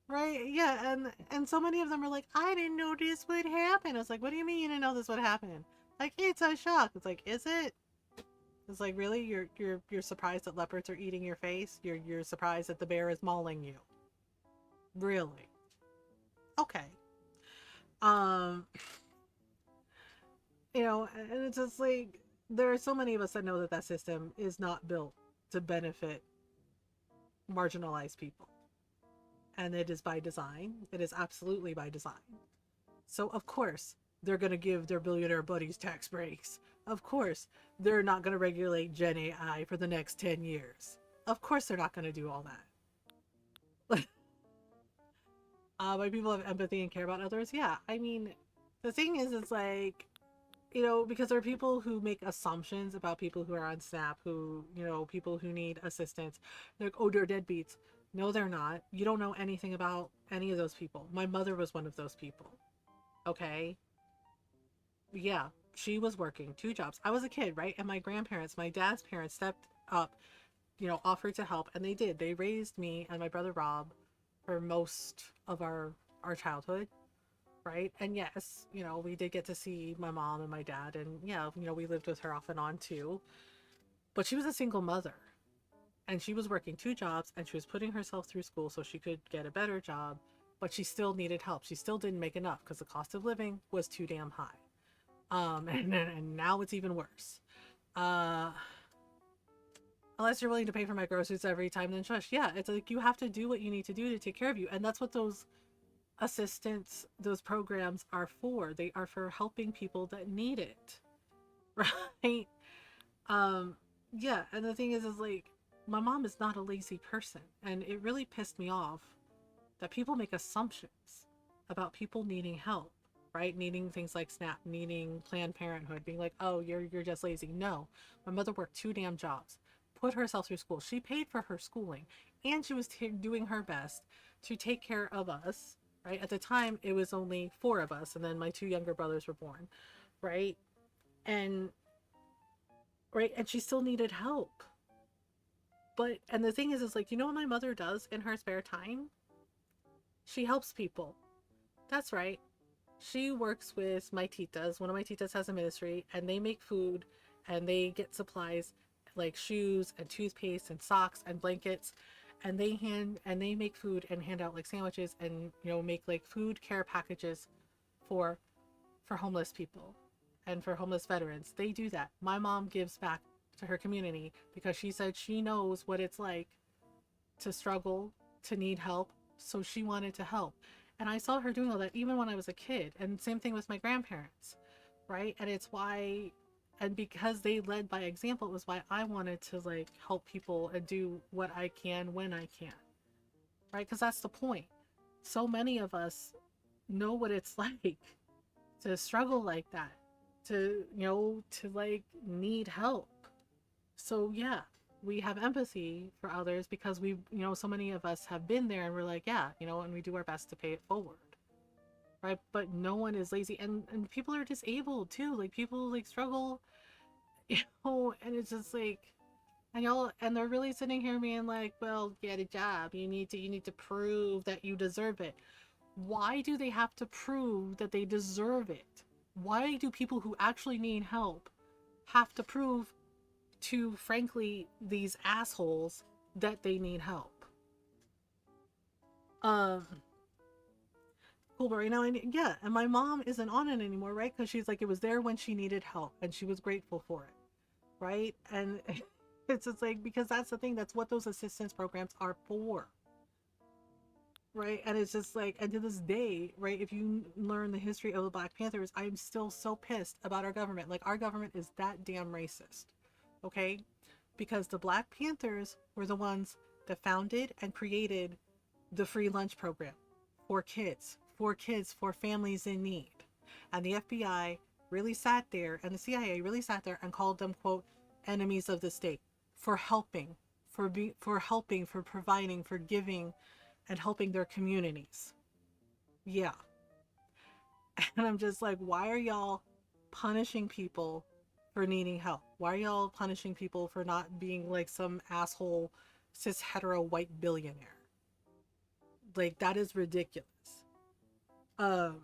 [SPEAKER 1] right? Yeah, and so many of them are like, I didn't know this would happen. I was like, what do you mean you didn't know this would happen? Like, it's a shock. It's like, is it? It's like, really? You're surprised that leopards are eating your face? You're surprised that the bear is mauling you? Really? Okay. Um, and it's just like, there are so many of us that know that that system is not built to benefit marginalized people. And it is by design. It is absolutely by design. So of course they're going to give their billionaire buddies tax breaks. Of course they're not going to regulate Gen AI for the next 10 years. Of course they're not going to do all that. But people have empathy and care about others. Yeah, I mean, the thing is, it's like, because there are people who make assumptions about people who are on SNAP, who, people who need assistance. They're like, oh, they're deadbeats. No, they're not. You don't know anything about any of those people. My mother was one of those people. Okay? Yeah, she was working 2 jobs. I was a kid, right? And my grandparents, my dad's parents stepped up, offered to help, and they did. They raised me and my brother Rob for most of our childhood, right? And yes, we did get to see my mom and my dad, and yeah, we lived with her off and on too. But she was a single mother, and she was working 2 jobs, and she was putting herself through school so she could get a better job, but she still needed help. She still didn't make enough because the cost of living was too damn high. And now it's even worse. Unless you're willing to pay for my groceries every time, then shush. Yeah, it's like, you have to do what you need to do to take care of you, and that's what those assistance, those programs are for. They are for helping people that need it, right? Yeah, and the thing is like, my mom is not a lazy person, and it really pissed me off that people make assumptions about people needing help, right? Needing things like SNAP, needing Planned Parenthood, being like, oh, you're just lazy. No, my mother worked 2 damn jobs,
[SPEAKER 2] put herself through school. She paid for her schooling, and she was doing her best to take care of us, right? At the time, it was only 4 of us, and then my 2 younger brothers were born, right? And right, and she still needed help. But and the thing is like, you know what my mother does in her spare time? She helps people. That's right. She works with my titas. One of my titas has a ministry, and they make food, and they get supplies like shoes and toothpaste and socks and blankets, and they make food and hand out like sandwiches, and make like food care packages for homeless people and for homeless veterans. They do that. My mom gives back to her community because she said she knows what it's like to struggle, to need help, so she wanted to help. And I saw her doing all that even when I was a kid. And same thing with my grandparents, right? And it's why, and because they led by example, it was why I wanted to like help people and do what I can when I can, right? Because that's the point. So many of us know what it's like to struggle like that, to like need help. So yeah, we have empathy for others because we, so many of us have been there, and we're like, yeah, and we do our best to pay it forward, right? But no one is lazy, and people are disabled too. Like people like struggle, and it's just like, and they're really sitting here being like, well, get a job. You need to prove that you deserve it. Why do they have to prove that they deserve it? Why do people who actually need help have to prove to, frankly, these assholes that they need help? Cool, but right now, yeah, and my mom isn't on it anymore, right? Because she's like, it was there when she needed help, and she was grateful for it, right? And it's just like, because that's the thing, that's what those assistance programs are for, right? And it's just like, and to this day, right, if you learn the history of the Black Panthers, I'm still so pissed about our government. Like, our government is that damn racist, okay? Because the Black Panthers were the ones that founded and created the free lunch program for kids, for families in need. And the FBI really sat there, and the CIA really sat there and called them, quote, enemies of the state, for helping, for providing, for giving, and helping their communities. Yeah. And I'm just like, why are y'all punishing people for needing help? Why are y'all punishing people for not being like some asshole cis hetero white billionaire? Like, that is ridiculous. And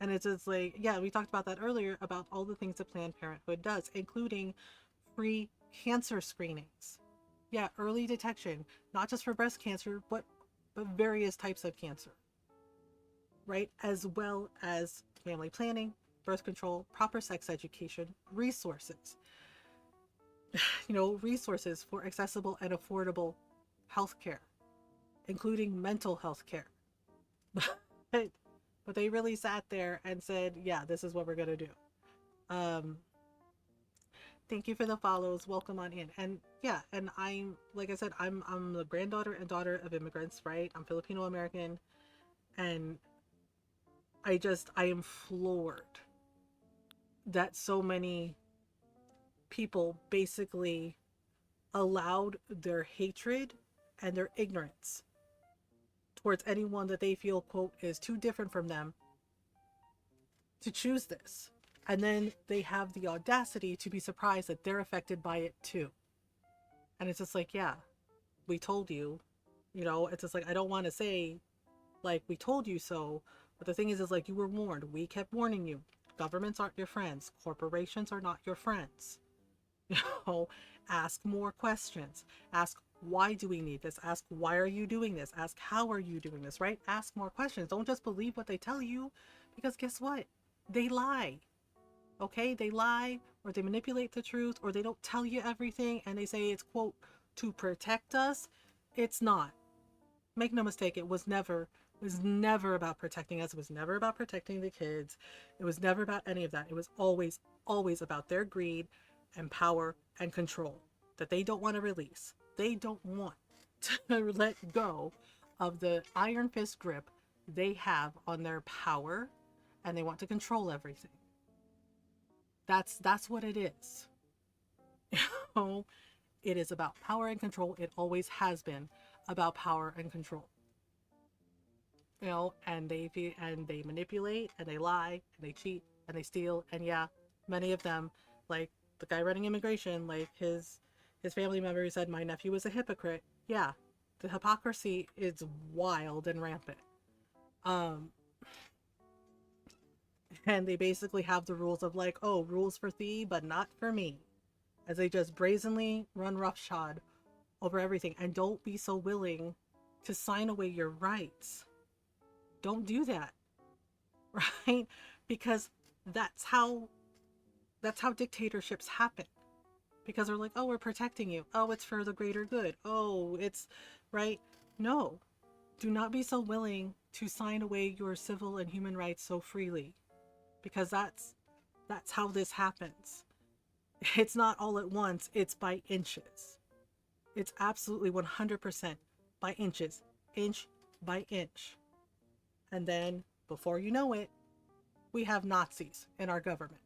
[SPEAKER 2] it's just like, yeah, we talked about that earlier, about all the things that Planned Parenthood does, including free cancer screenings. Yeah, early detection, not just for breast cancer, but various types of cancer, right? As well as family planning, birth control, proper sex education, resources. Resources for accessible and affordable healthcare, including mental health care. But they really sat there and said, yeah, this is what we're going to do. Thank you for the follows. Welcome on in. And yeah, and I'm, like I said, I'm the granddaughter and daughter of immigrants, right? I'm Filipino American. And I am floored that so many people basically allowed their hatred and their ignorance towards anyone that they feel, quote, is too different from them to choose this. And then they have the audacity to be surprised that they're affected by it too. And it's just like, yeah, we told you, it's just like, I don't want to say like, we told you so, but the thing is like, you were warned. We kept warning you. Governments aren't your friends. Corporations are not your friends. Ask more questions. Ask, why do we need this? Ask, why are you doing this? Ask, how are you doing this, right? Ask more questions. Don't just believe what they tell you, because guess what? They lie. Okay? They lie, or they manipulate the truth, or they don't tell you everything, and they say it's, quote, to protect us. It's not. Make no mistake, it was never about protecting us. It was never about protecting the kids. It was never about any of that. It was always about their greed and power and control that they don't want to release. They don't want to let go of the iron fist grip they have on their power, and they want to control everything. That's what it is.
[SPEAKER 1] know, it is about power and control. It always has been about power and control. You know, and they manipulate and they lie and they cheat and they steal. And yeah, many of them, like the guy running immigration, like his family member said my nephew was a hypocrite. Yeah, the hypocrisy is wild and rampant. Um, and they basically have the rules of like, oh, rules for thee, but not for me, as they just brazenly run roughshod over everything. And don't be so willing to sign away your rights. Don't do that, right? Because that's how dictatorships happen. Because they're like, oh, we're protecting you. Oh, it's for the greater good. Oh, it's right. No, do not be so willing to sign away your civil and human rights so freely, because that's how this happens. It's not all at once. It's by inches. It's absolutely 100% by inches, inch by inch. And then before you know it, we have Nazis in our government.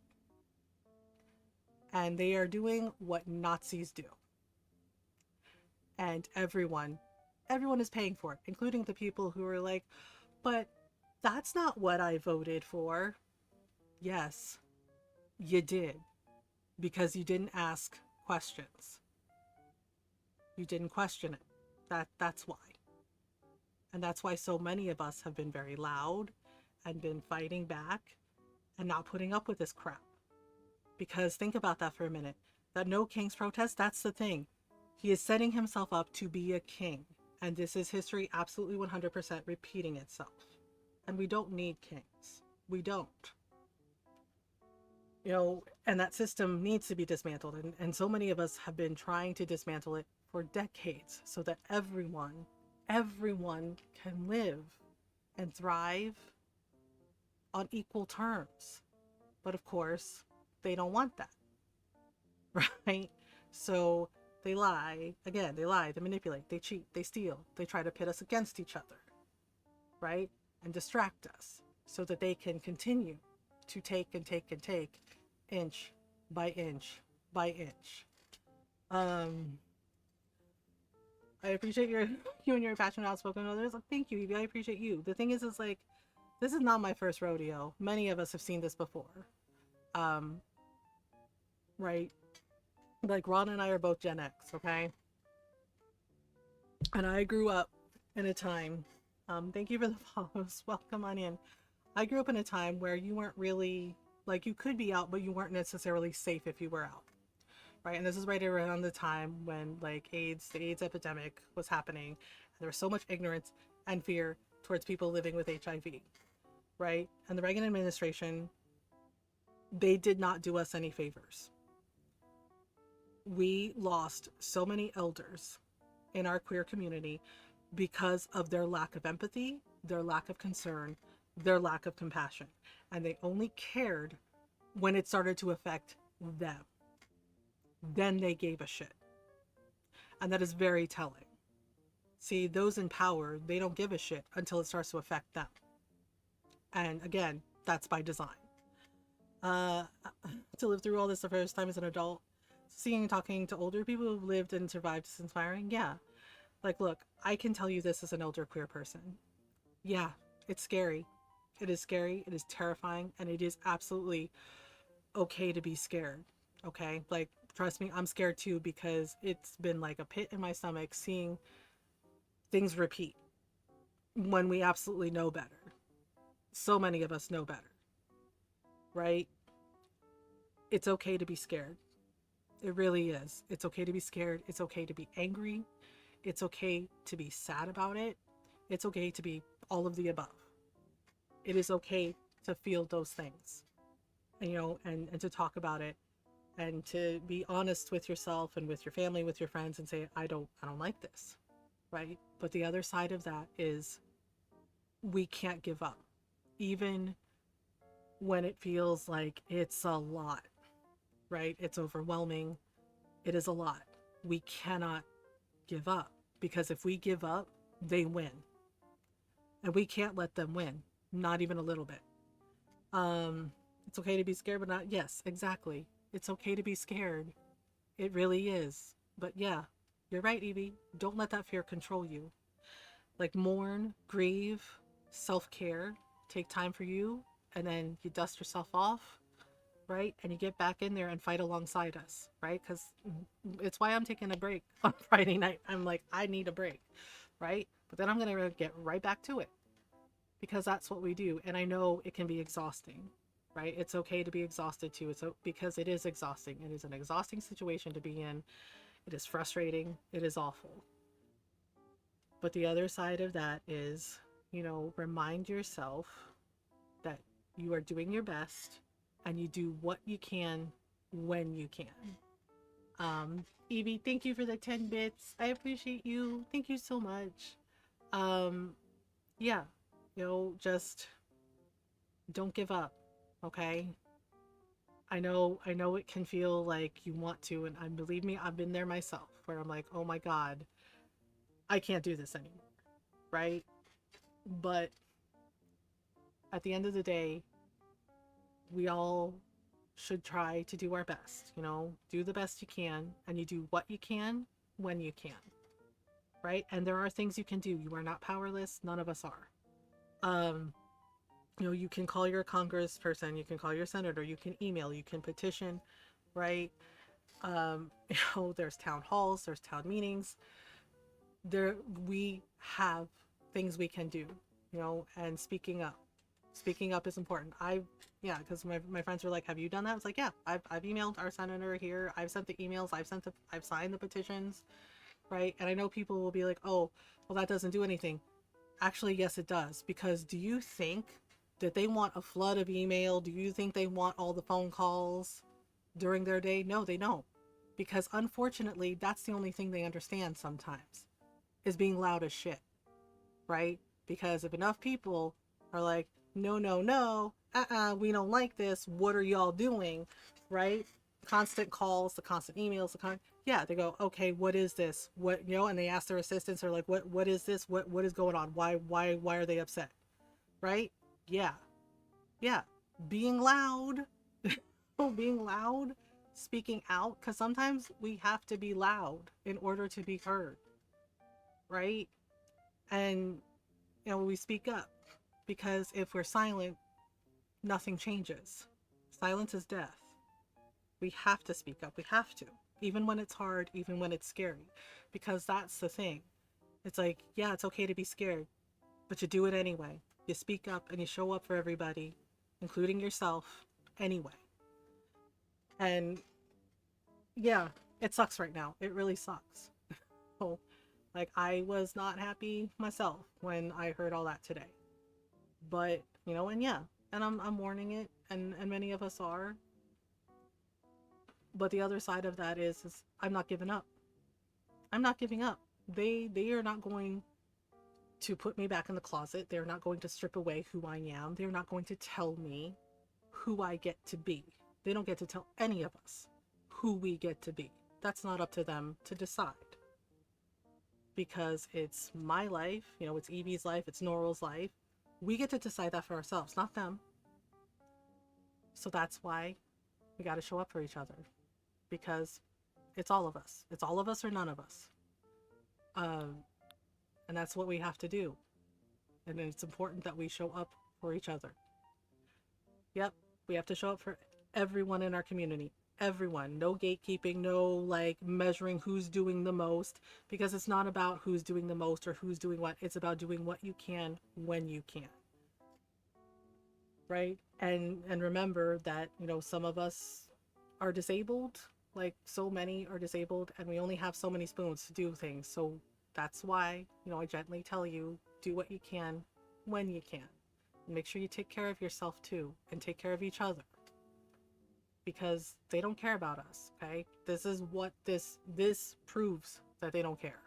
[SPEAKER 1] And they are doing what Nazis do. And everyone is paying for it, including the people who are like, but that's not what I voted for. Yes, you did. Because you didn't ask questions. You didn't question it. That's why. And that's why so many of us have been very loud and been fighting back and not putting up with this crap. Because think about that for a minute. That No Kings protest, that's the thing. He is setting himself up to be a king. And this is history absolutely 100% repeating itself. And we don't need kings. We don't. You know, and that system needs to be dismantled. And so many of us have been trying to dismantle it for decades so that everyone can live and thrive on equal terms. But of course, they don't want that, right? So they lie. Again, they lie, they manipulate, they cheat, they steal, they try to pit us against each other, right? And distract us so that they can continue to take and take and take inch by inch by inch. I appreciate you and your passionate outspoken others. Like, thank you, Evie. I appreciate you. The thing is like, this is not my first rodeo. Many of us have seen this before. Right? Like Ron and I are both Gen X, okay? And I grew up in a time, thank you for the follows. Welcome on in. I grew up in a time where you weren't really, like, you could be out, but you weren't necessarily safe if you were out. Right? And this is right around the time when like the AIDS epidemic was happening. And there was so much ignorance and fear towards people living with HIV. Right? And the Reagan administration, they did not do us any favors. We lost so many elders in our queer community because of their lack of empathy, their lack of concern, their lack of compassion. And they only cared when it started to affect them. Then they gave a shit. And that is very telling. See, those in power, they don't give a shit until it starts to affect them. And again, that's by design. To live through all this the first time as an adult, seeing and talking to older people who've lived and survived is inspiring. Yeah. Like, look, I can tell you this as an elder queer person. Yeah, it's scary. It is scary. It is terrifying. And it is absolutely okay to be scared. Okay? Like, trust me, I'm scared too, because it's been like a pit in my stomach seeing things repeat when we absolutely know better. So many of us know better. Right? It's okay to be scared. It really is. It's okay to be scared. It's okay to be angry. It's okay to be sad about it. It's okay to be all of the above. It is okay to feel those things, and, you know, and to talk about it, and to be honest with yourself and with your family, with your friends, and say, I don't like this, right? But the other side of that is we can't give up, even when it feels like it's a lot, right? It's overwhelming. It is a lot. We cannot give up, because if we give up, they win. And we can't let them win, not even a little bit. It's okay to be scared, but not, yes, exactly. It's okay to be scared. It really is. But yeah, you're right, Evie. Don't let that fear control you. Like, mourn, grieve, self care, take time for you, and then you dust yourself off, right? And you get back in there and fight alongside us, right? Because it's why I'm taking a break on Friday night. I'm like, I need a break, right? But then I'm going to get right back to it because that's what we do. And I know it can be exhausting, right? It's okay to be exhausted too. Because it is exhausting. It is an exhausting situation to be in. It is frustrating. It is awful. But the other side of that is, remind yourself that you are doing your best and you do what you can when you can. Evie, thank you for the 10 bits. I appreciate you. Thank you so much. Um, yeah, just don't give up, okay? I know it can feel like you want to, and believe me, I've been there myself where I'm like, oh my God, I can't do this anymore, right? But at the end of the day, we all should try to do our best, do the best you can, and you do what you can when you can, right? And there are things you can do. You are not powerless. None of us are. You can call your congressperson, you can call your senator, you can email, you can petition, right? There's town halls, there's town meetings. We have things we can do, and speaking up is important. Because my friends were like, have you done that? I was like, yeah, I've emailed our senator here, I've sent the emails, I've signed the petitions, right? And I know people will be like, oh, well, that doesn't do anything. Actually, yes, it does. Because do you think that they want a flood of email? Do you think they want all the phone calls during their day? No, they don't. Because unfortunately, that's the only thing they understand sometimes, is being loud as shit, right? Because if enough people are like, no, no, no, we don't like this, what are y'all doing, right? Constant calls, the constant emails, yeah, they go, okay, what is this? What, and they ask their assistants, are like, what is this? What is going on? Why are they upset? Right? Yeah. Yeah. Being loud, being loud, speaking out, because sometimes we have to be loud in order to be heard, right? And, we speak up, because if we're silent, nothing changes. Silence is death. We have to speak up. We have to. Even when it's hard, even when it's scary. Because that's the thing. It's like, yeah, it's okay to be scared, but you do it anyway. You speak up and you show up for everybody, including yourself, anyway. And yeah, it sucks right now. It really sucks. So, like, I was not happy myself when I heard all that today. But, and yeah, and I'm mourning it, and many of us are. But the other side of that is I'm not giving up. I'm not giving up. They are not going to put me back in the closet. They're not going to strip away who I am. They're not going to tell me who I get to be. They don't get to tell any of us who we get to be. That's not up to them to decide. Because it's my life, it's Evie's life, it's Norrell's life. We get to decide that for ourselves, not them. So that's why we got to show up for each other. Because it's all of us. It's all of us or none of us. And that's what we have to do. And it's important that we show up for each other. Yep, we have to show up for everyone in our community. Everyone. No gatekeeping, no like measuring who's doing the most, because it's not about who's doing the most or who's doing what. It's about doing what you can when you can. Right? And remember that, some of us are disabled, like so many are disabled, and we only have so many spoons to do things. So that's why, I gently tell you, do what you can when you can. And make sure you take care of yourself too, and take care of each other. Because they don't care about us, okay? This is what this proves, that they don't care.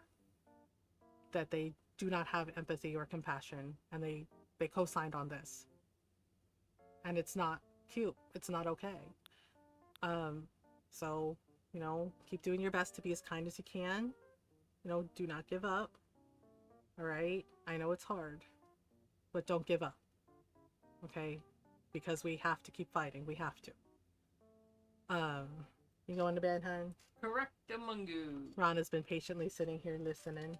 [SPEAKER 1] That they do not have empathy or compassion, and they co-signed on this. And it's not cute. It's not okay. So, keep doing your best to be as kind as you can. Do not give up. All right? I know it's hard, but don't give up. Okay? Because we have to keep fighting. We have to. You going to bed, hon?
[SPEAKER 3] Correct the mungo.
[SPEAKER 1] Ron has been patiently sitting here listening.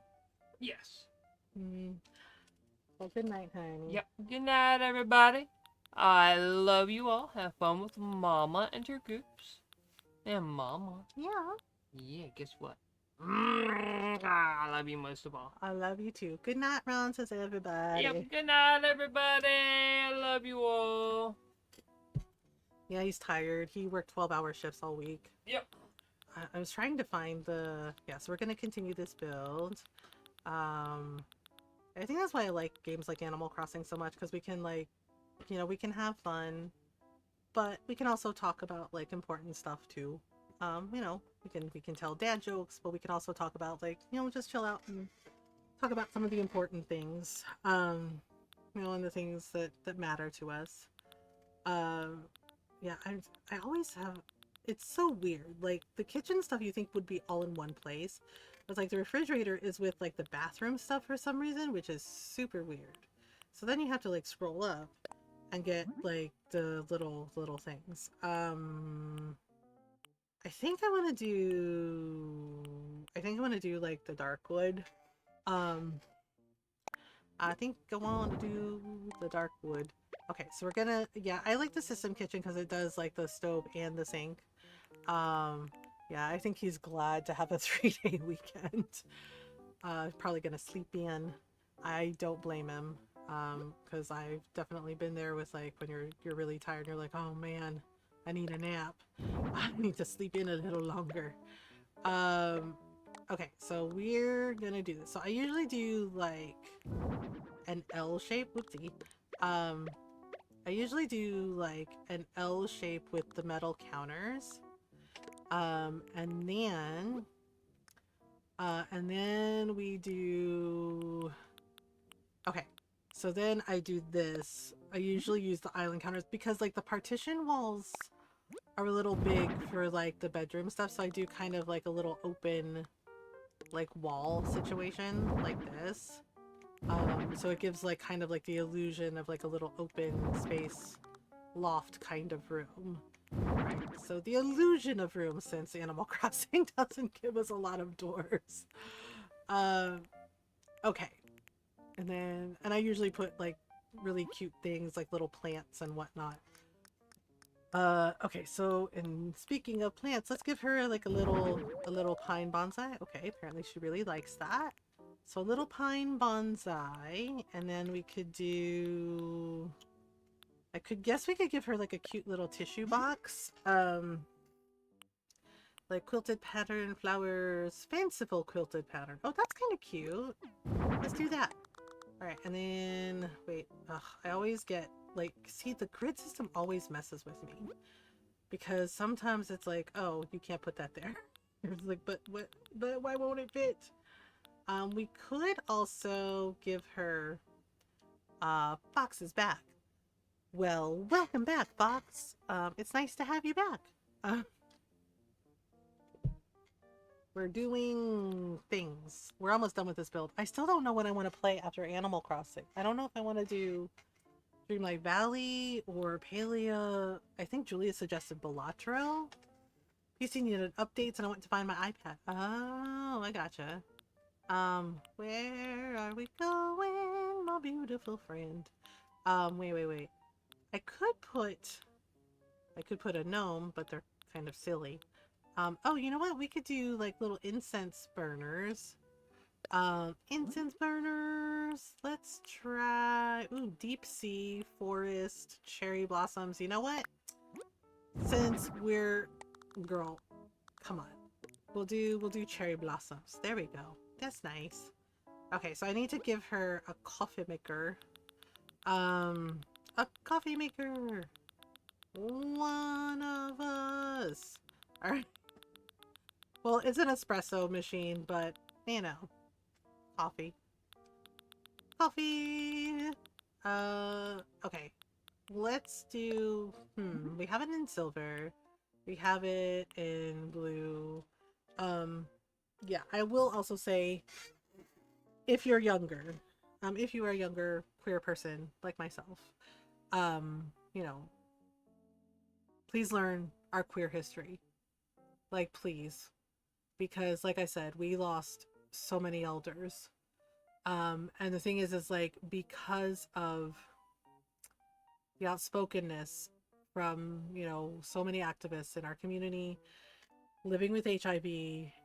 [SPEAKER 3] Yes.
[SPEAKER 1] Mm. Well, good night, honey.
[SPEAKER 3] Yep. Good night, everybody. I love you all. Have fun with Mama and her goops. And Mama.
[SPEAKER 1] Yeah.
[SPEAKER 3] Yeah, guess what? I love you most of all.
[SPEAKER 1] I love you too. Good night, Ron, says everybody.
[SPEAKER 3] Yep. Good night, everybody. I love you all.
[SPEAKER 1] Yeah, he's tired. He worked 12-hour shifts all week.
[SPEAKER 3] Yep.
[SPEAKER 1] I was trying to find the... Yeah, so we're going to continue this build. I think that's why I like games like Animal Crossing so much, because we can, like, you know, we can have fun, but we can also talk about, like, important stuff too. You know, we can tell dad jokes, but we can also talk about, like, you know, just chill out and talk about some of the important things. You know, and the things that matter to us. Yeah, I always have... It's so weird. Like, the kitchen stuff you think would be all in one place. It's like the refrigerator is with, like, the bathroom stuff for some reason, which is super weird. So then you have to, like, scroll up and get, like, the little things. I think I want to do, like, the dark wood. I think I want to do the dark wood. Okay, so we're gonna... Yeah, I like the system kitchen because it does, like, the stove and the sink. Yeah, I think he's glad to have a 3-day weekend. Probably gonna sleep in. I don't blame him, because I've definitely been there with, like, when you're really tired and you're like, oh man, I need a nap. I need to sleep in a little longer. Okay, so we're gonna do this. So I usually do, like, an L shape. Whoopsie. I usually do, like, an L shape with the metal counters. And then we do... Okay, so then I do this. I usually use the island counters because, like, the partition walls are a little big for, like, the bedroom stuff. So I do kind of like a little open, like, wall situation like this. So it gives, like, kind of like the illusion of, like, a little open space loft kind of room. Right, so the illusion of room, since Animal Crossing doesn't give us a lot of doors. Okay. And I usually put, like, really cute things, like little plants and whatnot. Okay, so, and speaking of plants, let's give her, like, a little pine bonsai. Okay, apparently she really likes that. So a little pine bonsai, and then we could do... guess we could give her, like, a cute little tissue box. Like quilted pattern, flowers, fanciful quilted pattern. Oh, that's kind of cute. Let's do that. All right, and then, wait, I always get, like, see, the grid system always messes with me. Because sometimes it's like, oh, you can't put that there. It's like, but why won't it fit? We could also give her, Fox's back. Well, welcome back, Fox. It's nice to have you back. We're doing things. We're almost done with this build. I still don't know what I want to play after Animal Crossing. I don't know if I want to do Dreamlight Valley or Palia. I think Julia suggested Balatro. PC needed updates and I went to find my iPad. Oh, I gotcha. Where are we going, my beautiful friend? Wait. I could put a gnome, but they're kind of silly. Oh, you know what? We could do, like, little incense burners. Incense burners. Let's try, ooh, deep sea, forest, cherry blossoms. You know what? Since we're, girl, come on. We'll do cherry blossoms. There we go. That's nice. Okay, so I need to give her a coffee maker. A coffee maker. One of us. All right. Well, it's an espresso machine, but, you know, coffee. Coffee! Okay. Let's do, we have it in silver. We have it in blue. Yeah, I will also say, if you're younger, if you are a younger queer person like myself, you know, please learn our queer history. Like, please. Because, like I said, we lost so many elders. And the thing is like, because of the outspokenness from, so many activists in our community, living with HIV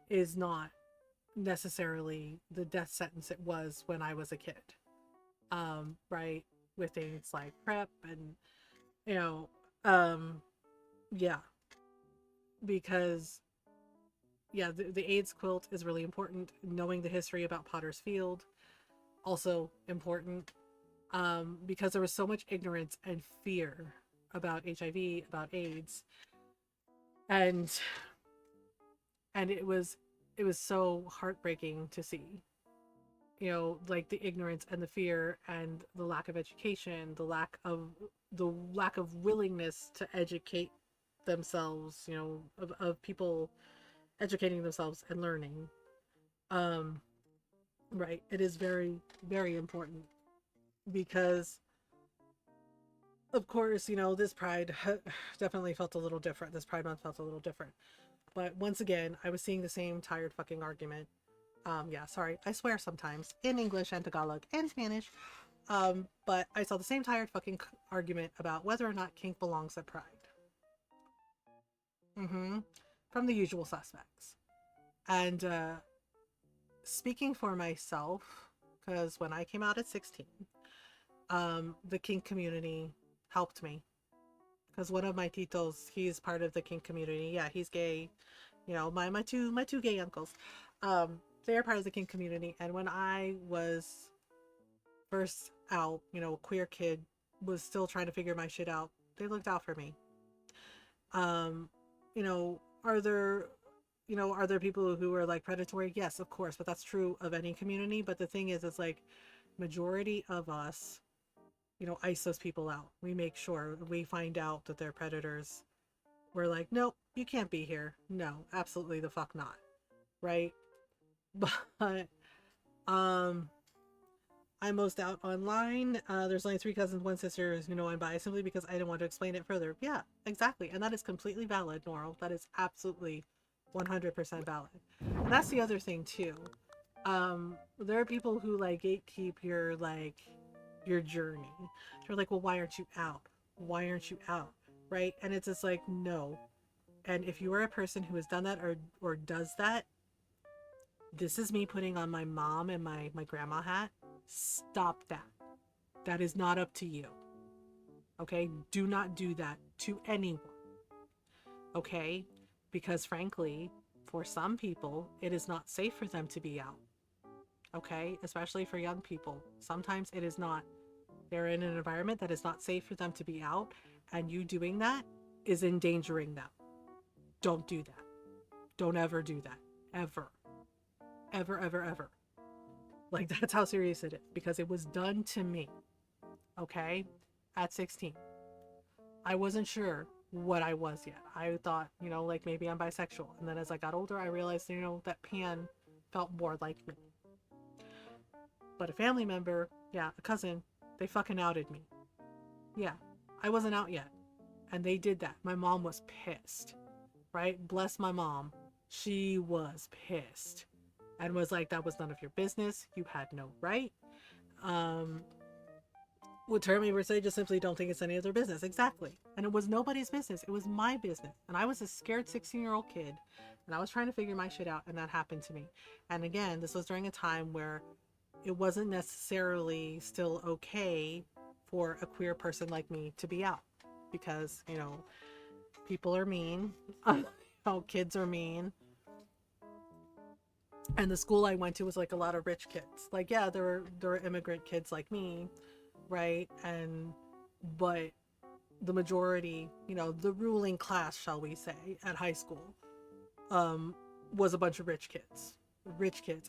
[SPEAKER 1] is not necessarily the death sentence it was when I was a kid. Right? With things like PrEP and, you know, um, yeah, because yeah, the AIDS quilt is really important. Knowing the history about Potter's Field, also important, because there was so much ignorance and fear about HIV, about AIDS, and it was so heartbreaking to see, like the ignorance and the fear and the lack of education, the lack of willingness to educate themselves, of people educating themselves and learning. Um, right. It is very, very important because, of course, this Pride definitely felt a little different. This Pride Month felt a little different. But once again, I was seeing the same tired fucking argument. Yeah, sorry, I swear sometimes in English and Tagalog and Spanish. But I saw the same tired fucking argument about whether or not kink belongs at Pride. From the usual suspects. And speaking for myself, because when I came out at 16, the kink community helped me. Because one of my titos, he's part of the kink community. Yeah, he's gay. My two gay uncles. They are part of the kink community. And when I was first out, a queer kid, was still trying to figure my shit out, they looked out for me. Are there people who are like predatory? Yes, of course, but that's true of any community. But the thing is, it's like majority of us, ice those people out. We make sure we find out that they're predators. We're like, nope, you can't be here. No, absolutely the fuck not. Right? But I'm most out online. There's only 3 cousins, 1 sister. I'm bi simply because I didn't want to explain it further. Yeah, exactly. And that is completely valid, Norl. That is absolutely 100% valid. And that's the other thing too. There are people who like gatekeep your journey. They're like, well, why aren't you out? Why aren't you out? Right? And it's just like, no. And if you are a person who has done that or does that, this is me putting on my mom and my grandma hat. Stop that. That is not up to you. Okay? Do not do that to anyone. Okay? Because frankly, for some people, it is not safe for them to be out. Okay? Especially for young people. Sometimes it is not. They're in an environment that is not safe for them to be out, and you doing that is endangering them. Don't do that. Don't ever do that. Ever. Ever, ever, ever. Like, that's how serious it is, because it was done to me. Okay? At 16. I wasn't sure what I was yet. I thought, like maybe I'm bisexual. And then as I got older, I realized, that pan felt more like me. But a family member, yeah, a cousin, they fucking outed me. Yeah, I wasn't out yet. And they did that. My mom was pissed. Right? Bless my mom. She was pissed. And was like, that was none of your business. You had no right. Would turn me would say, just simply don't think it's any of their business. Exactly. And it was nobody's business. It was my business. And I was a scared 16-year-old kid. And I was trying to figure my shit out. And that happened to me. And again, this was during a time where it wasn't necessarily still okay for a queer person like me to be out. Because, people are mean. Kids are mean. And the school I went to was like a lot of rich kids. Like, yeah, there were immigrant kids like me, right? But the majority, the ruling class, shall we say, at high school, was a bunch of rich kids.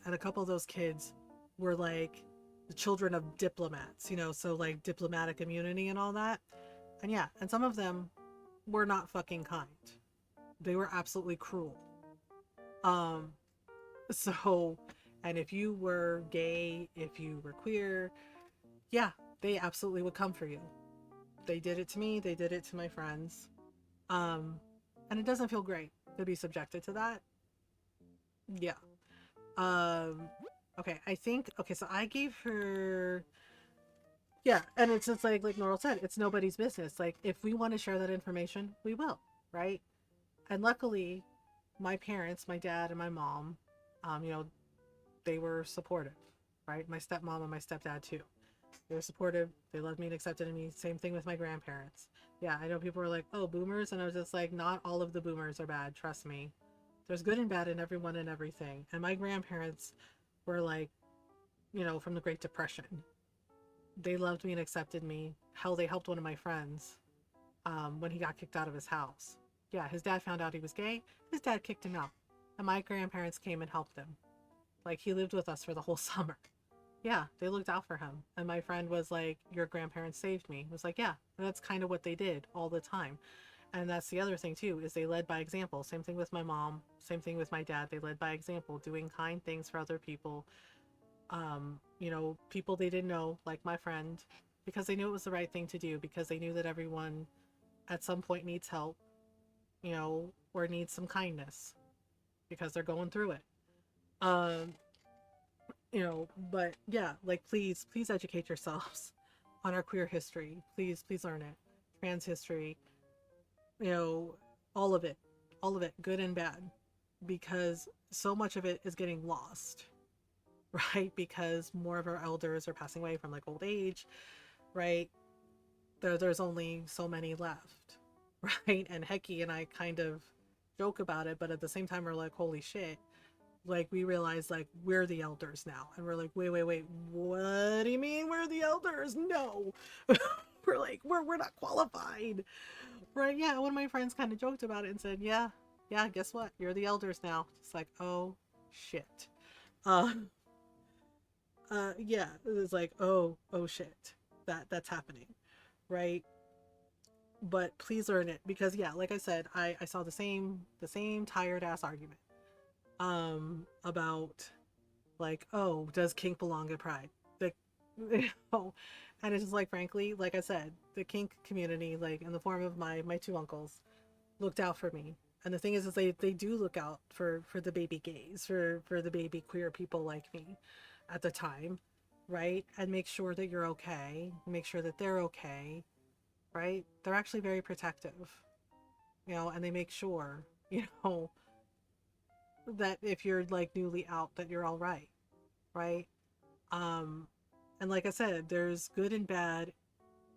[SPEAKER 1] And a couple of those kids were like the children of diplomats, so like diplomatic immunity and all that. And yeah, and some of them were not fucking kind. They were absolutely cruel. So, and if you were gay, if you were queer, yeah, they absolutely would come for you. They did it to me. They did it to my friends. And it doesn't feel great. to be subjected to that. Yeah. Um, okay, I think, okay, so I gave her, yeah, and it's just like Noral said, it's nobody's business. Like, if we want to share that information, we will, right? And luckily, my parents, my dad and my mom, you know, they were supportive, right? My stepmom and my stepdad too. They were supportive. They loved me and accepted me. Same thing with my grandparents. Yeah, I know people were like, oh, boomers. And I was just like, not all of the boomers are bad. Trust me. There's good and bad in everyone and everything. And my grandparents were like, you know, from the Great Depression. They loved me and accepted me. Hell, they helped one of my friends when he got kicked out of his house. Yeah, his dad found out he was gay. His dad kicked him out. And my grandparents came and helped him. Like, he lived with us for the whole summer. Yeah, they looked out for him. And my friend was like, your grandparents saved me. I was like, yeah, that's kind of what they did all the time. And that's the other thing too, is they led by example. Same thing with my mom, same thing with my dad. They led by example, doing kind things for other people. You know, people they didn't know, like my friend, because they knew it was the right thing to do, because they knew that everyone at some point needs help, you know, or needs some kindness because they're going through it. Um, you know, but yeah, like please educate yourselves on our queer history. Please learn it. Trans history, you know, all of it, good and bad, because so much of it is getting lost, right? Because more of our elders are passing away from like old age, right? There's only so many left, right? And Hecky and I kind of joke about it, but at the same time we're like, holy shit. Like we realize like we're the elders now, and we're like, wait, what do you mean we're the elders? No. We're like, we're not qualified. Right? Yeah, one of my friends kind of joked about it and said, yeah, guess what? You're the elders now. It's like, oh shit. Uh yeah, it's like, oh shit. That's happening. Right? But please learn it, because yeah, like I said, I saw the same tired ass argument about like, oh, does kink belong at Pride? The you know, and it's just like, frankly, like I said, the kink community, like in the form of my two uncles, looked out for me. And the thing is they do look out for the baby gays, for the baby queer people like me at the time, right? And make sure that you're okay, make sure that they're okay, right? They're actually very protective, you know, and they make sure, you know, that if you're like newly out, that you're all right, right? Um, and like I said, there's good and bad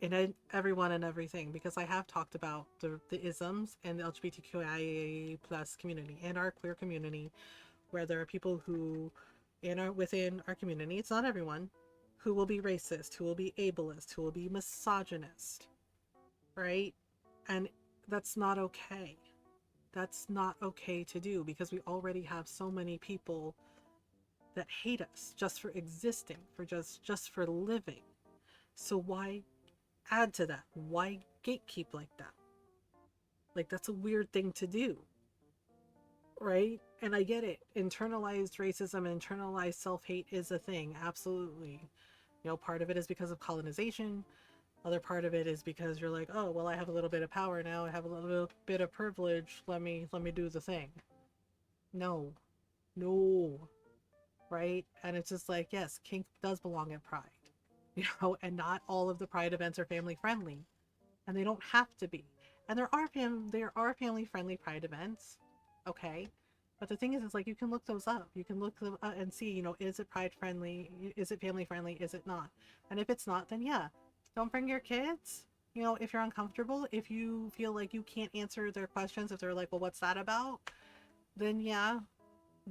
[SPEAKER 1] in everyone and everything, because I have talked about the isms and the LGBTQIA plus community and our queer community, where there are people who within our community, it's not everyone, who will be racist, who will be ableist, who will be misogynist, right? And that's not okay. That's not okay to do, because we already have so many people that hate us just for existing, for just for living. So why add to that? Why gatekeep like that? Like, that's a weird thing to do, right? And I get it. Internalized racism and internalized self-hate is a thing, absolutely. You know, part of it is because of colonization. Other part of it is because you're like, oh, well, I have a little bit of power now. I have a little bit of privilege. Let me do the thing. No, right? And it's just like, yes, kink does belong at Pride, you know, and not all of the Pride events are family friendly, and they don't have to be. And there are family friendly Pride events, okay? But the thing is, it's like, you can look those up. You can look them up and see, you know, is it Pride friendly? Is it family friendly? Is it not? And if it's not, then yeah, don't bring your kids. You know, if you're uncomfortable, if you feel like you can't answer their questions, if they're like, well, what's that about? Then yeah,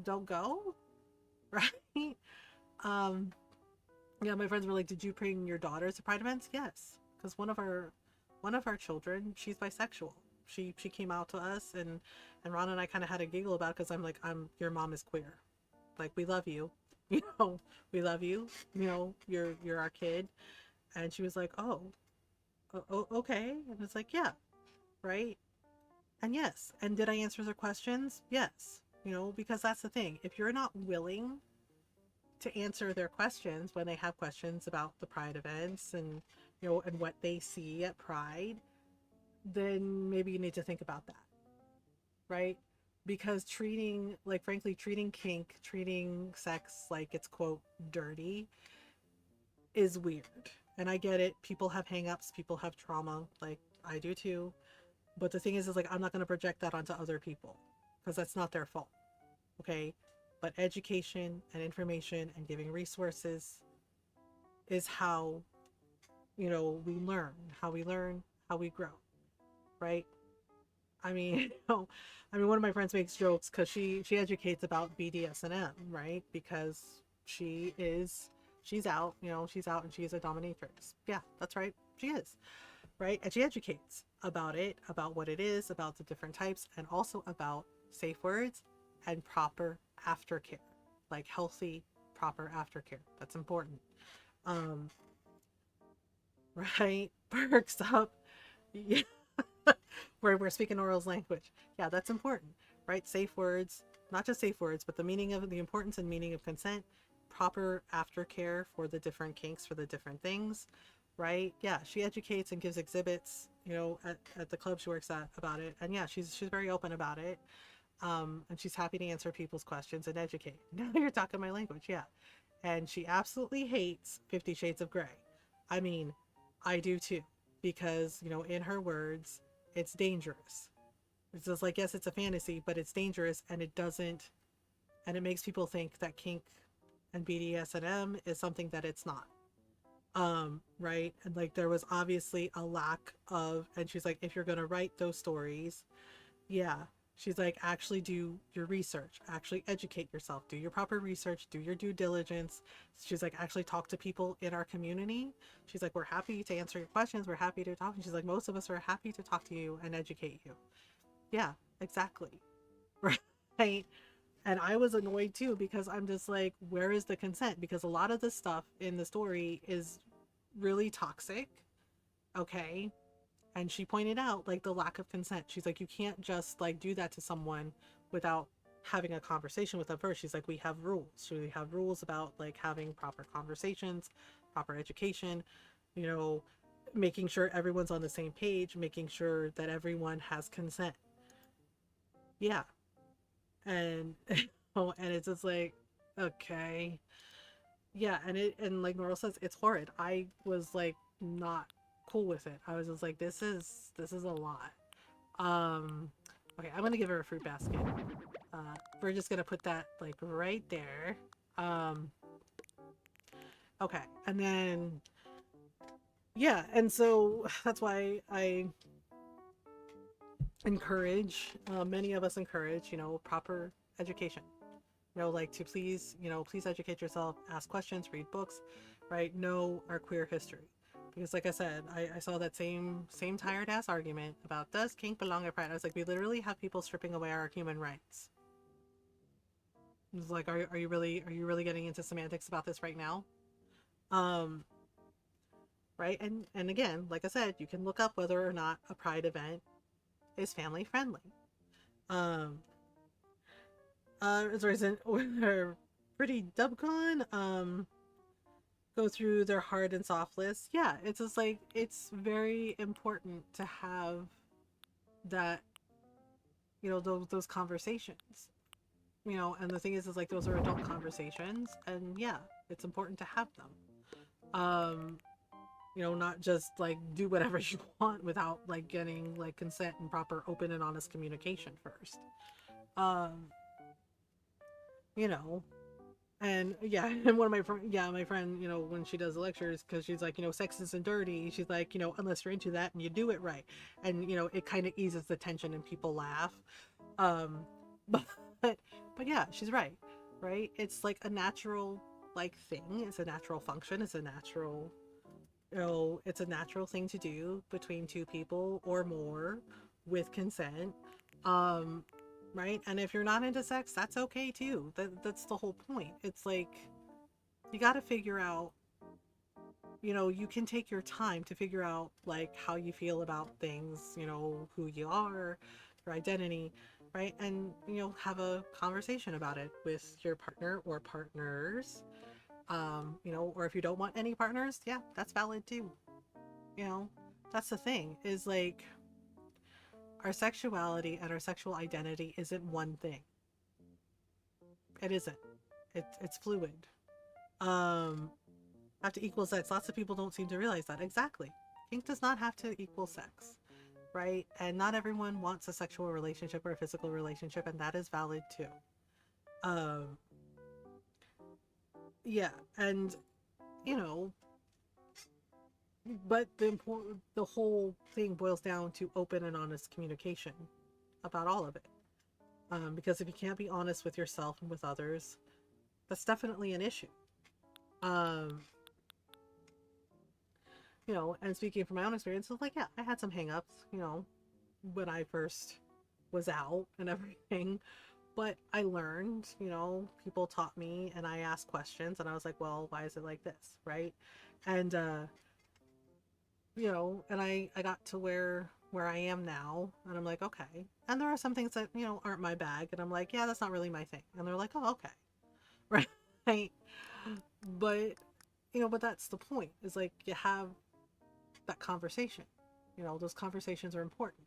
[SPEAKER 1] don't go. Right? Um, yeah, my friends were like, "Did you bring your daughters to Pride events?" Yes, because one of our children, she's bisexual. She came out to us, and Ron and I kind of had a giggle about it, because I'm like, your mom is queer. Like, we love you, you know, we love you. You know, you're our kid. And she was like, oh, okay. And it's like, yeah, right. And yes, and did I answer their questions? Yes. You know, because that's the thing. If you're not willing to answer their questions when they have questions about the Pride events and, you know, and what they see at Pride, then maybe you need to think about that, right? because treating, like, frankly, treating kink, treating sex like it's quote dirty is weird. And I get it. People have hangups, people have trauma. Like, I do too. But the thing is like, I'm not going to project that onto other people because that's not their fault. Okay. But education and information and giving resources is how, we learn, how we grow. Right. I mean, one of my friends makes jokes because she educates about BDSM, right? Because she's out, she's out and she's a dominatrix. Yeah, that's right. She is, right? And she educates about it, about what it is, about the different types, and also about safe words and proper aftercare, like healthy, proper aftercare. That's important. Um, right? Perks up. Yeah. We're speaking Oral's language. Yeah, that's important, right? Safe words, not just safe words, but the importance and meaning of consent, proper aftercare for the different kinks, for the different things, right? Yeah, she educates and gives exhibits, at the club she works at about it. And yeah, she's very open about it. And she's happy to answer people's questions and educate. Now you're talking my language, yeah. And she absolutely hates 50 Shades of Grey. I mean, I do too, because, in her words, it's dangerous. It's just like, yes, it's a fantasy, but it's dangerous, and it makes people think that kink and BDSM is something that it's not. Right? And like, there was obviously a lack of, and she's like, if you're gonna write those stories, yeah. She's like, actually do your research, actually educate yourself, do your proper research, do your due diligence. She's like, actually talk to people in our community. She's like, we're happy to answer your questions. We're happy to talk. And she's like, most of us are happy to talk to you and educate you. Yeah, exactly. Right. And I was annoyed too, because I'm just like, where is the consent? Because a lot of the stuff in the story is really toxic. Okay. And she pointed out like the lack of consent. She's like, you can't just like do that to someone without having a conversation with them first. She's like, we have rules. We have rules about like having proper conversations, proper education, you know, making sure everyone's on the same page, making sure that everyone has consent. Yeah. And oh, and it's just like, okay. Yeah, and like Noral says, it's horrid. I was like not cool with it. I was just like, this is a lot. Um, okay, I'm gonna give her a fruit basket. We're just gonna put that like right there. Um, okay, and then yeah, and so that's why I encourage, many of us encourage, proper education. Like to please educate yourself, ask questions, read books, right? Know our queer history. Because like I said, I saw that same tired ass argument about does kink belong at Pride? I was like, we literally have people stripping away our human rights. It's like, are you really getting into semantics about this right now? Um, right? And again, like I said, you can look up whether or not a Pride event is family friendly. Um, as far as they're pretty dubcon, go through their hard and soft list. Yeah, it's just like, it's very important to have that, those conversations, and the thing is like, those are adult conversations, and yeah, it's important to have them. Not just like do whatever you want without like getting like consent and proper open and honest communication first. Um, you know, And yeah, and one of my friend, when she does lectures, because she's like, sex isn't dirty. She's like, unless you're into that and you do it right, and it kind of eases the tension and people laugh. Um, but but yeah, she's right, right? It's like a natural like thing. It's a natural function. It's a natural, it's a natural thing to do between two people or more with consent. Um, right? And if you're not into sex, that's okay too. That's the whole point. It's like, you got to figure out, you can take your time to figure out like how you feel about things, who you are, your identity, right? And have a conversation about it with your partner or partners. Or if you don't want any partners, yeah, that's valid too. you know that's the thing, is like, our sexuality and our sexual identity isn't one thing. It isn't. It's fluid. Have to equal sex. Lots of people don't seem to realize that. Exactly. Kink does not have to equal sex, right? And not everyone wants a sexual relationship or a physical relationship, and that is valid too. Um, yeah, and you know, but the whole thing boils down to open and honest communication about all of it. Because if you can't be honest with yourself and with others, that's definitely an issue. Um, and speaking from my own experience, it's like, yeah, I had some hangups, when I first was out and everything. But I learned, people taught me and I asked questions and I was like, well, why is it like this? Right. And, and I got to where I am now and I'm like, okay. And there are some things that, aren't my bag. And I'm like, yeah, that's not really my thing. And they're like, oh, okay. Right. But, but that's the point is like you have that conversation. Those conversations are important.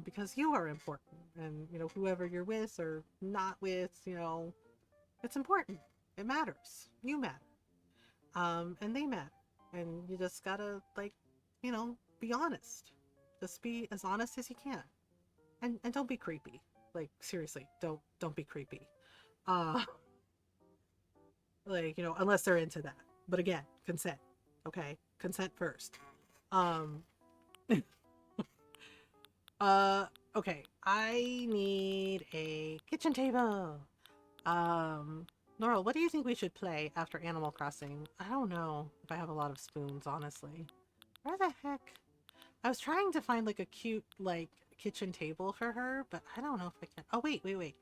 [SPEAKER 1] Because you are important and whoever you're with or not with, it's important. It matters. You matter. And they matter. And you just gotta be honest. Just be as honest as you can. And don't be creepy. Like seriously, don't be creepy. Uh unless they're into that. But again, consent. Okay? Consent first. Um okay. I need a kitchen table. Laurel, what do you think we should play after Animal Crossing? I don't know if I have a lot of spoons, honestly. Where the heck? I was trying to find like a cute kitchen table for her, but I don't know if I can. Oh, wait.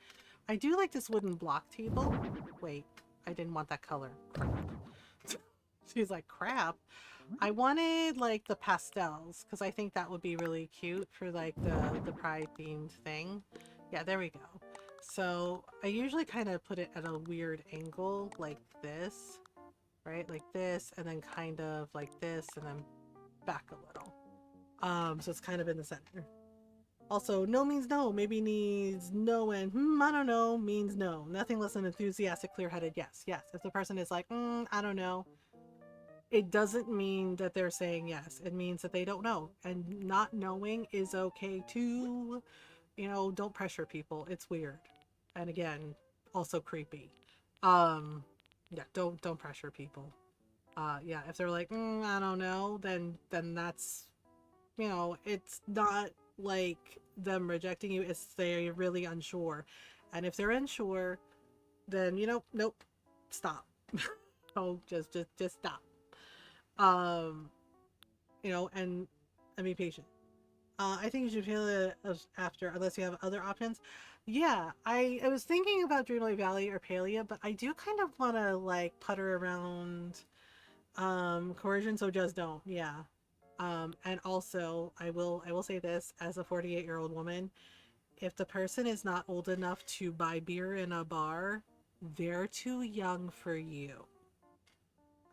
[SPEAKER 1] I do like this wooden block table. Wait, I didn't want that color. Crap. She's like, crap. I wanted like the pastels because I think that would be really cute for like the pride themed thing. Yeah, there we go. So I usually kind of put it at a weird angle like this, right? Like this, and then kind of like this, and then back a little. So it's kind of in the center. Also, no means no. Maybe needs no and I don't know means no. Nothing less than enthusiastic, clear-headed yes. Yes. If the person is like, I don't know, it doesn't mean that they're saying yes. It means that they don't know. And not knowing is okay too. Don't pressure people. It's weird. And again, also creepy. Yeah, don't pressure people. Yeah, if they're like, I don't know, then that's, it's not like them rejecting you. It's they're really unsure. And if they're unsure, then, nope, stop. Oh, just stop. And be patient. I think you should feel it after, unless you have other options. Yeah, I was thinking about Dreamlight Valley or Palia, but I do kind of want to like putter around coercion, so just don't. Yeah. And also, I will say this as a 48-year-old woman, if the person is not old enough to buy beer in a bar, they're too young for you.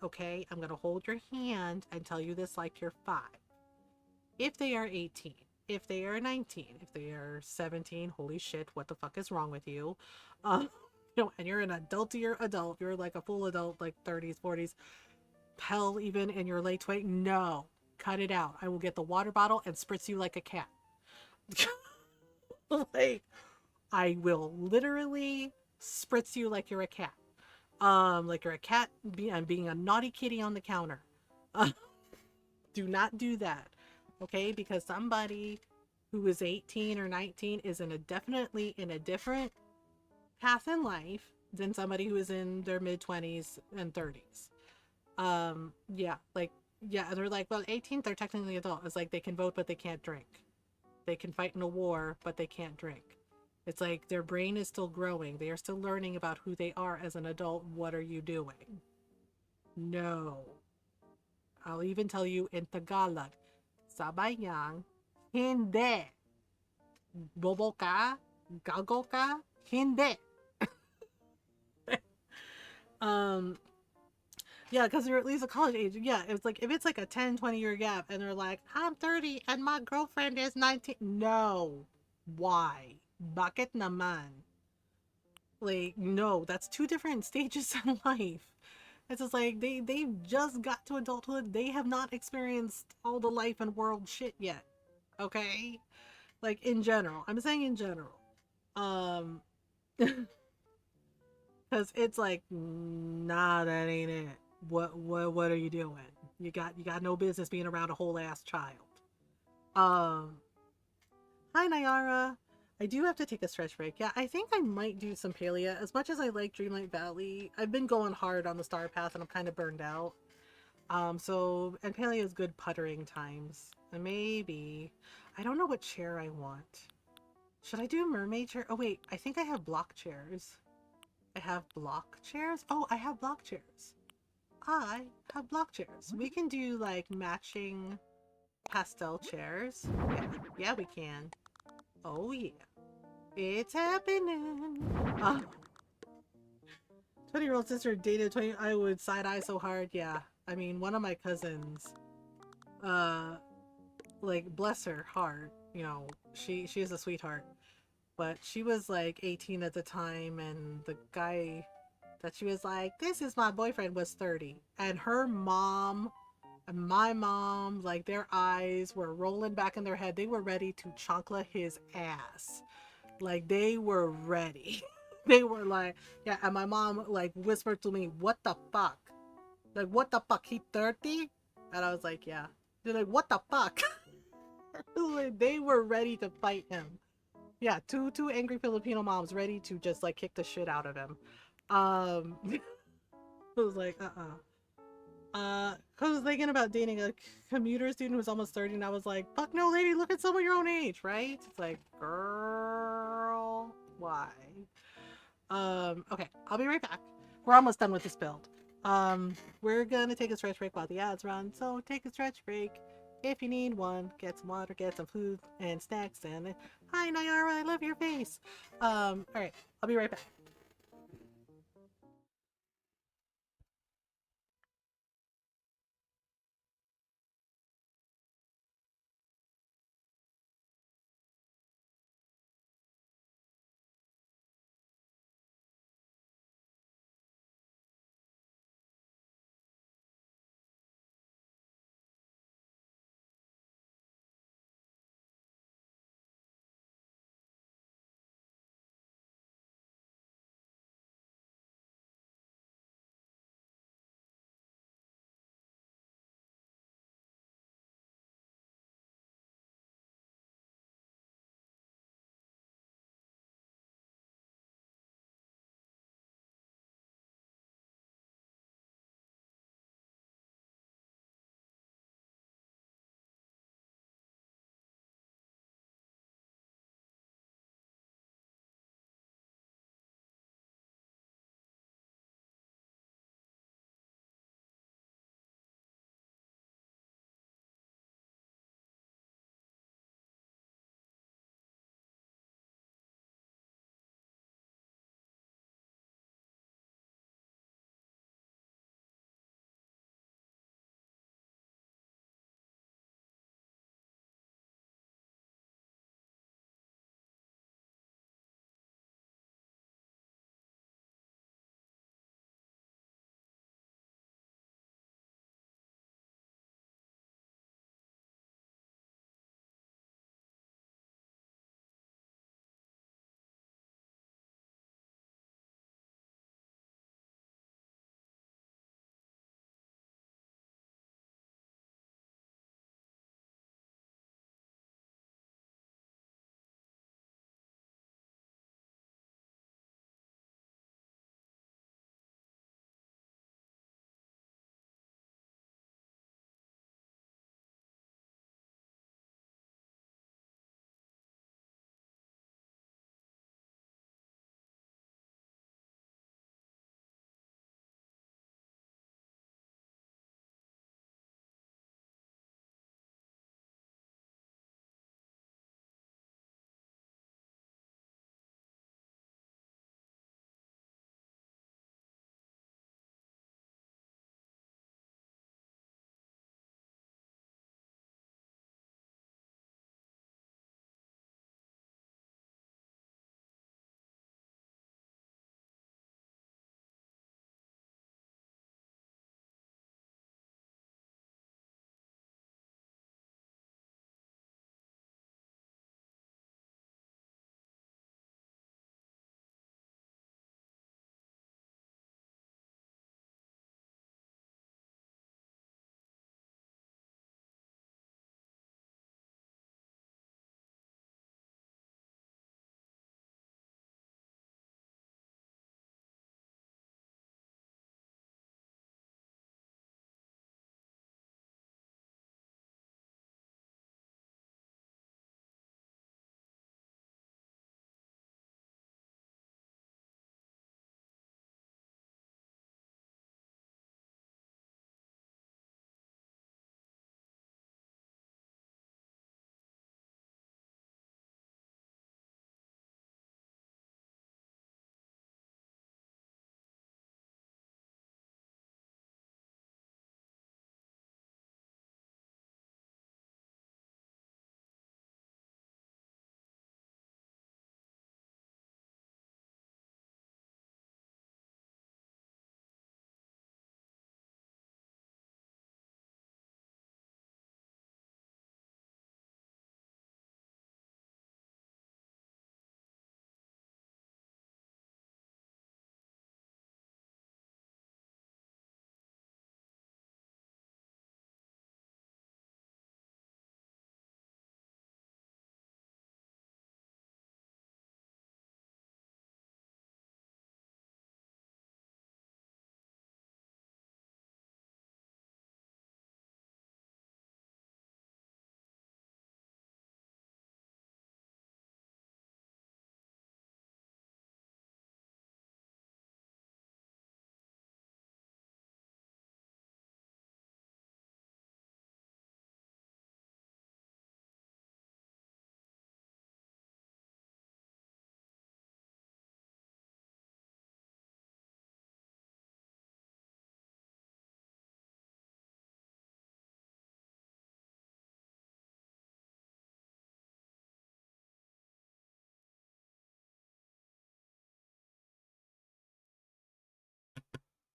[SPEAKER 1] Okay, I'm gonna hold your hand and tell you this like you're 5. If they are 18, if they are 19, if they are 17, holy shit, what the fuck is wrong with you? And you're an adultier adult, you're like a full adult, like 30s, 40s, hell, even in your late 20s, no, cut it out. I will get the water bottle and spritz you like a cat. Like, I will literally spritz you like you're a cat. Like you're a cat and being a naughty kitty on the counter. Do not do that. Okay, because somebody who is 18 or 19 is definitely in a different path in life than somebody who is in their mid-20s and 30s. Yeah, they're like, well, 18, they're technically adult. It's like they can vote, but they can't drink. They can fight in a war, but they can't drink. It's like their brain is still growing. They are still learning about who they are as an adult. What are you doing? No. I'll even tell you in Tagalog, sabayang, hindi. Bobo ka? Gago ka? Hindi. Yeah, because you're at least a college age. Yeah, it's like if it's like a 10, 20 year gap and they're like, I'm 30 and my girlfriend is 19. No. Why? Bakit naman? Like, no, that's two different stages in life. It's just like they've just got to adulthood. They have not experienced all the life and world shit yet. Okay? Like in general. I'm saying in general. Um because it's like, nah, that ain't it. What are you doing? You got no business being around a whole ass child. Um, Hi Nayara. I do have to take a stretch break. Yeah, I think I might do some paleo. As much as I like Dreamlight Valley, I've been going hard on the Star Path and I'm kind of burned out. And paleo is good puttering times. And maybe I don't know what chair I want. Should I do mermaid chair? Oh wait, I think I have block chairs. I have block chairs? Oh, I have block chairs. I have block chairs. We can do like matching pastel chairs. Yeah, yeah, we can. Oh yeah, it's happening. 20-year-old sister dated 20. I would side eye so hard. Yeah, I mean, one of my cousins, uh, like bless her heart. You know, she is a sweetheart, but she was like 18 at the time, and the guy that she was like, this is my boyfriend, was 30. And her mom and my mom, like their eyes were rolling back in their head. They were ready to chancla his ass. Like they were ready. They were like, yeah, and my mom like whispered to me, what the fuck? Like, what the fuck? He 30? And I was like, yeah. They're like, what the fuck? Like, they were ready to fight him. Yeah, two angry Filipino moms ready to just like kick the shit out of him. I was like, cause I was thinking about dating a commuter student who's almost 30, and I was like, fuck no, lady, look at someone your own age, right? It's like, girl, why? Okay, I'll be right back. We're almost done with this build. We're gonna take a stretch break while the ads run, so take a stretch break. If you need one, get some water, get some food and snacks, and hi Nayara, I love your face. Alright, I'll be right back.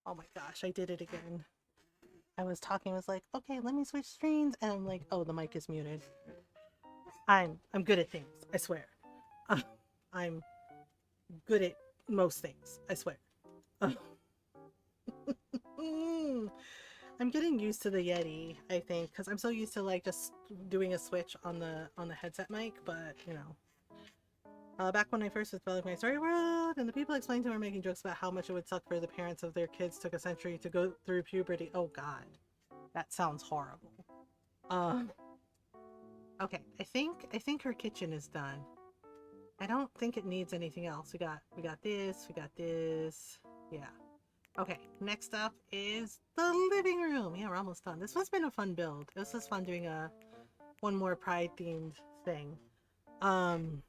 [SPEAKER 1] Oh my gosh, I did it again. I was talking, I was like, okay, let me switch screens, and I'm like, oh, the mic is muted. I'm good at things, I swear. I'm good at most things, I swear. I'm getting used to the Yeti, I think, because I'm so used to like just doing a switch on the headset mic, but you know. Back when I first was developing my story world, and the people explained to me were making jokes about how much it would suck for the parents of their kids took a century to go through puberty. Oh God, that sounds horrible. Um, okay, I think her kitchen is done. I don't think it needs anything else. We got this. Yeah. Okay, next up is the living room. Yeah, we're almost done. This one's been a fun build. This was fun doing a one more pride themed thing. Um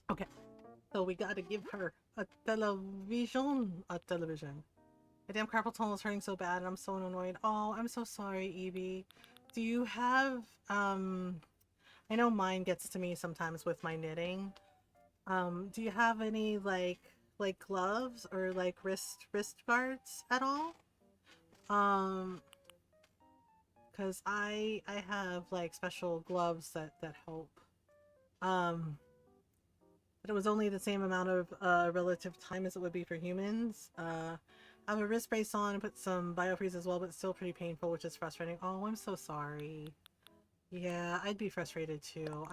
[SPEAKER 1] okay, so we gotta give her a television. A television. My damn carpal tunnel is hurting so bad and I'm so annoyed. Oh, I'm so sorry, Evie. Do you have I know mine gets to me sometimes with my knitting. Do you have any like gloves or like wrist guards at all? Um, because I have like special gloves that help. Um, but it was only the same amount of relative time as it would be for humans. I have a wrist brace on and put some biofreeze as well, but it's still pretty painful, which is frustrating. Oh, I'm so sorry. Yeah, I'd be frustrated too.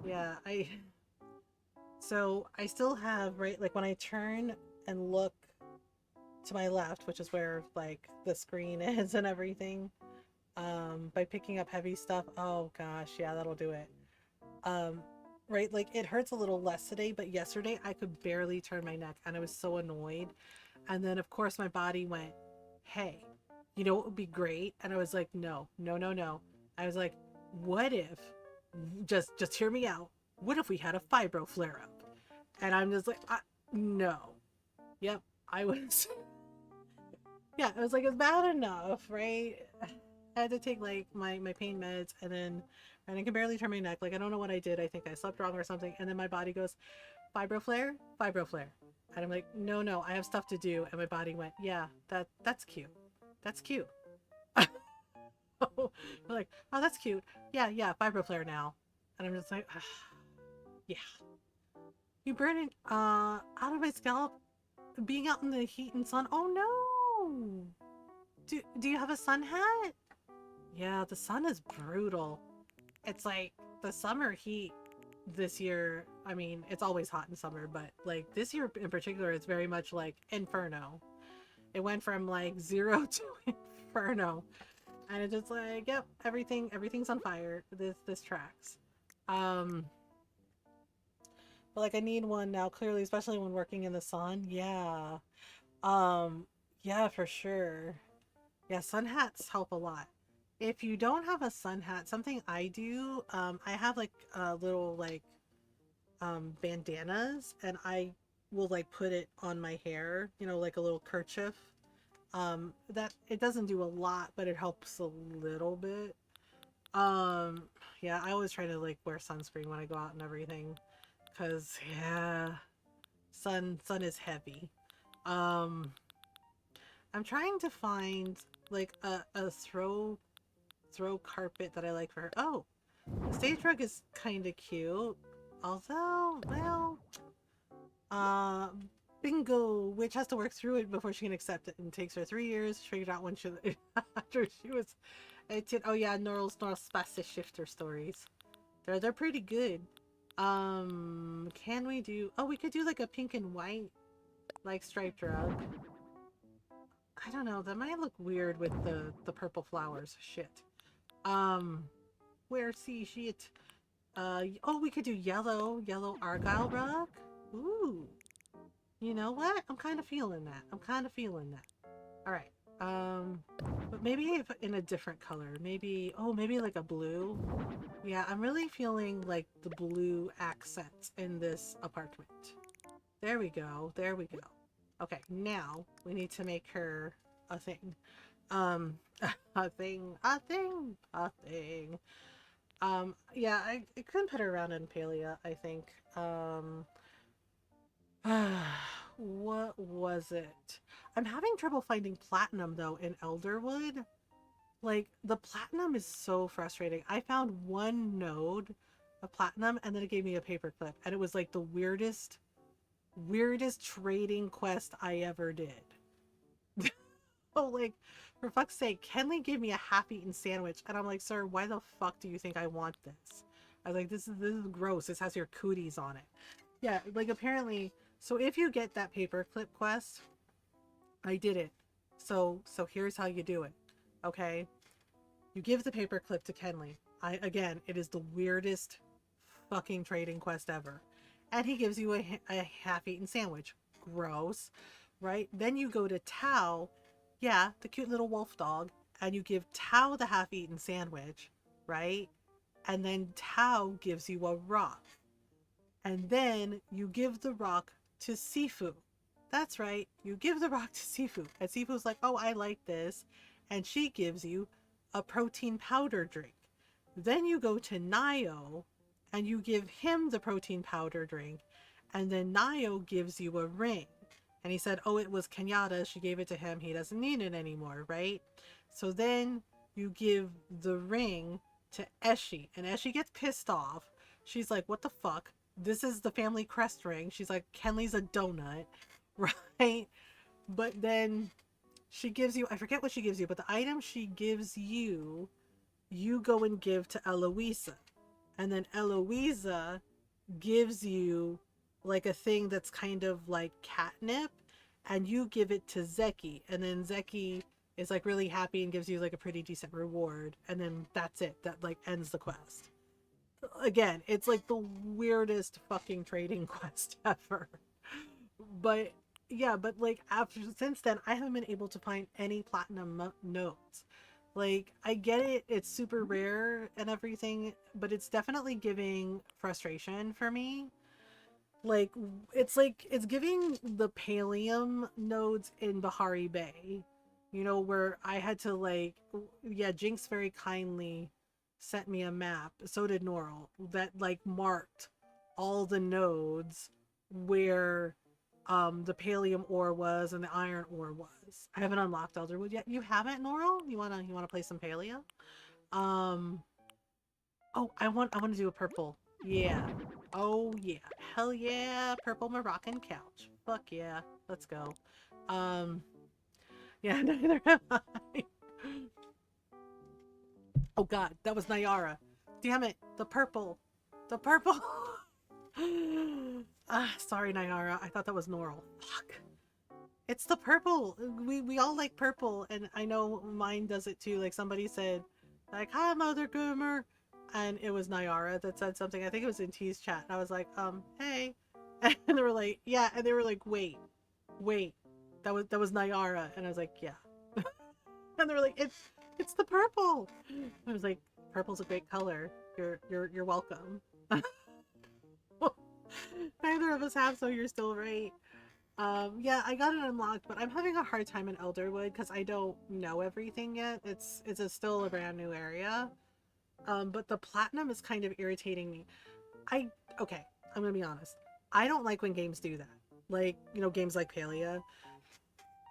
[SPEAKER 1] Yeah, so I still have, right, like when I turn and look to my left, which is where like the screen is and everything, by picking up heavy stuff, oh gosh, yeah, that'll do it. Um, right, like it hurts a little less today, but yesterday I could barely turn my neck and I was so annoyed. And then of course my body went, hey, you know what would be great? And I was like, no, no, no, no. I was like, what if, just hear me out. What if we had a fibro flare up? And I'm just like, no. Yep, I was. Yeah, I was like, it's bad enough, right? I had to take like my pain meds and I can barely turn my neck. Like, I don't know what I did. I think I slept wrong or something. And then my body goes, fibro flare, fibro flare. And I'm like, no, no, I have stuff to do. And my body went, yeah, that's cute. That's cute. Like, oh, that's cute. Yeah, yeah, fibro flare now. And I'm just like, yeah. You burn it out of my scalp being out in the heat and sun. Oh no! Do you have a sun hat? Yeah, the sun is brutal. It's like the summer heat this year. I mean, it's always hot in summer, but like this year in particular, it's very much like inferno. It went from like zero to inferno, and it's just like, yep, everything's on fire. This tracks. Um, but like I need one now, clearly, especially when working in the sun. Yeah. Um, yeah, for sure. Yeah, sun hats help a lot. If you don't have a sun hat, something I do, I have like little like bandanas and I will like put it on my hair, you know, like a little kerchief. That it doesn't do a lot, but it helps a little bit. Um, yeah, I always try to like wear sunscreen when I go out and everything, cause yeah, sun is heavy. Um, I'm trying to find like a throw carpet that I like for her. Oh, the stage rug is kind of cute. Although, well, uh, bingo, witch has to work through it before she can accept it, and it takes her 3 years. She figured out when she after she was 18. Oh yeah, Norl's spastic shifter stories. They're pretty good. Can we do? Oh, we could do like a pink and white like striped rug. I don't know. That might look weird with the purple flowers. Shit. Um, where see shit? Oh, we could do yellow argyle rug. Ooh, you know what? I'm kind of feeling that. I'm kind of feeling that. All right. But maybe if in a different color. Maybe, oh, maybe like a blue. Yeah, I'm really feeling like the blue accents in this apartment. There we go. There we go. Okay, now we need to make her a thing. Um, a thing. Yeah, I couldn't put her around in Palia, I think. What was it? I'm having trouble finding platinum though in Elderwood. Like the platinum is so frustrating. I found one node of platinum and then it gave me a paperclip and it was like the weirdest trading quest I ever did. Oh, like for fuck's sake, Kenley gave me a half-eaten sandwich and I'm like, sir, why the fuck do you think I want this? I was like, this is gross. This has your cooties on it. Yeah, like apparently, so if you get that paperclip quest, I did it. So here's how you do it. Okay? You give the paperclip to Kenley. Again, it is the weirdest fucking trading quest ever. And he gives you a half-eaten sandwich. Gross. Right? Then you go to Tao, yeah, the cute little wolf dog, and you give Tao the half-eaten sandwich, right? And then Tao gives you a rock. And then you give the rock to Sifu. That's right, you give the rock to Sifu. And Sifu's like, oh, I like this. And she gives you a protein powder drink. Then you go to Nayo and you give him the protein powder drink. And then Nayo gives you a ring. And he said, oh, it was Kenyatta. She gave it to him. He doesn't need it anymore, right? So then you give the ring to Eshi. And Eshi gets pissed off. She's like, what the fuck? This is the family crest ring. She's like, Kenley's a donut, right? But then she gives you, I forget what she gives you, but the item she gives you, you go and give to Eloisa. And then Eloisa gives you like a thing that's kind of like catnip, and you give it to Zeki. And then Zeki is like really happy and gives you like a pretty decent reward. And then that's it. That like ends the quest. Again, it's like the weirdest fucking trading quest ever. But yeah, but like after since then, I haven't been able to find any platinum notes. Like I get it, it's super rare and everything, but it's definitely giving frustration for me. Like it's giving the Pallium nodes in Bahari Bay, you know, where I had to like, yeah, Jinx very kindly sent me a map, so did Norl, that like marked all the nodes where the Pallium ore was and the iron ore was. I haven't unlocked Elderwood yet. You haven't, Norl? You wanna play some Paleo? Um oh, I want to do a purple. Yeah. Oh yeah. Hell yeah, purple Moroccan couch. Fuck yeah. Let's go. Um yeah, neither have I. Oh god, that was Nyara. Damn it, the purple. The purple. Sorry, Nyara. I thought that was Norl. Fuck. It's the purple. We all like purple, and I know mine does it too. Like somebody said, like, "Hi, Mother Goomer," and it was Nyara that said something. I think it was in T's chat. And I was like, hey, and they were like, yeah, and they were like, wait, that was Nyara, and I was like, yeah, and they were like, it's the purple. I was like, purple's a great color. You're welcome. Neither of us have, so you're still right. Yeah, I got it unlocked, but I'm having a hard time in Elderwood because I don't know everything yet. It's still a brand new area. But the platinum is kind of irritating me. Okay, I'm gonna be honest. I don't like when games do that. Like, you know, games like Palia,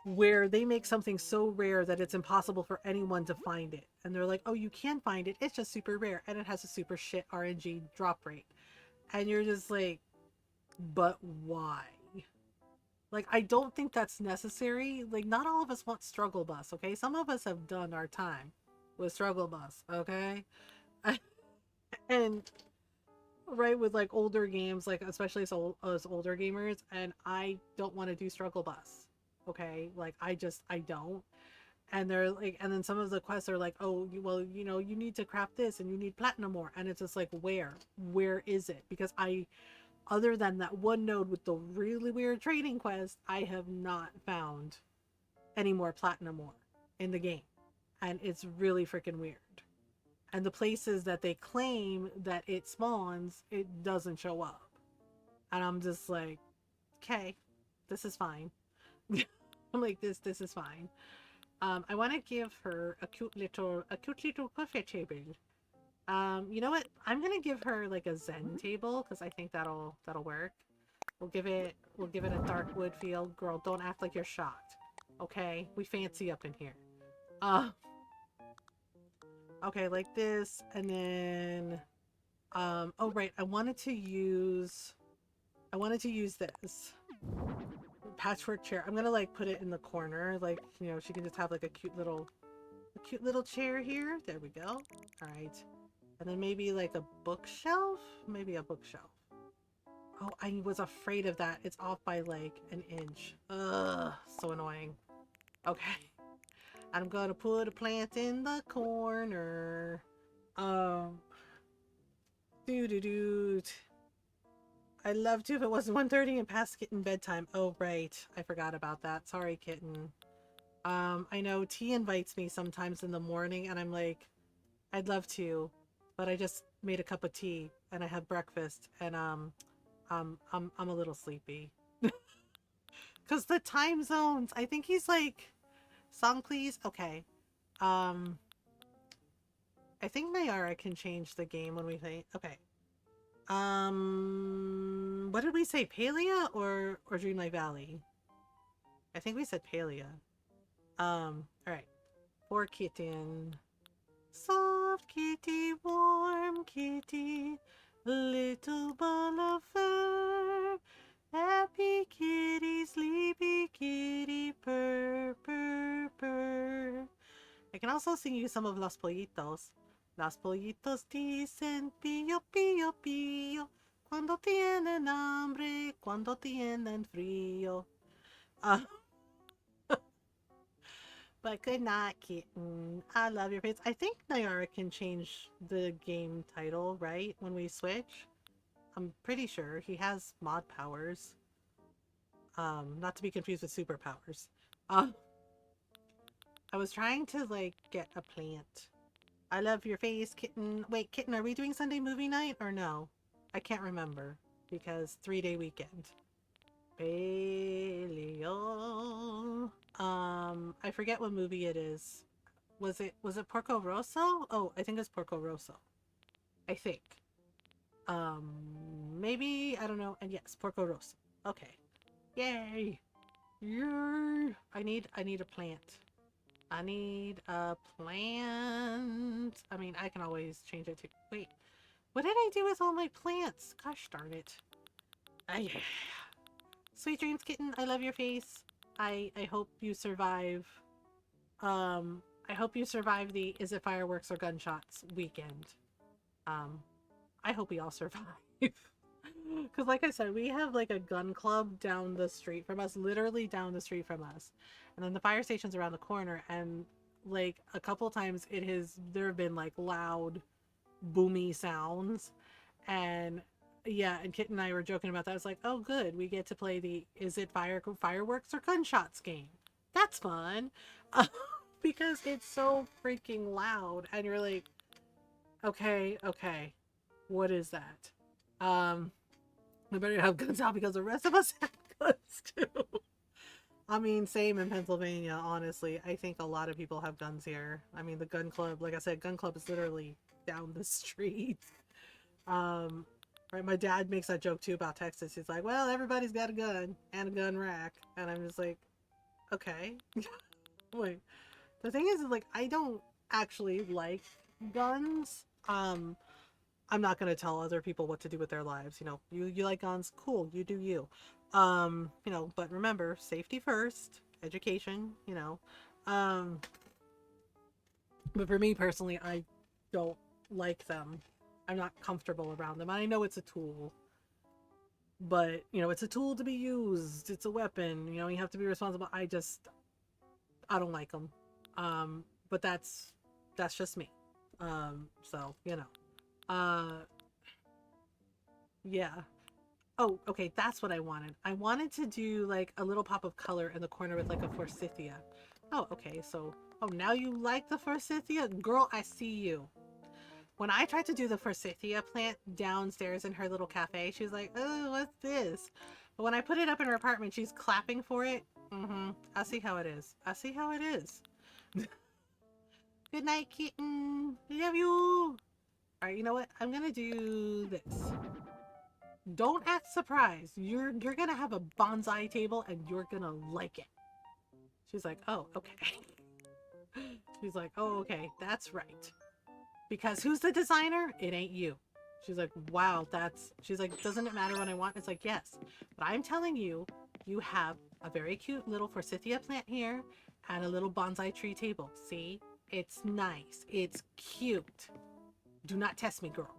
[SPEAKER 1] where they make something so rare that it's impossible for anyone to find it. And they're like, oh, you can find it. It's just super rare. And it has a super shit RNG drop rate. And you're just like, but why? Like, I don't think that's necessary. Like, not all of us want Struggle Bus, okay? Some of us have done our time with Struggle Bus, okay? And, right, with, like, older games, like, especially as older gamers, and I don't want to do Struggle Bus, okay? Like, I don't. And they're like, and then some of the quests are like, oh, well, you know, you need to craft this and you need platinum ore. And it's just like, where is it? Because other than that one node with the really weird trading quest, I have not found any more platinum ore in the game. And it's really freaking weird. And the places that they claim that it spawns, it doesn't show up. And I'm just like, okay, this is fine. I'm like, this is fine. I want to give her a cute little coffee table. You know what? I'm gonna give her like a Zen table because I think that'll work.
[SPEAKER 2] We'll give it a dark wood feel. Girl, don't act like you're shocked. Okay? We fancy up in here. Uh okay, like this, and then oh right, I wanted to use this patchwork chair. I'm gonna like put it in the corner, like, you know, she can just have like a cute little chair here. There we go. All right. And then maybe like a bookshelf? Maybe a bookshelf. Oh, I was afraid of that. It's off by like an inch. Ugh, so annoying. Okay. I'm gonna put a plant in the corner. Doo-doo-doo. I'd love to if it wasn't 1:30 and past kitten bedtime. Oh, right. I forgot about that. Sorry, kitten. I know T invites me sometimes in the morning, and I'm like, I'd love to, but I just made a cup of tea and I have breakfast, and I'm a little sleepy. Cause the time zones. I think he's like, song please. Okay. I think Nayara can change the game when we play. Okay. What did we say? Palia or Dreamlight Valley? I think we said Palia. All right. For kitten. Soft kitty, warm kitty, little ball of fur. Happy kitty, sleepy kitty, purr, purr, purr. I can also sing you some of Los Pollitos. Los pollitos dicen pío, pío, pío, cuando tienen hambre, cuando tienen frío. But good night, kitten. I love your face. I think Nayara can change the game title, right? When we switch. I'm pretty sure he has mod powers. Not to be confused with superpowers. I was trying to like get a plant. I love your face, kitten. Wait, kitten, are we doing Sunday movie night or no? I can't remember because 3-day weekend. Paleo. I forget what movie it is. Was it Porco Rosso? Oh, I think it's Porco Rosso. I think. Maybe, I don't know. And yes, Porco Rosso. Okay. Yay! Yay! I need a plant. I need a plant. I mean, I can always change it to... Wait. What did I do with all my plants? Gosh darn it. Yeah. Sweet dreams, kitten. I love your face. I hope you survive. I hope you survive the is it fireworks or gunshots weekend. I hope we all survive. Because like I said, we have like a gun club down the street from us, literally down the street from us. And then the fire station's around the corner, and like a couple times there have been like loud, boomy sounds. And yeah, and Kit and I were joking about that. It's like, oh good, we get to play the is it fireworks or gunshots game. That's fun. Because it's so freaking loud, and you're like, okay, what is that? We better have guns out because the rest of us have guns too. I mean, same in Pennsylvania, honestly. I think a lot of people have guns here. I mean, the gun club, like I said, gun club is literally down the street. Right, my dad makes that joke too about Texas. He's like, well, everybody's got a gun and a gun rack. And I'm just like, okay. Wait. The thing is, like, I don't actually like guns. I'm not going to tell other people what to do with their lives. You know, you like guns, cool, you do you. You know, but remember, safety first, education, you know. But for me personally, I don't like them. I'm not comfortable around them. I know it's a tool, but you know, it's a tool to be used. It's a weapon, you know, you have to be responsible. I don't like them. But that's just me. So, you know. Yeah. Oh, okay, that's what I wanted. I wanted to do like a little pop of color in the corner with like a forsythia. Oh, okay, so, oh, now you like the forsythia? Girl, I see you. When I tried to do the forsythia plant downstairs in her little cafe, she was like, oh, what's this? But when I put it up in her apartment, she's clapping for it. I see how it is. I see how it is. Good night, kitten. Love you. All right, you know what? I'm gonna do this. don't act surprised. You're gonna have a bonsai table and you're gonna like it. She's like, oh, okay. She's like, oh, okay, that's right. Because who's the designer? It ain't you. She's like, wow, she's like, doesn't it matter what I want? It's like, yes. But I'm telling you, you have a very cute little forsythia plant here and a little bonsai tree table. See? It's nice. It's cute. Do not test me, girl.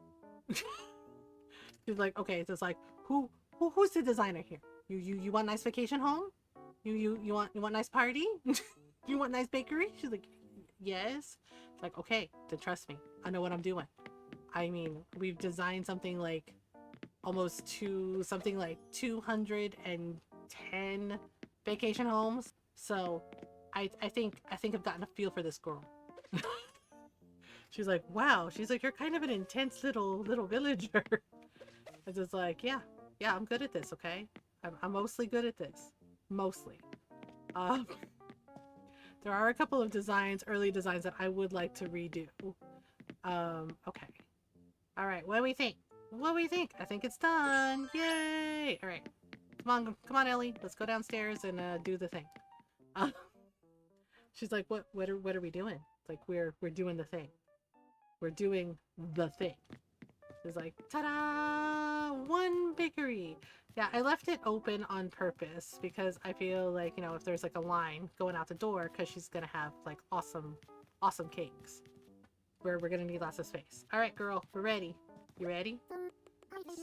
[SPEAKER 2] She's like, okay, so it's like, who's the designer here? You want a nice vacation home? You want a nice party? You want a nice bakery? She's like, yes. It's like, okay, then trust me. I know what I'm doing. I mean, we've designed something like 210 vacation homes. So I think I've gotten a feel for this girl. She's like, wow. She's like, you're kind of an intense little villager. It's just like, yeah, I'm good at this, okay? I'm mostly good at this. Mostly. There are a couple of early designs that I would like to redo. Okay. All right, what do we think? What do we think? I think it's done. Yay! All right. Come on, Ellie. Let's go downstairs and do the thing. She's like, what are we doing? It's like, we're doing the thing. We're doing the thing. It's like, ta-da! One bakery. Yeah, I left it open on purpose because I feel like, you know, if there's like a line going out the door, because she's gonna have like awesome cakes. We're gonna need lots of space. All right, girl, we're ready. You ready?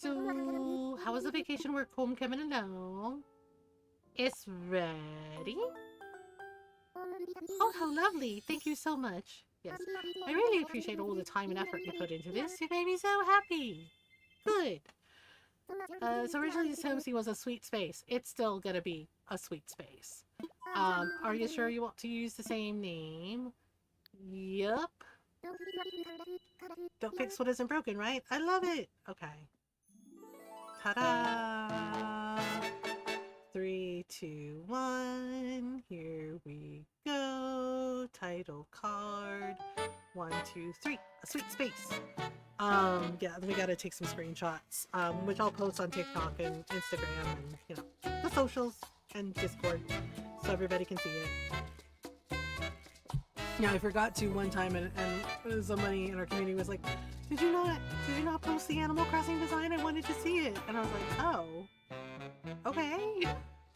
[SPEAKER 2] So, how was the vacation work home coming along? It's ready. Oh, how lovely! Thank you so much. Yes, I really appreciate all the time and effort you put into this. You made me so happy. Good. So originally this homestead was a sweet space. It's still gonna be a sweet space. Are you sure you want to use the same name? Yup. Don't fix what isn't broken, right? I love it. Okay. Ta-da! 3, 2, 1. Here we go. Title card. 1, 2, 3. A sweet space. Yeah, we gotta take some screenshots, which I'll post on TikTok and Instagram and, you know, the socials and Discord so everybody can see it. Yeah, I forgot to one time and somebody in our community was like, did you not post the Animal Crossing design? I wanted to see it. And I was like, oh, okay.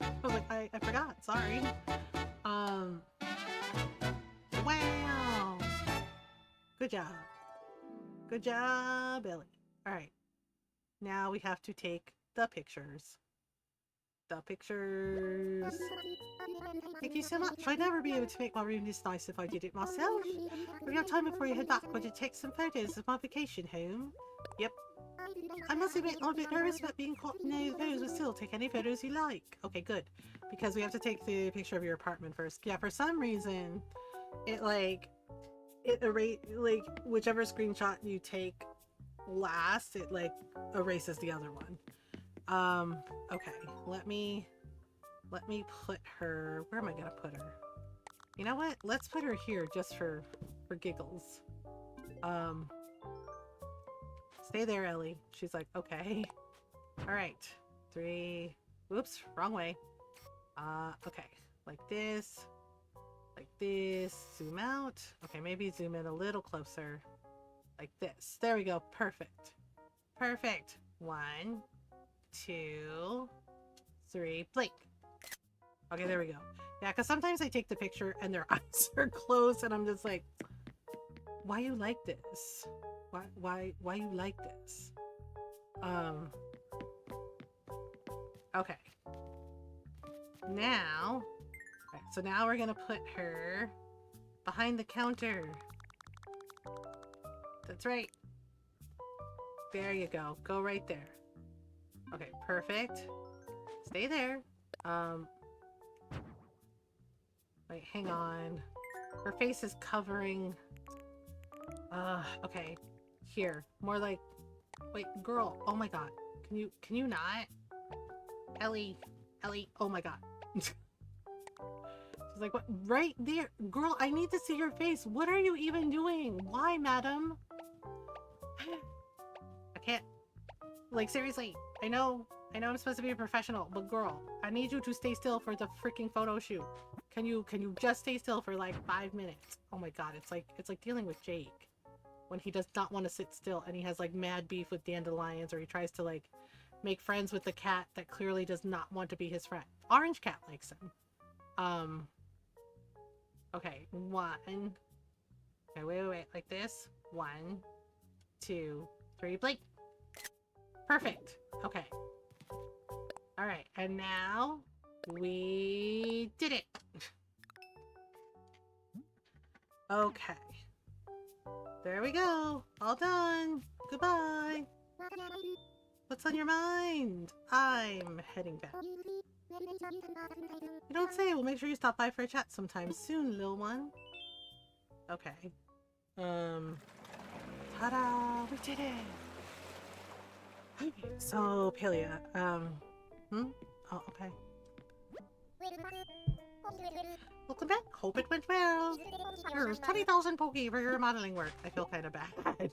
[SPEAKER 2] I was like, I forgot, sorry. Wow. Good job. Good job, Ellie. All right. Now we have to take the pictures. The pictures. Thank you so much. I'd never be able to make my room this nice if I did it myself. We have time before you head back. Would you take some photos of my vacation home? Yep. I must admit, I'm a bit nervous about being caught in the photos, but still, take any photos you like. Okay, good. Because we have to take the picture of your apartment first. Yeah, for some reason, it whichever screenshot you take last, it like erases the other one. Okay, let me put her, where am I gonna put her? You know what? Let's put her here just for giggles. Stay there, Ellie. She's like, okay. All right. 3. Whoops, wrong way. Okay. Like this. Like this. Zoom out. Okay, maybe zoom in a little closer. Like this. There we go. Perfect. Perfect. 1, 2, 3. Blink. Okay, there we go. Yeah, because sometimes I take the picture and their eyes are closed and I'm just like, why you like this? Why you like this? Okay. Now, right, so now we're gonna put her behind the counter. That's right. There you go. Go right there. Okay, perfect. Stay there. Wait, hang on. Her face is covering. Okay. Here. More like. Wait, girl. Oh my god. Can you not? Ellie. Oh my god. She's like, what? Right there. Girl, I need to see your face. What are you even doing? Why, madam? I Like, seriously, I know I'm supposed to be a professional, but girl, I need you to stay still for the freaking photo shoot. Can you just stay still for like 5 minutes? Oh my god, it's like dealing with Jake when he does not want to sit still and he has like mad beef with dandelions, or he tries to like make friends with the cat that clearly does not want to be his friend. Orange cat likes him. Okay, one. Okay, wait, like this. 1, 2, 3, blink. Perfect. Okay. All right, and now we did it. Okay. There we go. All done. Goodbye. What's on your mind? I'm heading back. You don't say. We'll make sure you stop by for a chat sometime soon, little one. Okay. Ta-da! We did it! Okay, so, Palia, Oh, okay. Welcome back. Hope it went well. Here's 20,000 Pokey for your modeling work. I feel kind of bad.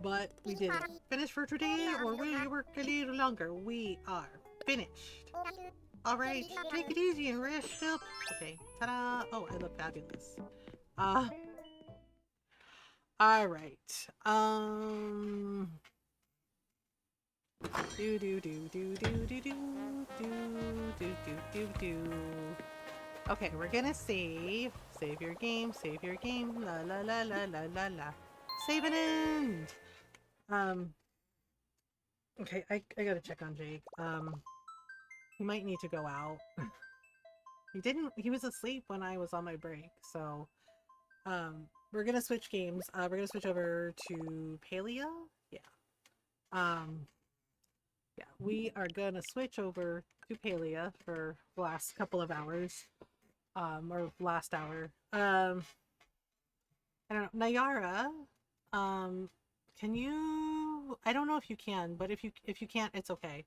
[SPEAKER 2] But we did it. Finished for today, or will you work a little longer? We are finished. Alright, take it easy and rest up. Okay, ta-da! Oh, I look fabulous. Alright. Okay, we're gonna save. Save your game, save your game. La la la la la la la. Save and end! Okay, I gotta check on Jake. He might need to go out. He was asleep when I was on my break, so we're gonna switch games. We're gonna switch over to Palia. Yeah. Yeah, we are gonna switch over to Palia for the last couple of hours. Or last hour. I don't know. Nayara, can you, I don't know if you can, but if you can't, it's okay.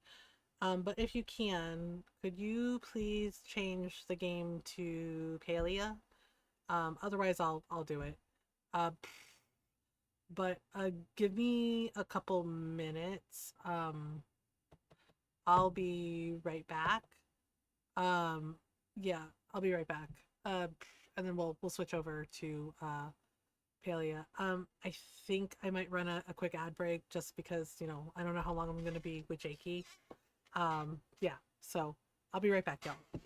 [SPEAKER 2] But if you can, could you please change the game to Palia? Otherwise I'll do it. Uh, but give me a couple minutes. I'll be right back. Yeah, I'll be right back. And then we'll switch over to Palia. I think I might run a quick ad break just because, you know, I don't know how long I'm gonna be with Jakey. Yeah, so I'll be right back, y'all.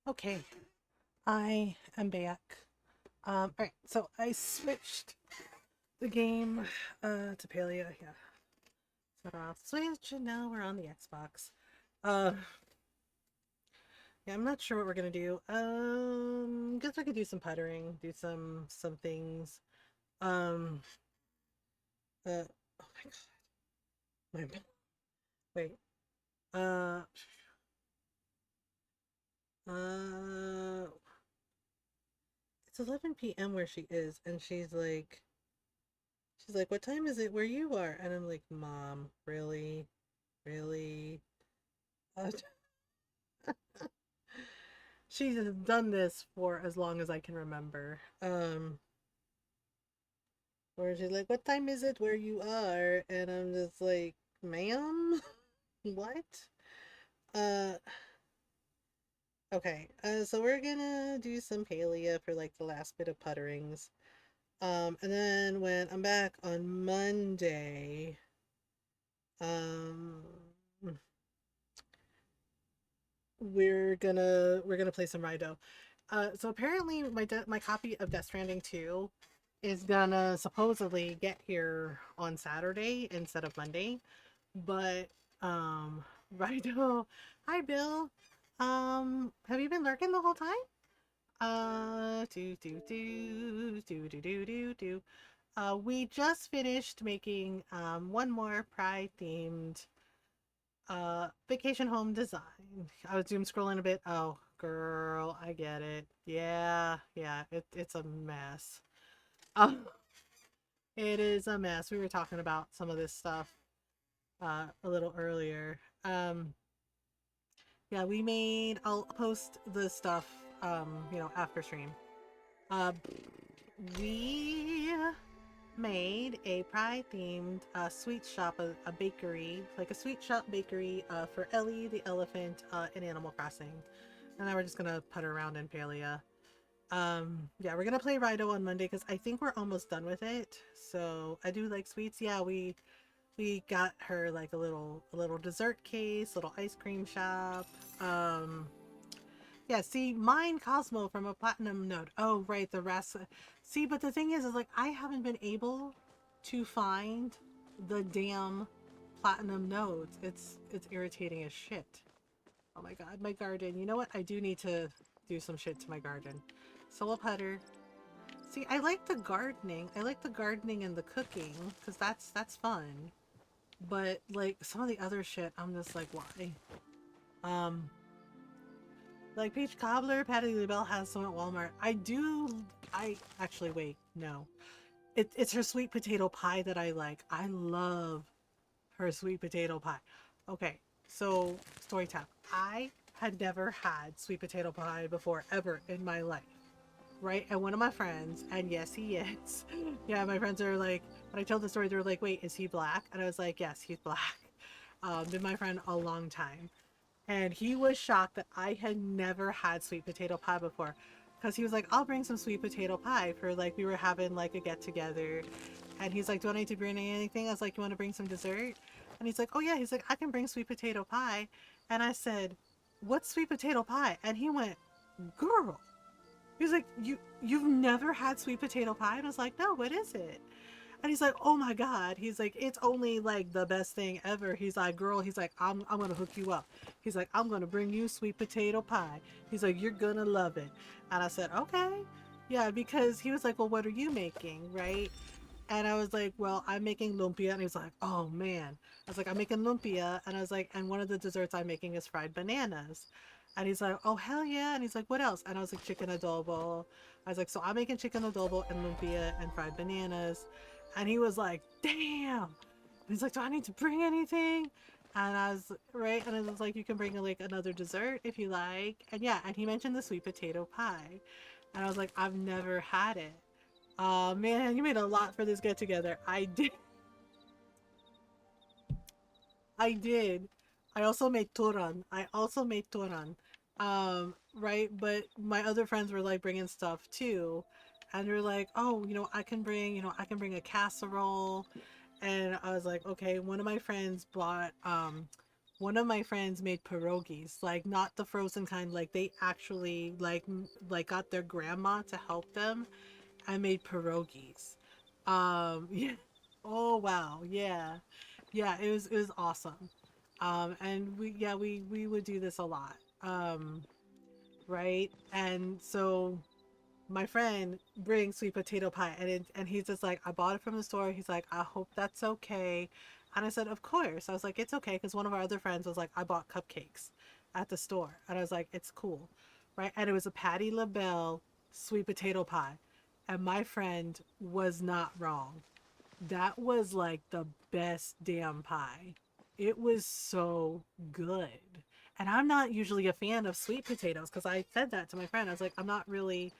[SPEAKER 1] Okay, I am back. Alright, so I switched the game to Paleo, yeah. So I'll switch and now we're on the Xbox. Uh yeah, I'm not sure what we're gonna do. Guess I could do some puttering, do some things. Um oh my god. Wait. Uh uh it's 11 p.m. where she is, and she's like, what time is it where you are? And I'm like, Mom, really? Really? Uh, she's done this for as long as I can remember. Where she's like, what time is it where you are? And I'm just like, ma'am? What? Uh, okay. So we're gonna do some paleo for like the last bit of putterings. And then when I'm back on Monday, um, we're gonna play some Rido. So apparently my copy of Death Stranding 2 is gonna supposedly get here on Saturday instead of Monday. But Rido, hi Bill. Have you been lurking the whole time? Do. We just finished making one more Pride themed vacation home design. I was doom scrolling a bit. Oh, girl, I get it. Yeah, it's a mess. Um, it is a mess. We were talking about some of this stuff a little earlier. Yeah, we made. I'll post the stuff. After stream. Uh, we made a pride themed sweet shop, a bakery, like a sweet shop bakery for Ellie the elephant in Animal Crossing. And then we're just gonna putter around in Palia. Yeah, we're gonna play Rido on Monday because I think we're almost done with it. So I do like sweets. Yeah, we got her like a little dessert case, little ice cream shop. Yeah, see, mine Cosmo from a platinum node. Oh, right, the rest. See, but the thing is like I haven't been able to find the damn platinum nodes. It's irritating as shit. Oh my god, my garden. You know what? I do need to do some shit to my garden. Solo putter. See, I like the gardening. I like the gardening and the cooking because that's fun. But like some of the other shit, I'm just like, why? Um, like peach cobbler, Patty LaBelle has some at Walmart. I actually wait, no. It's her sweet potato pie that I like. I love her sweet potato pie. Okay, so story time. I had never had sweet potato pie before ever in my life. Right? And one of my friends, and yes, he is. Yeah, my friends are like, when I tell the story, they're like, wait, is he black? And I was like, yes, he's black. Been my friend a long time. And he was shocked that I had never had sweet potato pie before. Because he was like, I'll bring some sweet potato pie for like, we were having like a get together. And he's like, do I need to bring anything? I was like, you want to bring some dessert? And he's like, oh yeah. He's like, I can bring sweet potato pie. And I said, what's sweet potato pie? And he went, girl. He was like, you've never had sweet potato pie? And I was like, no, what is it? And he's like, oh my God. He's like, it's only like the best thing ever. He's like, girl, he's like, I'm going to hook you up. He's like, I'm going to bring you sweet potato pie. He's like, you're going to love it. And I said, okay. Yeah, because he was like, well, what are you making? Right. And I was like, well, I'm making lumpia. And he was like, oh man. I was like, I'm making lumpia. And I was like, and one of the desserts I'm making is fried bananas. And he's like, oh, hell yeah. And he's like, what else? And I was like, chicken adobo. I was like, so I'm making chicken adobo and lumpia and fried bananas. And he was like, damn. And he's like, do I need to bring anything? And I was right. And I was like, you can bring like another dessert if you like. And yeah, and he mentioned the sweet potato pie. And I was like, I've never had it. Oh man, you made a lot for this get together. I did. I did. I also made turan. Right? But my other friends were like bringing stuff too. And they're like, oh, I can bring a casserole. And I was like, okay, one of my friends bought one of my friends made pierogies, like not the frozen kind, like they actually like got their grandma to help them and made pierogies. Yeah. Oh wow, yeah. Yeah, it was awesome. And we would do this a lot. Right? And so my friend brings sweet potato pie, and he's just like, I bought it from the store. He's like, I hope that's okay. And I said, of course. I was like, it's okay, because one of our other friends was like, I bought cupcakes at the store, and I was like, it's cool, right? And it was a Patty LaBelle sweet potato pie, and my friend was not wrong. That was like the best damn pie. It was so good. And I'm not usually a fan of sweet potatoes, because I said that to my friend. I was like, I'm not really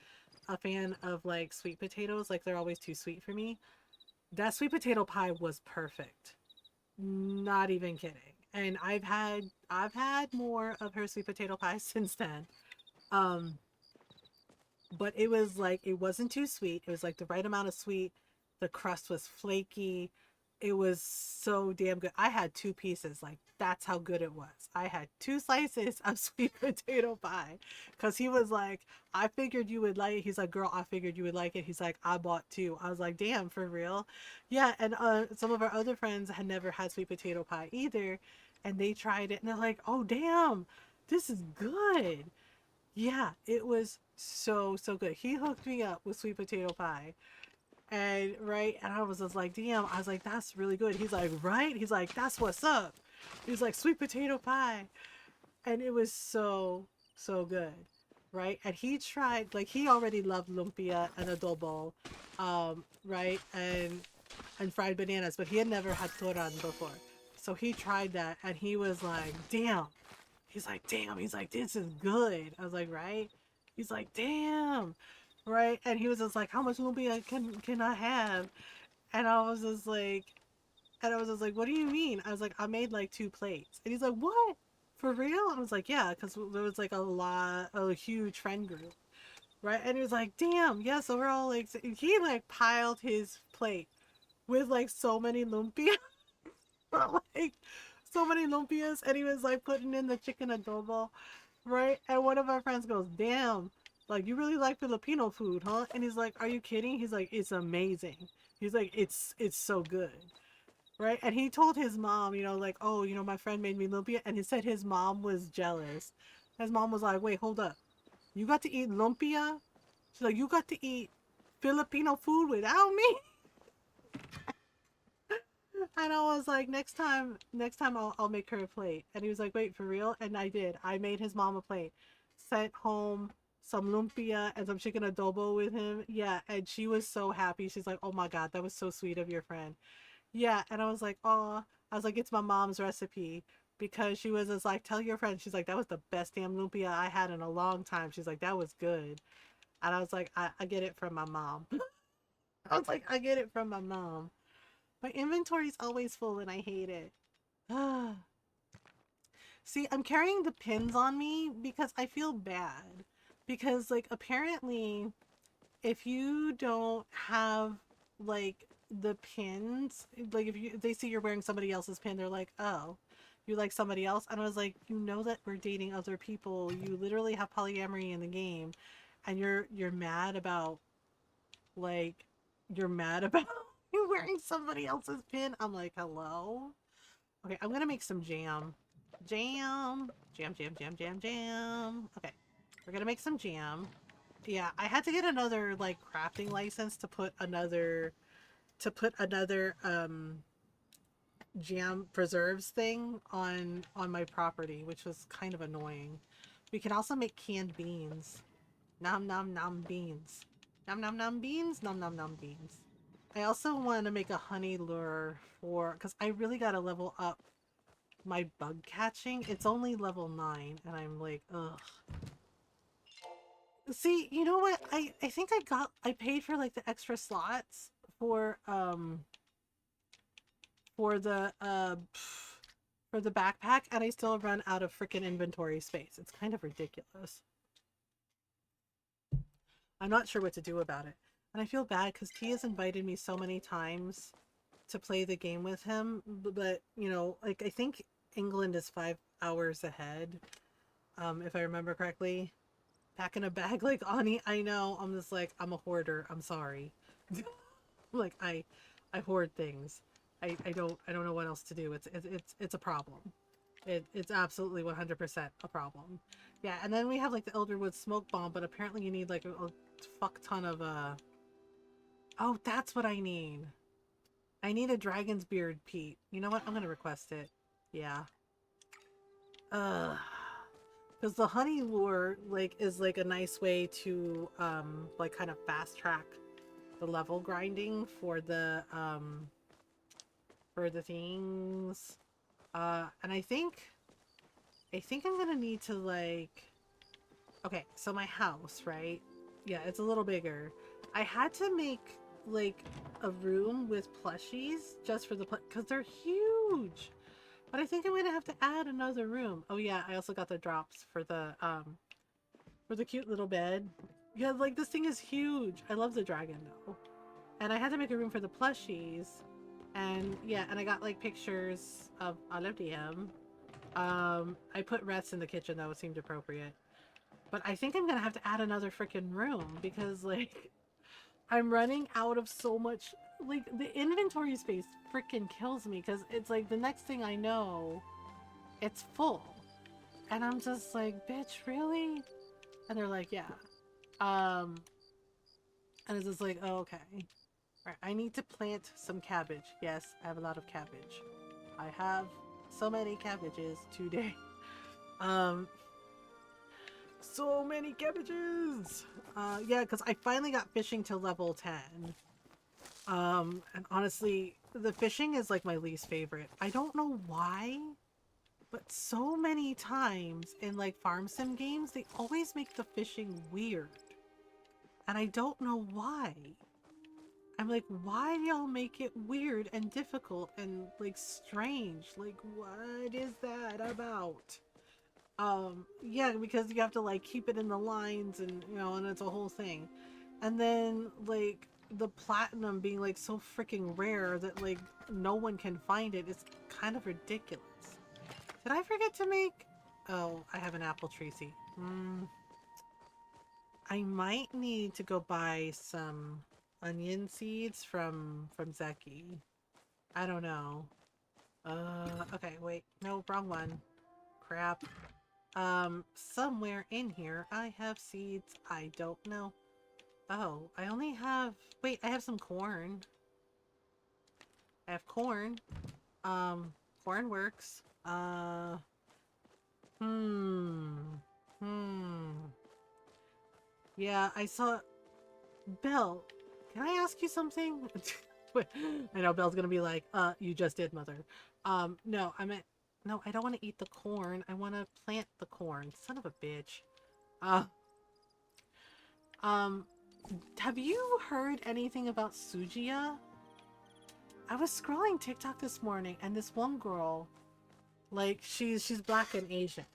[SPEAKER 1] a fan of like sweet potatoes. Like they're always too sweet for me. That sweet potato pie was perfect. Not even kidding. And I've had more of her sweet potato pie since then. Um, but it was like it wasn't too sweet. It was like the right amount of sweet. The crust was flaky. It was so damn good. I had two pieces. Like that's how good it was. I had two slices of sweet potato pie because he was like, I figured you would like it. He's like, girl, I figured you would like it. He's like, I bought two. I was like, damn, for real? Yeah. And some of our other friends had never had sweet potato pie either. And they tried it and they're like, oh, damn, this is good. Yeah, it was so, so good. He hooked me up with sweet potato pie. And right, and I was just like, damn, I was like, that's really good. He's like, right? He's like, that's what's up. He's like, sweet potato pie. And it was so, so good. Right? And he tried, like, he already loved lumpia and adobo, right? And fried bananas, but he had never had toran before. So he tried that and he was like, damn. He's like, damn. He's like, this is good. I was like, right? He's like, damn. Right? And he was just like, how much lumpia can I have? And I was just like, what do you mean? I was like, I made like two plates. And he's like, what? For real? I was like, yeah, because there was like a huge friend group, right? And he was like, damn, yeah. So we're all like, he like piled his plate with like so many lumpia, like so many lumpias, and he was like putting in the chicken adobo, right? And one of our friends goes, damn, like you really like Filipino food, huh? And he's like, are you kidding? He's like, it's amazing. He's like, it's so good. Right? And he told his mom, like, oh, my friend made me lumpia. And he said his mom was jealous. His mom was like, wait, hold up. You got to eat lumpia? She's like, you got to eat Filipino food without me? And I was like, next time I'll make her a plate. And he was like, wait, for real? And I did. I made his mom a plate. Sent home some lumpia and some chicken adobo with him. Yeah. And she was so happy. She's like, oh my God, that was so sweet of your friend. Yeah, and I was like, oh, I was like, it's my mom's recipe because she was just like, tell your friend. She's like, that was the best damn lumpia I had in a long time. She's like, that was good. And I was like, I get it from my mom. I was like, I get it from my mom. My inventory's always full and I hate it. See, I'm carrying the pins on me because I feel bad. Because, like, apparently, if you don't have like the pins, like if they see you're wearing somebody else's pin, they're like, oh, you like somebody else. And I was like, that we're dating other people. You literally have polyamory in the game, and you're mad about like you're mad about you wearing somebody else's pin. I'm like, hello. Okay, I'm gonna make some jam. Jam. Okay, we're gonna make some jam. Yeah, I had to get another like crafting license to put another jam preserves thing on my property, which was kind of annoying. We can also make canned beans. Nom nom nom beans. Nom nom nom beans. Nom nom nom beans. I also want to make a honey lure for because I really gotta level up my bug catching. It's only level 9, and I'm like, ugh. See, you know what? I think I paid for like the extra slots for for the uh for the backpack, and I still run out of freaking inventory space. It's kind of ridiculous. I'm not sure what to do about it. And I feel bad because T has invited me so many times to play the game with him, but like I think England is 5 hours ahead, if I remember correctly. Packing a bag like Ani, I know. I'm just like, I'm a hoarder. I'm sorry. Like I hoard things. I don't know what else to do. It's a problem. It's absolutely 100% a problem. Yeah, and then we have like the Elderwood smoke bomb, but apparently you need like a fuck ton of oh, that's what I need. I need a dragon's beard, Pete. You know what? I'm gonna request it. Yeah. Because the honey lure like is like a nice way to like kind of fast track the level grinding for the things. And I think I'm gonna need to like, okay, so my house, right? Yeah, it's a little bigger. I had to make like a room with plushies just for the because they're huge. But I think I'm gonna have to add another room. Oh yeah, I also got the drops for the cute little bed. Yeah, like this thing is huge. I love the dragon though. And I had to make a room for the plushies. And yeah, and I got like pictures of all of them. I put rats in the kitchen though, it seemed appropriate. But I think I'm gonna have to add another freaking room because like I'm running out of so much, like the inventory space freaking kills me because it's like the next thing I know, it's full. And I'm just like, bitch, really? And they're like, yeah. And it's just like, oh, okay. Right, I need to plant some cabbage. Yes, I have a lot of cabbage. I have so many cabbages today. Um, so many cabbages! Yeah, because I finally got fishing to level 10. And honestly, the fishing is like my least favorite. I don't know why, but so many times in like farm sim games, they always make the fishing weird. And I don't know why. I'm like, why do y'all make it weird and difficult and like strange? Like, what is that about? Yeah, because you have to like keep it in the lines and you know, and it's a whole thing. And then like the platinum being like so freaking rare that like no one can find it is kind of ridiculous. Did I forget to make? Oh, I have an apple Tracy. I might need to go buy some onion seeds from Zeki. I don't know. Okay, wait. No, wrong one. Crap. Somewhere in here I have seeds. I don't know. Oh, I only have... Wait, I have some corn. I have corn. Corn works. Hmm. Yeah, I saw... Belle, can I ask you something? I know Belle's gonna be like, you just did, mother. No, I meant... No, I don't want to eat the corn. I want to plant the corn. Son of a bitch. Have you heard anything about Sujia? I was scrolling TikTok this morning and this one girl, like, she's black and Asian,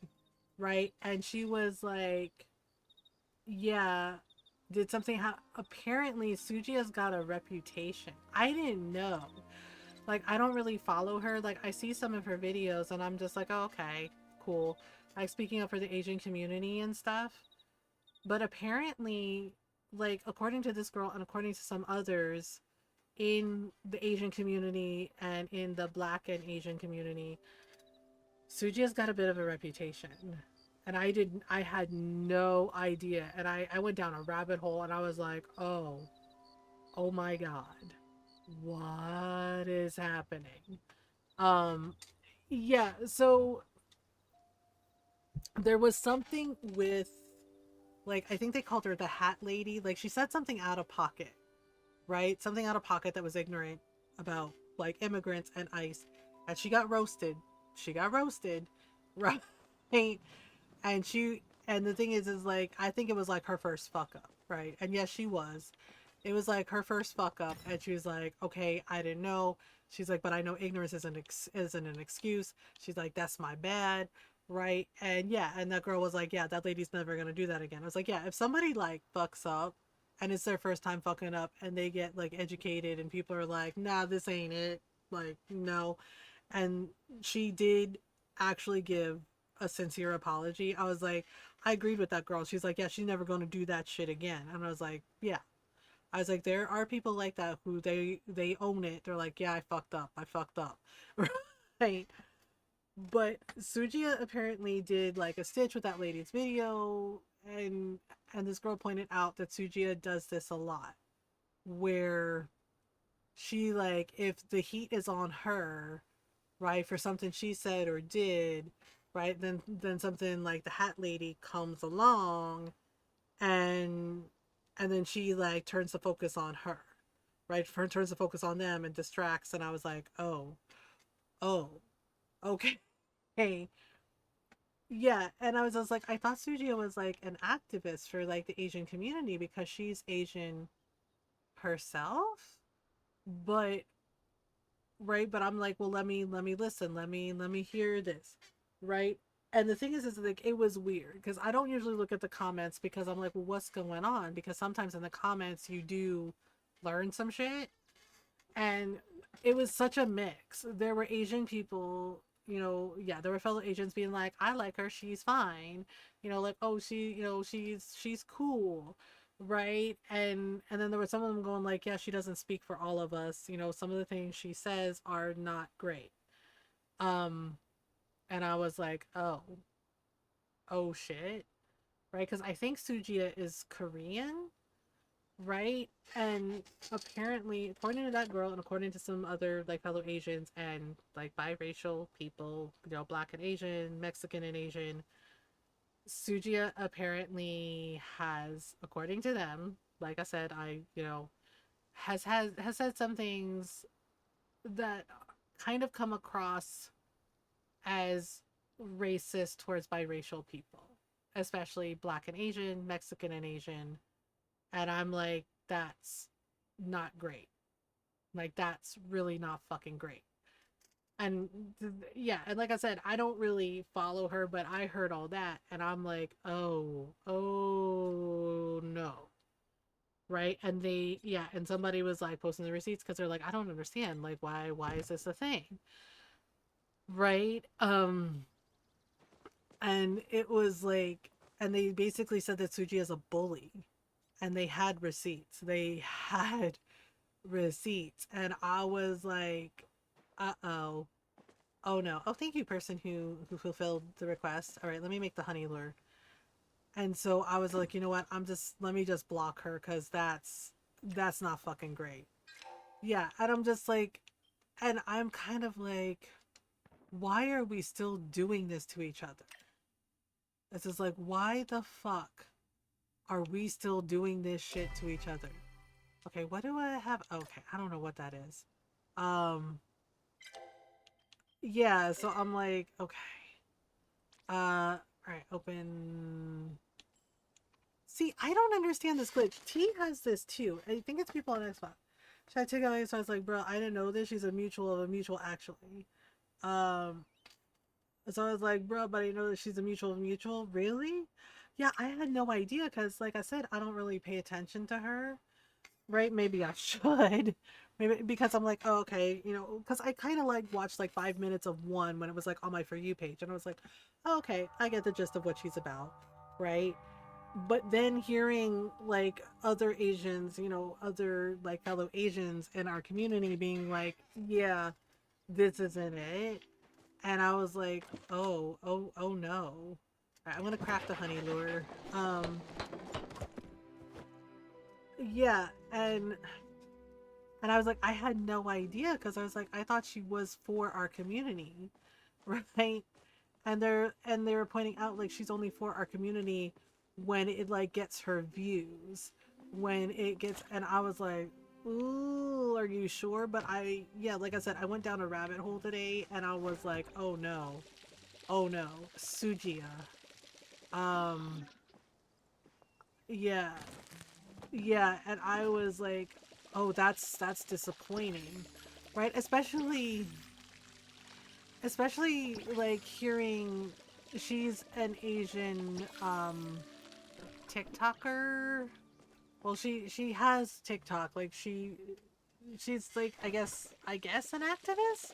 [SPEAKER 1] right? And she was like, yeah, did something apparently Sujia's got a reputation. I didn't know. Like, I don't really follow her. Like, I see some of her videos and I'm just like, oh, okay, cool. Like, speaking up for the Asian community and stuff. But apparently, like, according to this girl and according to some others in the Asian community and in the black and Asian community, Suji's got a bit of a reputation. And I had no idea. And I went down a rabbit hole and I was like, oh my God, what is happening? Yeah, so there was something with, like, I think they called her the Hat Lady. Like, she said something out of pocket, right? Something out of pocket that was ignorant about, like, immigrants and ICE. And she got roasted. She got roasted, right? And the thing is like, I think it was like her first fuck up, right? And yes, she was. It was like her first fuck up. And she was like, okay, I didn't know. She's like, but I know ignorance isn't an excuse. She's like, that's my bad. Right. And yeah, and that girl was like, yeah, that lady's never gonna do that again. I was like, yeah, if somebody like fucks up and it's their first time fucking up and they get like educated and people are like, nah, this ain't it, like, no. And she did actually give a sincere apology. I was like, I agreed with that girl. She's like, yeah, she's never going to do that shit again. And I was like, yeah. I was like, there are people like that who they own it. They're like, yeah, I fucked up. I fucked up. Right? But Sujia apparently did like a stitch with that lady's video, and this girl pointed out that Sujia does this a lot, where she like if the heat is on her, right, for something she said or did, right, then something like the hat lady comes along and and then she like turns the focus on her, right, turns the focus on them and distracts. And I was like, oh, okay. Hey, yeah. And I was just like, I thought Sujia was like an activist for like the Asian community because she's Asian herself. But right, but I'm like, well, let me listen, let me hear this, right? And the thing is like it was weird because I don't usually look at the comments because I'm like, well, what's going on? Because sometimes in the comments you do learn some shit, and it was such a mix. There were Asian people, yeah, there were fellow Asians being like, I like her, she's fine, like, oh, she's cool, right? And then there were some of them going like, yeah, she doesn't speak for all of us, some of the things she says are not great. Um, and I was like, oh shit, right? Because I think Sujia is Korean, right? And apparently, according to that girl and according to some other like fellow Asians and like biracial people, black and Asian, Mexican and Asian, Sujia apparently has, according to them, like I said, has said some things that kind of come across as racist towards biracial people, especially black and Asian, Mexican and Asian. And I'm like, that's not great. Like, that's really not fucking great. And yeah, and like I said, I don't really follow her, but I heard all that and I'm like, oh no. Right? And yeah, and somebody was like posting the receipts because they're like, I don't understand. Like, why is this a thing? Right? And it was like, and they basically said that Suji is a bully, and they had receipts. They had receipts, and I was like, oh, oh no, oh thank you, person who fulfilled the request. All right, let me make the honey lure. And so I was like, you know what? Let me just block her because that's not fucking great. Yeah, and I'm just like, and I'm kind of like, why are we still doing this to each other? It's just like, why the fuck are we still doing this shit to each other? Okay, what do I have? Okay, I don't know what that is. Yeah, so I'm like, okay. Alright, open. See, I don't understand this glitch. T has this too. I think it's people on Xbox. Should I take out? So I was like, bro, I didn't know this. She's a mutual of a mutual, actually. Um, so I was like, bro, but I didn't know that she's a mutual of a mutual. Really? Yeah, I had no idea because, like I said, I don't really pay attention to her. Right? Maybe I should. Maybe because I'm like, oh, okay, because I kind of like watched like 5 minutes of one when it was like on my For You page, and I was like, oh, okay, I get the gist of what she's about, right? But then hearing like other Asians, other like fellow Asians in our community being like, yeah, this isn't it. And I was like, oh no. All right, I'm gonna craft a honey lure. Yeah, and I was like, I had no idea because I was like, I thought she was for our community, right? And they were pointing out like she's only for our community when it like gets her views, when it gets, and I was like, ooh, are you sure? But yeah, like I said, I went down a rabbit hole today and I was like, oh no, Sujia. Um, yeah, yeah, and I was like, oh, that's disappointing, right? Especially like hearing she's an Asian TikToker. Well, she has TikTok. Like she's like I guess an activist.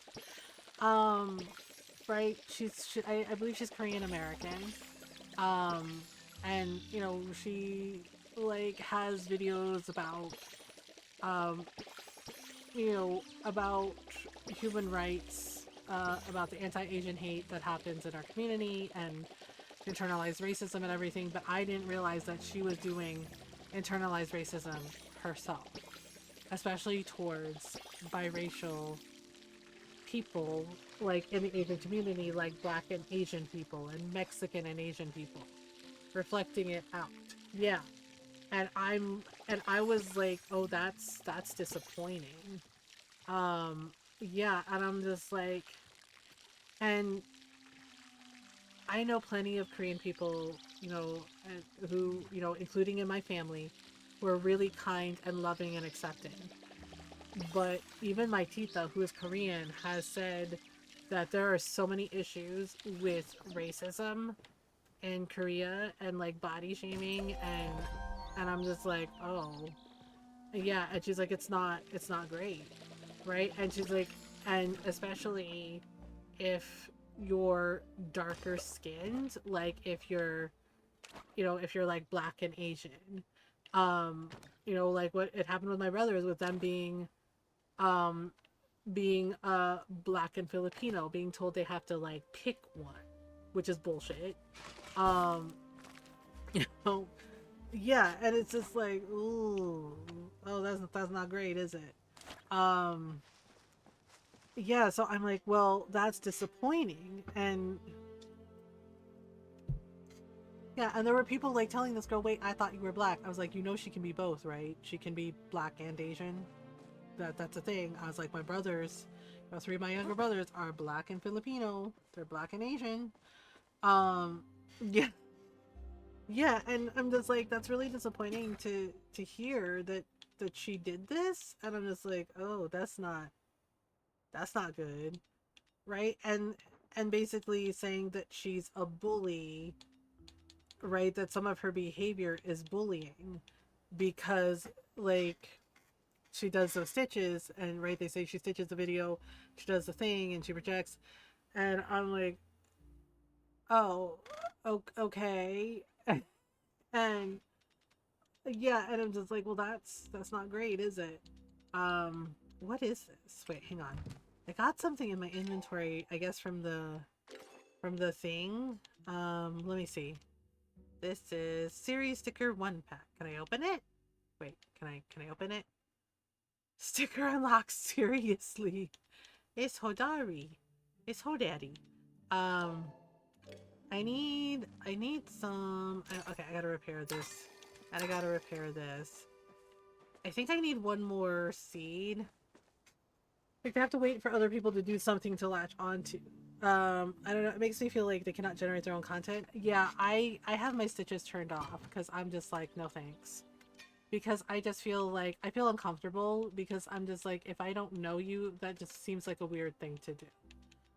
[SPEAKER 1] Um
[SPEAKER 2] right? I believe she's Korean American. Um, and you know, she like has videos about um, you know, about human rights, about the anti-Asian hate that happens in our community and internalized racism and everything, but I didn't realize that she was doing internalized racism herself, especially towards biracial people, like in the Asian community, like Black and Asian people and Mexican and Asian people, reflecting it out. Yeah. And I was like, oh, that's disappointing. Yeah, and I'm just like, and I know plenty of Korean people, you know, who, you know, including in my family, who are really kind and loving and accepting. But even my tita, who is Korean, has said that there are so many issues with racism in Korea and like body shaming and I'm just like, oh, yeah. And she's like, it's not great, right? And she's like, and especially if you're darker skinned, like if you're, you know, if you're like Black and Asian, um, you know, like what it happened with my brothers, with them um being Black and Filipino, being told they have to like pick one, which is bullshit. Um, you know, yeah, and it's just like, ooh, oh, that's not great, is it? Um, yeah, so I'm like, well, that's disappointing, and yeah, and there were people like telling this girl, wait, I thought you were Black. I was like, you know, she can be both, right? She can be Black and Asian. That's a thing. I was like, my brothers, three of my younger brothers are Black and Filipino. They're Black and Asian. Um, yeah, yeah, and I'm just like, that's really disappointing to hear that she did this, and I'm just like, oh, that's not good, right? And basically saying that she's a bully, right? That some of her behavior is bullying because like she does those stitches and right they say she stitches the video, she does the thing and she projects, and I'm like, oh, okay. And yeah, and I'm just like, well, that's not great, is it? What is this? Wait, hang on. I got something in my inventory, I guess from the thing. Let me see. This is series sticker 1 pack. Can I open it? Wait, can I open it? Sticker unlocked, seriously. It's Hodari. It's Hodaddy. Um, I need some. Okay, I gotta repair this, and I gotta repair this. I think I need one more seed. Like they have to wait for other people to do something to latch onto. I don't know. It makes me feel like they cannot generate their own content. Yeah, I have my stitches turned off because I'm just like, no thanks. Because I just feel like I feel uncomfortable because I'm just like, if I don't know you, that just seems like a weird thing to do.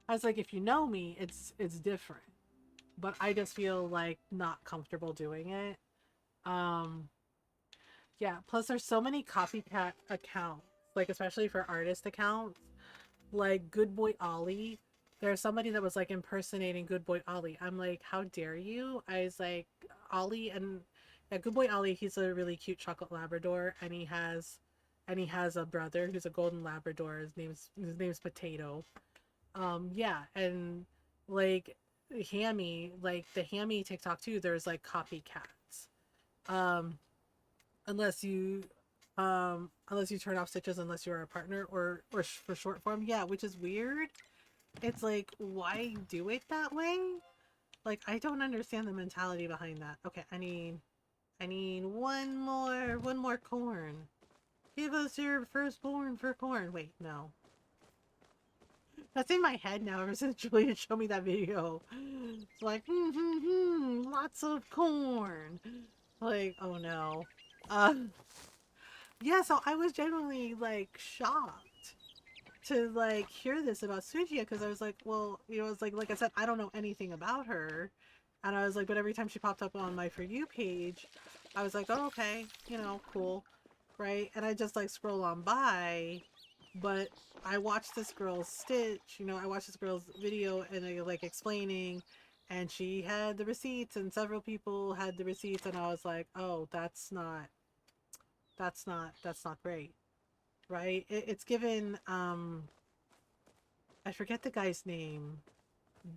[SPEAKER 2] I was like, if you know me, it's different. But I just feel like not comfortable doing it. Um, yeah, plus there's so many copycat accounts, like especially for artist accounts, like Good Boy Ollie. There's somebody that was like impersonating Good Boy Ollie. I'm like, how dare you? I was like, Ollie and yeah, Good Boy Ollie, he's a really cute chocolate Labrador, and he has a brother who's a golden Labrador. His name's Potato. Yeah, and like Hammy, like the Hammy TikTok too, there's like copycats. Um, unless you unless you turn off stitches unless you're a partner or for short form, yeah, which is weird. It's like, why do it that way? Like, I don't understand the mentality behind that. Okay, I need one more corn. Give us your firstborn for corn. Wait, no. That's in my head now ever since Julia showed me that video. It's like, lots of corn. Like, oh no. Yeah, so I was genuinely like shocked to like hear this about Sujia because I was like, well, you know, it's like I said, I don't know anything about her. And I was like, but every time she popped up on my For You page, I was like, oh, okay, you know, cool. Right? And I just like scroll on by
[SPEAKER 1] But I watched this girl's stitch, you know, I watched this girl's video and they like explaining, and she had the receipts and several people had the receipts, and I was like, oh, that's not great, right? It's given I forget the guy's name,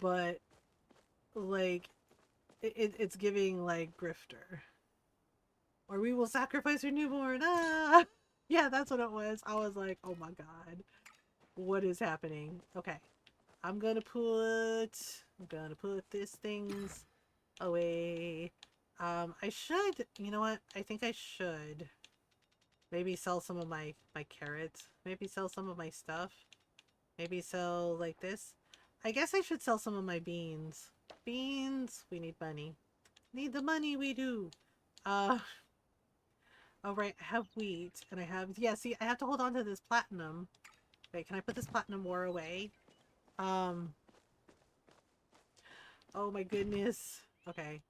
[SPEAKER 1] but like it's giving like grifter, or we will sacrifice your newborn. Ah, yeah, that's what it was. I was like, oh my god, what is happening? Okay, I'm gonna put these things away. I should, you know what? I think I should maybe sell some of my carrots. Maybe sell some of my stuff. Maybe sell like this. I guess I should sell some of my beans. Beans, we need money. Need the money, we do. Uh, all right, I have wheat, and I have, yeah, see, I have to hold on to this platinum. Wait, can I put this platinum ore away? Um, oh my goodness. Okay,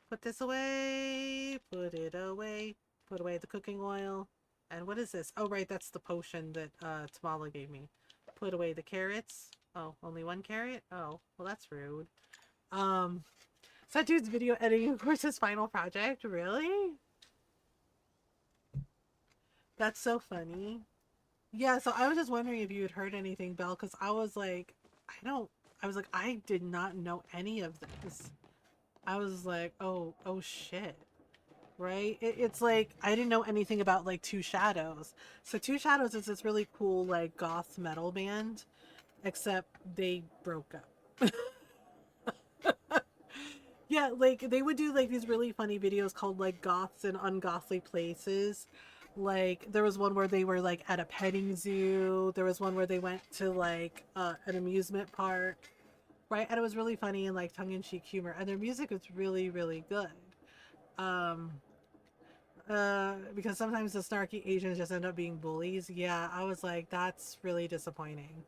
[SPEAKER 1] put this away, put it away, put away the cooking oil. And what is this? Oh, right, that's the potion that Tamala gave me. Put away the carrots. Oh, only one carrot? Oh, well, that's rude. So that dude's video editing, of course, his final project? Really? That's so funny. Yeah, so I was just wondering if you had heard anything, Belle, because I was like, I did not know any of this. I was like, oh shit. Right? It's like, I didn't know anything about like Two Shadows. So Two Shadows is this really cool like goth metal band, except they broke up. Yeah, like they would do like these really funny videos called like Goths in Ungodly Places. Like there was one where they were like at a petting zoo. There was one where they went to like an amusement park, right? And it was really funny and like tongue-in-cheek humor. And their music was really, really good. Um, because sometimes the snarky Asians just end up being bullies. Yeah, I was like, that's really disappointing.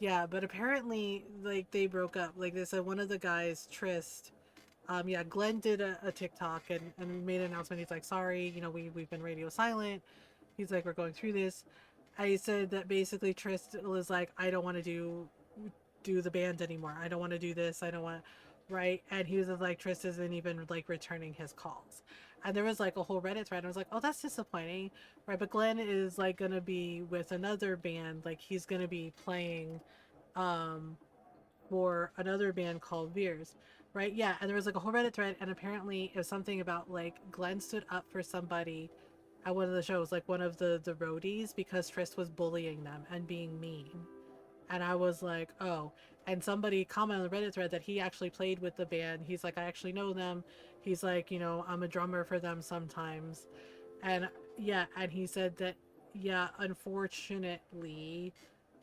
[SPEAKER 1] Yeah, but apparently like they broke up. Like they said one of the guys, Trist, yeah, Glenn did a TikTok and made an announcement. He's like, sorry, you know, we've been radio silent. He's like, we're going through this. I said that basically Trist was like, I don't want to do the band anymore. I don't want to do this. I don't want, right? And he was just like, Trist isn't even like returning his calls. And there was like a whole Reddit thread. And I was like, oh, that's disappointing, right? But Glenn is like gonna be with another band. Like he's gonna be playing, um, for another band called Veers, right? Yeah, and there was like a whole Reddit thread, and apparently it was something about like Glenn stood up for somebody at one of the shows, like one of the roadies, because Trist was bullying them and being mean. And I was like, oh. And somebody commented on the Reddit thread that he actually played with the band. He's like, I actually know them. He's like, you know, I'm a drummer for them sometimes. And yeah, and he said that, yeah, unfortunately,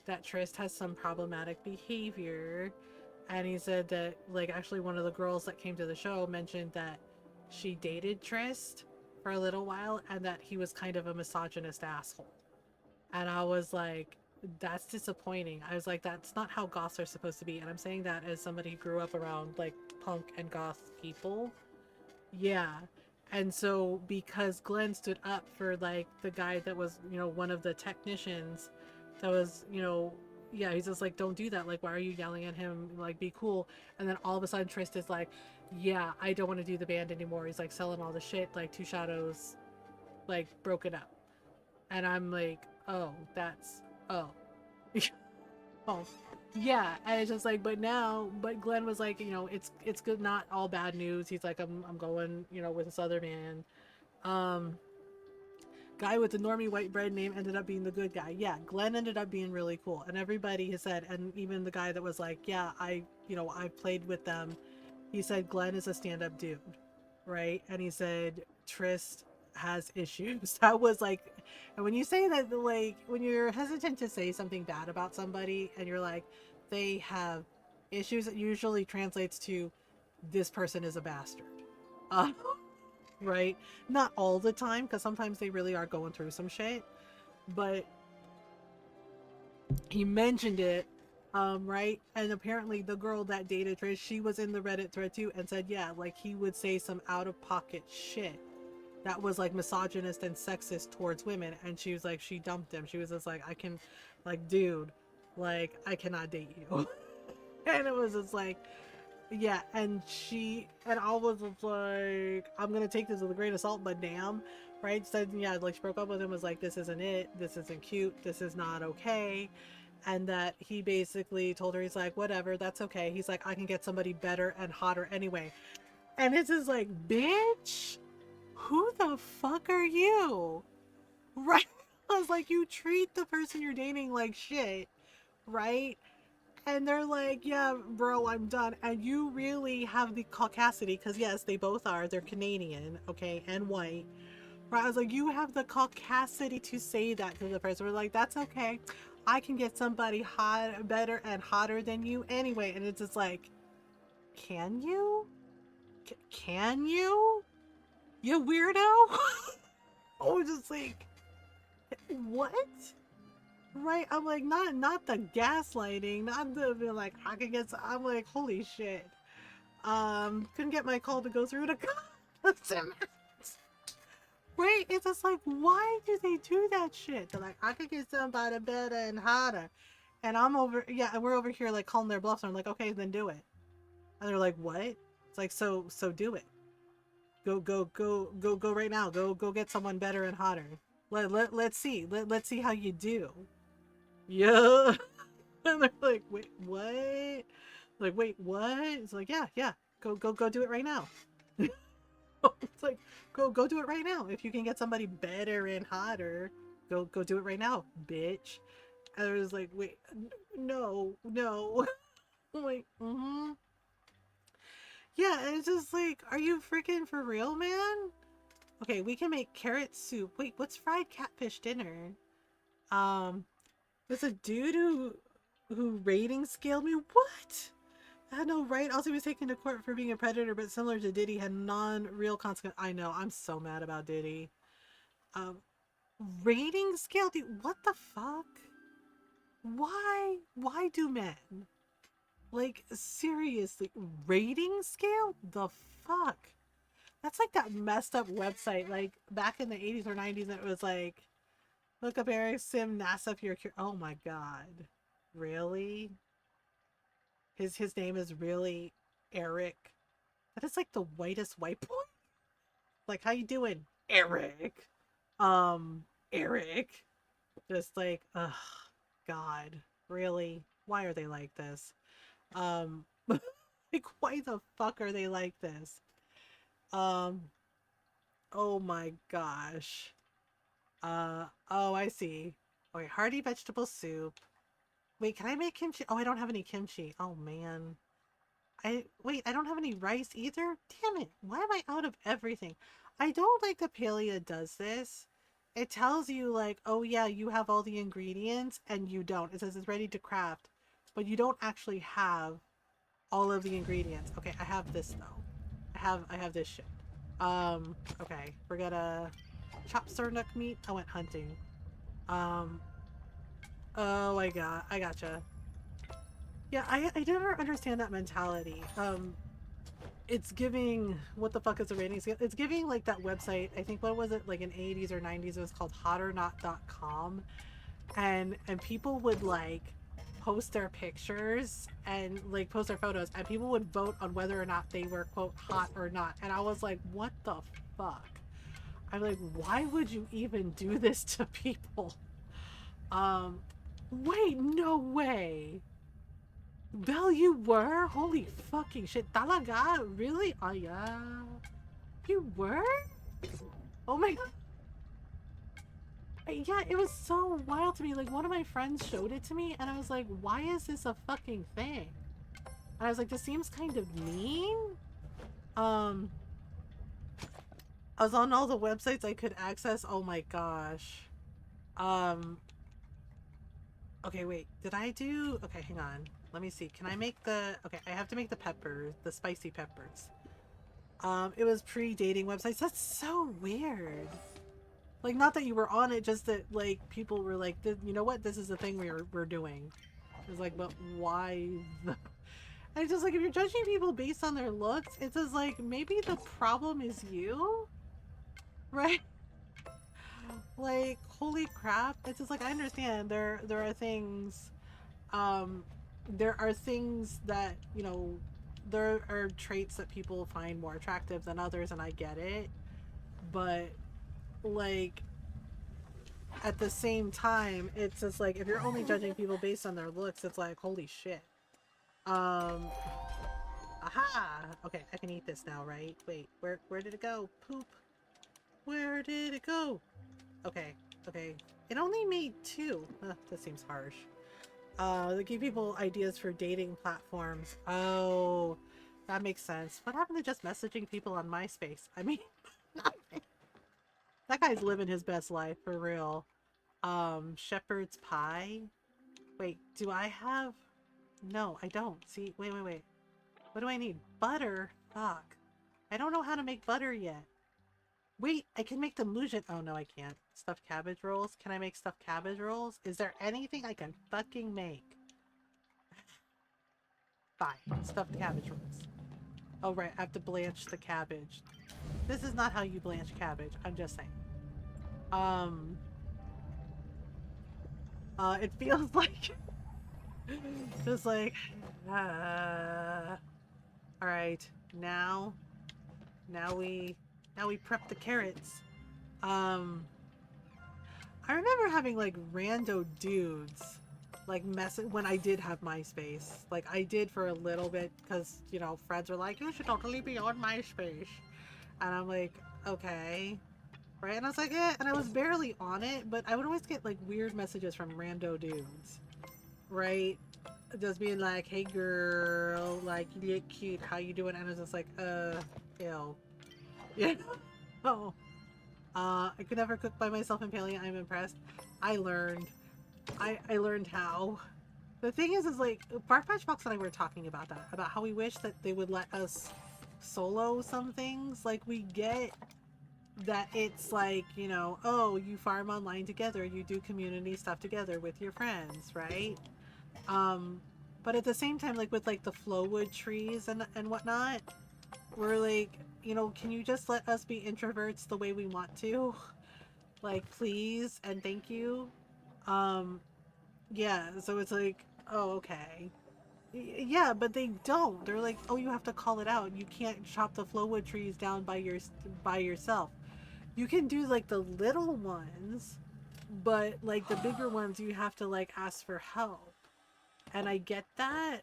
[SPEAKER 1] that Trist has some problematic behavior. And he said that, like, actually, one of the girls that came to the show mentioned that she dated Trist for a little while and that he was kind of a misogynist asshole. And I was like, that's disappointing. I was like, that's not how goths are supposed to be. And I'm saying that as somebody who grew up around like punk and goth people. Yeah. And so because Glenn stood up for like the guy that was, you know, one of the technicians that was, you know, yeah, he's just like, don't do that. Like, why are you yelling at him? Like, be cool. And then all of a sudden Trist is like, yeah, I don't want to do the band anymore. He's like selling all the shit, like Two Shadows, like broken up. And I'm like, oh, that's, oh. Oh, yeah. And it's just like, but Glenn was like, you know, it's good, not all bad news. He's like, I'm going, you know, with this other man. Um, guy with the normie white bread name ended up being the good guy. Yeah, Glenn ended up being really cool. And everybody has said, and even the guy that was like, yeah, I played with them. He said Glenn is a stand-up dude, right? And he said Trist has issues. That was like, and when you say that, like, when you're hesitant to say something bad about somebody and you're like, they have issues, it usually translates to this person is a bastard. Uh, right? Not all the time, because sometimes they really are going through some shit. But he mentioned it, right? And apparently the girl that dated Trish, she was in the Reddit thread too and said, yeah, like he would say some out of pocket shit that was like misogynist and sexist towards women, and she was like, she dumped him. She was just like, I can, like, dude, like, I cannot date you. And it was just like, yeah, and I was just like, I'm gonna take this with a grain of salt, but damn, right? Said, yeah, like, she broke up with him, was like, this isn't it, this isn't cute, this is not okay. And that he basically told her, he's like, whatever, that's okay. He's like, I can get somebody better and hotter anyway. And it's just like, bitch, who the fuck are you? Right? I was like, you treat the person you're dating like shit, right? And they're like, yeah, bro, I'm done. And you really have the caucasity, because yes, they both are. They're Canadian, okay, and white. Right? I was like, you have the caucasity to say that to the person. We're like, that's okay. I can get somebody hot, better and hotter than you anyway. And it's just like, can you? Can you? You weirdo? Oh, just like, what? Right? I'm like, not the gaslighting, not the being like, I can get. I'm like, holy shit. Couldn't get my call to go through to customers. Right? It's just like, why do they do that shit? They're like, I could get somebody better and hotter, and I'm over. Yeah, and we're over here like calling their bluffs. And I'm like, okay, then do it. And they're like, what? It's like, so do it. Go right now. Go get someone better and hotter. Let's see. Let's see how you do. Yeah. And they're like, wait, what? Like, wait, what? It's like, yeah. Go do it right now. It's like, go do it right now. If you can get somebody better and hotter, go do it right now, bitch. And I was like, wait, no. I'm like, yeah, and it's just like, are you freaking for real, man? Okay, we can make carrot soup. Wait, what's fried catfish dinner? There's a dude who rating scaled me. What? I know, right? Also, he was taken to court for being a predator, but similar to Diddy, had non-real consequence. I know. I'm so mad about Diddy. Rating scale? Dude, what the fuck? Why? Why do men? Like, seriously, rating scale? The fuck? That's like that messed up website, like, back in the 80s or 90s, it was like, look up Eric Sim, NASA if you're curious. Oh my god. Really? His name is really Eric. That is like the whitest white boy. Like, how you doing, Eric? Eric. Just like, ugh, God. Really? Why are they like this? Like, why the fuck are they like this? Oh my gosh. Oh, I see. Okay, hearty vegetable soup. Wait, can I make kimchi? Oh, I don't have any kimchi. Oh man. Wait, I don't have any rice either? Damn it. Why am I out of everything? I don't like that Paleo does this. It tells you like, oh yeah, you have all the ingredients and you don't. It says it's ready to craft, but you don't actually have all of the ingredients. Okay, I have this though. I have this shit. Okay, we're gonna chop sirnook meat. I went hunting. Oh, I gotcha. Yeah, I never understand that mentality. It's giving, what the fuck is the rating scale? It's giving like that website, I think, what was it, like in 80s or 90s, it was called hotornot.com, and people would like post their pictures and like post their photos, and people would vote on whether or not they were quote hot or not, and I was like, what the fuck? I'm like, why would you even do this to people? Wait, no way. Belle, you were? Holy fucking shit. Talaga? Really? Oh, yeah. You were? Oh my god. Yeah, it was so wild to me. Like, one of my friends showed it to me, and I was like, why is this a fucking thing? And I was like, this seems kind of mean. I was on all the websites I could access. Oh my gosh. Okay, wait. Did I do... Okay, hang on. Let me see. Can I make the... Okay, I have to make the peppers. The spicy peppers. It was pre-dating websites. That's so weird. Like, not that you were on it, just that, like, people were like, you know what? This is the thing we're doing. It was like, but why the... And it's just like, if you're judging people based on their looks, it's just like, maybe the problem is you? right? Like, holy crap. It's just like I understand there are things um there are things that, you know, there are traits that people find more attractive than others, and I get it. But like at the same time, it's just like if you're only judging people based on their looks, it's like holy shit. Um aha. Okay, I can eat this now, right? Wait, where did it go? Poop. Where did it go? Okay, okay. It only made two. That seems harsh. They give people ideas for dating platforms. Oh, that makes sense. What happened to just messaging people on MySpace? I mean, nothing. That guy's living his best life for real. Shepherd's pie. Wait, do I have? No, I don't. See, wait. What do I need? Butter? Fuck. I don't know how to make butter yet. Wait, I can make the mujan. Oh no, I can't. Stuffed cabbage rolls? Can I make stuffed cabbage rolls? Is there anything I can fucking make? Fine. Stuffed cabbage rolls. Oh right, I have to blanch the cabbage. This is not how you blanch cabbage. I'm just saying. Um. It feels like just like. All right. Now we prep the carrots. Um. I remember having like rando dudes like mess when I did have MySpace. Like I did for a little bit because, you know, friends were like, you should totally be on MySpace. And I'm like, okay. Right? And I was like, eh, and I was barely on it, but I would always get like weird messages from rando dudes. Right? Just being like, hey girl, like you look cute, how you doing? And I was just like, ew. Yeah. Oh. I could never cook by myself in Paleo. I'm impressed. I learned. I learned how. The thing is like, Farfetch Fox and I were talking about that, about how we wish that they would let us solo some things. Like, we get that it's like, you know, oh, you farm online together, you do community stuff together with your friends, right? Um, but at the same time, like with like the flowwood trees and whatnot, we're like, you know, can you just let us be introverts the way we want to? Like, please and thank you. Um, yeah, so it's like, oh, okay. Yeah, but they don't. They're like, oh, you have to call it out. You can't chop the flowwood trees down by yourself. You can do like the little ones, but like the bigger ones, you have to like ask for help. And I get that.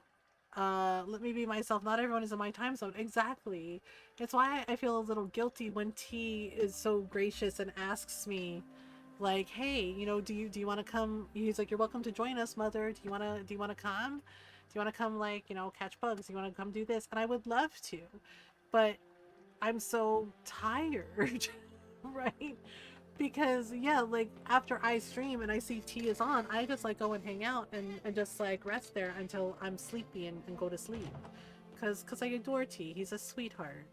[SPEAKER 1] Let me be myself. Not everyone is in my time zone. Exactly. It's why I feel a little guilty when T is so gracious and asks me, like, hey, you know, do you want to come? He's like, you're welcome to join us, mother. Do you want to come? Do you want to come, like, you know, catch bugs? Do you want to come do this? And I would love to, but I'm so tired, right? Because yeah, like after I stream and I see T is on, I just like go and hang out and just like rest there until I'm sleepy and go to sleep. Cause I adore T. He's a sweetheart,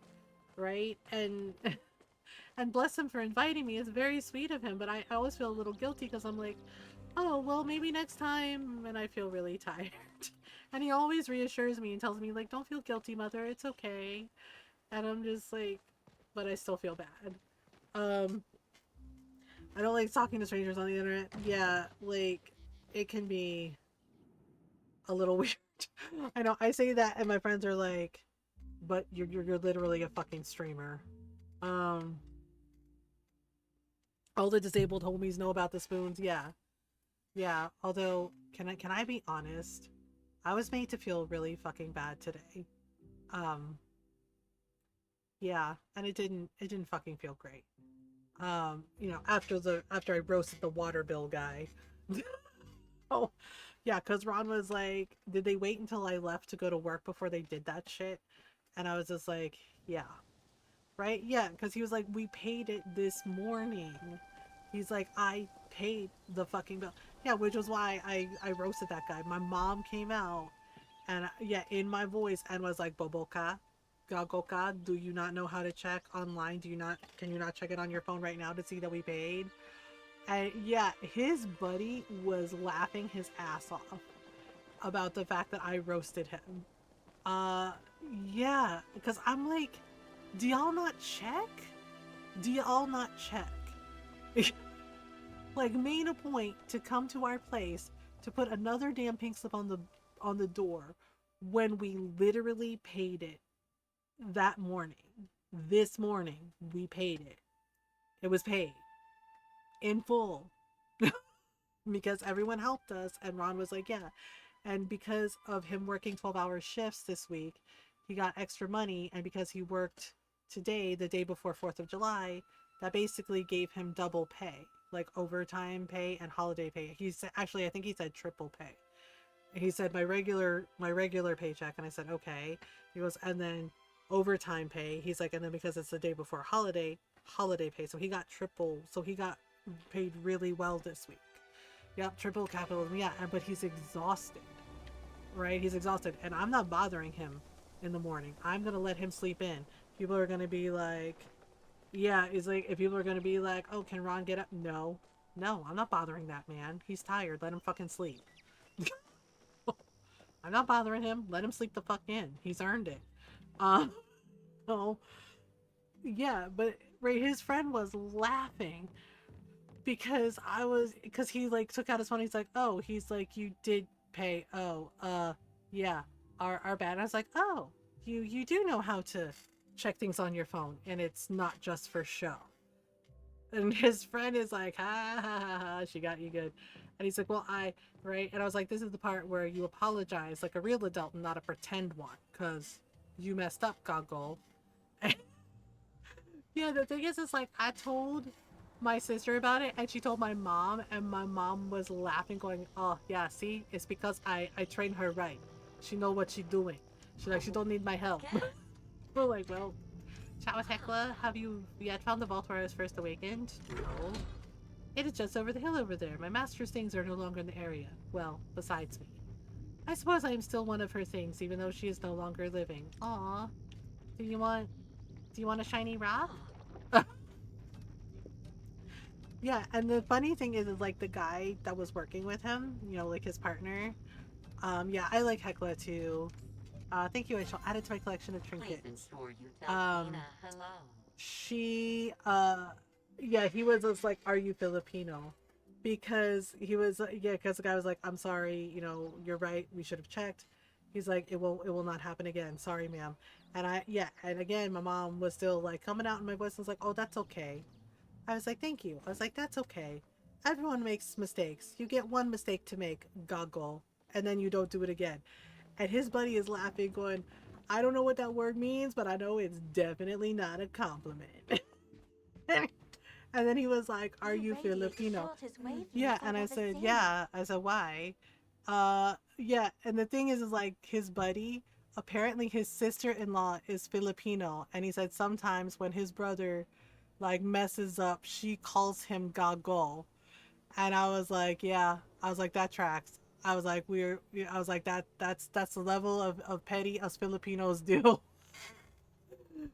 [SPEAKER 1] right? And and bless him for inviting me. It's very sweet of him, but I always feel a little guilty because I'm like, oh well, maybe next time. And I feel really tired. And he always reassures me and tells me like, don't feel guilty, mother. It's okay. And I'm just like, but I still feel bad. Um, I don't like talking to strangers on the internet. Yeah, like it can be a little weird. I know I say that, and my friends are like, "But you're literally a fucking streamer." Um, all the disabled homies know about the spoons. Yeah, yeah. Although, can I be honest? I was made to feel really fucking bad today. Um, yeah, and it didn't fucking feel great. You know, after I roasted the water bill guy. Oh, yeah, because Ron was like, did they wait until I left to go to work before they did that shit? And I was just like, yeah, right? Yeah, because he was like, we paid it this morning. He's like, I paid the fucking bill. Yeah, which was why I roasted that guy. My mom came out and, yeah, in my voice and was like, Boboka, Gagoka, do you not know how to check online? Can you not check it on your phone right now to see that we paid? And yeah, his buddy was laughing his ass off about the fact that I roasted him. Uh, yeah, because I'm like, do y'all not check? Do you all not check? Like, made a point to come to our place to put another damn pink slip on the door when we literally paid it that morning. This morning, we paid it. It was paid in full because everyone helped us, and Ron was like, yeah. And because of him working 12-hour shifts this week, he got extra money, and because he worked today, the day before 4th of July, that basically gave him double pay, like overtime pay and holiday pay. He's actually, I think he said triple pay. He said my regular paycheck, and I said okay. He goes, and then overtime pay. He's like, and then because it's the day before holiday pay. So he got triple. So he got paid really well this week. Yep, triple capitalism. Yeah, but he's exhausted, right? He's exhausted, and I'm not bothering him in the morning. I'm gonna let him sleep in. People are gonna be like, yeah, it's like, if people are gonna be like, oh, can Ron get up? No, I'm not bothering that man. He's tired. Let him fucking sleep. I'm not bothering him. Let him sleep the fuck in. He's earned it. So yeah, but right, his friend was laughing because he like took out his phone. He's like, oh, he's like, you did pay. Oh, yeah, our bad. And I was like, oh, you do know how to check things on your phone, and it's not just for show. And his friend is like, ha ha ha ha, she got you good. And he's like, well, right? And I was like, this is the part where you apologize like a real adult and not a pretend one, because you messed up, Goggle. Yeah, the thing is, like, I told my sister about it, and she told my mom, and my mom was laughing, going, oh, yeah, see? It's because I trained her right. She know what she's doing. She don't need my help. We're like, well, chat with Hecla, have you yet found the vault where I was first awakened? No. It is just over the hill over there. My master's things are no longer in the area. Well, besides me. I suppose I am still one of her things, even though she is no longer living. Aw. Do you want a shiny rock? Yeah, and the funny thing is like the guy that was working with him, like his partner. Yeah, I like Hecla too. Thank you, I shall add it to my collection of trinkets. She, yeah, he was just like, are you Filipino? Because he was, because the guy was like, I'm sorry, you're right, we should have checked. He's like, it will not happen again. Sorry, ma'am. And and again, my mom was still like coming out in my voice. I was like, oh, that's okay. I was like, thank you. I was like, that's okay. Everyone makes mistakes. You get one mistake to make, Goggle, and then you don't do it again. And his buddy is laughing, going, I don't know what that word means, but I know it's definitely not a compliment. And then he was like, are you Filipino? Yeah, and I said, yeah. I said, why? Yeah, and the thing is like his buddy, apparently his sister-in-law is Filipino, and he said sometimes when his brother like messes up, she calls him Gogol. And I was like, yeah. I was like, that tracks. I was like, I was like, that's the level of petty us Filipinos do.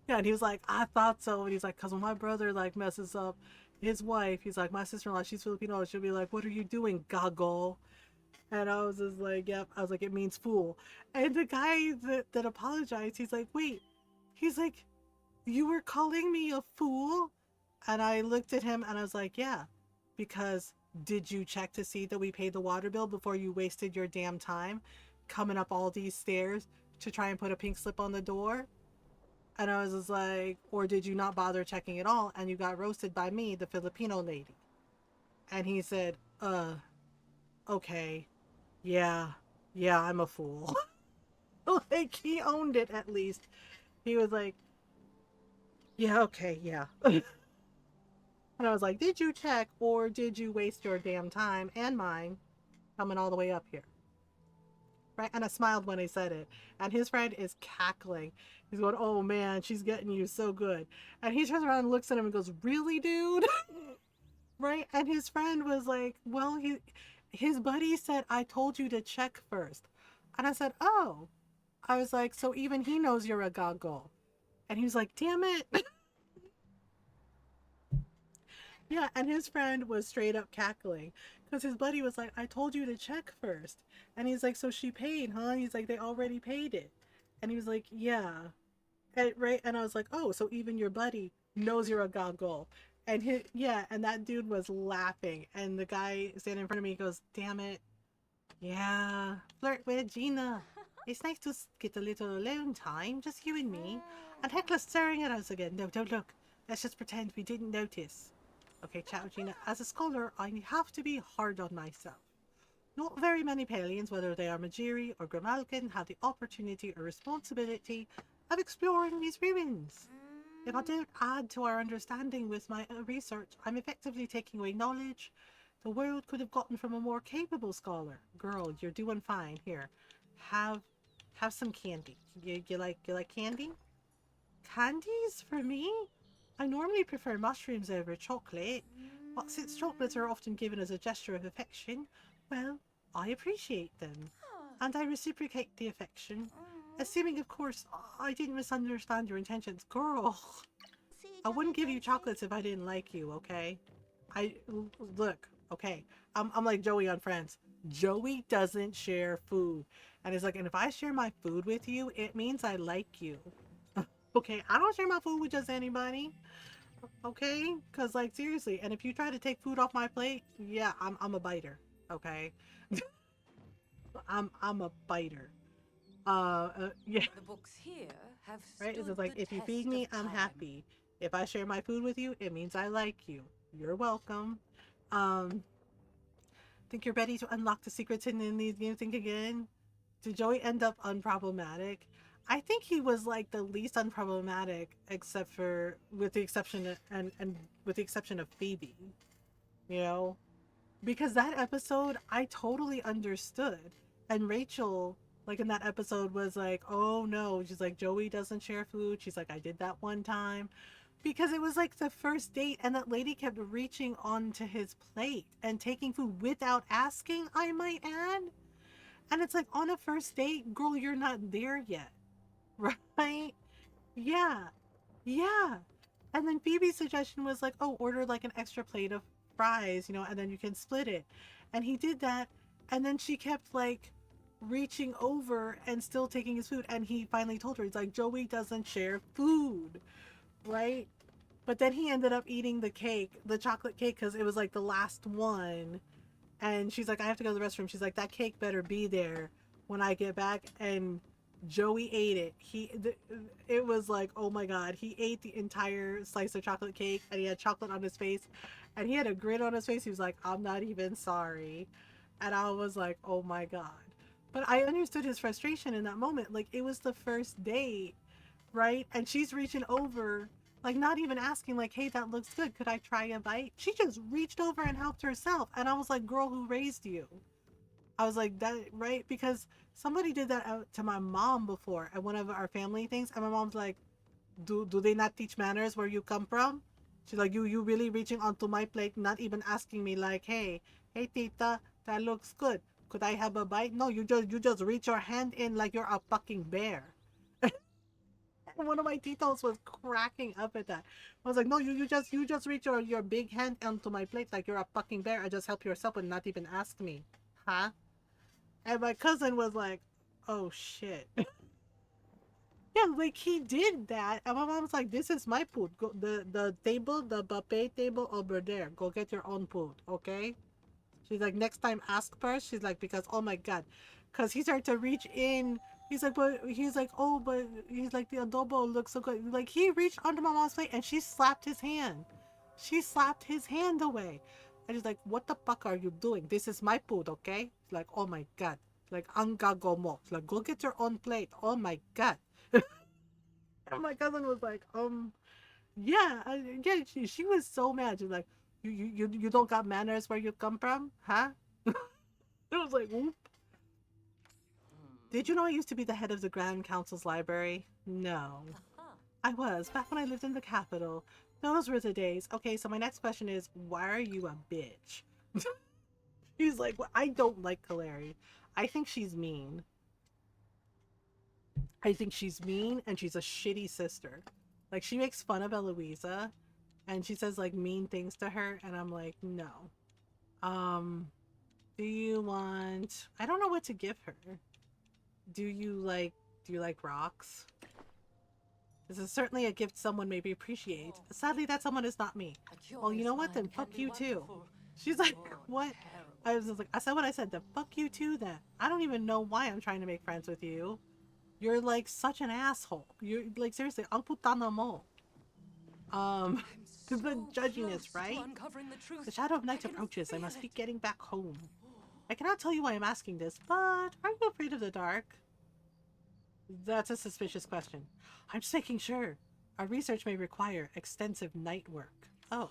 [SPEAKER 1] Yeah, and he was like, I thought so. And he's like, because when my brother like messes up his wife, he's like, my sister-in-law, she's Filipino, she'll be like, what are you doing, Gogol? And I was just like, yep. I was like, it means fool. And the guy that apologized, he's like, wait. He's like, you were calling me a fool? And I looked at him and I was like, yeah. Because did you check to see that we paid the water bill before you wasted your damn time coming up all these stairs to try and put a pink slip on the door? And I was just like, or did you not bother checking at all and you got roasted by me, the Filipino lady? And he said, okay. Yeah, I'm a fool. Like, he owned it at least. He was like, yeah, okay, yeah. And I was like, did you check or did you waste your damn time and mine coming all the way up here? Right? And I smiled when he said it. And his friend is cackling. He's going, oh man, she's getting you so good. And he turns around and looks at him and goes, really, dude? Right? And his friend was like, well, his buddy said, I told you to check first. And I said, oh. I was like, so even he knows you're a goggle. And he was like, damn it. Yeah, and his friend was straight up cackling. Because his buddy was like, I told you to check first. And he's like, so she paid, huh? He's like, they already paid it. And he was like, yeah. And, right? And I was like, oh, so even your buddy knows you're a goggle. And and that dude was laughing. And the guy standing in front of me goes, damn it. Yeah, flirt with Gina. It's nice to get a little alone time, just you and me. And Hekla's staring at us again. No, don't look. Let's just pretend we didn't notice. Okay, chat with Gina. As a scholar, I have to be hard on myself. Not very many Palians, whether they are Majiri or Grimalkin, have the opportunity or responsibility of exploring these ruins. If I don't add to our understanding with my research, I'm effectively taking away knowledge the world could have gotten from a more capable scholar. Girl, you're doing fine. Here, have some candy. You like candy? Candies for me? I normally prefer mushrooms over chocolate, but since chocolates are often given as a gesture of affection, well, I appreciate them. And I reciprocate the affection. Assuming, of course, I didn't misunderstand your intentions. Girl, I wouldn't give you chocolates if I didn't like you, okay? Look, okay. I'm like Joey on Friends. Joey doesn't share food. And it's like, and if I share my food with you, it means I like you. Okay, I don't share my food with just anybody. Okay? Cause like seriously, and if you try to take food off my plate, yeah, I'm a biter. Okay? I'm a biter. Yeah.
[SPEAKER 4] The books here have
[SPEAKER 1] Right? It's
[SPEAKER 4] stood
[SPEAKER 1] just like
[SPEAKER 4] the
[SPEAKER 1] if you
[SPEAKER 4] test
[SPEAKER 1] feed me,
[SPEAKER 4] of
[SPEAKER 1] I'm
[SPEAKER 4] time.
[SPEAKER 1] happy. If I share my food with you, it means I like you. You're welcome. Think you're ready to unlock the secrets hidden in these games? Think again. Did Joey end up unproblematic? I think he was like the least unproblematic, except for with the exception and with the exception of Phoebe. You know, because that episode I totally understood, and Rachel like in that episode was like, oh no, she's like Joey doesn't share food. She's like I did that one time, because it was like the first date and that lady kept reaching onto his plate and taking food without asking, I might add. And it's like on a first date, girl, you're not there yet. Right? Yeah. Yeah. And then Phoebe's suggestion was like, oh, order like an extra plate of fries, you know, and then you can split it. And he did that. And then she kept like reaching over and still taking his food. And he finally told her, he's like, Joey doesn't share food. Right? But then he ended up eating the cake, the chocolate cake, because it was like the last one. And she's like, I have to go to the restroom. She's like, that cake better be there when I get back. And Joey ate it. It was like, oh my God. He ate the entire slice of chocolate cake and he had chocolate on his face. And he had a grin on his face. He was like, I'm not even sorry. And I was like, oh my God. But I understood his frustration in that moment. Like, it was the first date, right? And she's reaching over, like not even asking, like, hey, that looks good. Could I try a bite? She just reached over and helped herself. And I was like, girl, who raised you? I was like, that, right? Because somebody did that to my mom before at one of our family things. And my mom's like, do they not teach manners where you come from? She's like, you really reaching onto my plate, not even asking me like, hey tita, that looks good. Could I have a bite? No, you just reach your hand in like you're a fucking bear. One of my titos was cracking up at that. I was like, no, you just reach your big hand onto my plate like you're a fucking bear. I just help yourself and not even ask me. Huh? And my cousin was like, oh shit. Yeah, like he did that. And my mom's like, this is my food. Go, the table, the buffet table over there. Go get your own food, okay? She's like, next time ask first. She's like, because oh my God. Because he started to reach in. He's like, oh, but he's like, the adobo looks so good. Like he reached under my mom's plate and she slapped his hand. She slapped his hand away. And he's like, what the fuck are you doing? This is my food, okay? Like, oh my God. Like, angagomo. Like, go get your own plate. Oh my God. And my cousin was like, yeah, yeah. She was so mad. She's like, you don't got manners where you come from, huh? It was like, whoop. Did you know I used to be the head of the Grand Council's library? No. I was, back when I lived in the capital. Those were the days. Okay, so my next question is, why are you a bitch? He's like, well, I don't like Kaleri. I think she's mean. I think she's mean and she's a shitty sister. Like, she makes fun of Eloisa and she says, like, mean things to her. And I'm like, no. Do you want... I don't know what to give her. Do you like rocks? This is certainly a gift someone maybe appreciate. Sadly, that someone is not me. Well, you know what? Then fuck you too. She's like, what? I was just like, I said what I said. Then fuck you too. Then I don't even know why I'm trying to make friends with you. You're like such an asshole. You're like seriously, ang puta na mo. The judginess, right? The shadow of night approaches. I must be getting back home. I cannot tell you why I'm asking this, but are you afraid of the dark? That's a suspicious question. I'm just making sure. Our research may require extensive night work. Oh,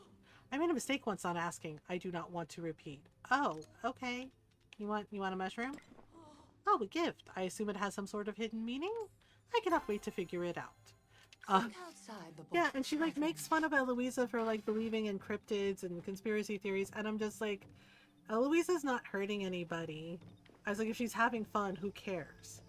[SPEAKER 1] I made a mistake once not asking. I do not want to repeat. Oh, okay. You want a mushroom? Oh, a gift. I assume it has some sort of hidden meaning? I cannot wait to figure it out. Yeah, and she like makes fun of Eloisa for like believing in cryptids and conspiracy theories, and I'm just like, Eloisa's not hurting anybody. I was like, if she's having fun, who cares?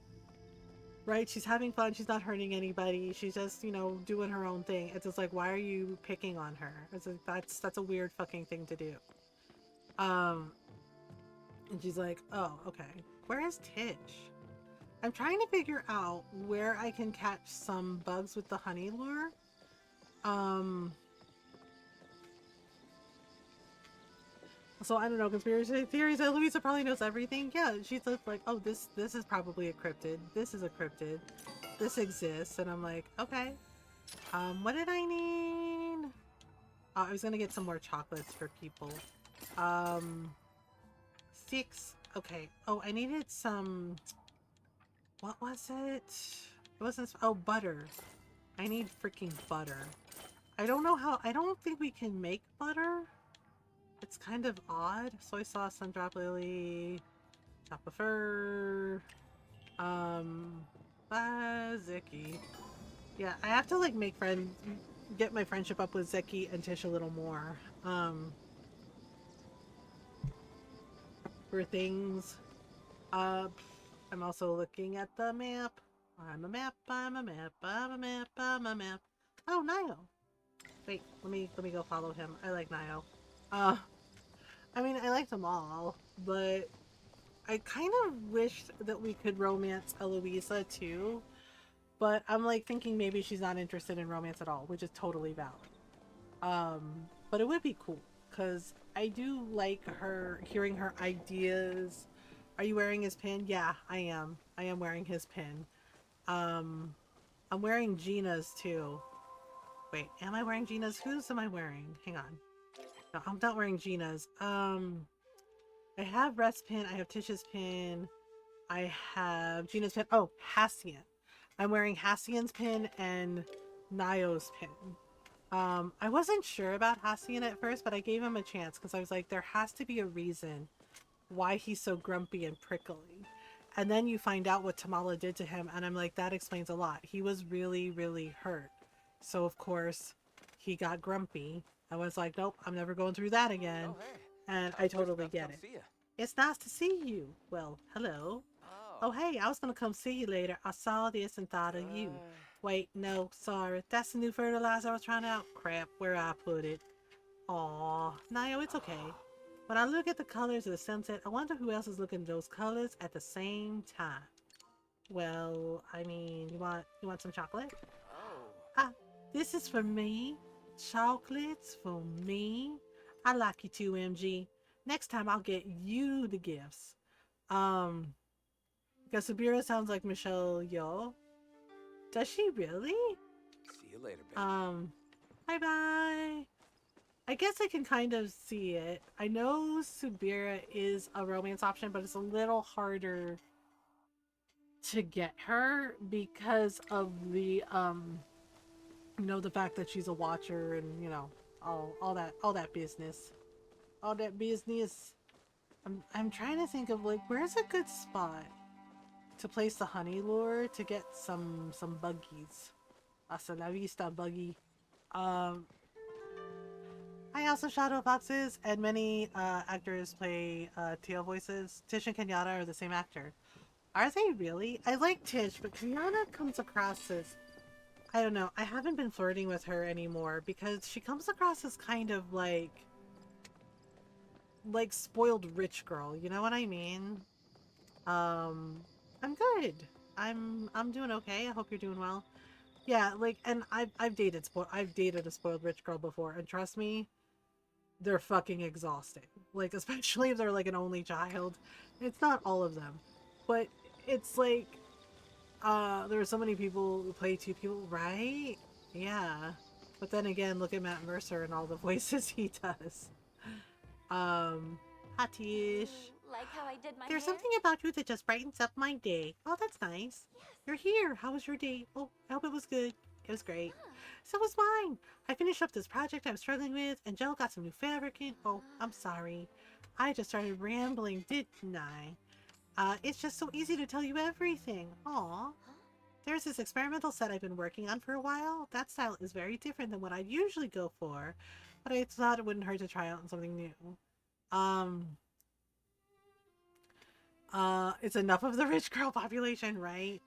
[SPEAKER 1] Right? She's having fun. She's not hurting anybody. She's just, you know, doing her own thing. It's just like, why are you picking on her? It's like, that's a weird fucking thing to do. And she's like, oh, okay. Where is Tish? I'm trying to figure out where I can catch some bugs with the honey lure. So I don't know, conspiracy theories. Louisa probably knows everything. Yeah, she's just like, oh, this is probably a cryptid. This is a cryptid. This exists, and I'm like, okay. What did I need? I was gonna get some more chocolates for people. 6. Okay. Oh, I needed some. What was it? It wasn't. Oh, butter. I need freaking butter. I don't know how. I don't think we can make butter. It's kind of odd. Soy sauce, sun-drop lily, chop of fur, Zeki. Yeah, I have to like make friends, get my friendship up with Zeki and Tish a little more. For things. I'm also looking at the map. I'm a map. I'm a map. I'm a map. I'm a map. Oh, Nio. Wait, let me go follow him. I like Nio. I mean, I like them all, but I kind of wished that we could romance Eloisa too, but I'm like thinking maybe she's not interested in romance at all, which is totally valid. But it would be cool, because I do like her, hearing her ideas. Are you wearing his pin? Yeah, I am. I am wearing his pin. I'm wearing Gina's too. Wait, am I wearing Gina's? Whose am I wearing? Hang on. No, I'm not wearing Gina's. I have Rest's pin. I have Tish's pin. I have Gina's pin. Oh, Hassian. I'm wearing Hassian's pin and Nio's pin. I wasn't sure about Hassian at first, but I gave him a chance because I was like, there has to be a reason why he's so grumpy and prickly. And then you find out what Tamala did to him, and I'm like, that explains a lot. He was really, really hurt. So, of course, he got grumpy. I was like, nope, I'm never going through that again.
[SPEAKER 4] Oh, hey.
[SPEAKER 1] And I totally get it. It's nice to see you. Well, hello. Oh, hey, I was going to come see you later. I saw this and thought of you. Wait, no, sorry. That's the new fertilizer I was trying out. Crap, where I put it. Aw, Nio, it's okay. When I look at the colors of the sunset, I wonder who else is looking at those colors at the same time. Well, I mean, you want some chocolate? Ah, this is for me. Chocolates for me. I like you too, MG. Next time I'll get you the gifts. Because Sabira sounds like Michelle Yeoh. Does she really?
[SPEAKER 4] See you later, baby.
[SPEAKER 1] Bye-bye. I guess I can kind of see it. I know Subira is a romance option, but it's a little harder to get her because of the you know, the fact that she's a watcher and, you know, all that business. All that business. I'm trying to think of like where's a good spot to place the honey lure to get some buggies. Hasta la vista, buggy. I also Shadow Foxes, and many actors play Teal voices. Tish and Kenyatta are the same actor. Are they really? I like Tish, but Kenyatta comes across as, I don't know, I haven't been flirting with her anymore because she comes across as kind of like spoiled rich girl, you know what I mean? I'm good. I'm doing okay. I hope you're doing well. Yeah, like, and I've dated a spoiled rich girl before, and trust me, they're fucking exhausting. Like, especially if they're like an only child. It's not all of them, but it's like, there are so many people who play two people, right? Yeah. But then again, look at Matt Mercer and all the voices he does. Hatish.
[SPEAKER 5] Like how I did my
[SPEAKER 1] There's
[SPEAKER 5] hair?
[SPEAKER 1] something about you that just brightens up my day. Oh, that's nice.
[SPEAKER 5] Yes.
[SPEAKER 1] You're here. How was your day? Oh, I hope it was good. It was great.
[SPEAKER 5] Huh.
[SPEAKER 1] So was mine. I finished up this project I was struggling with, and Jill got some new fabric in. Oh, I'm sorry. I just started rambling, didn't I? It's just so easy to tell you everything. Aw.
[SPEAKER 5] Huh?
[SPEAKER 1] There's this experimental set I've been working on for a while. That style is very different than what I'd usually go for, but I thought it wouldn't hurt to try out on something new. It's enough of the rich girl population, right?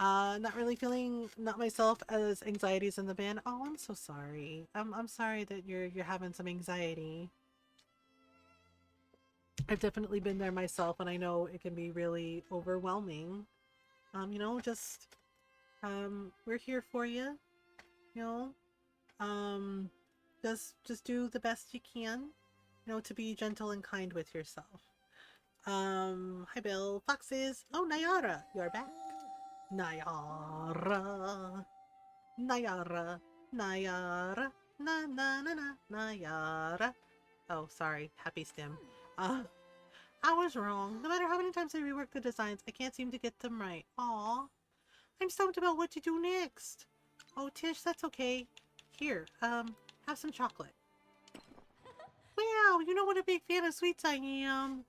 [SPEAKER 1] Not really feeling not myself as anxieties in the band. Oh, I'm so sorry. I'm sorry that you're having some anxiety. I've definitely been there myself, and I know it can be really overwhelming. Just we're here for you. You know, just do the best you can. To be gentle and kind with yourself. Hi Bill. Foxes. Oh, Nayara, you're back. Nayara. Nayara. Nayara. Na na na na. Nayara. Oh, sorry. Happy stem. I was wrong. No matter how many times I rework the designs, I can't seem to get them right. Aw. I'm stumped about what to do next. Oh, Tish, that's okay. Here, have some chocolate. Wow, you know what a big fan of sweets I am.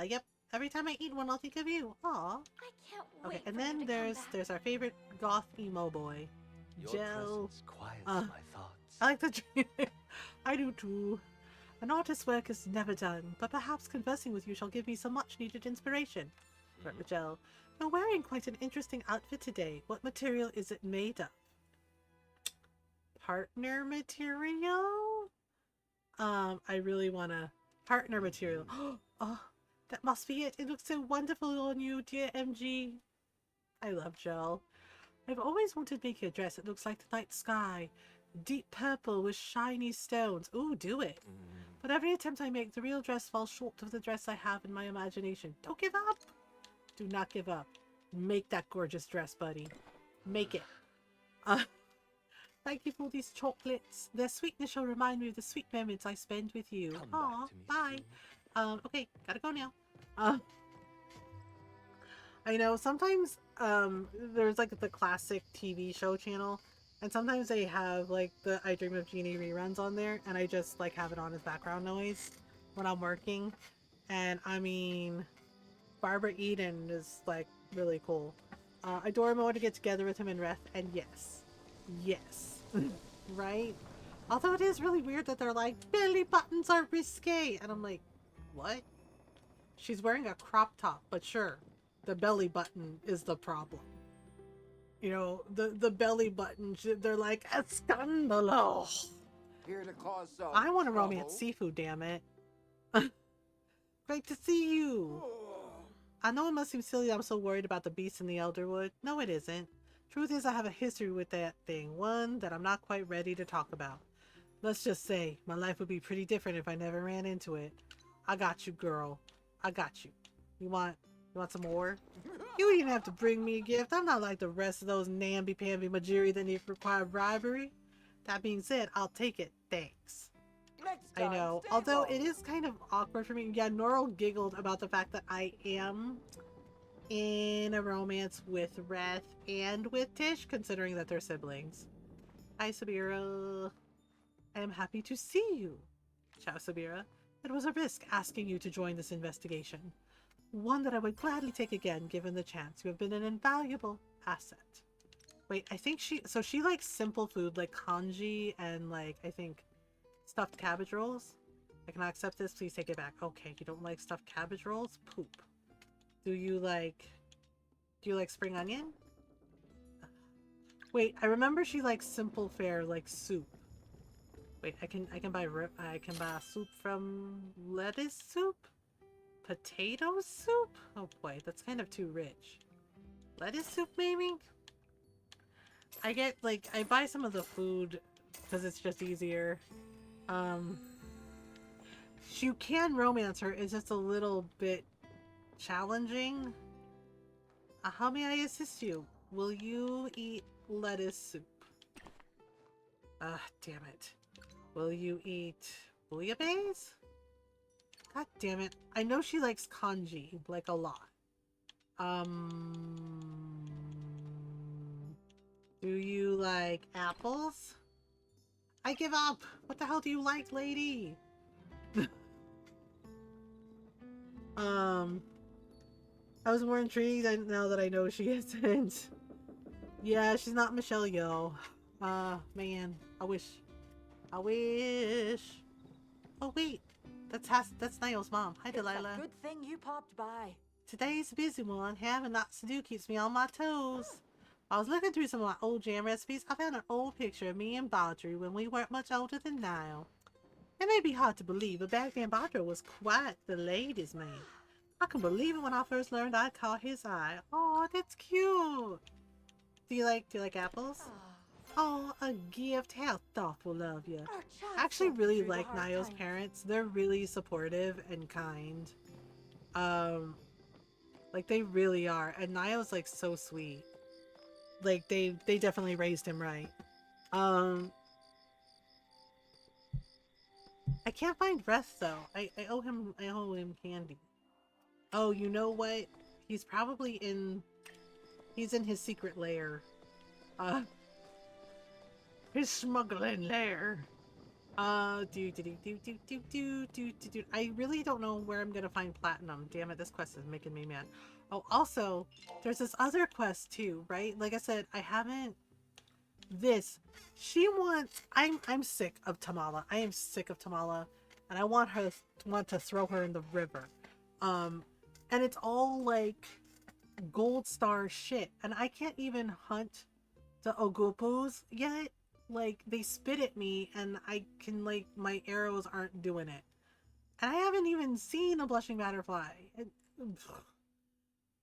[SPEAKER 1] Yep. Every time I eat one, I'll think of you. Aw.
[SPEAKER 5] I can't wait.
[SPEAKER 1] Okay, and
[SPEAKER 5] for you
[SPEAKER 1] then
[SPEAKER 5] to come back.
[SPEAKER 1] there's our favorite goth emo boy,
[SPEAKER 4] Your
[SPEAKER 1] Jill.
[SPEAKER 4] presence quiets
[SPEAKER 1] Uh,
[SPEAKER 4] my thoughts.
[SPEAKER 1] I like the dream. I do too. An artist's work is never done, but perhaps conversing with you shall give me some much-needed inspiration. Jill, you're wearing quite an interesting outfit today. What material is it made of? Partner material? I really wanna partner material. Oh, that must be it. It looks so wonderful on you, dear MG. I love Jill. I've always wanted to make a dress that looks like the night sky. Deep purple with shiny stones. Ooh, do it. But every attempt I make, the real dress falls short of the dress I have in my imagination. Don't give up. Do not give up. Make that gorgeous dress, buddy. Make it. Thank you for these chocolates. Their sweetness shall remind me of the sweet moments I spend with you.
[SPEAKER 4] Come
[SPEAKER 1] Aw,
[SPEAKER 4] back to me
[SPEAKER 1] bye.
[SPEAKER 4] soon.
[SPEAKER 1] Okay, gotta go now. I know sometimes there's like the classic TV show channel, and sometimes they have like the I Dream of Jeannie reruns on there, and I just like have it on as background noise when I'm working. And I mean, Barbara Eden is like really cool. I want to get together with him and Reth, and yes, right? Although it is really weird that they're like, belly buttons are risque, and I'm like, what? She's wearing a crop top, but sure, the belly button is the problem. The belly button, they're like, escandalo.
[SPEAKER 6] Here to cause some
[SPEAKER 1] I want to
[SPEAKER 6] trouble.
[SPEAKER 1] romance seafood, damn it. Great to see you. I know it must seem silly I'm so worried about the beast in the Elderwood. No, it isn't. Truth is, I have a history with that thing, one that I'm not quite ready to talk about. Let's just say, my life would be pretty different if I never ran into it. I got you, girl. I got you. You want some more? You even have to bring me a gift. I'm not like the rest of those namby-pamby majiri that need to require bribery. That being said, I'll take it. Thanks.
[SPEAKER 6] Next
[SPEAKER 1] I
[SPEAKER 6] time,
[SPEAKER 1] know.
[SPEAKER 6] stay
[SPEAKER 1] Although
[SPEAKER 6] woke.
[SPEAKER 1] it is kind of awkward for me. Yeah, Norl giggled about the fact that I am in a romance with Reth and with Tish, considering that they're siblings. Hi, Sabira. I am happy to see you. Ciao, Sabira. It was a risk asking you to join this investigation. One that I would gladly take again, given the chance. You have been an invaluable asset. Wait, I think she likes simple food like kanji and like, I think, stuffed cabbage rolls. I cannot accept this. Please take it back. Okay, you don't like stuffed cabbage rolls? Poop. Do you like spring onion? Wait, I remember she likes simple fare like soup. Wait, I can buy soup from lettuce soup? Potato soup? Oh boy, that's kind of too rich. Lettuce soup maybe?
[SPEAKER 2] I get like I buy some of the food because it's just easier. You can romance her. It's just a little bit challenging. How may I assist you? Will you eat lettuce soup? Ah, damn it. Will you eat bouillabaisse? God damn it. I know she likes congee, like a lot. Do you like apples? I give up. What the hell do you like, lady? I was more intrigued now that I know she isn't. Yeah, she's not Michelle Yeoh. Man, I wish. I wish. Oh wait, that's Niall's mom. Hi,
[SPEAKER 7] It's a
[SPEAKER 2] Delilah.
[SPEAKER 7] good thing you popped by.
[SPEAKER 2] Today's a busy one. Having lots to do keeps me on my toes. I was looking through some of my old jam recipes. I found an old picture of me and Baudry when we weren't much older than Niall. It may be hard to believe, but back then Baudry was quite the ladies' man. I can believe it when I first learned I caught his eye. Oh, that's cute. Do you like apples? Oh, a gift. How thoughtful of you.
[SPEAKER 7] Our child
[SPEAKER 2] I actually
[SPEAKER 7] suffered
[SPEAKER 2] really
[SPEAKER 7] through the
[SPEAKER 2] like
[SPEAKER 7] hard
[SPEAKER 2] Niall's
[SPEAKER 7] times.
[SPEAKER 2] parents. They're really supportive and kind. Like they really are. And Niall's like so sweet. Like they definitely raised him right. I can't find rest though. I owe him candy. Oh, you know what? He's probably he's in his secret lair. His smuggling lair. I really don't know where I'm gonna find platinum. Damn it, this quest is making me mad. Oh, also, there's this other quest too, right? Like I said, I haven't. She wants. I'm sick of Tamala. I am sick of Tamala, and I want to throw her in the river. And it's all like gold star shit, and I can't even hunt the Ogupus yet. Like they spit at me and I can like my arrows aren't doing it, and I haven't even seen a blushing butterfly.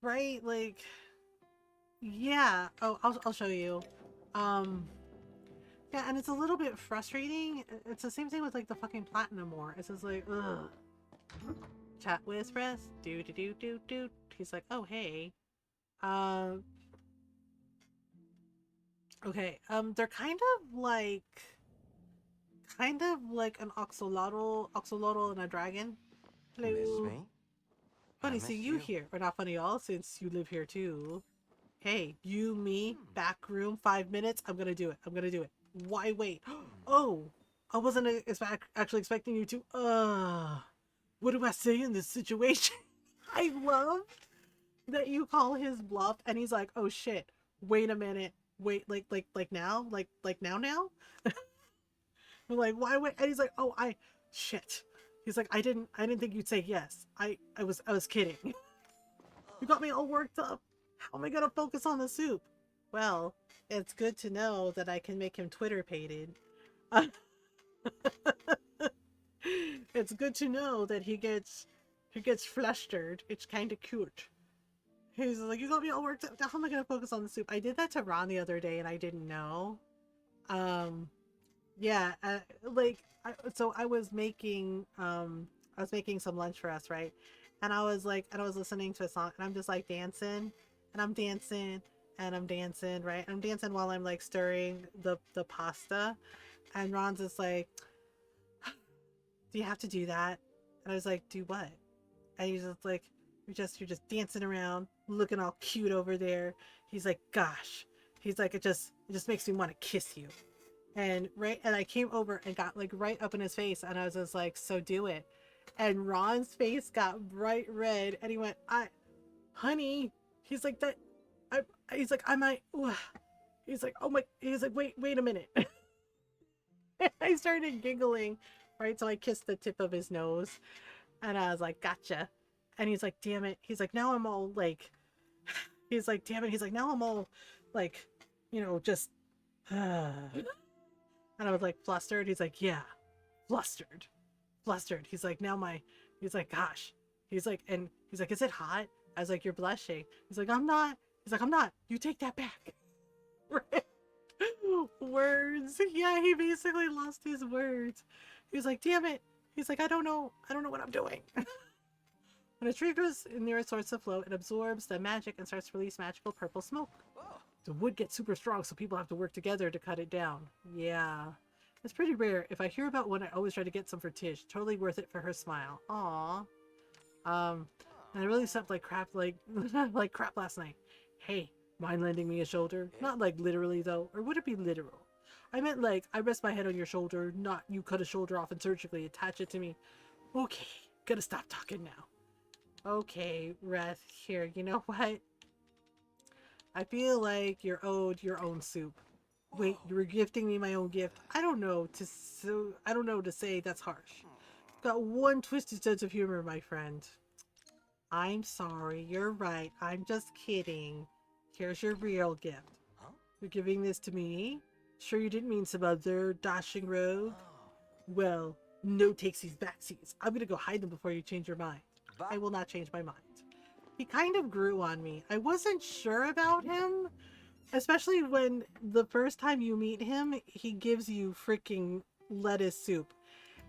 [SPEAKER 2] Right, like yeah. Oh, I'll show you. Yeah, and it's a little bit frustrating. It's the same thing with like the fucking platinum war. It's just like ugh. Chat with Rest. Do. He's like, oh hey. Okay, they're kind of like an axolotl and a dragon. Hello.
[SPEAKER 4] Miss me?
[SPEAKER 2] Funny
[SPEAKER 4] I
[SPEAKER 2] see
[SPEAKER 4] miss
[SPEAKER 2] you here, or not funny at all since you live here too. Hey, you, me, back room, 5 minutes. I'm gonna do it. Why wait? Oh, I wasn't actually expecting you to. What do I say in this situation? I love that you call his bluff, and he's like, oh shit, wait a minute. Wait, like now? Like now? I'm like, why wait? And he's like, oh, shit. He's like, I didn't think you'd say yes. I was kidding. You got me all worked up. How am I gonna focus on the soup? Well, it's good to know that I can make him Twitter-pated. It's good to know that he gets flustered. It's kind of cute. He's like, you got me all worked up. How am I gonna focus on the soup? I did that to Ron the other day and I didn't know. Yeah, so I was making some lunch for us, right? And I was listening to a song and I'm just like dancing and I'm dancing and I'm dancing, right? I'm dancing while I'm like stirring the pasta, and Ron's just like, do you have to do that? And I was like, do what? And he's just like, you're just dancing around, looking all cute over there. He's like, gosh. He's like, it just makes me want to kiss you. And I came over and got like right up in his face, and I was just like, so do it. And Ron's face got bright red, and he went, honey. He's like, he's like, I might. He's like, oh my. He's like, wait a minute. I started giggling, right? So I kissed the tip of his nose, and I was like, gotcha. And he's like, damn it. He's like, now I'm all like, he's like, damn it. He's like, now I'm all like, just, and I was like, flustered. He's like, yeah, flustered. He's like, he's like, gosh. He's like, is it hot? I was like, you're blushing. He's like, I'm not. He's like, I'm not. You take that back. Right?
[SPEAKER 1] Words. Yeah, he basically lost his words. He was like, damn it. He's like, I don't know what I'm doing. When a tree grows near a source of flow, it absorbs the magic and starts to release magical purple smoke. The wood gets super strong, so people have to work together to cut it down. Yeah. It's pretty rare. If I hear about one, I always try to get some for Tish. Totally worth it for her smile. Aww. And I really slept like crap, like crap last night. Hey, mind lending me a shoulder? Not like literally though, or would it be literal? I meant like I rest my head on your shoulder, not you cut a shoulder off and surgically attach it to me. Okay, gotta stop talking now. Okay, Reth, here, you know what? I feel like you're owed your own soup. Wait, you were gifting me my own gift. I don't know to say that's harsh. Got one twisted sense of humor, my friend. I'm sorry, you're right. I'm just kidding. Here's your real gift.
[SPEAKER 4] Huh?
[SPEAKER 1] You're giving this to me? Sure you didn't mean some other dashing rogue? Well, no takesies backsies. I'm gonna go hide them before you change your mind. I will not change my mind. He kind of grew on me. I wasn't sure about him, especially when the first time you meet him, he gives you freaking lettuce soup.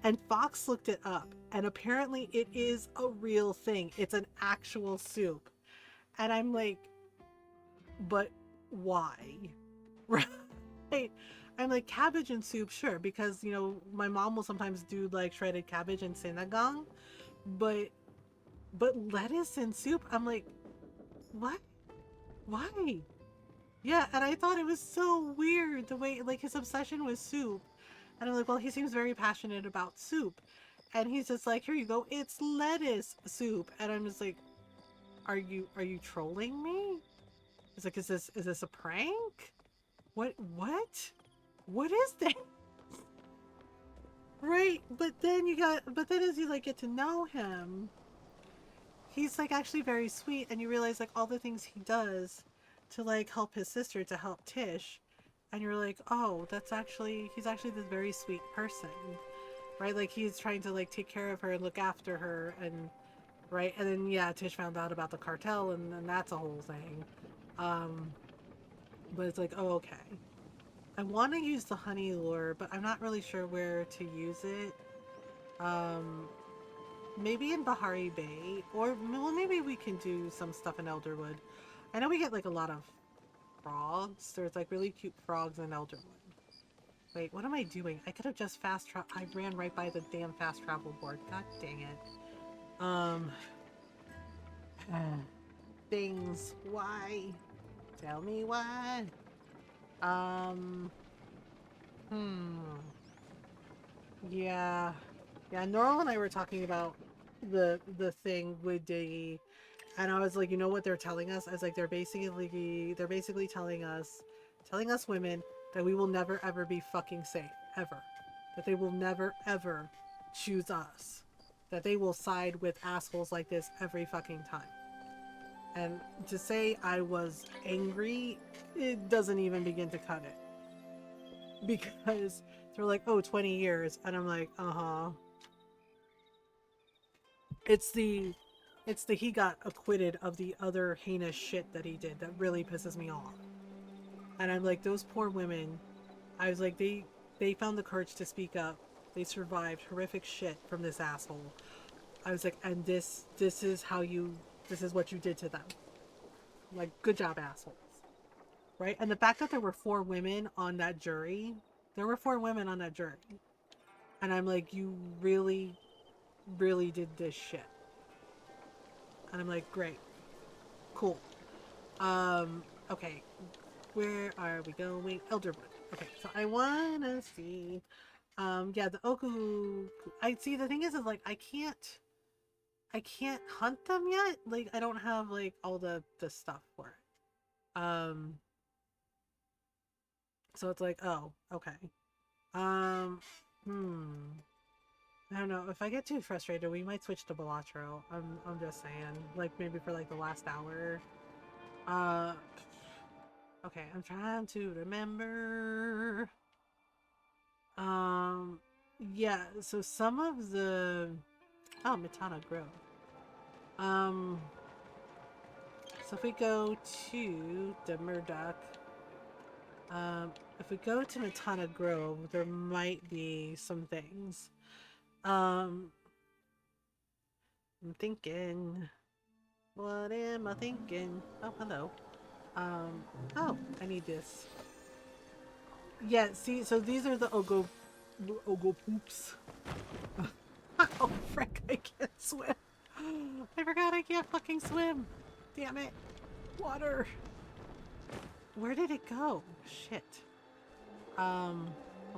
[SPEAKER 1] And Fox looked it up, and apparently it is a real thing. It's an actual soup. And I'm like, but why? Right? I'm like, cabbage and soup, sure, because, you know, my mom will sometimes do like shredded cabbage and sinigang, but lettuce and soup, I'm like, what? Why? Yeah, and I thought it was so weird the way, like, his obsession with soup. And I'm like, well, he seems very passionate about soup. And he's just like, here you go, it's lettuce soup. And I'm just like, are you trolling me? It's like, is this a prank? What is that? Right, but then as you like get to know him, he's like actually very sweet, and you realize like all the things he does to like help his sister, to help Tish, and you're like, oh, he's actually this very sweet person, right? Like he's trying to like take care of her and look after her, and right, and then yeah, Tish found out about the cartel, and that's a whole thing. But it's like, oh, okay. I want to use the honey lure, but I'm not really sure where to use it. Maybe in Bahari Bay, or well, maybe we can do some stuff in Elderwood. I know we get like a lot of frogs. There's like really cute frogs in Elderwood. Wait, what am I doing? I could have just I ran right by the damn fast travel board. God dang it. Things. Why? Tell me why. Yeah. Yeah, Norl and I were talking about the thing with Diggy, and I was like, you know what they're telling us? I was like, they're basically telling us women that we will never ever be fucking safe. Ever. That they will never ever choose us. That they will side with assholes like this every fucking time. And to say I was angry, it doesn't even begin to cut it. Because they're like, oh, 20 years. And I'm like, uh-huh. It's the he got acquitted of the other heinous shit that he did that really pisses me off. And I'm like, those poor women, I was like, they found the courage to speak up. They survived horrific shit from this asshole. I was like, and this is what you did to them. Like, good job, assholes. Right? And the fact that there were 4 women on that jury, and I'm like, you really, really did this shit. And I'm like, great. Cool. Okay. Where are we going? Elderwood. Okay, so I wanna see. Yeah, the Oku. I see. The thing is like I can't hunt them yet. Like I don't have like all the stuff for it. So it's like, oh, okay. I don't know. If I get too frustrated, we might switch to Balatro. I'm just saying. Like maybe for like the last hour. Okay, I'm trying to remember. Yeah, so some of the Mitana Grove. So if we go to the Murdoch, If we go to Matana Grove, there might be some things. I'm thinking. What am I thinking? Oh, hello. Oh, I need this. Yeah, see, so these are the Ogo poops. Oh, frick, I can't swim. I forgot I can't fucking swim. Damn it. Water. Where did it go? Shit. I'm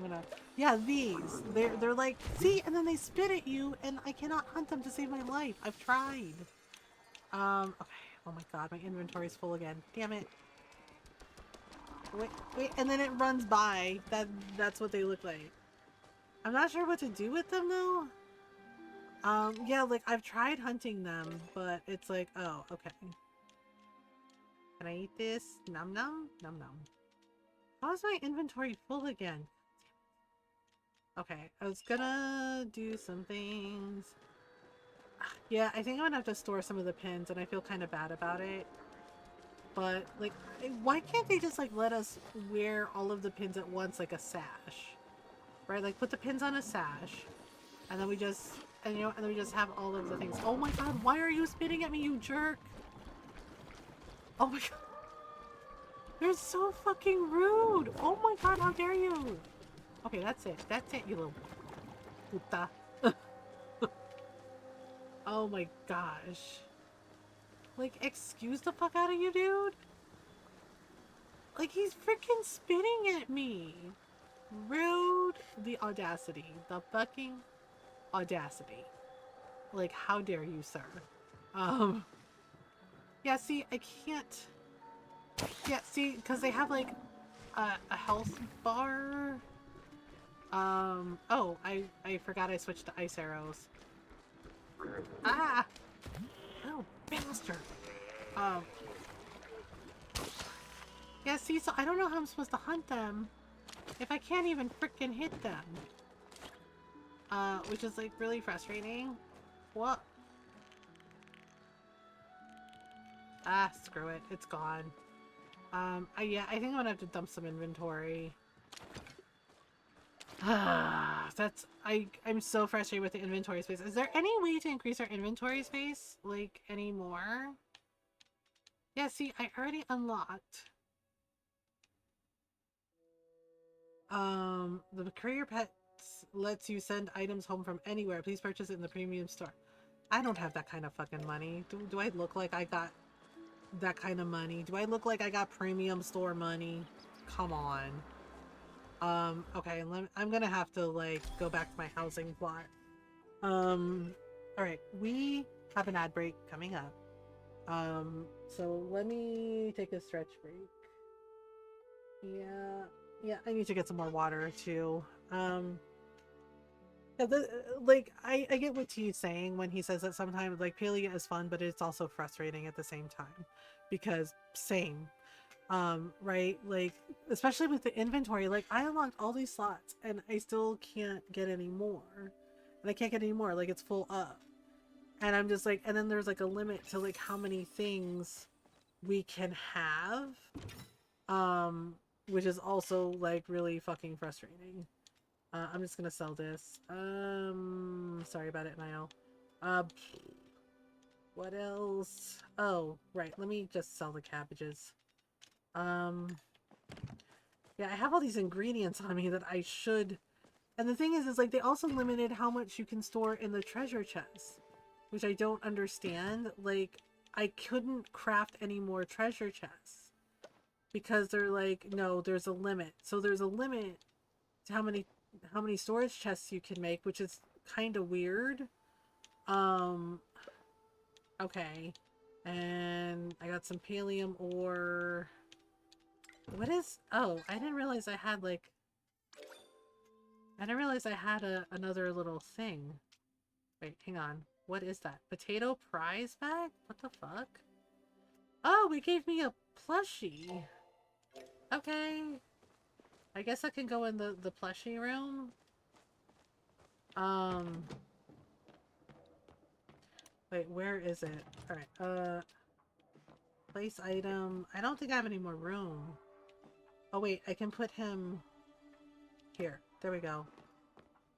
[SPEAKER 1] gonna... Yeah, these. They're like... See? And then they spit at you, and I cannot hunt them to save my life. I've tried. Okay. Oh my god, my inventory's full again. Damn it. Wait, and then it runs by. That's what they look like. I'm not sure what to do with them, though. Yeah, like, I've tried hunting them, but it's like, oh, okay. Can I eat this? Num num? Num num. How is my inventory full again? Okay, I was gonna do some things. Yeah, I think I'm gonna have to store some of the pins, and I feel kind of bad about it. But, like, why can't they just, like, let us wear all of the pins at once, like a sash? Right? Like, put the pins on a sash, and then we just, and you know, and then we just have all of the things. Oh my god, why are you spitting at me, you jerk? Oh my god. You're so fucking rude. Oh my god, how dare you? Okay, that's it. That's it, you little puta. Oh my gosh. Like, excuse the fuck out of you, dude? Like, he's freaking spitting at me. Rude. The audacity. The fucking audacity. Like, how dare you, sir? Yeah, see, I can't... Yeah, see, because they have, like, a health bar. Oh, I forgot I switched to ice arrows. Ah! Oh, bastard! Yeah, see, so I don't know how I'm supposed to hunt them if I can't even frickin' hit them. Which is, like, really frustrating. What? Ah, screw it. It's gone. Yeah, I think I'm gonna have to dump some inventory. I'm so frustrated with the inventory space. Is there any way to increase our inventory space? Like, any more? Yeah, see, I already unlocked. The Courier Pets lets you send items home from anywhere. Please purchase it in the premium store. I don't have that kind of fucking money. Do I look like I got that kind of money? Do I look like I got premium store money? Come on. Okay, I'm gonna have to, like, go back to my housing plot. Alright, we have an ad break coming up. So let me take a stretch break. Yeah, I need to get some more water, too. Yeah, like, I get what T's saying when he says that sometimes, like, Palia is fun, but it's also frustrating at the same time. Because, same. Right? Like, especially with the inventory, like, I unlocked all these slots and I still can't get any more. And I can't get any more, like, it's full up. And I'm just like, and then there's like a limit to like how many things we can have. Which is also like really fucking frustrating. I'm just gonna sell this. Sorry about it, Niall. What else? Oh, right, let me just sell the cabbages. Yeah, I have all these ingredients on me that I should... And the thing is like, they also limited how much you can store in the treasure chest, which I don't understand. Like, I couldn't craft any more treasure chests because they're like, no, there's a limit. So there's a limit to how many storage chests you can make, which is kind of weird. Okay. And I got some pallium ore. What is... Oh, I didn't realize I had, like... I didn't realize I had another little thing. Wait, hang on. What is that? Potato prize bag? What the fuck? Oh, it gave me a plushie. Okay. I guess I can go in the plushie room. Wait, where is it? Alright, place item. I don't think I have any more room.
[SPEAKER 2] Oh wait, I can put him here. There we go.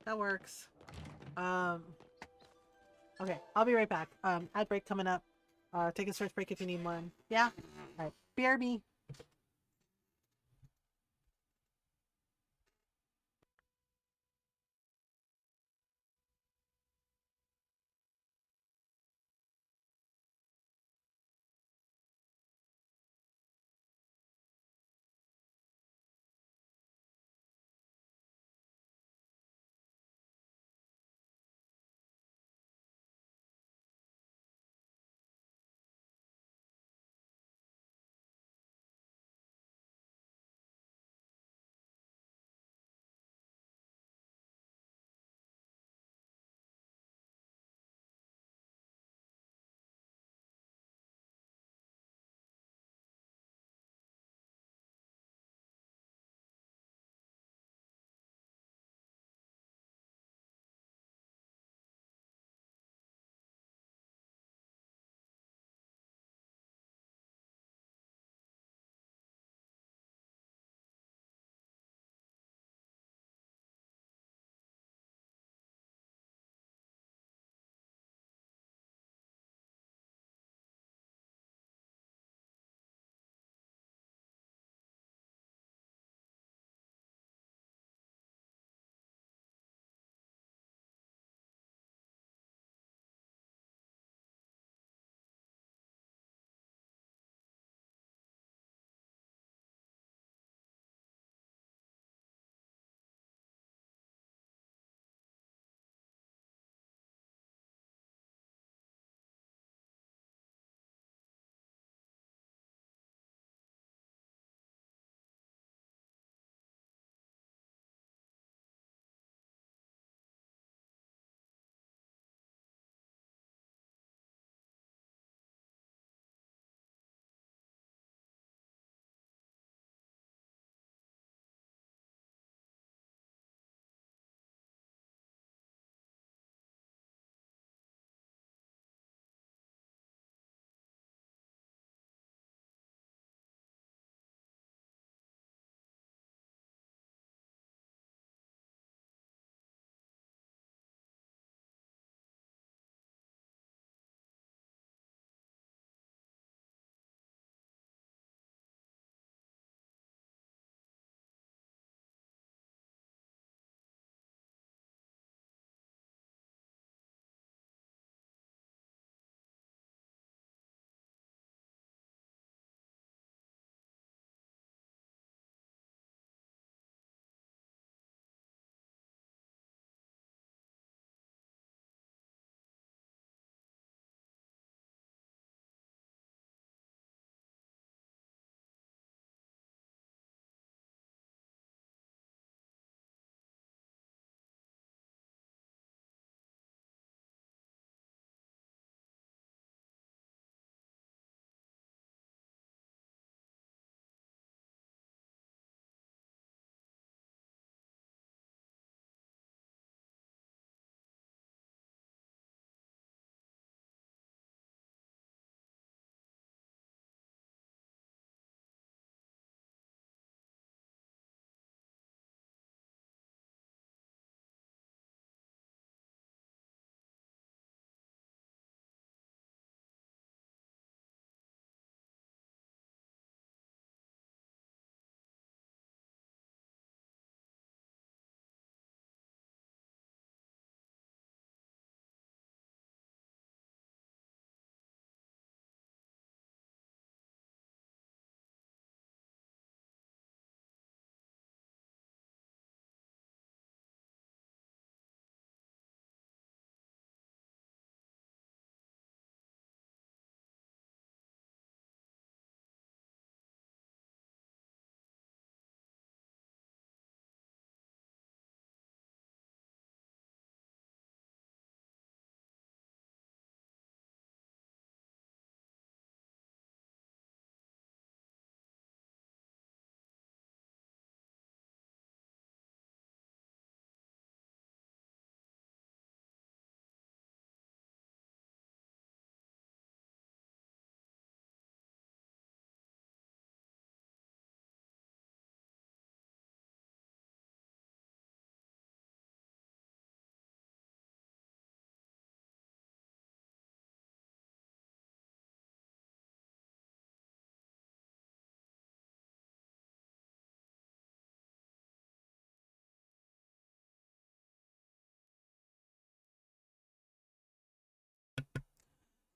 [SPEAKER 2] That works. Okay, I'll be right back. Ad break coming up. Take a stretch break if you need one. Yeah? Alright. BRB.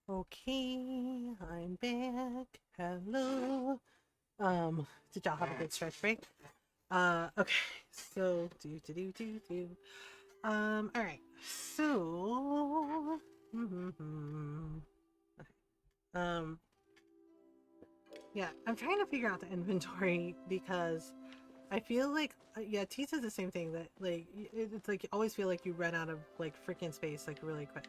[SPEAKER 1] Okay, I'm back. Hello. Did y'all have a good stretch break? Okay. So do. All right. So, um, yeah, I'm trying to figure out the inventory because I feel like, yeah, T says the same thing that like it's like you always feel like you run out of like freaking space like really quick.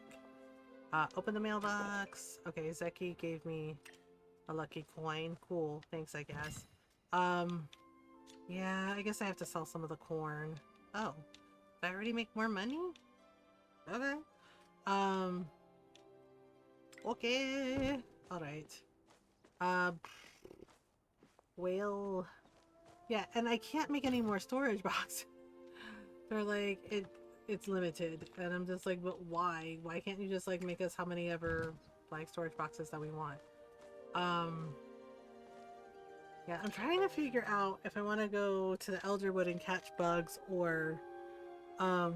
[SPEAKER 1] Open the mailbox. Okay, Zeki gave me a lucky coin. Cool. Thanks, I guess. Yeah, I guess I have to sell some of the corn. Oh, did I already make more money? Okay. Um, okay. Alright. Um, well, yeah, and I can't make any more storage boxes. They're like, it's limited. And I'm just like, but why? Why can't you just like make us how many ever like storage boxes that we want? Yeah, I'm trying to figure out if I want to go to the Elderwood and catch bugs or, I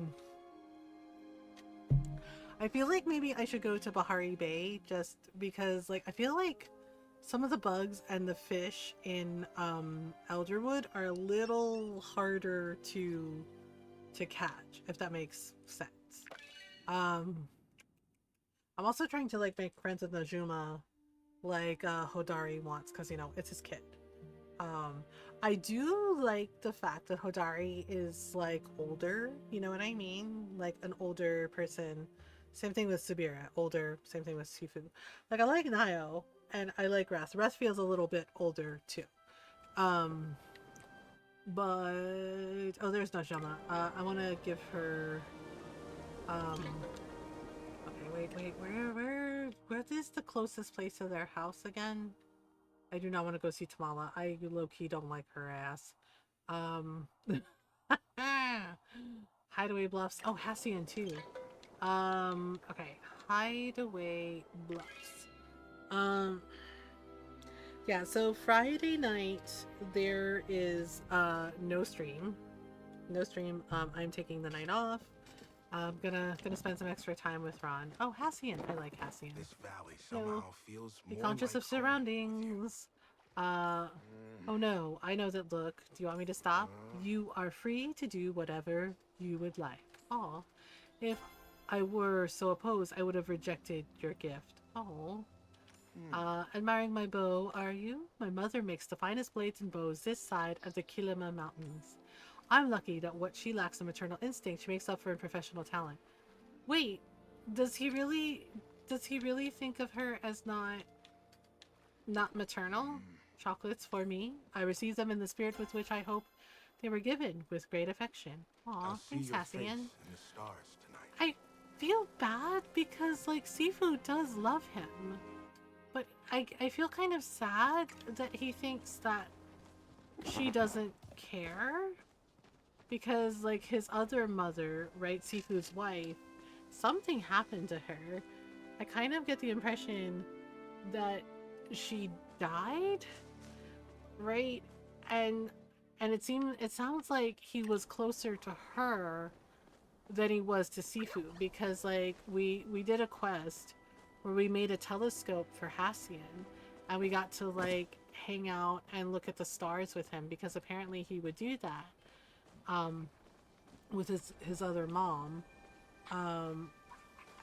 [SPEAKER 1] feel like maybe I should go to Bahari Bay just because, like, I feel like some of the bugs and the fish in, Elderwood are a little harder to catch, if that makes sense. I'm also trying to, like, make friends with Najuma like, Hodari wants because, you know, it's his kid. I do like the fact that Hodari is like older, you know what I mean? Like an older person. Same thing with Subira, older, same thing with Sifu. Like I like Nayo and I like Ras. Ras feels a little bit older too. Um but oh there's Najama. I wanna give her okay, wait, where is the closest place to their house again? I do not want to go see Tamala. I low-key don't like her ass. Um, Hideaway Bluffs. Oh, Hassian too. Okay. Hideaway Bluffs. Yeah, so Friday night there is no stream. No stream. I'm taking the night off. I'm gonna spend some extra time with Ron. Oh, Hassian. I like Hassian.
[SPEAKER 4] This valley
[SPEAKER 1] No.
[SPEAKER 4] somehow feels
[SPEAKER 1] Be
[SPEAKER 4] more
[SPEAKER 1] conscious
[SPEAKER 4] like
[SPEAKER 1] of surroundings. Oh no, I know that look. Do you want me to stop? You are free to do whatever you would like. Aw. If I were so opposed, I would have rejected your gift. Oh. Admiring my bow, are you? My mother makes the finest blades and bows this side of the Kilima Mountains. I'm lucky that what she lacks in maternal instinct, she makes up for in professional talent. Wait, does he really think of her as not maternal? Chocolates for me. I received them in the spirit with which I hope they were given, with great affection. Aw, thanks, Hassian.
[SPEAKER 4] In the stars tonight.
[SPEAKER 1] I feel bad because, like, Sifu does love him. But I feel kind of sad that he thinks that she doesn't care. Because, like, his other mother, right, Sifu's wife, something happened to her. I kind of get the impression that she died, right? And it sounds like he was closer to her than he was to Sifu because like we did a quest where we made a telescope for Hassian and we got to like hang out and look at the stars with him because apparently he would do that with his other mom.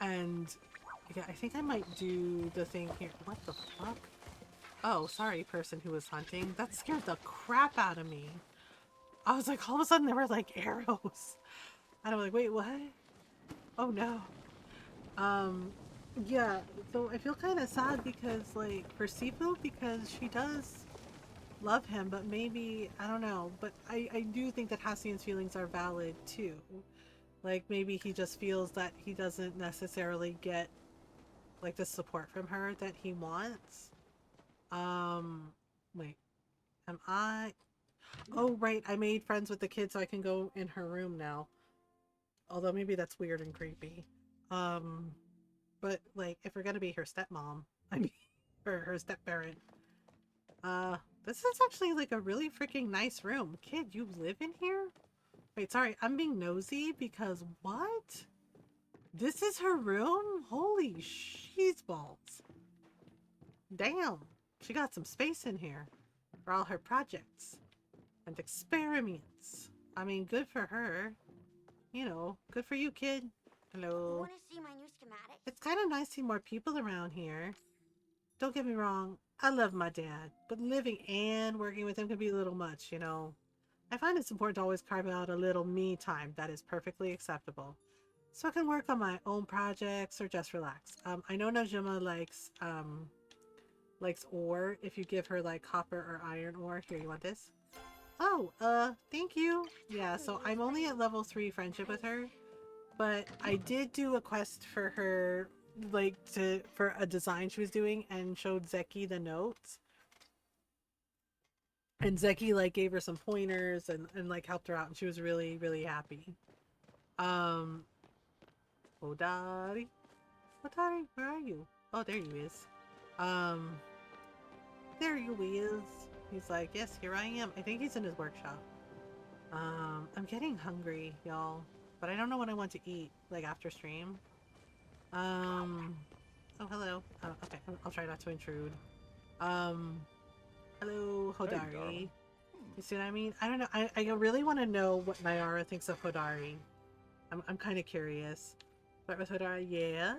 [SPEAKER 1] And yeah, I think I might do the thing here. What the fuck? Oh, sorry, person who was hunting. That scared the crap out of me. I was like, all of a sudden there were like arrows. And I'm like, wait, what? Oh no. Yeah, so I feel kind of sad because like for Sifu because she does love him, but maybe, I don't know, but I do think that Hassian's feelings are valid too. Like maybe he just feels that he doesn't necessarily get like the support from her that he wants. Wait, am I? Oh, right, I made friends with the kid so I can go in her room now. Although maybe that's weird and creepy. But like, if we're gonna be her stepmom, I mean, or her step-parent. This is actually like a really freaking nice room. Kid, you live in here? Wait, sorry, I'm being nosy because what? This is her room? Holy cheese balls. Damn, she got some space in here for all her projects and experiments. I mean, good for her. You know, good for you, kid. Hello.
[SPEAKER 5] Want to see my new schematic?
[SPEAKER 1] It's kind of nice seeing more people around here. Don't get me wrong, I love my dad, but living and working with him can be a little much, you know. I find it's important to always carve out a little me time that is perfectly acceptable, so I can work on my own projects or just relax. I know Najima likes ore. If you give her like copper or iron ore, here, you want this? Oh, thank you. Yeah, so I'm only at level 3 friendship with her, but I did do a quest for her, like for a design she was doing, and showed Zeki the notes. And Zeki like gave her some pointers and like helped her out, and she was really, really happy. Hodari? Hodari, where are you? Oh, there you is. There you is. He's like, yes, here I am. I think he's in his workshop. I'm getting hungry, y'all. But I don't know what I want to eat, like, after stream. Oh, hello. Okay, I'll try not to intrude. Hello, Hodari. You see what I mean? I don't know. I really want to know what Nayara thinks of Hodari. I'm kind of curious. But with Hodari, yeah.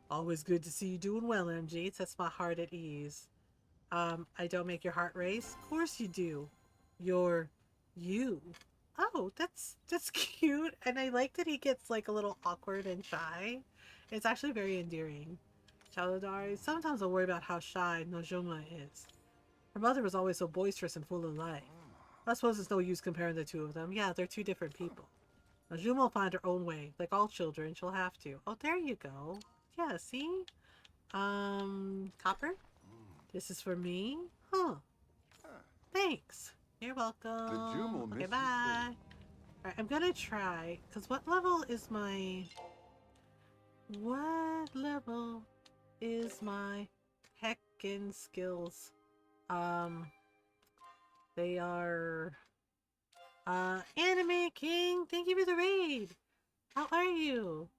[SPEAKER 1] Always good to see you doing well, MG. It sets my heart at ease. I don't make your heart race? Of course you do. You're you. Oh, that's cute. And I like that he gets like a little awkward and shy. It's actually very endearing. Chaladari, sometimes I worry about how shy Nojoma is. Her mother was always so boisterous and full of life. I suppose it's no use comparing the two of them. Yeah, they're two different people. Najuma will find her own way. Like all children, she'll have to. Oh, there you go. Yeah, see? Copper? This is for me? Huh. Thanks. You're welcome. Okay, bye. Alright, I'm gonna try, because what level is my heckin' skills? They are, Anime King, thank you for the raid. How are you?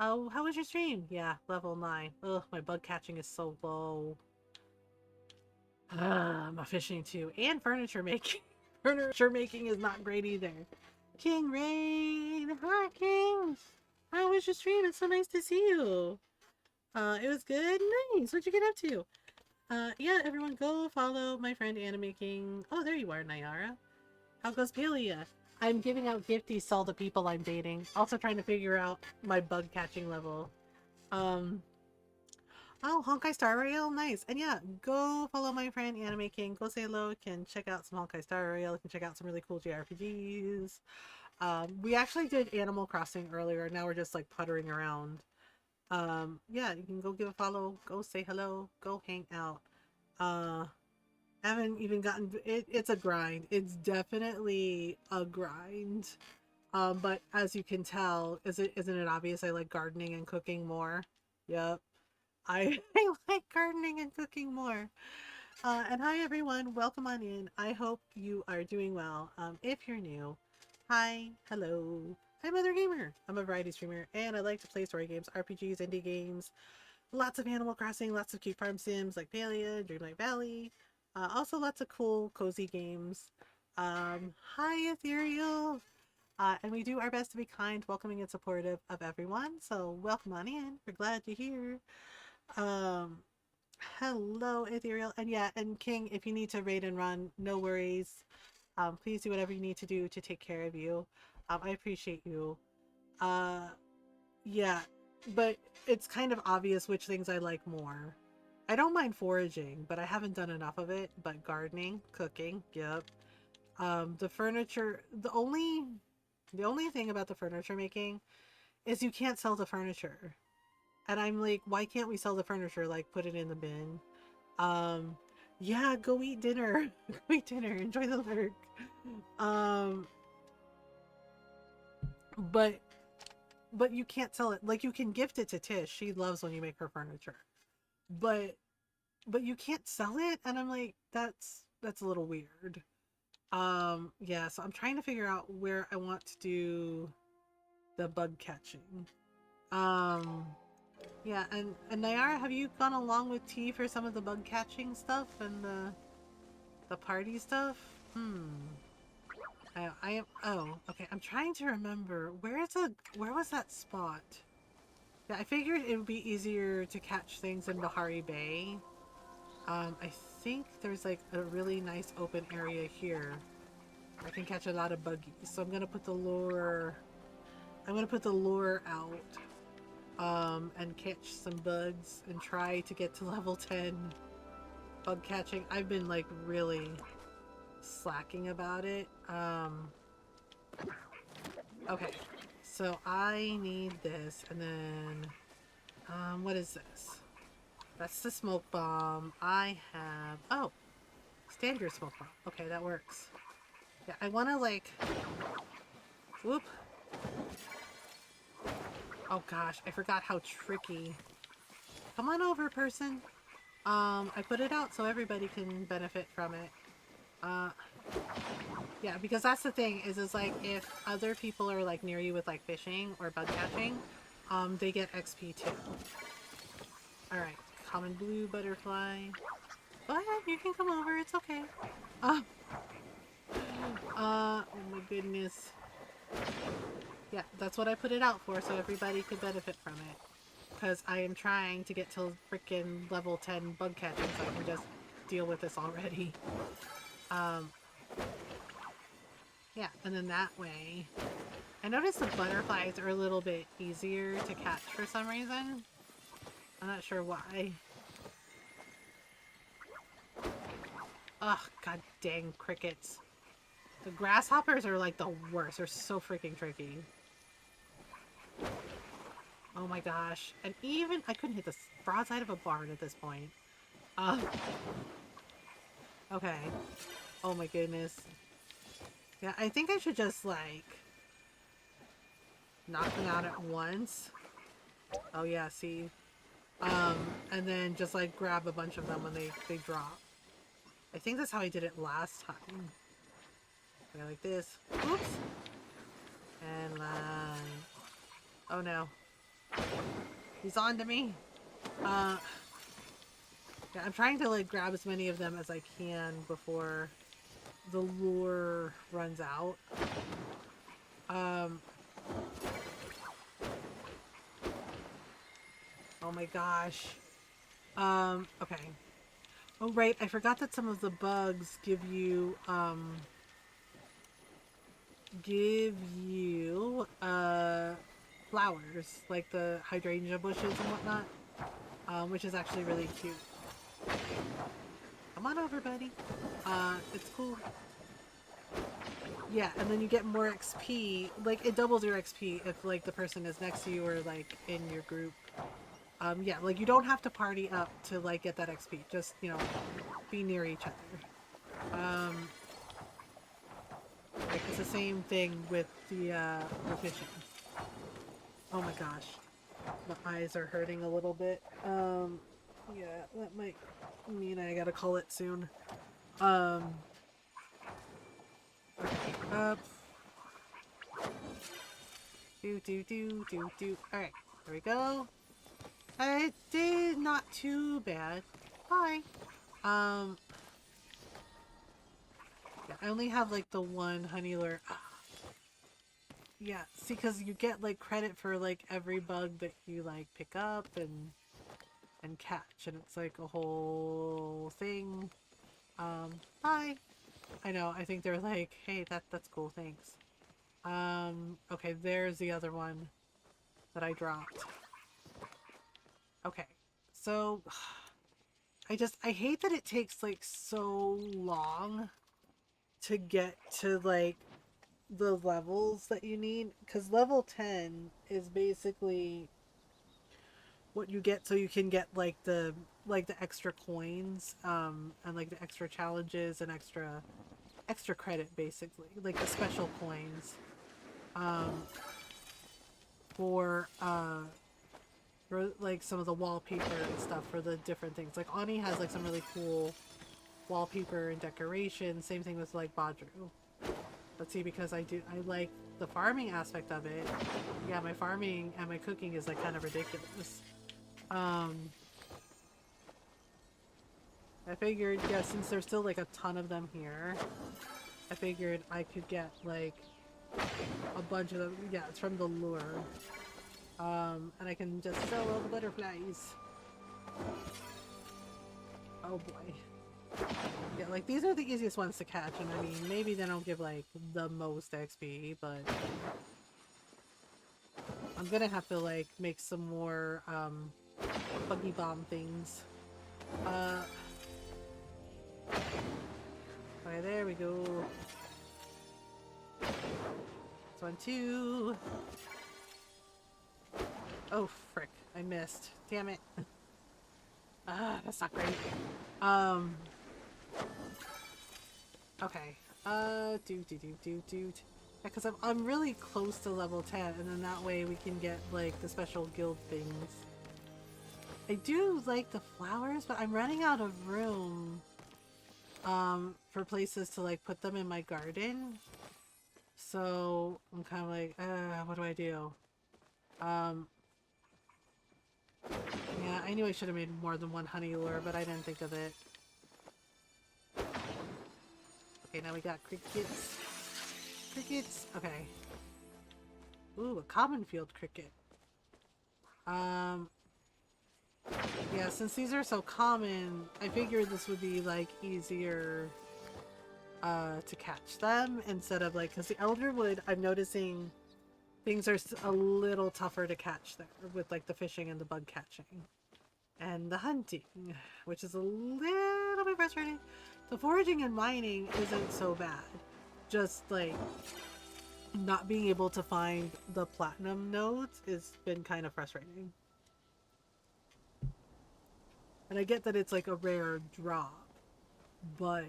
[SPEAKER 1] Oh, how was your stream? Yeah, level 9. Ugh, my bug catching is so low. My fishing too, and furniture making. Furniture making is not great either. King Rain, hi King. How was your stream? It's so nice to see you. It was good. Nice. What'd you get up to? Yeah, everyone go follow my friend Anime King. Oh, there you are, Nayara. How goes Palia? I'm giving out gifties to all the people I'm dating. Also trying to figure out my bug catching level. Oh, Honkai Star Rail, nice. And yeah, go follow my friend Anime King. Go say hello. You can check out some Honkai Star Rail. You can check out some really cool JRPGs. We actually did Animal Crossing earlier. Now we're just like puttering around. Yeah, you can go give a follow. Go say hello. Go hang out. Haven't even gotten it's a grind. It's definitely a grind. But as you can tell, isn't it obvious I like gardening and cooking more? Yep. I like gardening and cooking more. And hi everyone, welcome on in. I hope you are doing well. If you're new, hi, hello. I'm Mother Gamer. I'm a variety streamer and I like to play story games, RPGs, indie games, lots of Animal Crossing, lots of cute farm sims like Palia, Dreamlight Valley. Also lots of cool, cozy games. Hi Ethereal. And we do our best to be kind, welcoming, and supportive of everyone. So welcome on in. We're glad you're here. Hello Ethereal. And yeah, and King, if you need to raid and run, no worries. Please do whatever you need to do to take care of you. I appreciate you. Yeah, but it's kind of obvious which things I like more. I don't mind foraging, but I haven't done enough of it. But gardening, cooking, yep. The furniture, the only thing about the furniture making is you can't sell the furniture. And I'm like, why can't we sell the furniture? Like, put it in the bin. Yeah, go eat dinner. Go eat dinner. Enjoy the lurk. But you can't sell it. Like, you can gift it to Tish. She loves when you make her furniture. But you can't sell it, and I'm like, that's a little weird. Yeah, so I'm trying to figure out where I want to do the bug catching. Yeah, and Nayara, have you gone along with T for some of the bug catching stuff and the party stuff? I am. Oh, okay. I'm trying to remember where was that spot? Yeah, I figured it would be easier to catch things in Bahari Bay. I think there's like a really nice open area here. I can catch a lot of buggies, so I'm gonna put the lure. I'm gonna put the lure out. And catch some bugs and try to get to level 10 bug catching. I've been like really slacking about it. Okay, so I need this, and then what is this? That's the smoke bomb. I have standard smoke bomb. Okay, that works. Yeah, I want to like whoop. Oh gosh, I forgot how tricky. Come on over, person. I put it out so everybody can benefit from it. Yeah, because that's the thing, is like if other people are like near you with like fishing or bug catching, they get XP too. Alright, common blue butterfly. Go ahead, you can come over, it's okay. Oh my goodness. Yeah, that's what I put it out for, so everybody could benefit from it. Because I am trying to get to freaking level 10 bug catching so I can just deal with this already. Yeah, and then that way... I noticed the butterflies are a little bit easier to catch for some reason. I'm not sure why. Ugh, god dang crickets. The grasshoppers are like the worst. They're so freaking tricky. Oh my gosh. And even... I couldn't hit the broadside of a barn at this point. Okay. Oh my goodness. Yeah, I think I should just, like... knock them out at once. Oh yeah, see? And then just, like, grab a bunch of them when they drop. I think that's how I did it last time. Okay, like this. Oops! And line. Oh no. He's on to me! Yeah, I'm trying to, like, grab as many of them as I can before the lure runs out. Oh my gosh. Okay. Oh right, I forgot that some of the bugs give you, flowers, like the hydrangea bushes and whatnot, which is actually really cute. Come on over, buddy. It's cool. Yeah, and then you get more XP. Like, it doubles your XP if, like, the person is next to you or, like, in your group. Yeah, like, you don't have to party up to, like, get that XP. Just, you know, be near each other. Like, it's the same thing with the fishing. Oh my gosh. My eyes are hurting a little bit. Yeah, that might mean I gotta call it soon. Okay, up. Do. Alright, there we go. I did not too bad. Bye. Yeah, I only have like the one honey lure. Yeah, see, because you get like credit for like every bug that you like pick up and catch, and it's like a whole thing. Bye. I know, I think they're like, hey, that's cool, thanks. Okay, there's the other one that I dropped. Okay, so I hate that it takes like so long to get to like the levels that you need, because level 10 is basically what you get so you can get like the extra coins, and like the extra challenges and extra credit, basically like the special coins, for like some of the wallpaper and stuff for the different things. Like Ani has like some really cool wallpaper and decoration. Same thing with like Badru. Let's see, because I like the farming aspect of it. Yeah, my farming and my cooking is like kind of ridiculous.
[SPEAKER 2] Um, I figured, yeah, since there's still like a ton of them here, I figured I could get like a bunch of them. Yeah, it's from the lure. And I can just sell all the butterflies. Oh boy. Yeah, like these are the easiest ones to catch, and I mean, maybe they don't give like the most XP, but I'm gonna have to like make some more buggy bomb things. Okay, there we go. This one too. Oh frick, I missed. Damn it. Ah, that's not great. Okay. Yeah, because I'm really close to level 10, and then that way we can get like the special guild things. I do like the flowers, but I'm running out of room for places to like put them in my garden. So I'm kind of like, what do I do? Yeah, I knew I should have made more than one honey lure, but I didn't think of it. Okay, now we got crickets. Crickets. Okay. Ooh, a common field cricket. Yeah, since these are so common, I figured this would be like easier to catch them instead of like, because the elderwood, I'm noticing things are a little tougher to catch there with like the fishing and the bug catching and the hunting, which is a little bit frustrating. The foraging and mining isn't so bad, just like not being able to find the platinum nodes has been kind of frustrating. And I get that it's like a rare drop, but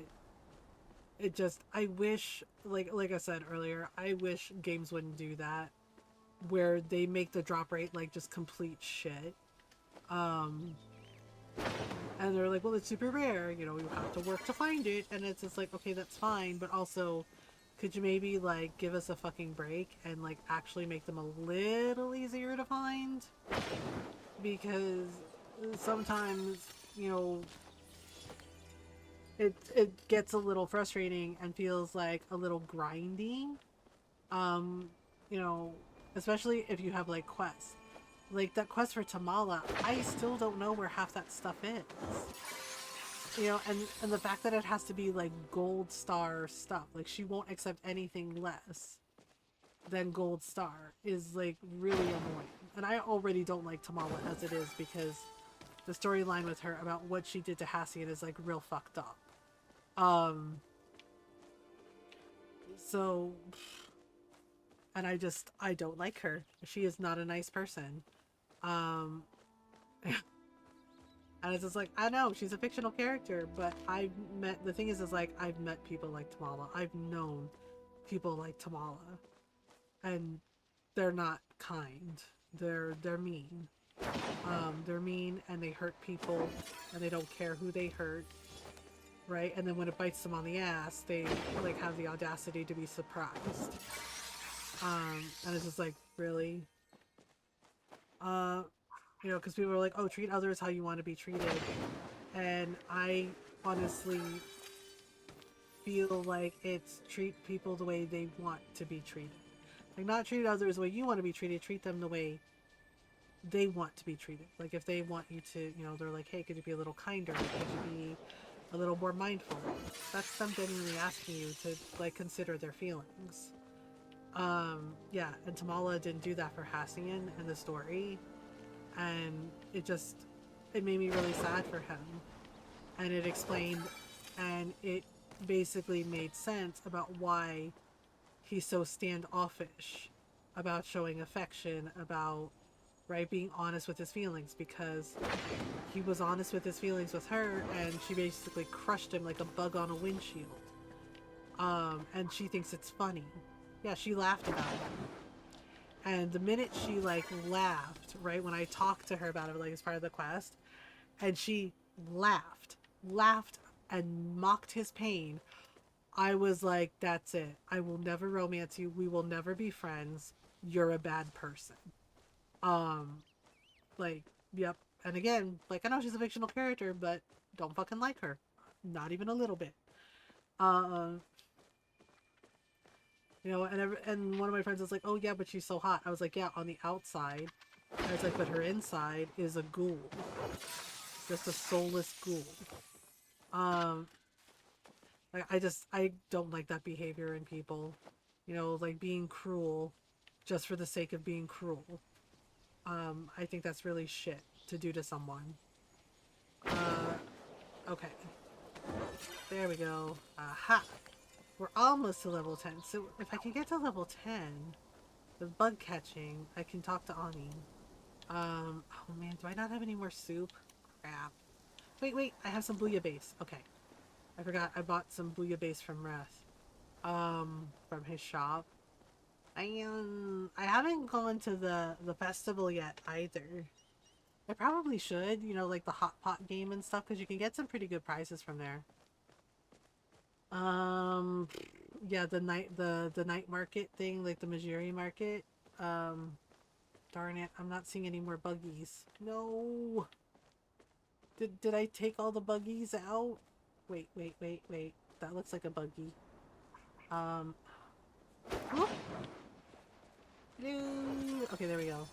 [SPEAKER 2] it just, I wish, like I said earlier, I wish games wouldn't do that, where they make the drop rate like just complete shit. And they're like, well, it's super rare, you know, you have to work to find it, and it's just like, okay, that's fine, but also, could you maybe like give us a fucking break and like actually make them a little easier to find? Because sometimes, you know, it gets a little frustrating and feels like a little grindy. You know, especially if you have like quests. Like that quest for Tamala, I still don't know where half that stuff is. You know, and the fact that it has to be like gold star stuff, like she won't accept anything less than gold star, is like really annoying. And I already don't like Tamala as it is because the storyline with her about what she did to Hassian is like real fucked up. So, and I don't like her. She is not a nice person. And it's just like, I know she's a fictional character, but the thing is like, I've met people like Tamala. I've known people like Tamala, and they're not kind. They're mean. They're mean, and they hurt people, and they don't care who they hurt, right? And then when it bites them on the ass, they like have the audacity to be surprised. And it's just like, really? You know, because people are like, oh, treat others how you want to be treated. And I honestly feel like it's treat people the way they want to be treated. Like, not treat others the way you want to be treated, treat them the way they want to be treated. Like, if they want you to, you know, they're like, hey, could you be a little kinder? Could you be a little more mindful? That's them genuinely asking you to, like, consider their feelings. Yeah, and Tamala didn't do that for Hassian in the story. And it made me really sad for him. And it explained, and it basically made sense about why he's so standoffish about showing affection, about, right, being honest with his feelings, because he was honest with his feelings with her, and she basically crushed him like a bug on a windshield. And she thinks it's funny. Yeah, she laughed about it. And the minute she like laughed, right, when I talked to her about it, like as part of the quest, and she laughed and mocked his pain, I was like, that's it. I will never romance you. We will never be friends. You're a bad person. Like, yep, And again, like, I know she's a fictional character, but don't fucking like her. Not even a little bit. You know, and one of my friends was like, "Oh yeah, but she's so hot." I was like, "Yeah, on the outside." I was like, "But her inside is a ghoul, just a soulless ghoul." Um, like, I don't like that behavior in people. You know, like being cruel, just for the sake of being cruel. I think that's really shit to do to someone. Okay, there we go. Aha. We're almost to level 10. So if I can get to level 10 with bug catching, I can talk to Ani. Oh man, do I not have any more soup? Crap. Wait, I have some bouillabaisse. Okay. I forgot I bought some bouillabaisse from Reth. From his shop. I haven't gone to the festival yet either. I probably should, you know, like the hot pot game and stuff, because you can get some pretty good prizes from there. Yeah, the night market thing, like the Majiri market. Darn it, I'm not seeing any more buggies. No. Did I take all the buggies out? Wait. That looks like a buggy. Whoop. No. Okay, there we go.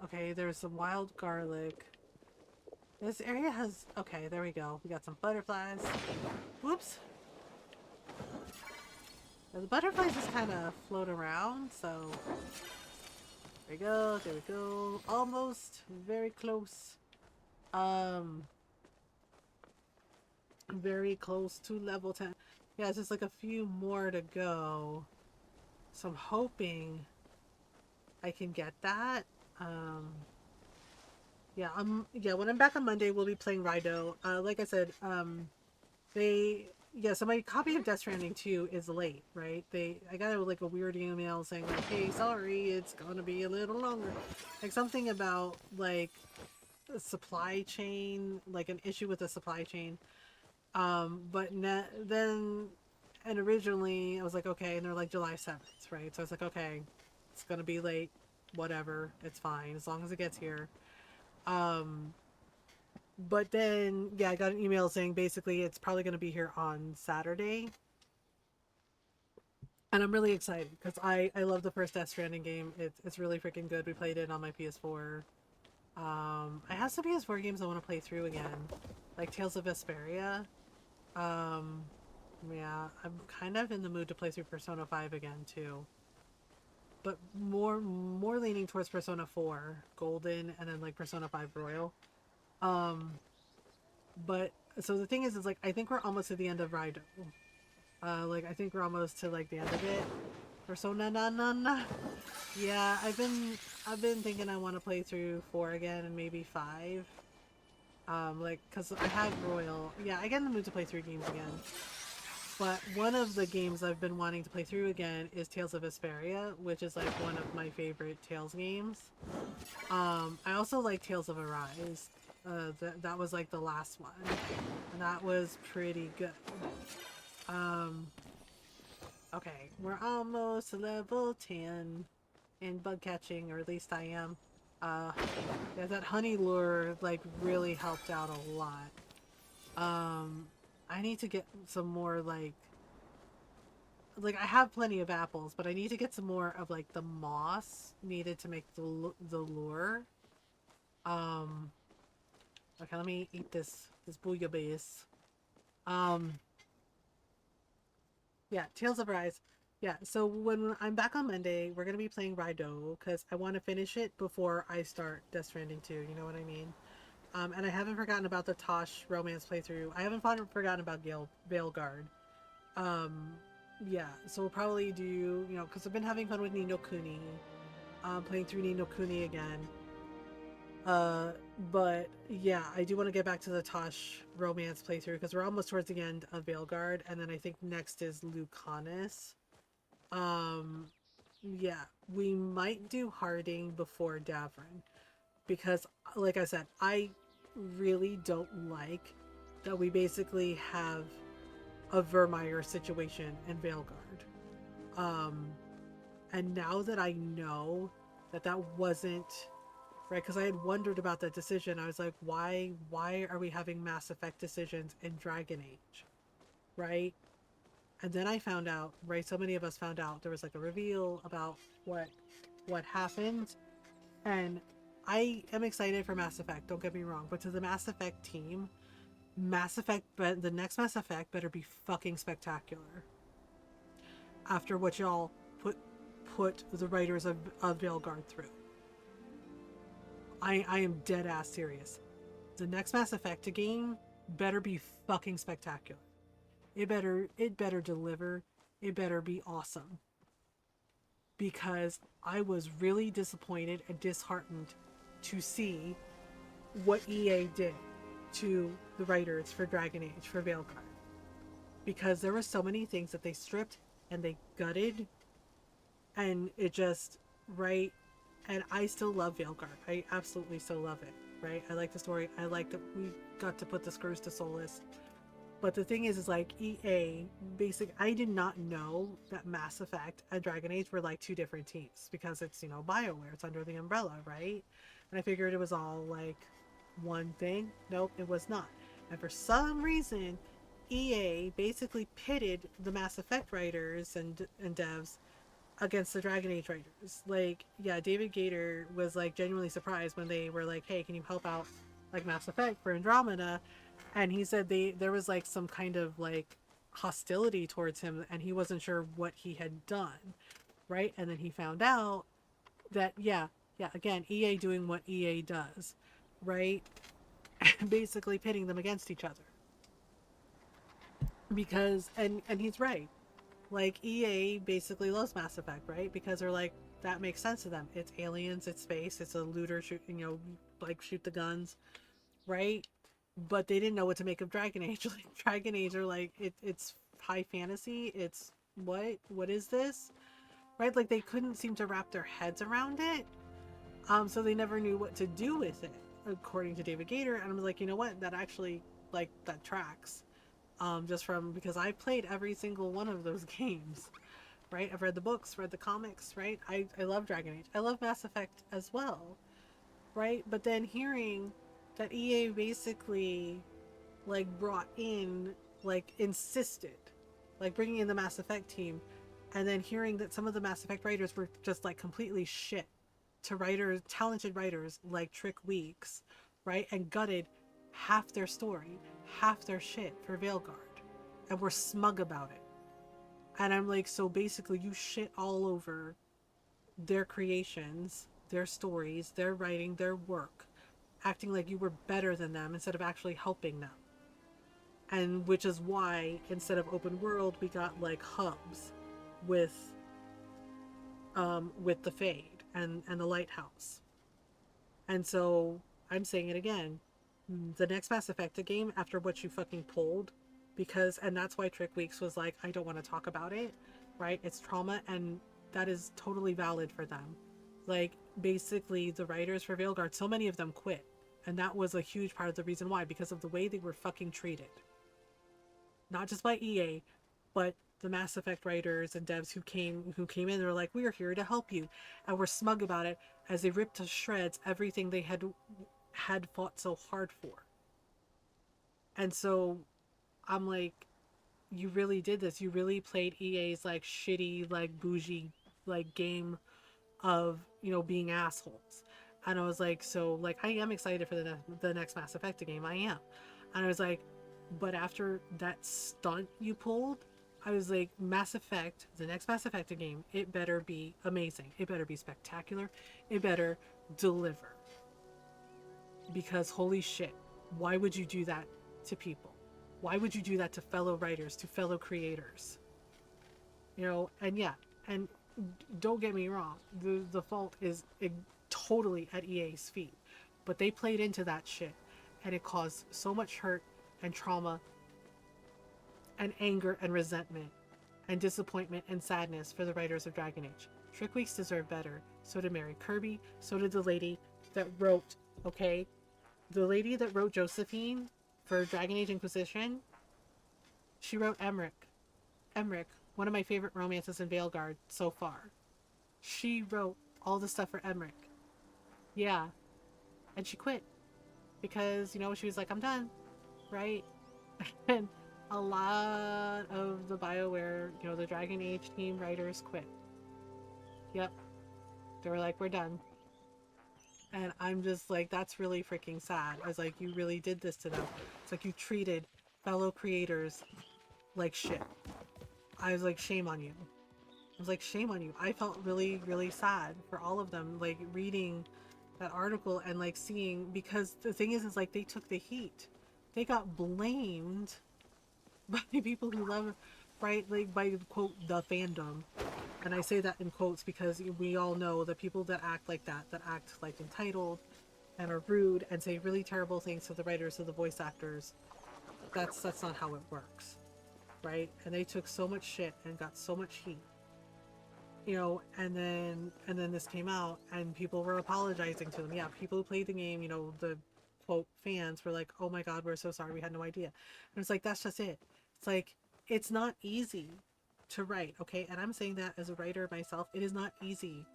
[SPEAKER 2] Okay, there's some wild garlic. This area has... Okay, there we go. We got some butterflies. Whoops. Now, the butterflies just kind of float around, so... There we go, there we go. Almost. Very close. Very close to level 10. Yeah, it's just like a few more to go. So I'm hoping I can get that. Yeah, when I'm back on Monday, we'll be playing Rido. Like I said, so my copy of Death Stranding 2 is late, right? I got like a weird email saying like, hey, sorry, it's gonna be a little longer. Like something about like a supply chain, like an issue with the supply chain. Then, and originally I was like, okay, and they're like July 7th, right? So I was like, okay, it's gonna be late, whatever, it's fine, as long as it gets here. But then, yeah, I got an email saying basically it's probably going to be here on Saturday. And I'm really excited because I love the first Death Stranding game. It's really freaking good. We played it on my PS4. I have some PS4 games I want to play through again, like Tales of Vesperia. Yeah, I'm kind of in the mood to play through Persona 5 again too. But more leaning towards Persona 4 Golden and then like Persona 5 Royal. But so the thing is like I think we're almost to the end of Rido. Like I think we're almost to like the end of it. Persona na. Yeah, I've been thinking I want to play through 4 again and maybe 5. Like cuz I have Royal. Yeah, I get in the mood to play 3 games again. But one of the games I've been wanting to play through again is Tales of Vesperia, which is like one of my favorite Tales games. I also like Tales of Arise. That was like the last one, and that was pretty good. Okay, we're almost to level 10 in bug catching, or at least I am. Yeah, that honey lure like really helped out a lot. I need to get some more like I have plenty of apples, but I need to get some more of like the moss needed to make the lure. Okay, let me eat this bouillabaisse. Yeah, Tales of Rise. Yeah, so when I'm back on Monday, we're gonna be playing Rido because I want to finish it before I start Death Stranding 2. You know what I mean? And I haven't forgotten about the Tosh romance playthrough. I haven't forgotten about Veilguard. Yeah, so we'll probably do, you know, because I've been having fun with Ni no Kuni. Playing through Ni no Kuni again. But yeah, I do want to get back to the Tosh romance playthrough because we're almost towards the end of Veilguard, and then I think next is Lucanus. Yeah, we might do Harding before Davrin because, like I said, I really don't like that we basically have a Vermeer situation in Veilguard. And now that I know
[SPEAKER 1] that wasn't right, because I had wondered about that decision. I was like, why are we having Mass Effect decisions in Dragon Age, right? And then I found out, right? So many of us found out there was like a reveal about what happened, and I am excited for Mass Effect. Don't get me wrong, but to the Mass Effect team, but the next Mass Effect better be fucking spectacular. After what y'all put the writers of Veilguard through, I am dead ass serious. The next Mass Effect game better be fucking spectacular. It better deliver. It better be awesome. Because I was really disappointed and disheartened to see what EA did to the writers for Dragon Age, for Veilguard. Because there were so many things that they stripped and they gutted, and it just, right? And I still love Veilguard. I absolutely still love it, right? I like the story. I like that we got to put the screws to Solus. But the thing is like EA, I did not know that Mass Effect and Dragon Age were like two different teams, because it's, BioWare, it's under the umbrella, right? And I figured it was all like one thing. Nope, it was not. And for some reason, EA basically pitted the Mass Effect writers and devs against the Dragon Age writers. Like, yeah, David Gator was like genuinely surprised when they were like, hey, can you help out like Mass Effect for Andromeda? And he said there was like some kind of like hostility towards him, and he wasn't sure what he had done, right? And then he found out that again, EA doing what EA does, right? Basically pitting them against each other. Because and he's right. Like, EA basically loves Mass Effect, right? Because they're like, that makes sense to them. It's aliens, it's space, it's a looter shoot, like shoot the guns, right? But they didn't know what to make of Dragon Age. Like, Dragon Age are like, it's high fantasy. It's what is this? Right? Like, they couldn't seem to wrap their heads around it. So they never knew what to do with it, according to David Gator. And I was like, you know what? That actually, like, that tracks. Just from, because I played every single one of those games, right? I've read the books, read the comics, right? I love Dragon Age. I love Mass Effect as well, right? But then hearing that EA basically like brought in, like insisted, like bringing in the Mass Effect team, and then hearing that some of the Mass Effect writers were just like completely shit to talented writers like Trick Weeks, right? And gutted half their story, half their shit for Veilguard, and were smug about it. And I'm like, so basically you shit all over their creations, their stories, their writing, their work, acting like you were better than them instead of actually helping them. And which is why instead of open world, we got like hubs with the Fade and the Lighthouse. And so I'm saying it again, the next Mass Effect game, after what you fucking pulled, and that's why Trick Weeks was like, I don't want to talk about it, right? It's trauma, and that is totally valid for them. Like, basically the writers for Veilguard, so many of them quit, and that was a huge part of the reason why, because of the way they were fucking treated, not just by EA, but the Mass Effect writers and devs who came in. They were like, we are here to help you, and were smug about it as they ripped to shreds everything they had fought so hard for. And so I'm like, you really did this. You really played EA's like shitty, like bougie, like game of, being assholes. And I was like, so like, I am excited for the next Mass Effect game. I am. And I was like, but after that stunt you pulled, I was like, Mass Effect, the next Mass Effect game, it better be amazing. It better be spectacular. It better deliver. Because holy shit, why would you do that to people? Why would you do that to fellow writers, to fellow creators? And don't get me wrong, the fault is totally at EA's feet. But they played into that shit, and it caused so much hurt and trauma and anger and resentment and disappointment and sadness for the writers of Dragon Age. Trick Weeks deserve better. So did Mary Kirby. So did the lady that wrote, the lady that wrote Josephine for Dragon Age Inquisition. She wrote Emmerich, one of my favorite romances in Veilguard so far. She wrote all the stuff for Emmerich. Yeah. And she quit because, she was like, I'm done, right? And a lot of the BioWare, the Dragon Age team writers quit. Yep. They were like, we're done. And I'm just like, that's really freaking sad. I was like, you really did this to them. It's like you treated fellow creators like shit. I was like, shame on you. I was like, shame on you. I felt really, really sad for all of them, like reading that article and like seeing, because the thing is like they took the heat. They got blamed by people who love, right? Like by quote, the fandom. And I say that in quotes because we all know the people that act like that act like entitled and are rude and say really terrible things to the writers, to the voice actors. That's not how it works, right? And they took so much shit and got so much heat, and then this came out and people were apologizing to them. Yeah, people who played the game, the quote fans were like, oh my god, we're so sorry, we had no idea. And it's like, that's just it. It's like, it's not easy to write, okay? And I'm saying that as a writer myself, it is not easy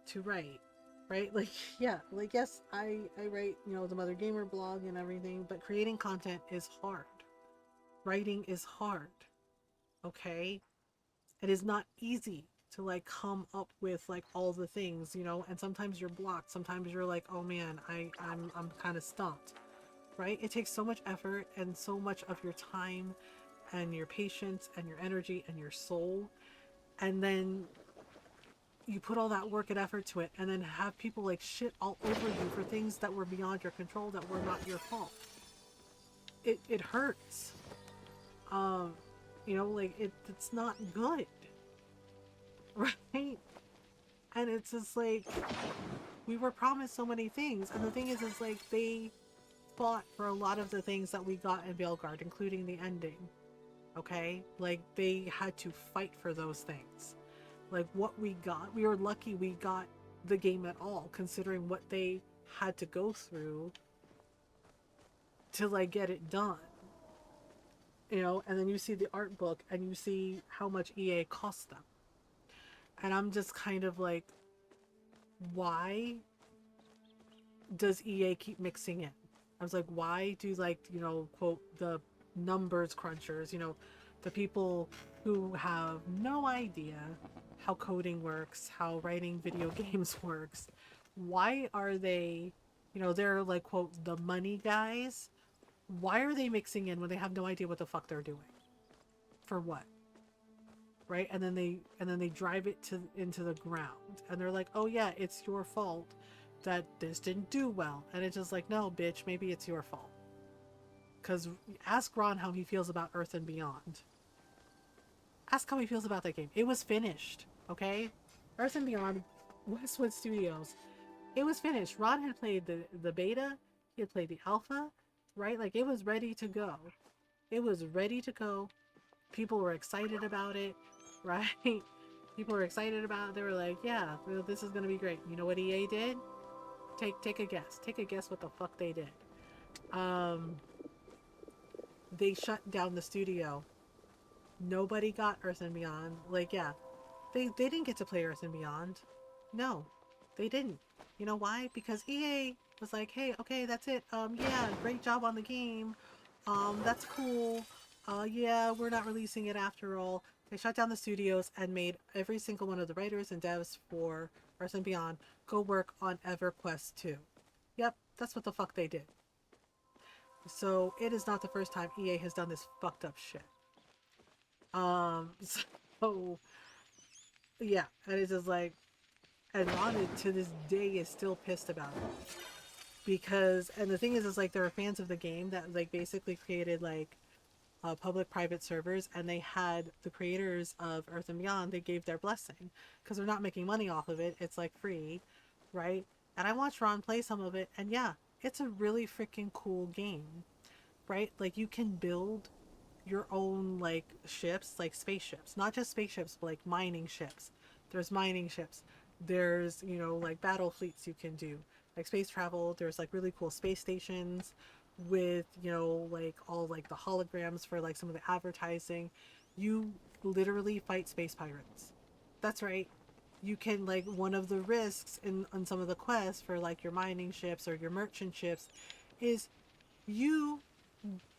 [SPEAKER 1] to write, right? Like, yeah, like, yes, I write, the Mother Gamer blog and everything, but creating content is hard. Writing is hard, okay? It is not easy to like come up with like all the things, and sometimes you're blocked. Sometimes you're like, oh man, I'm kind of stumped, right? It takes so much effort and so much of your time and your patience and your energy and your soul. And then you put all that work and effort to it and then have people like shit all over you for things that were beyond your control, that were not your fault. It hurts. Like it's not good. Right? And it's just like, we were promised so many things. And the thing is like, they fought for a lot of the things that we got in Veilguard, including the ending. Okay? Like, they had to fight for those things. Like, what we got, we were lucky we got the game at all, considering what they had to go through to, like, get it done. And then you see the art book, and you see how much EA cost them. And I'm just kind of like, why does EA keep mixing in? I was like, why do, like, quote, the numbers crunchers, the people who have no idea how coding works, how writing video games works, why are they, they're like, quote, the money guys? Why are they mixing in when they have no idea what the fuck they're doing? For what? Right? And then they drive it into the ground, and they're like, oh yeah, it's your fault that this didn't do well. And it's just like, no bitch, maybe it's your fault. Because ask Ron how he feels about Earth and Beyond. Ask how he feels about that game. It was finished, okay? Earth and Beyond, Westwood Studios, it was finished. Ron had played the beta, he had played the alpha, right? Like, it was ready to go. It was ready to go. People were excited about it, right? People were excited about it. They were like, yeah, this is going to be great. You know what EA did? Take a guess. Take a guess what the fuck they did. They shut down the studio. Nobody got Earth and Beyond. Like, yeah, they didn't get to play Earth and Beyond. No, they didn't. You know why? Because EA was like, hey, okay, that's it. Yeah, great job on the game. That's cool. Yeah, we're not releasing it after all. They shut down the studios and made every single one of the writers and devs for Earth and Beyond go work on EverQuest 2. Yep, that's what the fuck they did. So it is not the first time EA has done this fucked up shit. So yeah, and it's just like, and Ron to this day is still pissed about it. Because, and the thing is like, there are fans of the game that like basically created like public private servers, and they had the creators of Earth and Beyond, they gave their blessing because they're not making money off of it. It's like free, right? And I watched Ron play some of it, and yeah, it's a really freaking cool game, right? Like, you can build your own like ships, like spaceships, not just spaceships, but like mining ships. There's mining ships. There's, like battle fleets you can do, like space travel. There's like really cool space stations with, like all like the holograms for like some of the advertising. You literally fight space pirates. That's right. you can like one of the risks in on some of the quests for like your mining ships or your merchant ships is you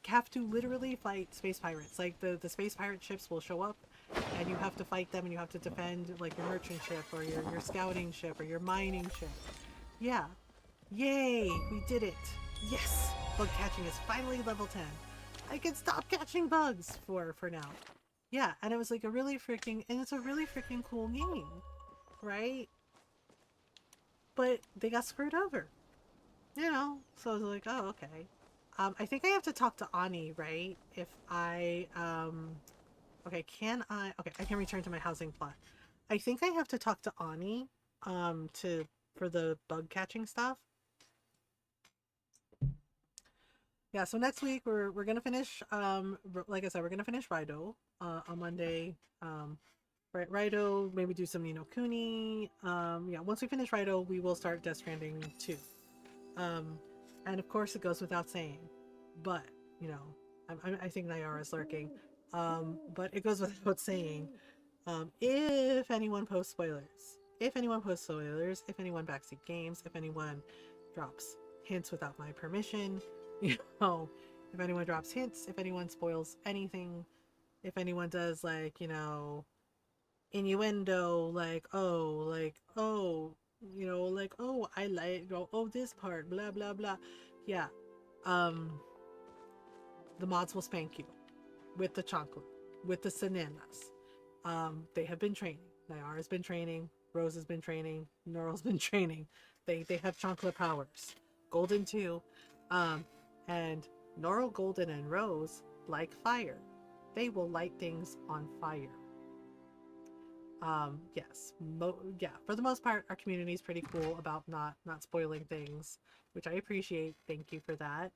[SPEAKER 1] have to literally fight space pirates. Like the space pirate ships will show up and you have to fight them and you have to defend like your merchant ship or your scouting ship or your mining ship. Yeah. Yay, we did it. Yes. Bug catching is finally level 10. I can stop catching bugs for now. Yeah, and it was like a really freaking and it's a really freaking cool game, right? But they got screwed over. You know, so I was like, oh, okay. I think I have to talk to Ani, right? If I, okay, can I, okay, I can return to my housing plot. I think I have to talk to Ani, for the bug catching stuff. Yeah, so next week we're gonna finish, like I said, we're gonna finish Raido, on Monday. Raido, maybe do some Ni no Kuni. Yeah, once we finish Raido, we will start Death Stranding 2. And of course it goes without saying, but, you know, I think Nayara is lurking. But it goes without saying, if anyone posts spoilers, if anyone backseat games, if anyone drops hints without my permission, you know, if anyone drops hints, if anyone spoils anything, if anyone does like, you know, innuendo, like, you know, like, oh, I like, oh, this part, blah, blah, blah. Yeah. The mods will spank you with the chocolate, with the bananas. They have been training. Nayara's been training. Rose has been training. Noral's been training. They have chocolate powers. Golden too. And Noral, Golden, and Rose like fire. They will light things on fire. Yes, yeah, for the most part our community is pretty cool about not spoiling things, which I appreciate. Thank you for that.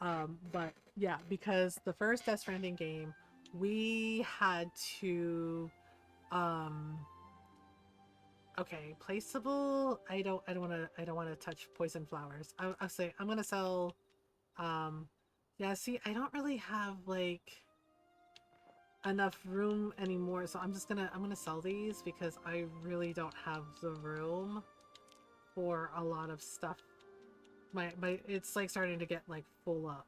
[SPEAKER 1] But yeah, because the first Death Stranding game, we had to okay, placeable. I don't want to touch poison flowers. I'll say I'm gonna sell yeah, see, I don't really have like enough room anymore, so I'm gonna sell these because I really don't have the room for a lot of stuff. My it's like starting to get like full up.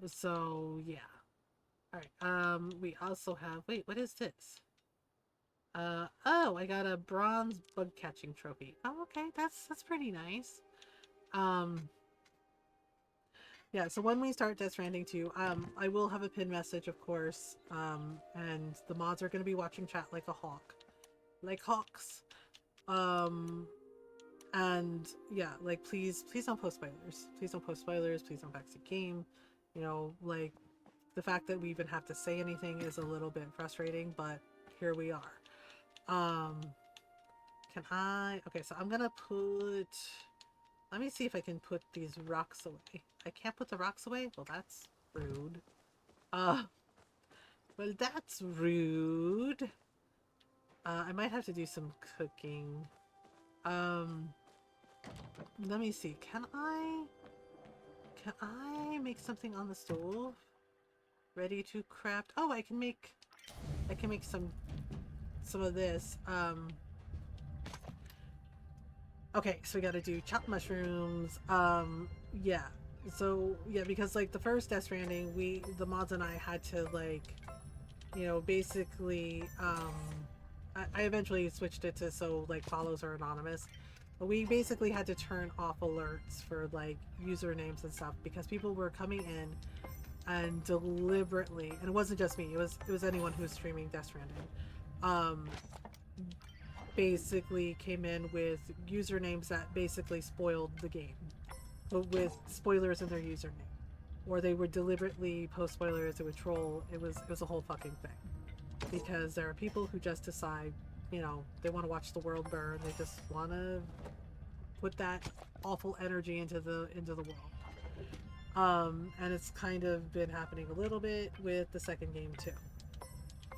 [SPEAKER 1] So yeah. All right. We also have, wait, what is this? Oh, I got a bronze bug catching trophy. Oh, okay, that's pretty nice. Yeah, so when we start Death Stranding 2, I will have a pin message, of course, and the mods are going to be watching chat like a hawk. Like hawks. And yeah, like, please don't post spoilers. Please don't post spoilers, please don't backseat game. You know, like, the fact that we even have to say anything is a little bit frustrating, but here we are. Can I... Okay, so I'm gonna put... Let me see if I can put these rocks away. I can't put the rocks away? Well, that's rude. Well, that's rude. I might have to do some cooking. Let me see. Can I make something on the stove? Ready to craft? Oh, I can make some of this. Okay, so we gotta do chopped mushrooms. Yeah. So, yeah, because, like, the first Death Stranding, the mods and I had to, like, you know, basically, I eventually switched it to so, like, follows are anonymous. But we basically had to turn off alerts for, like, usernames and stuff because people were coming in and deliberately, and it wasn't just me, it was anyone who was streaming Death Stranding, basically came in with usernames that basically spoiled the game, but with spoilers in their username, or they would deliberately post spoilers. It would troll. It was a whole fucking thing, because there are people who just decide, you know, they want to watch the world burn. They just want to put that awful energy into the world. And it's kind of been happening a little bit with the second game too.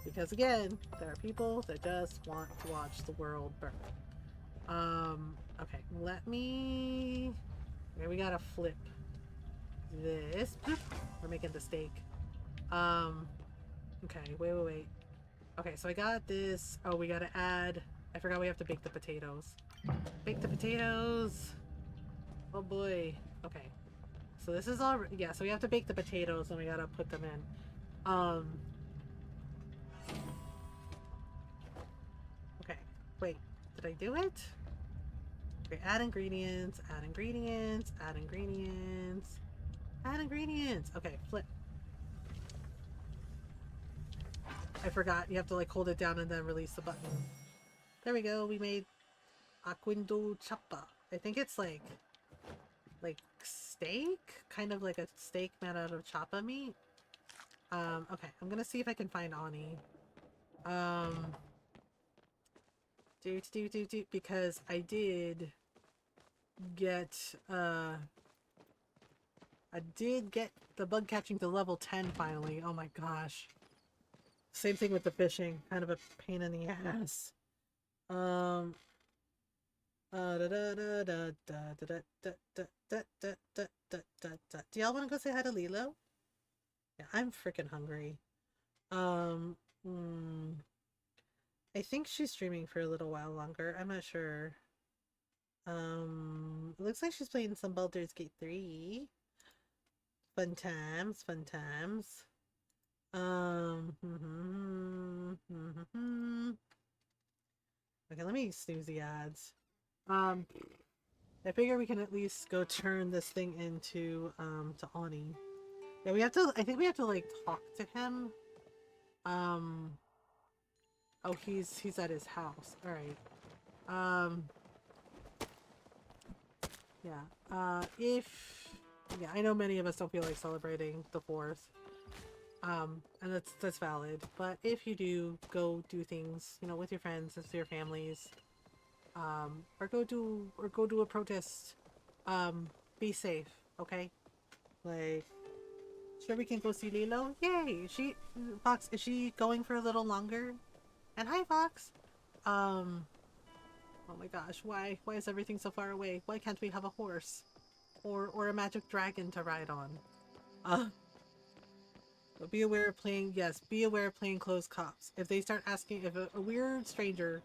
[SPEAKER 1] Because again, there are people that just want to watch the world burn. Okay, let me... Okay, we gotta flip this. Boop. We're making the steak. Okay, wait. Okay, so I got this. Oh, we gotta add
[SPEAKER 2] I forgot we have to bake the potatoes. Bake the potatoes! Oh boy. Okay. So this is all... Yeah, so we have to bake the potatoes and we gotta put them in. Okay. Wait. Did I do it? Okay, add ingredients, add ingredients, add ingredients, add ingredients. Okay, flip. I forgot. You have to like hold it down and then release the button. There we go. We made Aquindo Chapa. I think it's like steak? Kind of like a steak made out of chapa meat. Okay. I'm gonna see if I can find Ani. Because I did get the bug catching to level 10 finally. Oh my gosh. Same thing with the fishing. Kind of a pain in the ass. Do y'all want to go say hi to Lilo? Yeah, I'm freaking hungry. I think she's streaming for a little while longer. I'm not sure. It looks like she's playing some Baldur's Gate 3. Fun times, fun times. Okay, let me snooze the ads. I figure we can at least go turn this thing into, to Ani. Yeah, we have to, I think we have to, like, talk to him. Oh, he's at his house. Alright. Yeah. Yeah, I know many of us don't feel like celebrating the 4th. And that's valid. But if you do, go do things, you know, with your friends, with your families. Or go do a protest. Be safe, okay? Like, sure we can go see Lilo? Yay! Fox, is she going for a little longer? And hi, Fox! Oh my gosh, why is everything so far away? Why can't we have a horse? Or a magic dragon to ride on? But be aware of playing close cops. If they start asking, if a weird stranger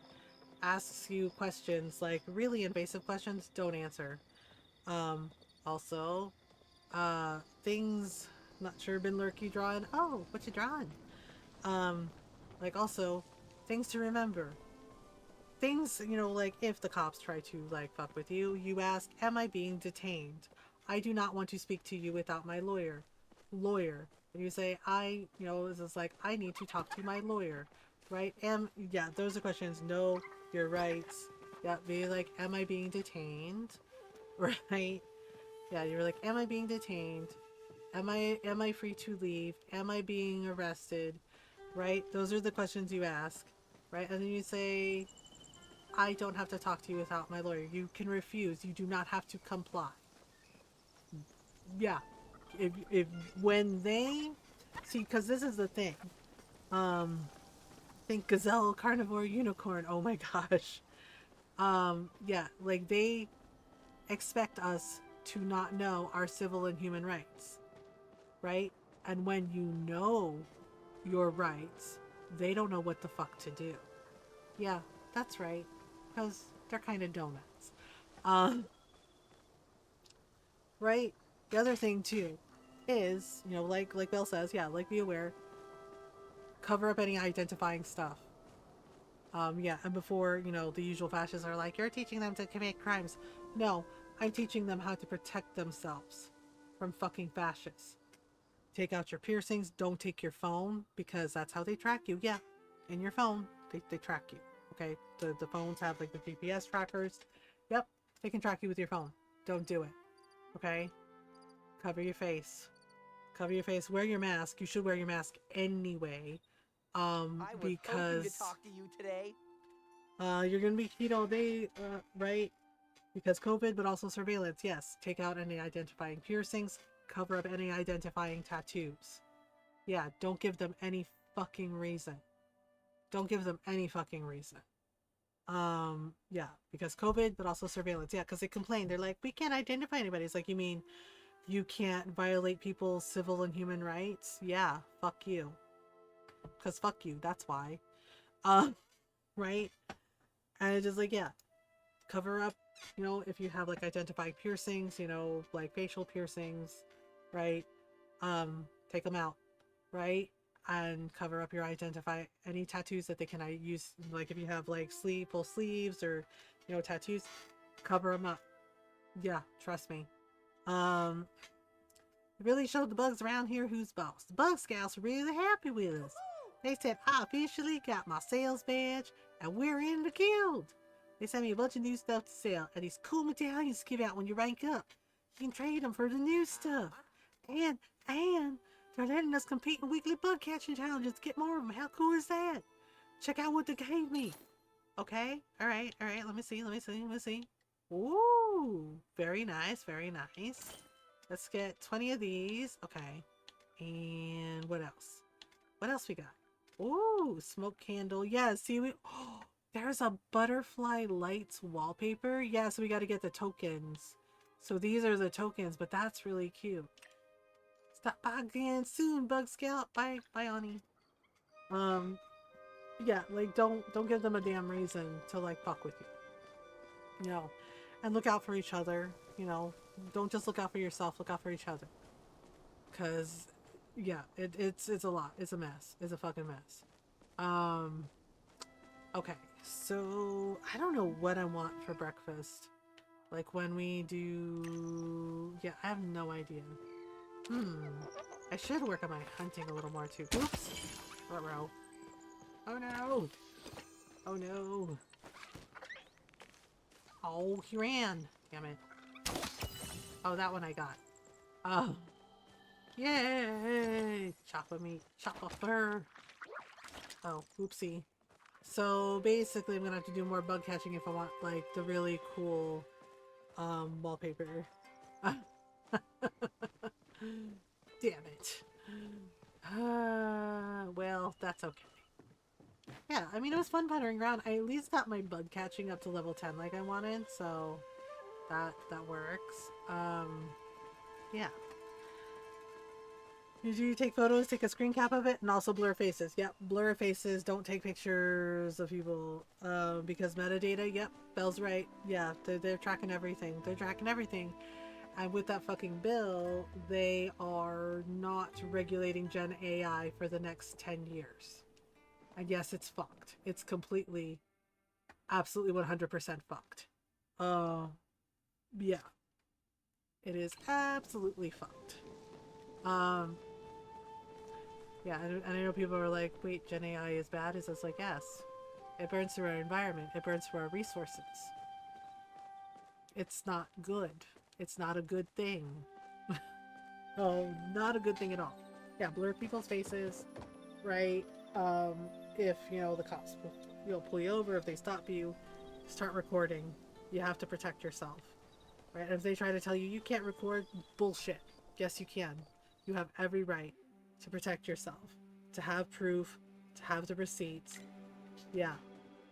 [SPEAKER 2] asks you questions, like really invasive questions, don't answer. Also, things, not sure, been lurky drawing. Oh, what you drawing? Like also, things to remember. Things, you know, like if the cops try to like fuck with you, you ask, am I being detained? I do not want to speak to you without my lawyer. And you say, this is like, I need to talk to my lawyer, right? Yeah, those are questions. No, your rights. Yeah, be like, am I being detained? Right? Yeah, you're like, am I being detained? Am I free to leave? Am I being arrested? Right? Those are the questions you ask, right? And then you say, I don't have to talk to you without my lawyer. You can refuse. You do not have to comply. Yeah. If when they see, because this is the thing. Think gazelle, carnivore, unicorn. Oh my gosh. Yeah, like they expect us to not know our civil and human rights, right? And when you know your rights, they don't know what the fuck to do. Yeah, that's right, because they're kind of donuts. Right? The other thing too is, you know, like Bill says, yeah, like be aware, cover up any identifying stuff. Yeah, and before, you know, the usual fascists are like, you're teaching them to commit crimes. No, I'm teaching them how to protect themselves from fucking fascists. Take out your piercings, don't take your phone, because that's how they track you. Yeah, in your phone, they track you, okay? The phones have, like, the GPS trackers. Yep, they can track you with your phone. Don't do it, okay? Cover your face. Cover your face. Wear your mask. You should wear your mask anyway.
[SPEAKER 6] I was
[SPEAKER 2] Because
[SPEAKER 6] hoping to talk to you today.
[SPEAKER 2] you're gonna be, you know, right? Because COVID, but also surveillance. Yes, take out any identifying piercings. Cover up any identifying tattoos. Yeah, don't give them any fucking reason. Don't give them any fucking reason. Yeah, because COVID, but also surveillance. Yeah, because they complain. They're like, we can't identify anybody. It's like, you mean you can't violate people's civil and human rights? Yeah, fuck you. Because fuck you, that's why. Right?
[SPEAKER 1] And it's just like, yeah, cover up, you know, if you have like identified piercings, you know, like facial piercings, right? Take them out, right? And cover up your identify any tattoos that they can use, like if you have like full sleeves or, you know, tattoos, cover them up. Yeah, trust me. It really showed the bugs around here who's boss. The Bug Scouts were really happy with us. They said, I officially got my sales badge and we're in the guild. They sent me a bunch of new stuff to sell and these cool medallions to give out when you rank up. You can trade them for the new stuff. And they're letting us compete in weekly bug catching challenges to get more of them. How cool is that? Check out what they gave me. Okay, all right. Let me see. Ooh, very nice, very nice. Let's get 20 of these. Okay. And what else? What else we got? Ooh, smoke candle. Yeah, see, oh, there's a butterfly lights wallpaper. Yeah, so we got to get the tokens. So these are the tokens, but that's really cute. Stop by again soon, Bug Scout. Bye, Ani. Yeah, like don't give them a damn reason to like fuck with you. You know, and look out for each other. You know, don't just look out for yourself. Look out for each other. Cause, yeah, it's a lot. It's a mess. It's a fucking mess. Okay, so I don't know what I want for breakfast. Like when we do, yeah, I have no idea. I should work on my hunting a little more too. Oops. Ruh-roh. Oh no. Oh no. Oh, he ran. Damn it. Oh, that one I got. Oh. Yay! Chop of meat. Chop of fur. Oh, oopsie. So basically I'm gonna have to do more bug catching if I want like the really cool wallpaper. Damn it. Well, that's okay. Yeah, I mean, it was fun wandering around. I at least got my bug catching up to level 10 like I wanted, so that works. Yeah. Did you take photos, take a screen cap of it, and also blur faces? Yep, blur faces, don't take pictures of people, because metadata, yep, Belle's right. Yeah, they're tracking everything. They're tracking everything. And with that fucking bill, they are not regulating Gen AI for the next 10 years. And yes, it's fucked. It's completely, absolutely 100% fucked. Yeah. It is absolutely fucked. Yeah, and I know people are like, wait, Gen AI is bad? It's just like, yes. It burns through our environment. It burns through our resources. It's not good. It's not a good thing. Oh, not a good thing at all. Yeah, blur people's faces, right? If, you know, the cops will, you know, pull you over, if they stop you, start recording. You have to protect yourself, right? And if they try to tell you can't record, bullshit. Yes, you can. You have every right to protect yourself, to have proof, to have the receipts. Yeah,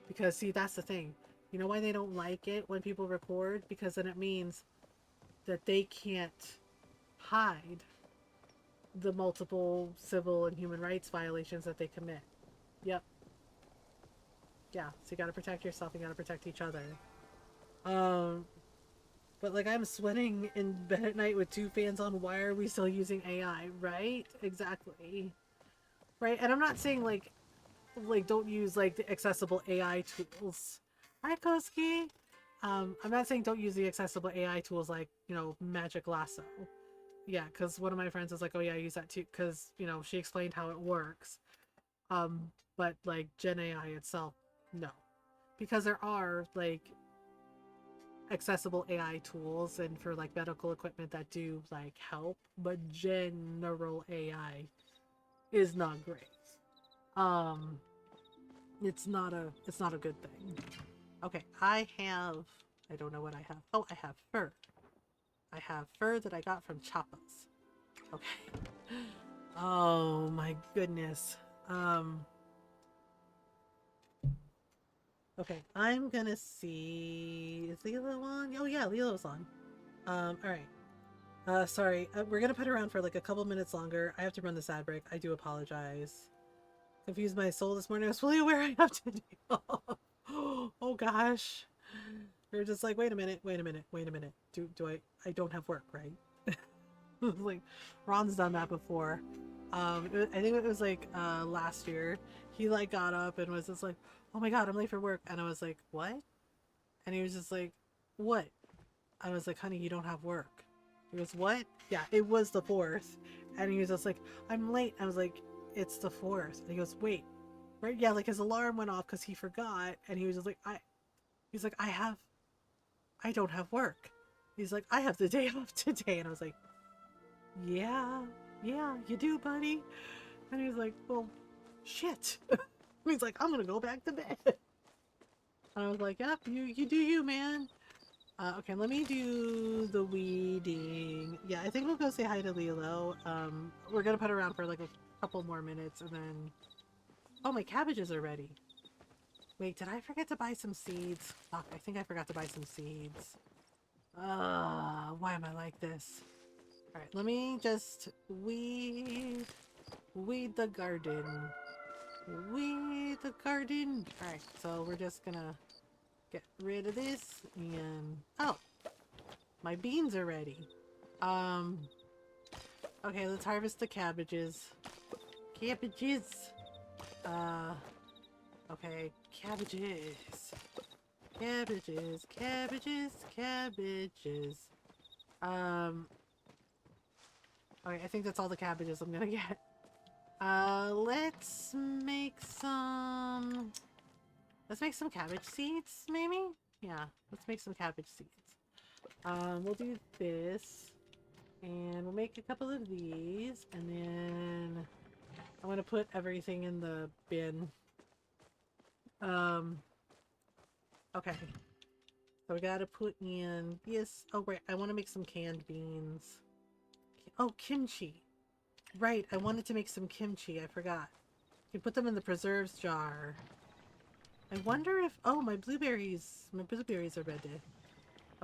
[SPEAKER 1] because see, that's the thing. You know why they don't like it when people record? Because then it means that they can't hide the multiple civil and human rights violations that they commit. Yep. Yeah, so you gotta protect yourself, you gotta protect each other. But like I'm sweating in bed at night with 2 fans on. Why are we still using AI, right? Exactly. Right? And I'm not saying like don't use like the accessible AI tools. Hi, Koski. I'm not saying don't use the accessible AI tools like, you know, Magic Lasso. Yeah, because one of my friends was like, oh yeah, I use that too, because, you know, she explained how it works. But like Gen AI itself, no. Because there are like accessible AI tools and for like medical equipment that do like help, but general AI is not great. It's not a good thing. Okay, I don't know what I have. Oh, I have fur. I have fur that I got from Chappas. Okay. Oh my goodness. Okay, I'm gonna see. Is Lilo on? Oh yeah, Lilo's on. Alright. Sorry. We're gonna put her around for like a couple minutes longer. I have to run this ad break. I do apologize. Confused my soul this morning. I was fully aware I have to do. Oh gosh. You're just like, wait a minute, wait a minute, wait a minute. Do I don't have work, right? Like Ron's done that before. I think it was like last year. He like got up and was just like, "Oh my god, I'm late for work," and I was like, "What?" And he was just like, "What?" I was like, "Honey, you don't have work." He goes, "What?" Yeah, it was the 4th, and he was just like, "I'm late." I was like, "It's the 4th." And he goes, "Wait, right?" Yeah, like his alarm went off because he forgot, and he was just like, He's like, I don't have work." He's like, "I have the day off today," and I was like, "Yeah, yeah, you do, buddy." And he's like, "Well, shit." He's like, "I'm gonna go back to bed." And I was like, "Yep, you do you, man." Okay, let me do the weeding. Yeah, I think we'll go say hi to Lilo. We're gonna put her around for like a couple more minutes and then... Oh, my cabbages are ready. Wait, did I forget to buy some seeds? Fuck, I think I forgot to buy some seeds. Why am I like this? Alright, let me just weed the garden. Weed the garden. Alright, so we're just gonna get rid of this and... Oh! My beans are ready. Okay, let's harvest the cabbages. Cabbages! Okay, cabbages. Cabbages, cabbages, cabbages. Okay, I think that's all the cabbages I'm gonna get. Let's make some... Let's make some cabbage seeds, maybe? Yeah, let's make some cabbage seeds. We'll do this. And we'll make a couple of these. And then... I'm gonna put everything in the bin. Okay. So we gotta put in this. Oh, right. I want to make some canned beans. Oh, kimchi. Right. I wanted to make some kimchi. I forgot. You can put them in the preserves jar. I wonder if... Oh, my blueberries. My blueberries are ready.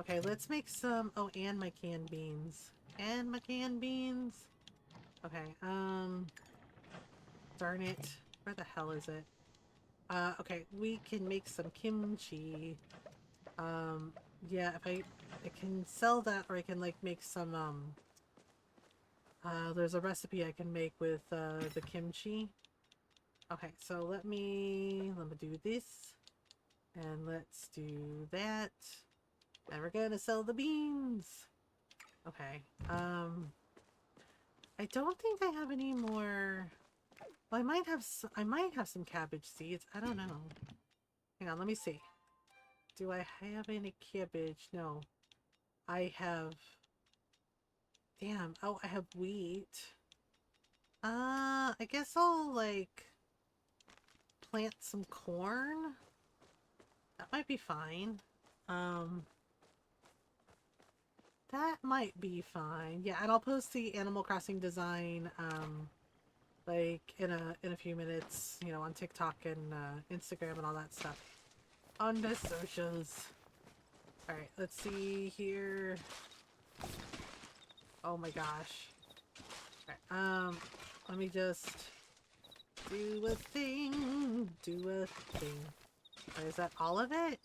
[SPEAKER 1] Okay, let's make some... Oh, and my canned beans. And my canned beans. Okay, darn it. Where the hell is it? Okay, we can make some kimchi. Yeah, if I can sell that, or I can, like, make some, there's a recipe I can make with, the kimchi. Okay, so let me do this. And let's do that. And we're gonna sell the beans! Okay, I don't think I have any more... Well, I might have some cabbage seeds. I don't know. Hang on, let me see. Do I have any cabbage? No. I have... Damn. Oh, I have wheat. I guess I'll, like, plant some corn. That might be fine. That might be fine. Yeah, and I'll post the Animal Crossing design, like, in a few minutes, you know, on TikTok and, Instagram and all that stuff. On the socials. Alright, let's see here. Oh my gosh. Alright, let me just do a thing. Do a thing. Alright, is that all of it?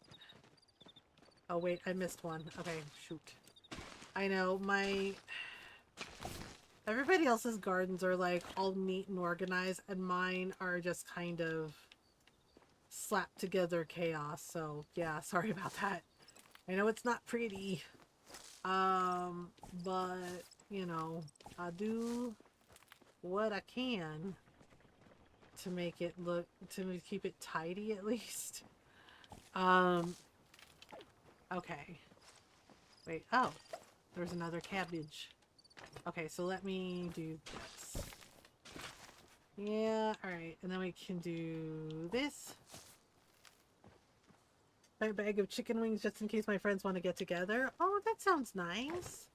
[SPEAKER 1] Oh wait, I missed one. Okay, shoot. I know, everybody else's gardens are like all neat and organized, and mine are just kind of slapped together chaos, so yeah, sorry about that. I know it's not pretty. But, you know, I do what I can to make it look, to keep it tidy at least. Okay. Wait, oh, there's another cabbage. Okay, so let me do this. Yeah, alright, and then we can do this. A bag of chicken wings just in case my friends want to get together. Oh, that sounds nice.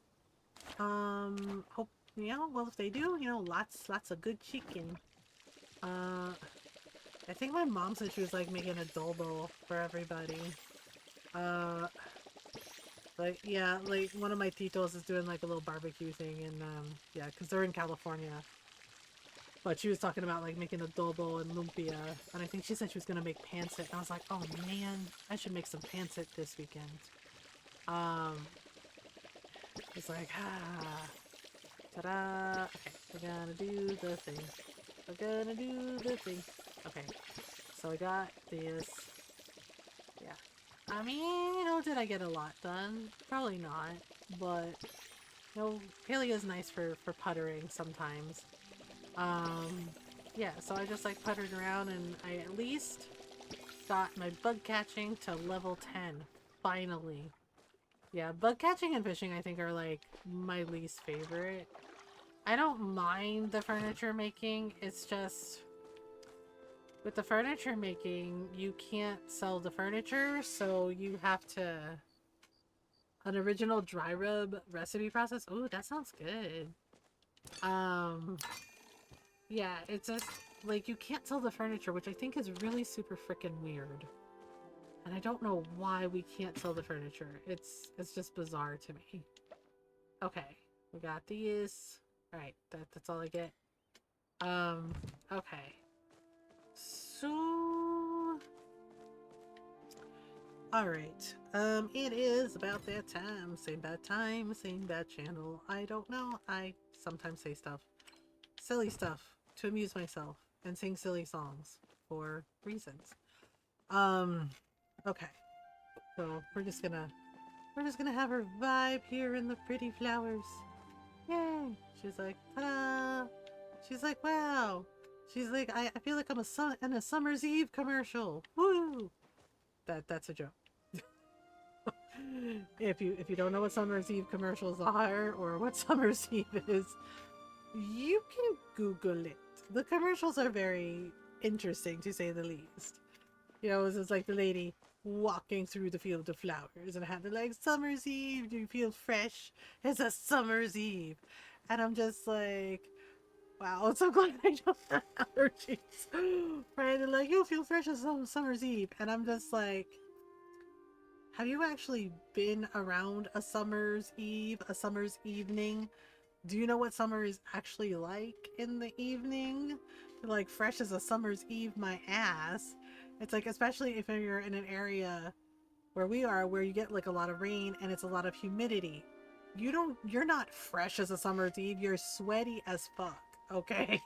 [SPEAKER 1] Hope, you know, well, if they do, you know, lots of good chicken. I think my mom said she was, like, making adobo for everybody. Like, yeah, like, one of my titos is doing, like, a little barbecue thing, and, yeah, because they're in California.
[SPEAKER 2] But she was talking about like making adobo and lumpia, and I think she said she was gonna make pancit. And I was like, oh man, I should make some pancit this weekend. It's like, ta-da. Okay, we're gonna do the thing. We're gonna do the thing. Okay, so I got this. Yeah. I mean, you know, did I get a lot done? Probably not, but you know, Paleo is nice for puttering sometimes. Yeah, so I just like puttered around and I at least got my bug catching to level 10. Finally. Yeah, bug catching and fishing I think are like my least favorite. I don't mind the furniture making, it's just with the furniture making, you can't sell the furniture, so you have to an original dry rub recipe process. Oh, that sounds good. Yeah, it's just like you can't sell the furniture, which I think is really super freaking weird. And I don't know why we can't sell the furniture. It's just bizarre to me. Okay, we got these. All right, that's all I get. Okay. So, all right. It is about that time. Same bad time, same bad channel. I don't know. I sometimes say stuff, silly stuff, to amuse myself and sing silly songs for reasons. Okay. So we're just gonna have her vibe here in the pretty flowers. Yay! She's like, ta-da! She's like, wow! She's like, I feel like I'm in a Summer's Eve commercial. Woo! That's a joke. If you don't know what Summer's Eve commercials are or what Summer's Eve is, you can Google it. The commercials are very interesting, to say the least. You know, it's like the lady walking through the field of flowers and had the like, Summer's Eve, do you feel fresh? It's a Summer's Eve. And I'm just like, wow, I'm so glad I don't have allergies. Right? And like, you'll feel fresh as Summer's Eve. And I'm just like, have you actually been around a summer's eve, a summer's evening? Do you know what summer is actually like in the evening? Like, fresh as a summer's eve, my ass. It's like, especially if you're in an area where we are, where you get like a lot of rain and it's a lot of humidity. You're not fresh as a summer's eve. You're sweaty as fuck, okay?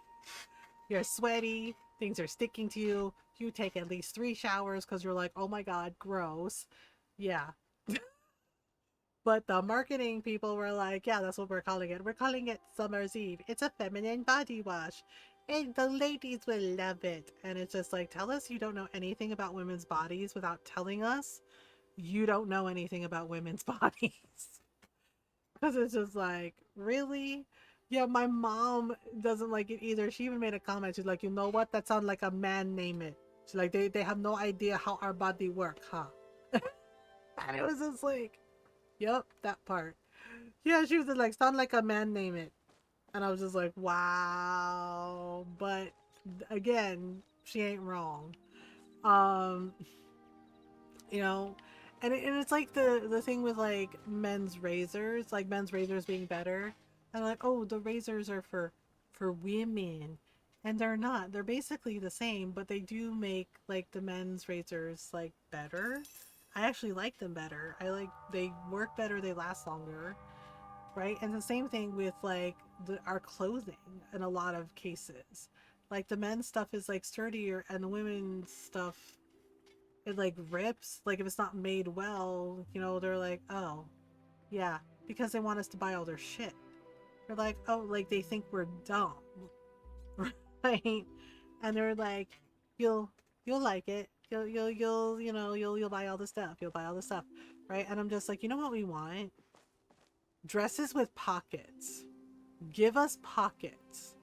[SPEAKER 2] You're sweaty. Things are sticking to you. You take at least 3 showers because you're like, oh my God, gross. Yeah. But the marketing people were like, yeah, that's what we're calling it. We're calling it Summer's Eve. It's a feminine body wash. And the ladies will love it. And it's just like, tell us you don't know anything about women's bodies without telling us you don't know anything about women's bodies. Because it's just like, really? Yeah, my mom doesn't like it either. She even made a comment. She's like, you know what? That sounds like a man name it. She's like, they have no idea how our body work, huh? And it was just like, yep, that part. Yeah, she was just like, sound like a man name it. And I was just like, wow. But again, she ain't wrong. You know, and it's like the thing with like men's razors, like men's razors being better. And like, oh, the razors are for women. And they're not. They're basically the same, but they do make like the men's razors like better. I actually like them better. I like, they work better, they last longer, right? And the same thing with like our clothing in a lot of cases. Like the men's stuff is like sturdier and the women's stuff, it like rips. Like if it's not made well, you know, they're like, oh, yeah, because they want us to buy all their shit. They're like, oh, like they think we're dumb, right? And they're like, you'll like it. You'll you know, you'll buy all the stuff. You'll buy all the stuff, right? And I'm just like, you know what we want? Dresses with pockets. Give us pockets.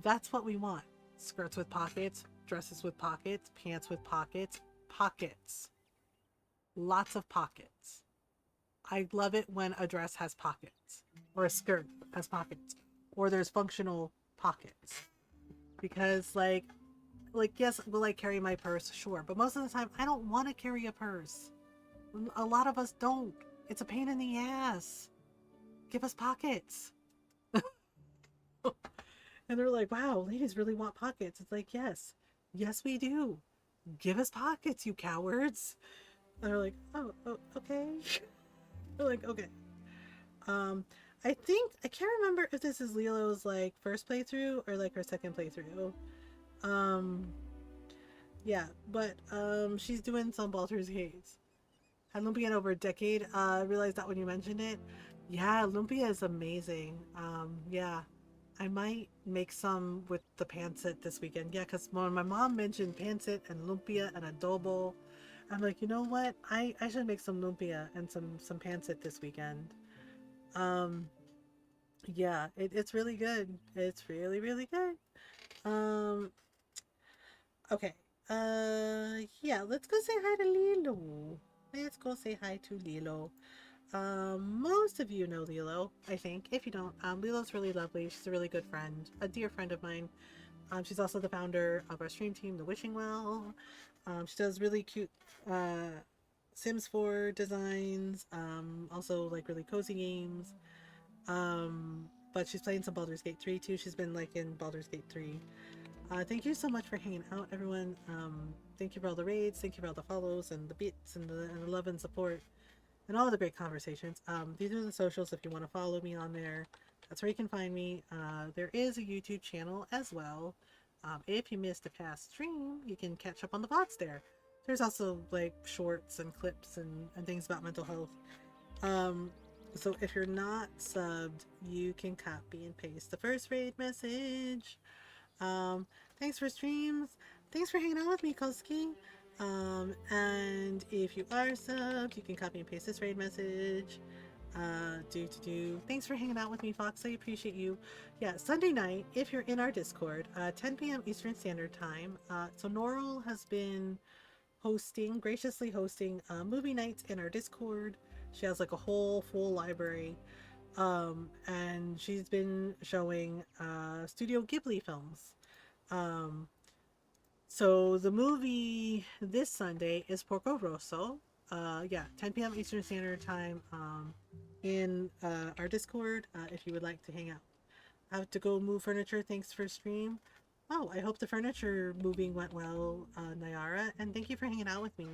[SPEAKER 2] That's what we want. Skirts with pockets, dresses with pockets, pants with pockets, pockets. Lots of pockets. I love it when a dress has pockets, or a skirt has pockets, or there's functional pockets. Because like yes, will I carry my purse? Sure, but most of the time I don't want to carry a purse. A lot of us don't. It's a pain in the ass. Give us pockets.
[SPEAKER 1] And they're like, wow, ladies really want pockets. It's like, yes, yes, we do. Give us pockets, you cowards. And they're like, oh, okay. They're like, okay. Um, I think I can't remember if this is Lilo's like first playthrough or like her second playthrough. Um, yeah, but she's doing some Baldur's Gates. Had Lumpia in over a decade. I realized that when you mentioned it. Yeah, Lumpia is amazing. Yeah, I might make some with the pancit this weekend. Yeah, because when my mom mentioned pancit and lumpia and adobo, I'm like, you know what? I should make some lumpia and some pancit this weekend. Um, yeah, it's really good. It's really, really good. Um, okay. Yeah, let's go say hi to Lilo. Let's go say hi to Lilo. Most of you know Lilo, I think. If you don't, Lilo's really lovely. She's a really good friend, a dear friend of mine. She's also the founder of our stream team, the Wishing Well. She does really cute Sims 4 designs, also like really cozy games. But she's playing some Baldur's Gate 3 too. She's been like in Baldur's Gate 3. Thank you so much for hanging out, everyone. Thank you for all the raids. Thank you for all the follows and the bits and the love and support and all the great conversations. These are the socials if you want to follow me on there. That's where you can find me. There is a YouTube channel as well. If you missed a past stream, you can catch up on the VODs there. There's also like shorts and clips and things about mental health. So if you're not subbed, you can copy and paste the first raid message. Thanks for streams. Thanks for hanging out with me, Koski. And if you are subbed, you can copy and paste this raid message. Thanks for hanging out with me, Fox. I appreciate you. Yeah, Sunday night, if you're in our Discord, 10 p.m. Eastern Standard Time. So Norl has been graciously hosting movie nights in our Discord. She has like a whole full library. And she's been showing Studio Ghibli films. So the movie this Sunday is Porco Rosso. Yeah, 10 p.m. Eastern Standard Time in our Discord if you would like to hang out. I have to go move furniture. Thanks for stream. Oh, I hope the furniture moving went well, Nayara, and thank you for hanging out with me.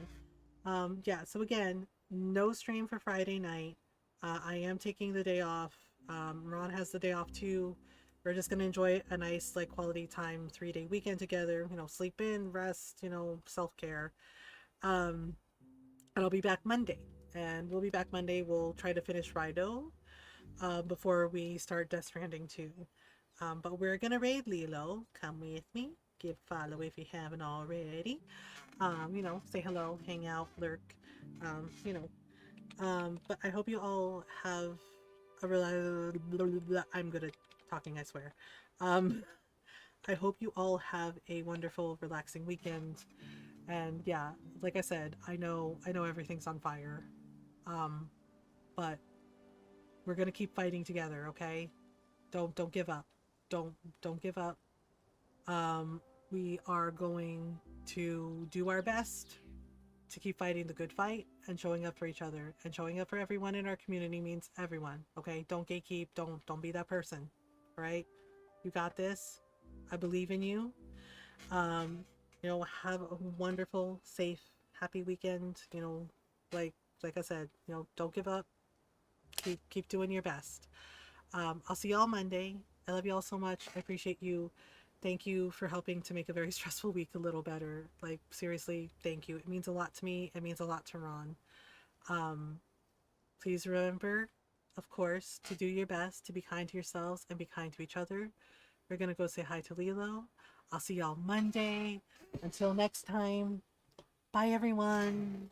[SPEAKER 1] Yeah, so again, no stream for Friday night. I am taking the day off. Ron has the day off too. We're just gonna enjoy a nice like quality time 3-day weekend together. You know, sleep in, rest. You know, self care. And I'll be back Monday. And we'll be back Monday. We'll try to finish Rido before we start Death Stranding 2. But we're gonna raid Lilo. Come with me. Give follow if you haven't already. You know, say hello, hang out, lurk. You know. But I hope you all have I'm good at talking, I swear. I hope you all have a wonderful, relaxing weekend. And yeah, like I said, I know everything's on fire. But we're gonna keep fighting together, okay? Don't give up. Don't give up. We are going to do our best to keep fighting the good fight and showing up for each other, and showing up for everyone in our community means everyone. Okay, don't gatekeep. Don't be that person. All right, you got this. I believe in you. You know, have a wonderful, safe, happy weekend. You know, like I said, you know, don't give up. Keep doing your best. I'll see y'all Monday. I love y'all so much. I appreciate you. Thank you for helping to make a very stressful week a little better. Like, seriously, thank you. It means a lot to me. It means a lot to Ron. Please remember, of course, to do your best, to be kind to yourselves and be kind to each other. We're going to go say hi to Lilo. I'll see y'all Monday. Until next time, bye everyone.